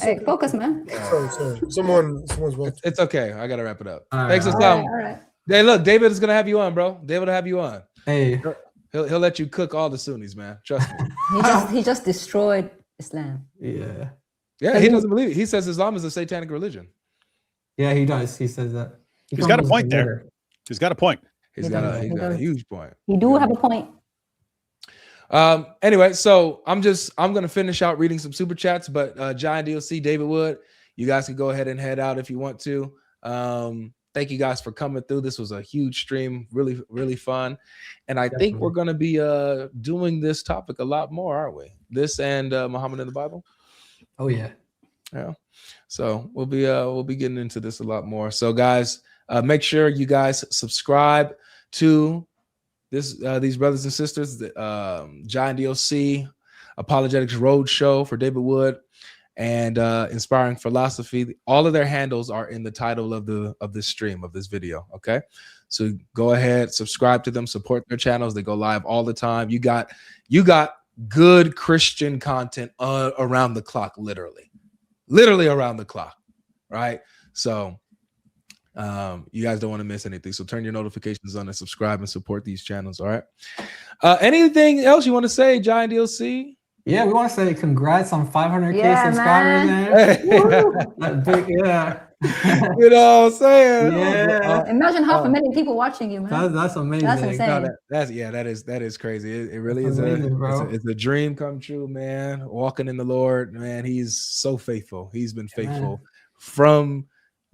Hey, focus, man. Sorry. Someone's watching. It's okay. I gotta wrap it up. All Thanks, right. All right. Hey, look, David is gonna have you on, bro. David will have you on. Hey, he'll let you cook all the Sunnis, man. Trust me. he just destroyed Islam. Yeah. Yeah, he doesn't believe it. He says Islam is a satanic religion. Yeah, he does. He says that. He's got a point there. He's got a point. He's got a huge point. You do have a point. Anyway, so I'm gonna finish out reading some super chats, but Giant DLC, David Wood, you guys can go ahead and head out if you want to. Thank you guys for coming through. This was a huge stream, really, really fun. And I think we're gonna be doing this topic a lot more, aren't we? This and Muhammad in the Bible. Oh yeah. Yeah. So we'll be getting into this a lot more. So guys, make sure you guys subscribe to these brothers and sisters, Giant DLC, Apologetics Roadshow for David Wood, and Inspiring Philosophy. All of their handles are in the title of this stream, of this video. Okay, so go ahead, subscribe to them, support their channels. They go live all the time. You got good Christian content around the clock, literally around the clock, right? So you guys don't want to miss anything. So turn your notifications on and subscribe and support these channels. All right. Anything else you want to say, Giant DLC? Yeah, we want to say congrats on 500K subscribers, man. That big, yeah. You know what I'm saying? Yeah. Imagine how many people watching you, man. That's amazing. That's insane. That is crazy. It really is amazing, it's a dream come true, man. Walking in the Lord, man. He's so faithful. He's been faithful from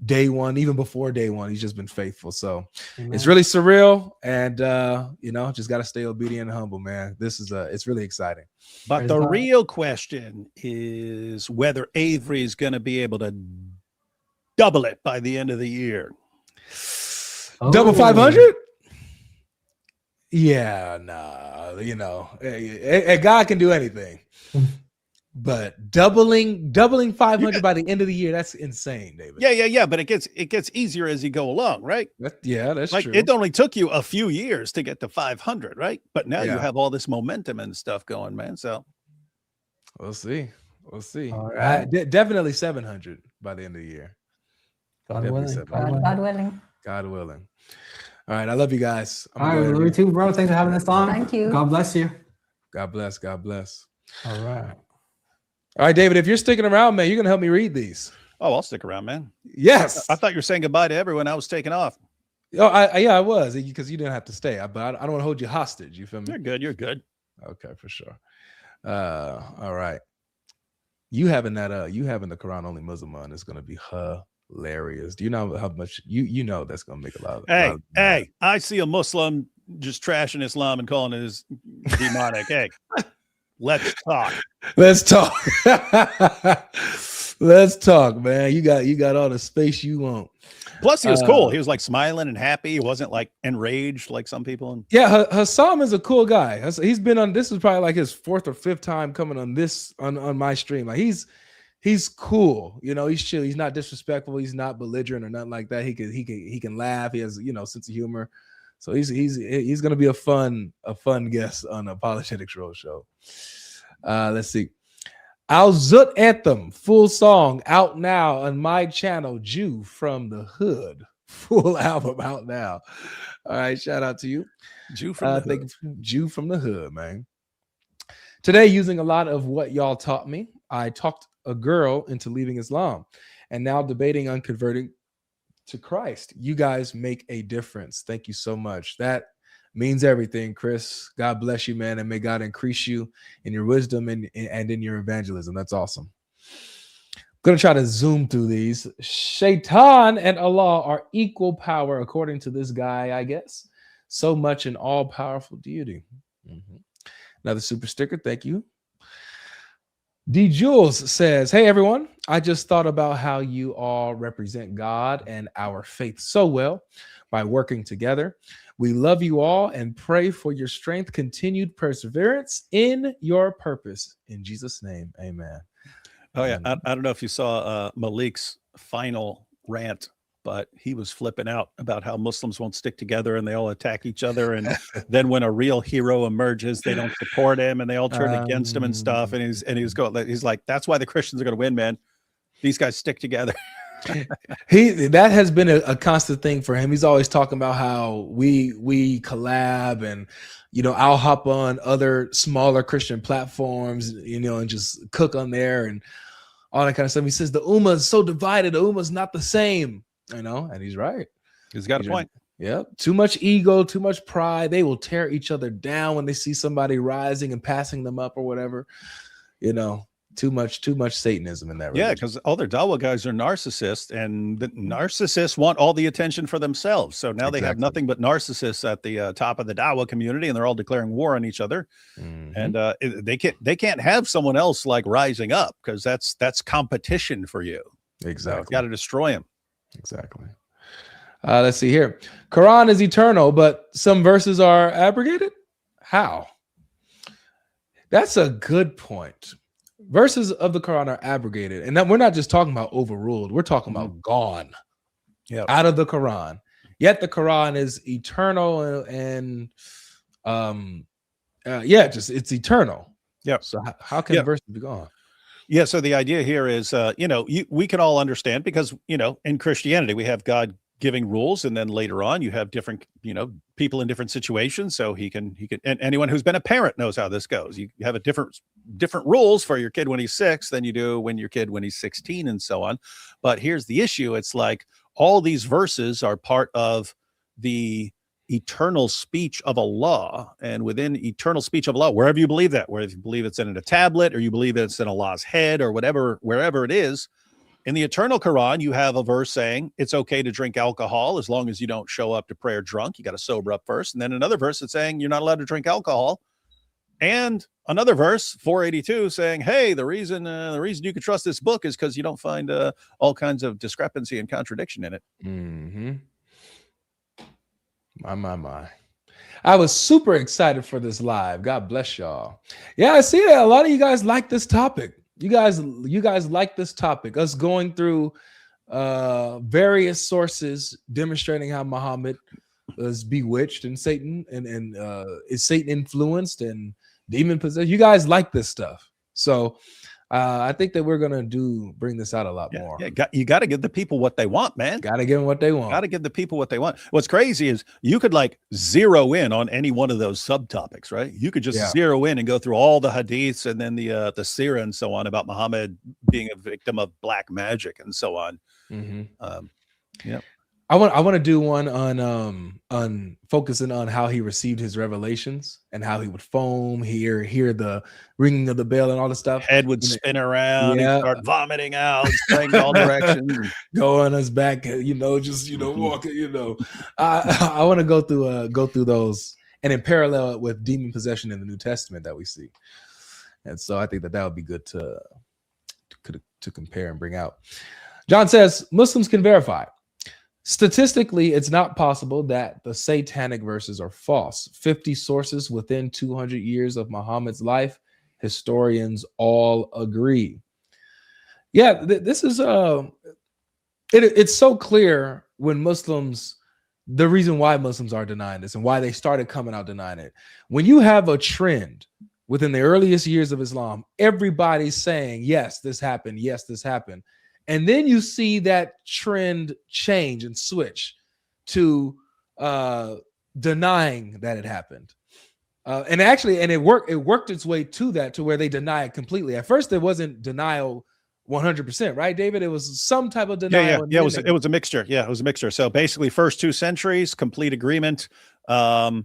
day one, even before day one. He's just been faithful. So it's really surreal, and just got to stay obedient and humble, man. It's really exciting. But the real question is whether Avery is going to be able to double it by the end of the year. Double 500? Yeah, nah. A God can do anything. But doubling 500 by the end of the year, that's insane, David. Yeah. But it gets easier as you go along, right? That's like true. It only took you a few years to get to 500, right? But now you have all this momentum and stuff going, man. So we'll see. All right. Definitely 700 by the end of the year. God willing. God willing. All right. I love you guys. All right. Love you too, bro. Thanks for having us on. Thank you. God bless you. God bless. God bless. All right. All right, David, if you're sticking around, man, you're going to help me read these. Oh, I'll stick around, man. Yes. I thought you were saying goodbye to everyone. I was taking off. Oh, I was, because you didn't have to stay. But I don't want to hold you hostage. You feel me? You're good. Okay, for sure. All right. You having the Quran only Muslim on is going to be hilarious. Do you know how much you know that's going to make a lot of Hey, I see a Muslim just trashing Islam and calling it demonic. Hey, let's talk. Let's talk. Let's talk, man. You got all the space you want. Plus, he was cool. He was like smiling and happy. He wasn't like enraged like some people. Yeah, Hassam is a cool guy. He's been on. This is probably like his 4th or 5th time coming on my stream. Like he's cool. He's chill. He's not disrespectful. He's not belligerent or nothing like that. He can laugh. He has sense of humor. So he's gonna be a fun guest on Apologetics Roadshow. Let's see. Al Zut Anthem, full song out now on my channel, Jew from the Hood. Full album out now. All right, shout out to you. Jew from the Hood. Jew from the Hood, man. Today, using a lot of what y'all taught me, I talked a girl into leaving Islam and now debating on converting to Christ. You guys make a difference. Thank you so much. That means everything, Chris. God bless you, man, and may God increase you in your wisdom and in your evangelism. That's awesome. I'm going to try to zoom through these. Shaitan and Allah are equal power, according to this guy, I guess. So much in all-powerful deity. Another super sticker. Thank you. D. Jules says, hey, everyone. I just thought about how you all represent God and our faith so well by working together. We love you all and pray for your strength, continued perseverance in your purpose. In Jesus' name, amen. Oh, yeah. I don't know if you saw Malik's final rant, but he was flipping out about how Muslims won't stick together and they all attack each other. And then when a real hero emerges, they don't support him and they all turn against him and stuff. And he's like, that's why the Christians are going to win, man. These guys stick together. That has been a constant thing for him. He's always talking about how we collab and I'll hop on other smaller Christian platforms, and just cook on there and all that kind of stuff. He says the Ummah is so divided. The Ummah is not the same, and he's right. He's got a point. Yep. Too much ego, too much pride. They will tear each other down when they see somebody rising and passing them up or whatever. You know, too much Satanism in that religion. Yeah, because all their Dawah guys are narcissists, and the narcissists want all the attention for themselves. So now they have nothing but narcissists at the top of the Dawah community, and they're all declaring war on each other. And they can't have someone else like rising up, because that's competition for you. Exactly. Got to destroy them. Exactly. Let's see here. Quran is eternal, but some verses are abrogated. How? That's a good point. Verses of the Quran are abrogated, and that we're not just talking about overruled. We're talking about gone, out of the Quran. Yet the Quran is eternal, and just it's eternal. Yeah. So how can verses be gone? Yeah. So the idea here is, we can all understand, because in Christianity we have God giving rules, and then later on you have different people in different situations, so he can and anyone who's been a parent knows how this goes. You have a different rules for your kid when he's 6 than you do when your kid when he's 16, and so on. But here's the issue. It's like all these verses are part of the eternal speech of Allah, and within eternal speech of Allah, wherever you believe that, whether you believe it's in a tablet or you believe it's in Allah's head or whatever, wherever it is, in the eternal Quran, you have a verse saying it's okay to drink alcohol as long as you don't show up to prayer drunk. You got to sober up first. And then another verse that's saying you're not allowed to drink alcohol. And another verse, 482, saying, hey, the reason you can trust this book is because you don't find all kinds of discrepancy and contradiction in it. Mm-hmm. My. I was super excited for this live. God bless y'all. Yeah, I see that a lot of you guys like this topic. You guys like this topic, us going through various sources demonstrating how Muhammad was bewitched and Satan and is Satan influenced and demon possessed. You guys like this stuff. So I think that we're gonna bring this out a lot more. Yeah, you got to give the people what they want, man. Got to give them what they want. Got to give the people what they want. What's crazy is you could like zero in on any one of those subtopics, right? You could just zero in and go through all the hadiths and then the seerah and so on about Muhammad being a victim of black magic and so on. Yeah. I want to do one on focusing on how he received his revelations and how he would foam, hear the ringing of the bell and all the stuff. Head would spin around, he'd start vomiting out, spraying all directions, go on his back, walking. I want to go through those, and in parallel with demon possession in the New Testament that we see, and so I think that would be good to compare and bring out. John says Muslims can verify. Statistically, it's not possible that the satanic verses are false. 50 sources within 200 years of Muhammad's life. Historians all agree. Yeah, this is it's so clear when Muslims, the reason why Muslims are denying this and why they started coming out denying it. When you have a trend within the earliest years of Islam, everybody's saying, yes, this happened. Yes, this happened. And then you see that trend change and switch to denying that it happened. And it worked its way to that, to where they deny it completely. At first, there wasn't denial 100%, right, David? It was some type of denial. Yeah. It was a mixture. Yeah, it was a mixture. So basically, first 2 centuries, complete agreement. The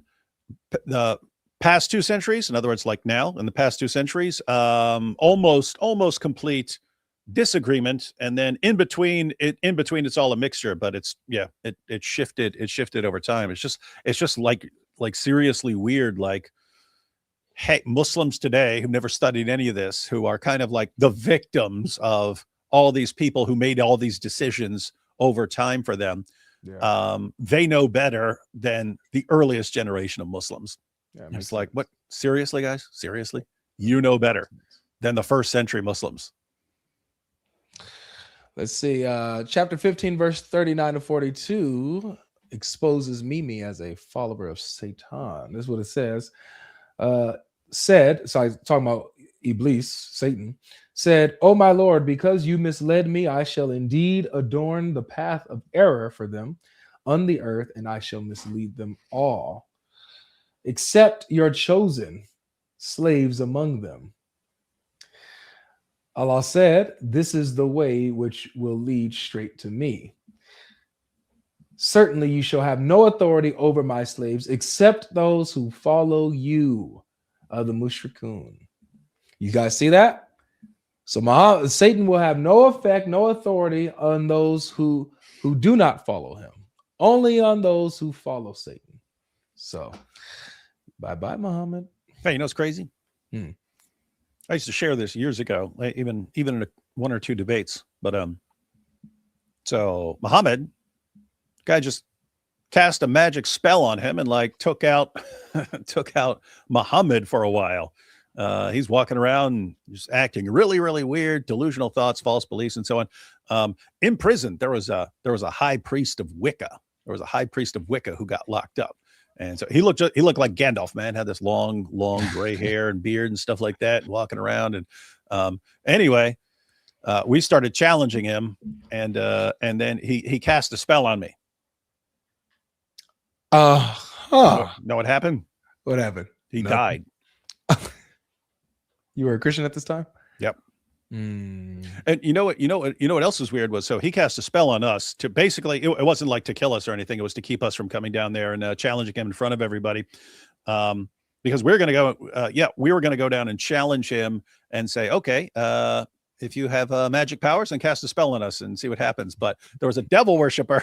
past 2 centuries, in other words, like now, in the past 2 centuries, almost complete disagreement, and then in between it's all a mixture, but it shifted over time. It's just like seriously weird. Like, hey, Muslims today who've never studied any of this, who are kind of like the victims of all these people who made all these decisions over time for them, they know better than the earliest generation of Muslims. It's like, what? Seriously, guys? Seriously? You know better than the first century Muslims. Let's see. Chapter 15, verse 39 to 42 exposes Mimi as a follower of Satan. This is what it says. Talking about Iblis, Satan, said, "O my Lord, because you misled me, I shall indeed adorn the path of error for them on the earth, and I shall mislead them all, except your chosen slaves among them." Allah said, "This is the way which will lead straight to me." Certainly you shall have no authority over my slaves except those who follow you, the mushrikun. You guys see that? So Satan will have no effect, no authority on those who do not follow him, only on those who follow Satan. So bye-bye, Muhammad. Hey, you know what's crazy? I used to share this years ago, even in one or two debates. But so Muhammad, guy just cast a magic spell on him and like took out Muhammad for a while. He's walking around just acting really, really weird, delusional thoughts, false beliefs, and so on. In prison, there was a high priest of Wicca. There was a high priest of Wicca who got locked up, and so he looked like Gandalf, man. Had this long gray hair and beard and stuff like that, walking around. And anyway, we started challenging him, and then he cast a spell on me. Know what happened? What happened? He died. You were a Christian at this time? Yep. And you know what else was weird was, so he cast a spell on us to basically, it wasn't like to kill us or anything. It was to keep us from coming down there and challenging him in front of everybody. Because we were going to go down and challenge him and say, okay, if you have magic powers, then cast a spell on us and see what happens. But there was a devil worshiper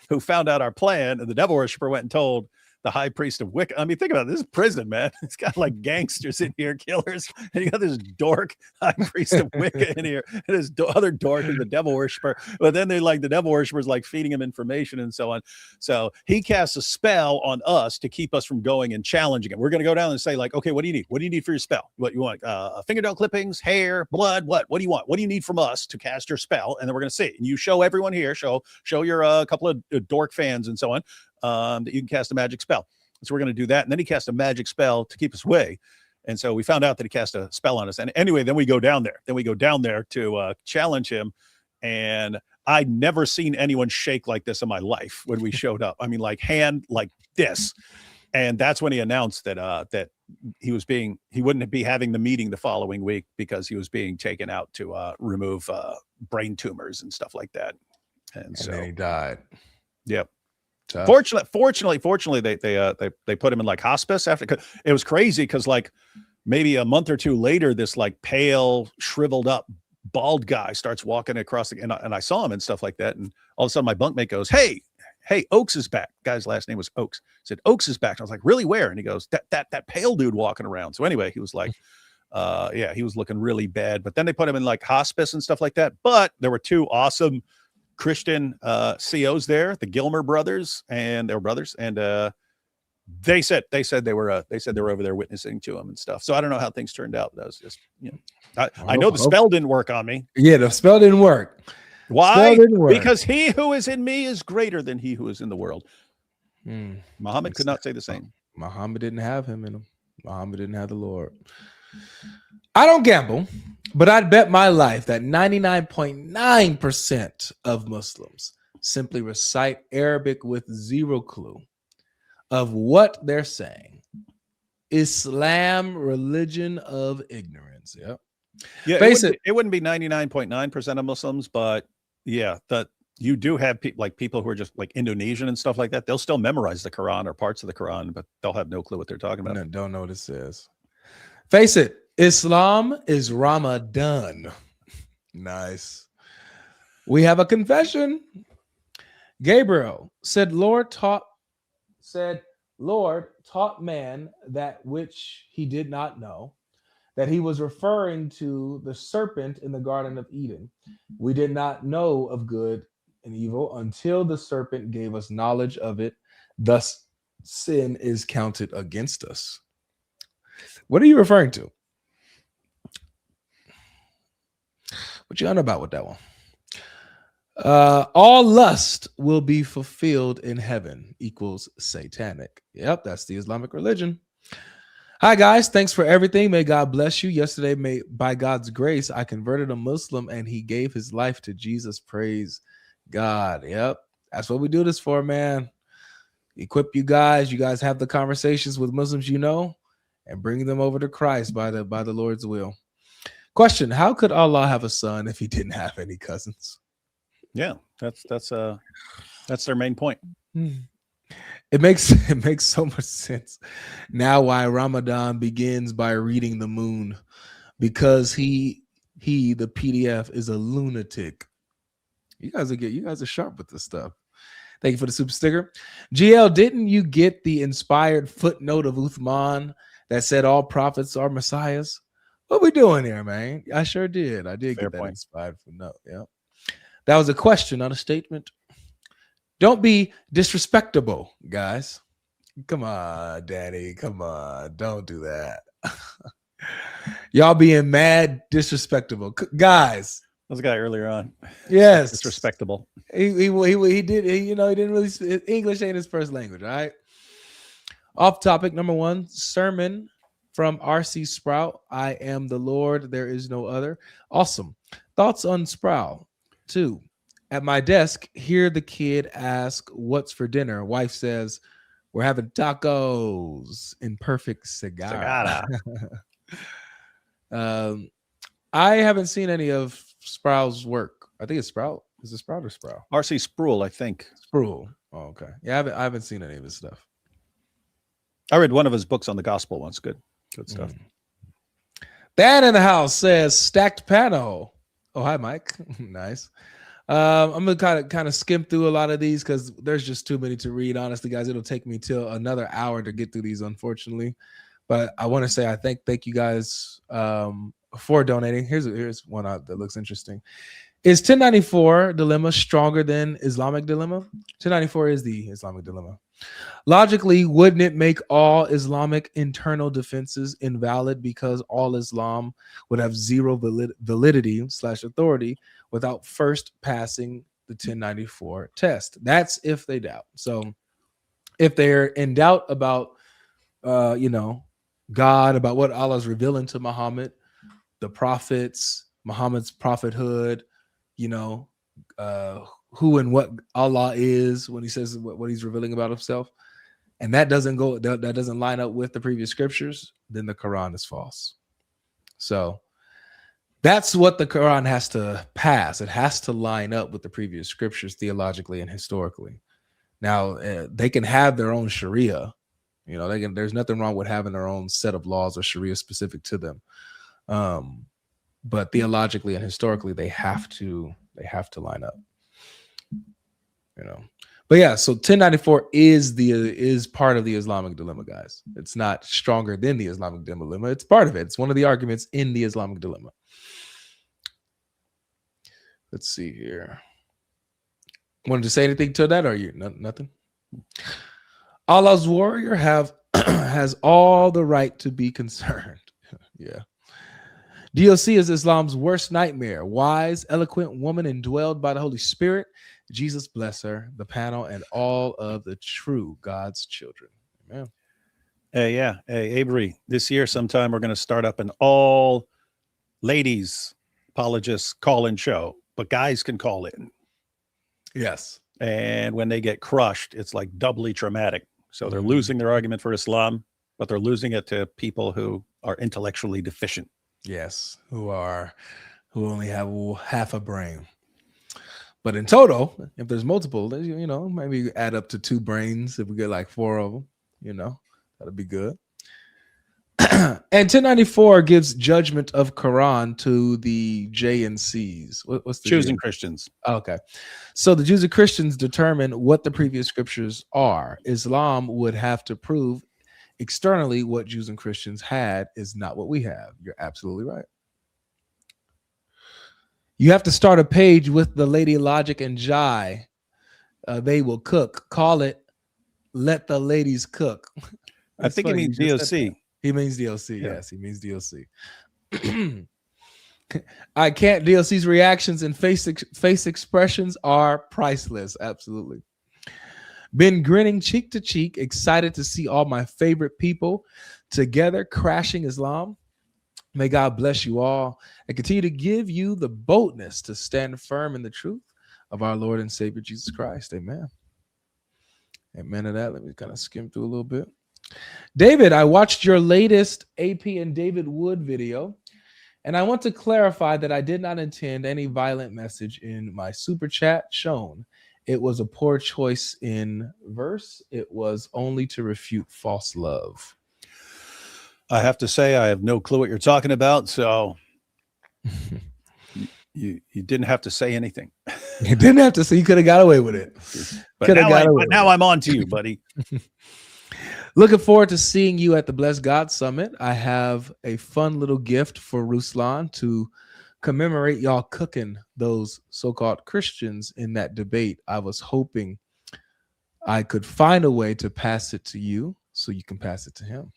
who found out our plan, and the devil worshiper went and told the high priest of Wicca. I mean, think about it. This is prison, man. It's got like gangsters in here, killers, and you got this dork high priest of Wicca in here, and this other dork is the devil worshiper. But then the devil worshippers like feeding him information and so on. So he casts a spell on us to keep us from going and challenging him. We're going to go down and say like, okay, what do you need? What do you need for your spell? What you want? Fingernail clippings, hair, blood. What do you want? What do you need from us to cast your spell? And then we're going to see. And you show everyone here, show your couple of dork fans and so on. That you can cast a magic spell. So we're going to do that. And then he cast a magic spell to keep us away. And so we found out that he cast a spell on us. And anyway, then we go down there. To challenge him. And I'd never seen anyone shake like this in my life when we showed up. I mean, like hand like this. And that's when he announced that he wouldn't be having the meeting the following week because he was being taken out to remove brain tumors and stuff like that. And so then he died. Yep. Tough. Fortunately, they put him in like hospice after. It was crazy because like maybe a month or two later, this like pale, shriveled up, bald guy starts walking across and I saw him and stuff like that. And all of a sudden, my bunkmate goes, "Hey, Oaks is back." Guy's last name was Oaks. I said, "Oaks is back." And I was like, "Really? Where?" And he goes, "That pale dude walking around." So anyway, he was like, he was looking really bad. But then they put him in like hospice and stuff like that. But there were two awesome Christian COs there, the Gilmer brothers, and their brothers, and they said they were over there witnessing to him and stuff. So I don't know how things turned out. That was just, I know the spell didn't work on me. Yeah, the spell didn't work. Why? Because he who is in me is greater than he who is in the world. Muhammad could not say the same. Muhammad didn't have him in him. Muhammad didn't have the Lord. I don't gamble, but I'd bet my life that 99.9% of Muslims simply recite Arabic with zero clue of what they're saying. Islam, religion of ignorance. Yep. Yeah, it wouldn't be 99.9% of Muslims, but yeah, that you do have people who are just like Indonesian and stuff like that. They'll still memorize the Quran or parts of the Quran, but they'll have no clue what they're talking about. No, don't know what it says. Face it. Islam is Ramadan. Nice. We have a confession. Gabriel said, Lord taught man that which he did not know, that he was referring to the serpent in the Garden of Eden. We did not know of good and evil until the serpent gave us knowledge of it. Thus, sin is counted against us. What are you referring to? What you on about with that one? All lust will be fulfilled in heaven equals satanic. Yep, that's the Islamic religion. Hi, guys. Thanks for everything. May God bless you. Yesterday, by God's grace, I converted a Muslim and he gave his life to Jesus. Praise God. Yep, that's what we do this for, man. Equip you guys. You guys have the conversations with Muslims you know and bring them over to Christ by the Lord's will. Question: how could Allah have a son if he didn't have any cousins? Yeah, That's their main point. It makes so much sense now why Ramadan begins by reading the moon, because he the PDF is a lunatic. You guys are sharp with this stuff. Thank you for the super sticker. GL, didn't you get the inspired footnote of Uthman that said all prophets are messiahs? What we doing here, man? I sure did. I did get that inspired footnote. Yeah. That was a question, not a statement. Don't be disrespectable, guys. Come on, Daddy. Come on. Don't do that. Y'all being mad disrespectable. Guys. That was a guy earlier on. Yes. Disrespectable. He didn't really, English ain't his first language, all right? Off topic, number 1, sermon from R.C. Sprout. I am the Lord, there is no other. Awesome. Thoughts on Sprout? 2, at my desk, hear the kid ask, what's for dinner? Wife says, we're having tacos in perfect cigar. I haven't seen any of Sproul's work. I think it's Sprout. Is it Sprout or Sprout? R.C. Sproul, I think. Sproul. Oh, okay. Yeah, I haven't seen any of his stuff. I read one of his books on the gospel once. Good stuff. Dan in the house says stacked panel. Oh, hi, Mike. Nice. I'm gonna kind of skim through a lot of these because there's just too many to read. Honestly, guys, it'll take me till another hour to get through these, unfortunately. But I want to say thank you guys for donating. Here's one that looks interesting. Is 1094 dilemma stronger than Islamic dilemma? 1094 is the Islamic dilemma. Logically, wouldn't it make all Islamic internal defenses invalid because all Islam would have zero validity/authority without first passing the 1094 test? That's if they doubt. So if they're in doubt about, God, about what Allah is revealing to Muhammad, the prophets, Muhammad's prophethood, who and what Allah is when he says what he's revealing about himself, and that doesn't line up with the previous scriptures, then the Quran is false. So that's what the Quran has to pass. It has to line up with the previous scriptures theologically and historically. Now they can have their own Sharia. There's nothing wrong with having their own set of laws or Sharia specific to them. But theologically and historically, they have to line up. But yeah, so 1094 is part of the Islamic dilemma, guys. It's not stronger than the Islamic dilemma. It's part of it. It's one of the arguments in the Islamic dilemma. Let's see here. Wanted to say anything to that, or you nothing? Allah's warrior has all the right to be concerned. Yeah. DLC is Islam's worst nightmare. Wise, eloquent woman indwelled by the Holy Spirit. Jesus bless her, the panel, and all of the true God's children. Amen. Hey, Avery, this year sometime we're going to start up an all ladies apologists call-in show, but guys can call in. Yes. And when they get crushed, it's like doubly traumatic. So they're losing their argument for Islam, but they're losing it to people who are intellectually deficient. Yes, who only have half a brain. But in total, if there's multiple, maybe add up to 2 brains. If we get like 4 of them, that'd be good. And 1094 gives judgment of Quran to the J and C's. What's the Jews and Christians? Oh, okay. So the Jews and Christians determine what the previous scriptures are. Islam would have to prove externally what Jews and Christians had is not what we have. You're absolutely right. You have to start a page with the Lady Logic and Jai. They will cook. Call it Let the Ladies Cook. I think he means DOC. He means DOC. Yeah. Yes, he means DOC. I can't. DOC's reactions and face expressions are priceless. Absolutely. Been grinning cheek to cheek, excited to see all my favorite people together crashing Islam. May God bless you all and continue to give you the boldness to stand firm in the truth of our Lord and Savior Jesus Christ. Amen. Amen to that. Let me kind of skim through a little bit. David, I watched your latest AP and David Wood video, And I want to clarify that I did not intend any violent message in my super chat shown. It was a poor choice in verse. It was only to refute false love. I have to say, I have no clue what you're talking about. So you didn't have to say anything. You didn't have to say. You could have got away with it. But now I'm on to you, buddy. Looking forward to seeing you at the Blessed God Summit. I have a fun little gift for Ruslan to commemorate y'all cooking those so-called Christians in that debate. I was hoping I could find a way to pass it to you so you can pass it to him.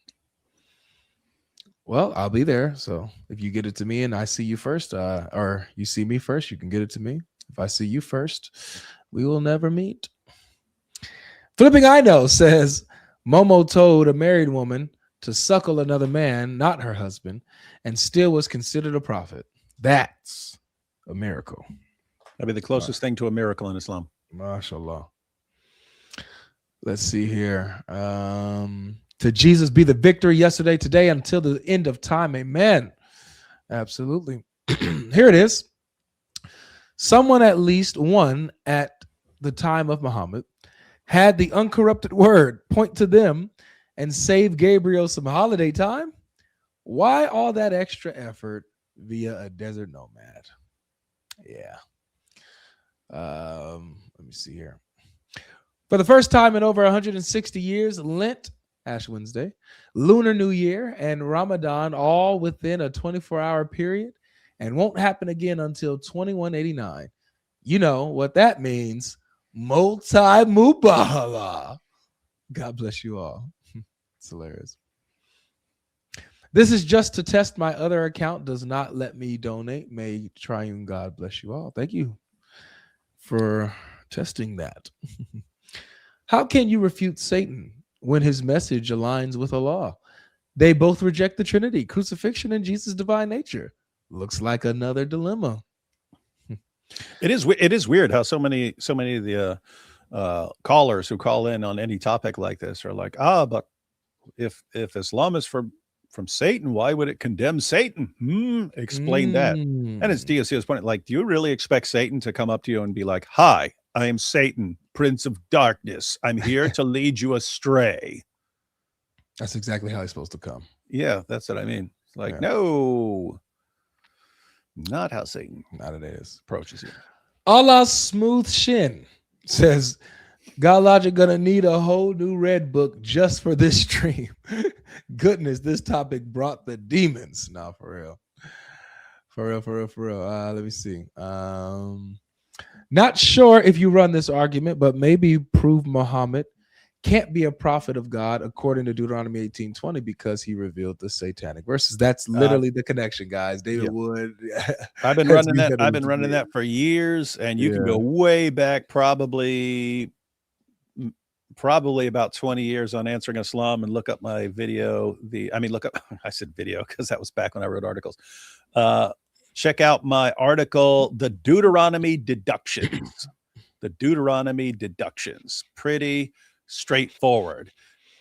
Well, I'll be there. So if you get it to me and I see you first, or you see me first, you can get it to me. If I see you first, we will never meet. Flipping I Know says, Momo told a married woman to suckle another man, not her husband, and still was considered a prophet. That's a miracle. That'd be the closest thing to a miracle in Islam. MashaAllah. Let's see here. To Jesus be the victory yesterday, today, until the end of time. Amen. Absolutely. Here it is. Someone, at least one at the time of Muhammad, had the uncorrupted word point to them and save Gabriel some holiday time? Why all that extra effort via a desert nomad? Yeah. Let me see here. For the first time in over 160 years, Lent, Ash Wednesday, Lunar New Year, and Ramadan all within a 24-hour period, and won't happen again until 2189. You know what that means. Multi-Mubahala. God bless you all. It's hilarious. This is just to test my other account. Does not let me donate. May triune God bless you all. Thank you for testing that. How can you refute Satan when his message aligns with Allah? They both reject the Trinity, crucifixion, and Jesus' divine nature. Looks like another dilemma. It is weird how so many of the callers who call in on any topic like this are like, but if Islam is from Satan, why would it condemn Satan? Explain that. And as DOC was pointing, like, do you really expect Satan to come up to you and be like, hi, I am Satan, Prince of Darkness. I'm here to lead you astray. That's exactly how he's supposed to come. Yeah, that's what I mean. It's like, Yeah. no, not how Satan approaches you. Allah Smooth Shin says, God Logic gonna need a whole new red book just for this stream. Goodness, this topic brought the demons. No, for real. For real. Let me see. Not sure if you run this argument, but maybe prove Muhammad can't be a prophet of God according to Deuteronomy 18:20 because he revealed the satanic verses. That's literally the connection, guys. David Wood. I've been running that. I've been running that for years, and you can go way back, probably about 20 years on Answering Islam, and look up my video. I said video because that was back when I wrote articles. Check out my article, The Deuteronomy Deductions. The Deuteronomy Deductions. Pretty straightforward.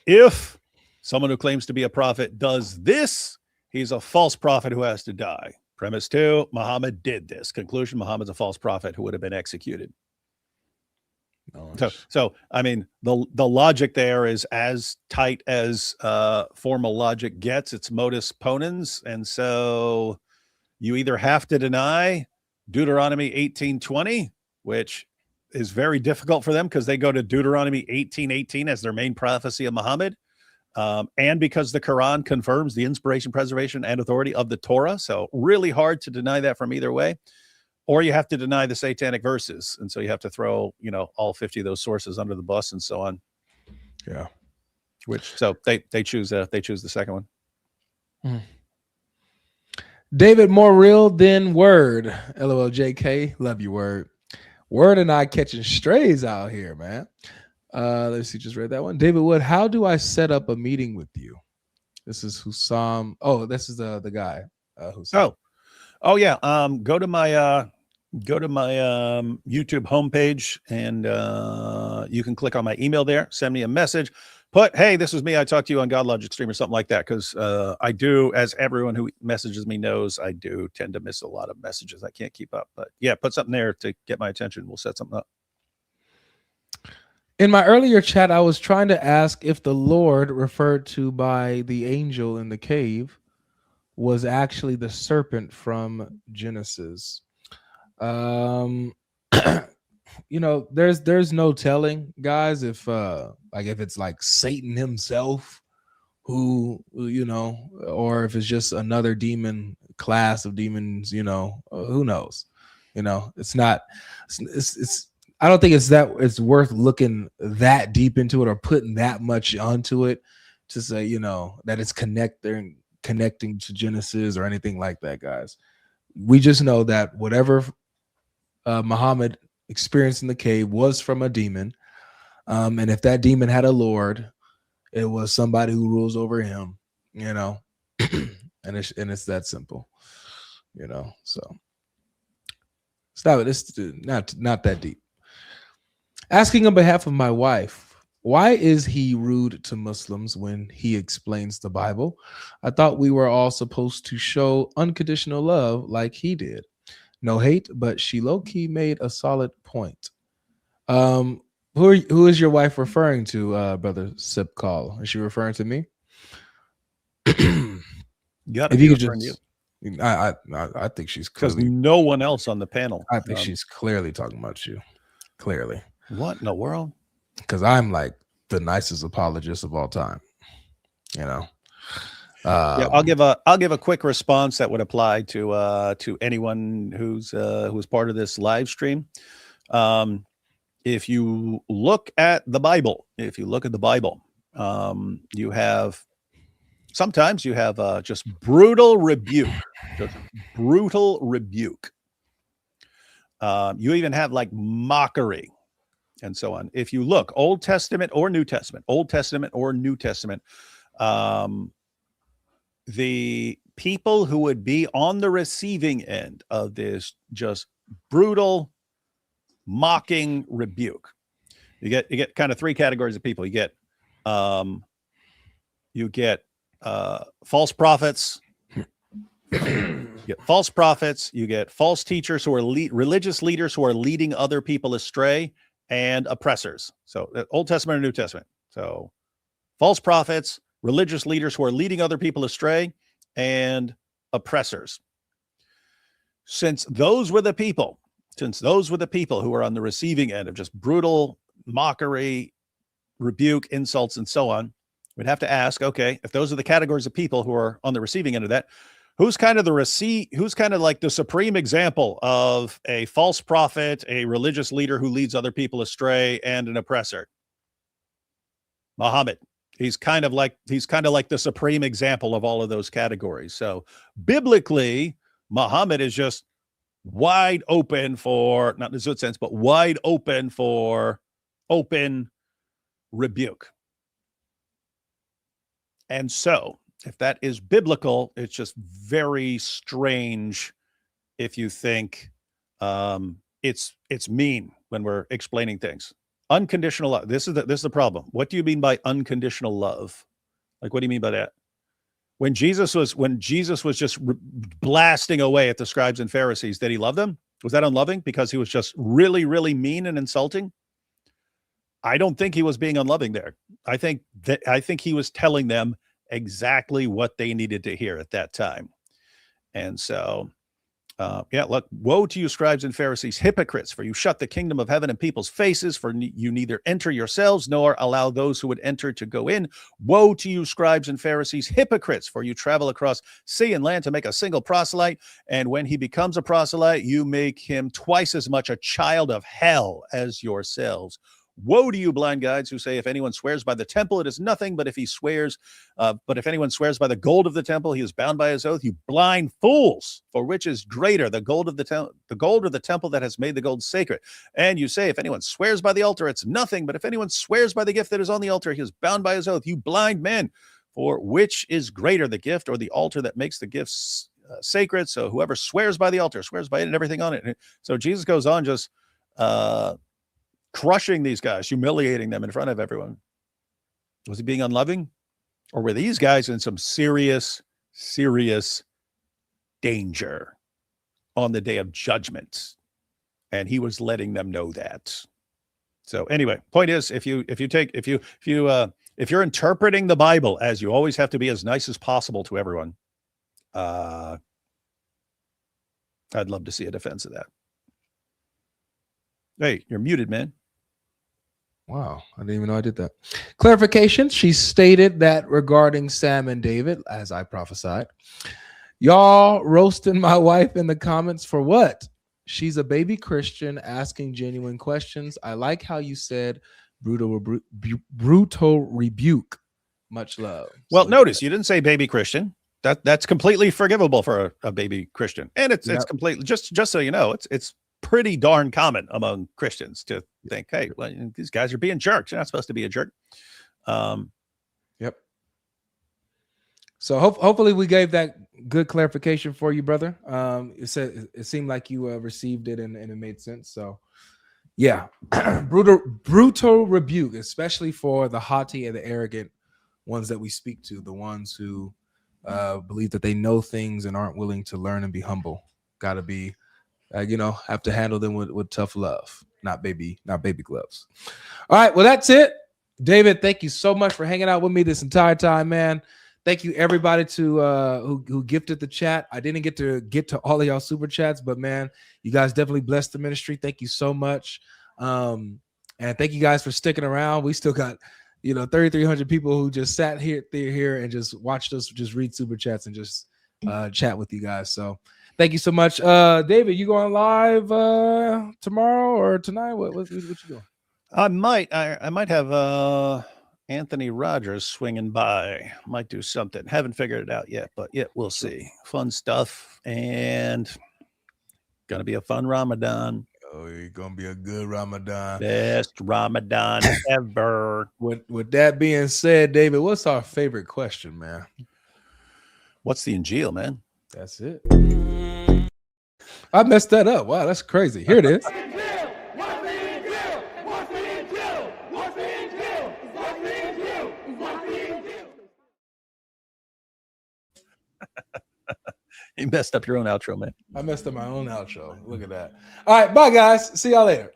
If someone who claims to be a prophet does this, he's a false prophet who has to die. Premise 2, Muhammad did this. Conclusion, Muhammad's a false prophet who would have been executed. So I mean, the logic there is as tight as formal logic gets. It's modus ponens. And so you either have to deny Deuteronomy 18:20, which is very difficult for them because they go to Deuteronomy 18:18 as their main prophecy of Muhammad. And because the Quran confirms the inspiration, preservation, and authority of the Torah. So really hard to deny that from either way. Or you have to deny the satanic verses. And so you have to throw, all 50 of those sources under the bus and so on. Yeah. So they choose the second one. David, more real than Word. LOL JK. Love you, Word. Word and I catching strays out here, man. Let's see, just read that one. David Wood, how do I set up a meeting with you? This is Hussam. Oh, this is the guy. Hussam. Oh yeah. Go to my YouTube homepage and you can click on my email there. Send me a message. hey, this was me. I talked to you on God Logic Stream or something like that. Because I do, as everyone who messages me knows, I do tend to miss a lot of messages. I can't keep up. But yeah, put something there to get my attention. We'll set something up. In my earlier chat, I was trying to ask if the Lord referred to by the angel in the cave was actually the serpent from Genesis. You know, there's no telling, guys, if it's like Satan himself who, you know, or if it's just another demon class of demons, you know, who knows? You know, it's not it's I don't think it's worth looking that deep into it or putting that much onto it to say, you know, that it's connecting to Genesis or anything like that, guys. We just know that whatever Muhammad experienced in the cave was from a demon, and if that demon had a lord, it was somebody who rules over him, you know. and it's that simple, you know. So it's not that deep. Asking on behalf of my wife, why is he rude to Muslims when he explains the Bible? I thought we were all supposed to show unconditional love like he did. No hate, but she low-key made a solid point. Who is your wife referring to, Brother Sip Call? Is she referring to me? If you could just, I think she's because clearly no one else on the panel. I think she's clearly talking about you. Clearly. What in the world? Because I'm like the nicest apologist of all time. You know. Yeah, I'll give a quick response that would apply to anyone who's part of this live stream. If you look at the Bible, you have just brutal rebuke, you even have like mockery and so on. If you look Old Testament or New Testament, the people who would be on the receiving end of this just brutal mocking rebuke, you get kind of three categories of people. You get false prophets, you get false teachers who are religious leaders who are leading other people astray, and oppressors. So Old Testament and New Testament. So false prophets, religious leaders who are leading other people astray, and oppressors. Since those were the people who were on the receiving end of just brutal mockery, rebuke, insults, and so on, we'd have to ask, okay, if those are the categories of people who are on the receiving end of that, who's kind of like the supreme example of a false prophet, a religious leader who leads other people astray, and an oppressor? Muhammad. He's kind of like the supreme example of all of those categories. So biblically, Muhammad is just wide open for, not in a good sense, but wide open for open rebuke. And so if that is biblical, it's just very strange if you think it's mean when we're explaining things. Unconditional love. This is the problem. What do you mean by unconditional love? Like, what do you mean by that? When Jesus was just blasting away at the scribes and Pharisees, did he love them? Was that unloving because he was just really, really mean and insulting? I don't think he was being unloving there. I think he was telling them exactly what they needed to hear at that time. And so, look, woe to you, scribes and Pharisees, hypocrites, for you shut the kingdom of heaven in people's faces, for you neither enter yourselves nor allow those who would enter to go in. Woe to you, scribes and Pharisees, hypocrites, for you travel across sea and land to make a single proselyte, and when he becomes a proselyte, you make him twice as much a child of hell as yourselves. Woe to you, blind guides, who say, if anyone swears by the temple, it is nothing, but if anyone swears by the gold of the temple, he is bound by his oath. You blind fools, for which is greater, the gold or the temple that has made the gold sacred? And you say, if anyone swears by the altar, it's nothing, but if anyone swears by the gift that is on the altar, he is bound by his oath. You blind men, for which is greater, the gift or the altar that makes the gifts sacred? So whoever swears by the altar swears by it and everything on it. And so Jesus goes on just crushing these guys, humiliating them in front of everyone. Was he being unloving? Or were these guys in some serious, serious danger on the day of judgment? And he was letting them know that. So anyway, point is, if you're interpreting the Bible, as you always have to be as nice as possible to everyone, I'd love to see a defense of that. Hey, you're muted, man. Wow, I didn't even know I did that. Clarification, she stated that regarding Sam and David, as I prophesied, y'all roasting my wife in the comments for what? She's a baby Christian asking genuine questions. I like how you said brutal rebuke. Much love. Well, notice you didn't say baby Christian. That's completely forgivable for a baby Christian. And it's completely, just so you know, it's pretty darn common among Christians to think, hey, well, these guys are being jerks. You're not supposed to be a jerk. Yep. So hopefully we gave that good clarification for you, brother. It seemed like you received it and it made sense. So yeah, brutal rebuke, especially for the haughty and the arrogant ones that we speak to, the ones who believe that they know things and aren't willing to learn and be humble. Got to be, have to handle them with tough love, not baby gloves. All right, well, that's it. David, thank you so much for hanging out with me this entire time, man. Thank you everybody who gifted the chat. I didn't get to all of y'all super chats, but man, you guys definitely blessed the ministry. Thank you so much. And thank you guys for sticking around. We still got 3,300 people who just sat here and just watched us just read super chats and just chat with you guys. So thank you so much. David, you going live tomorrow or tonight? What you doing? I might have Anthony Rogers swinging by. Might do something. Haven't figured it out yet, but yeah, we'll see. Fun stuff, and gonna be a fun Ramadan. Oh, it's gonna be a good Ramadan. Best Ramadan ever. With that being said, David, what's our favorite question, man? What's the Injil, man? That's it. I messed that up. Wow, that's crazy. Here it is. You messed up your own outro, man. I messed up my own outro. Look at that. All right, bye, guys. See y'all later.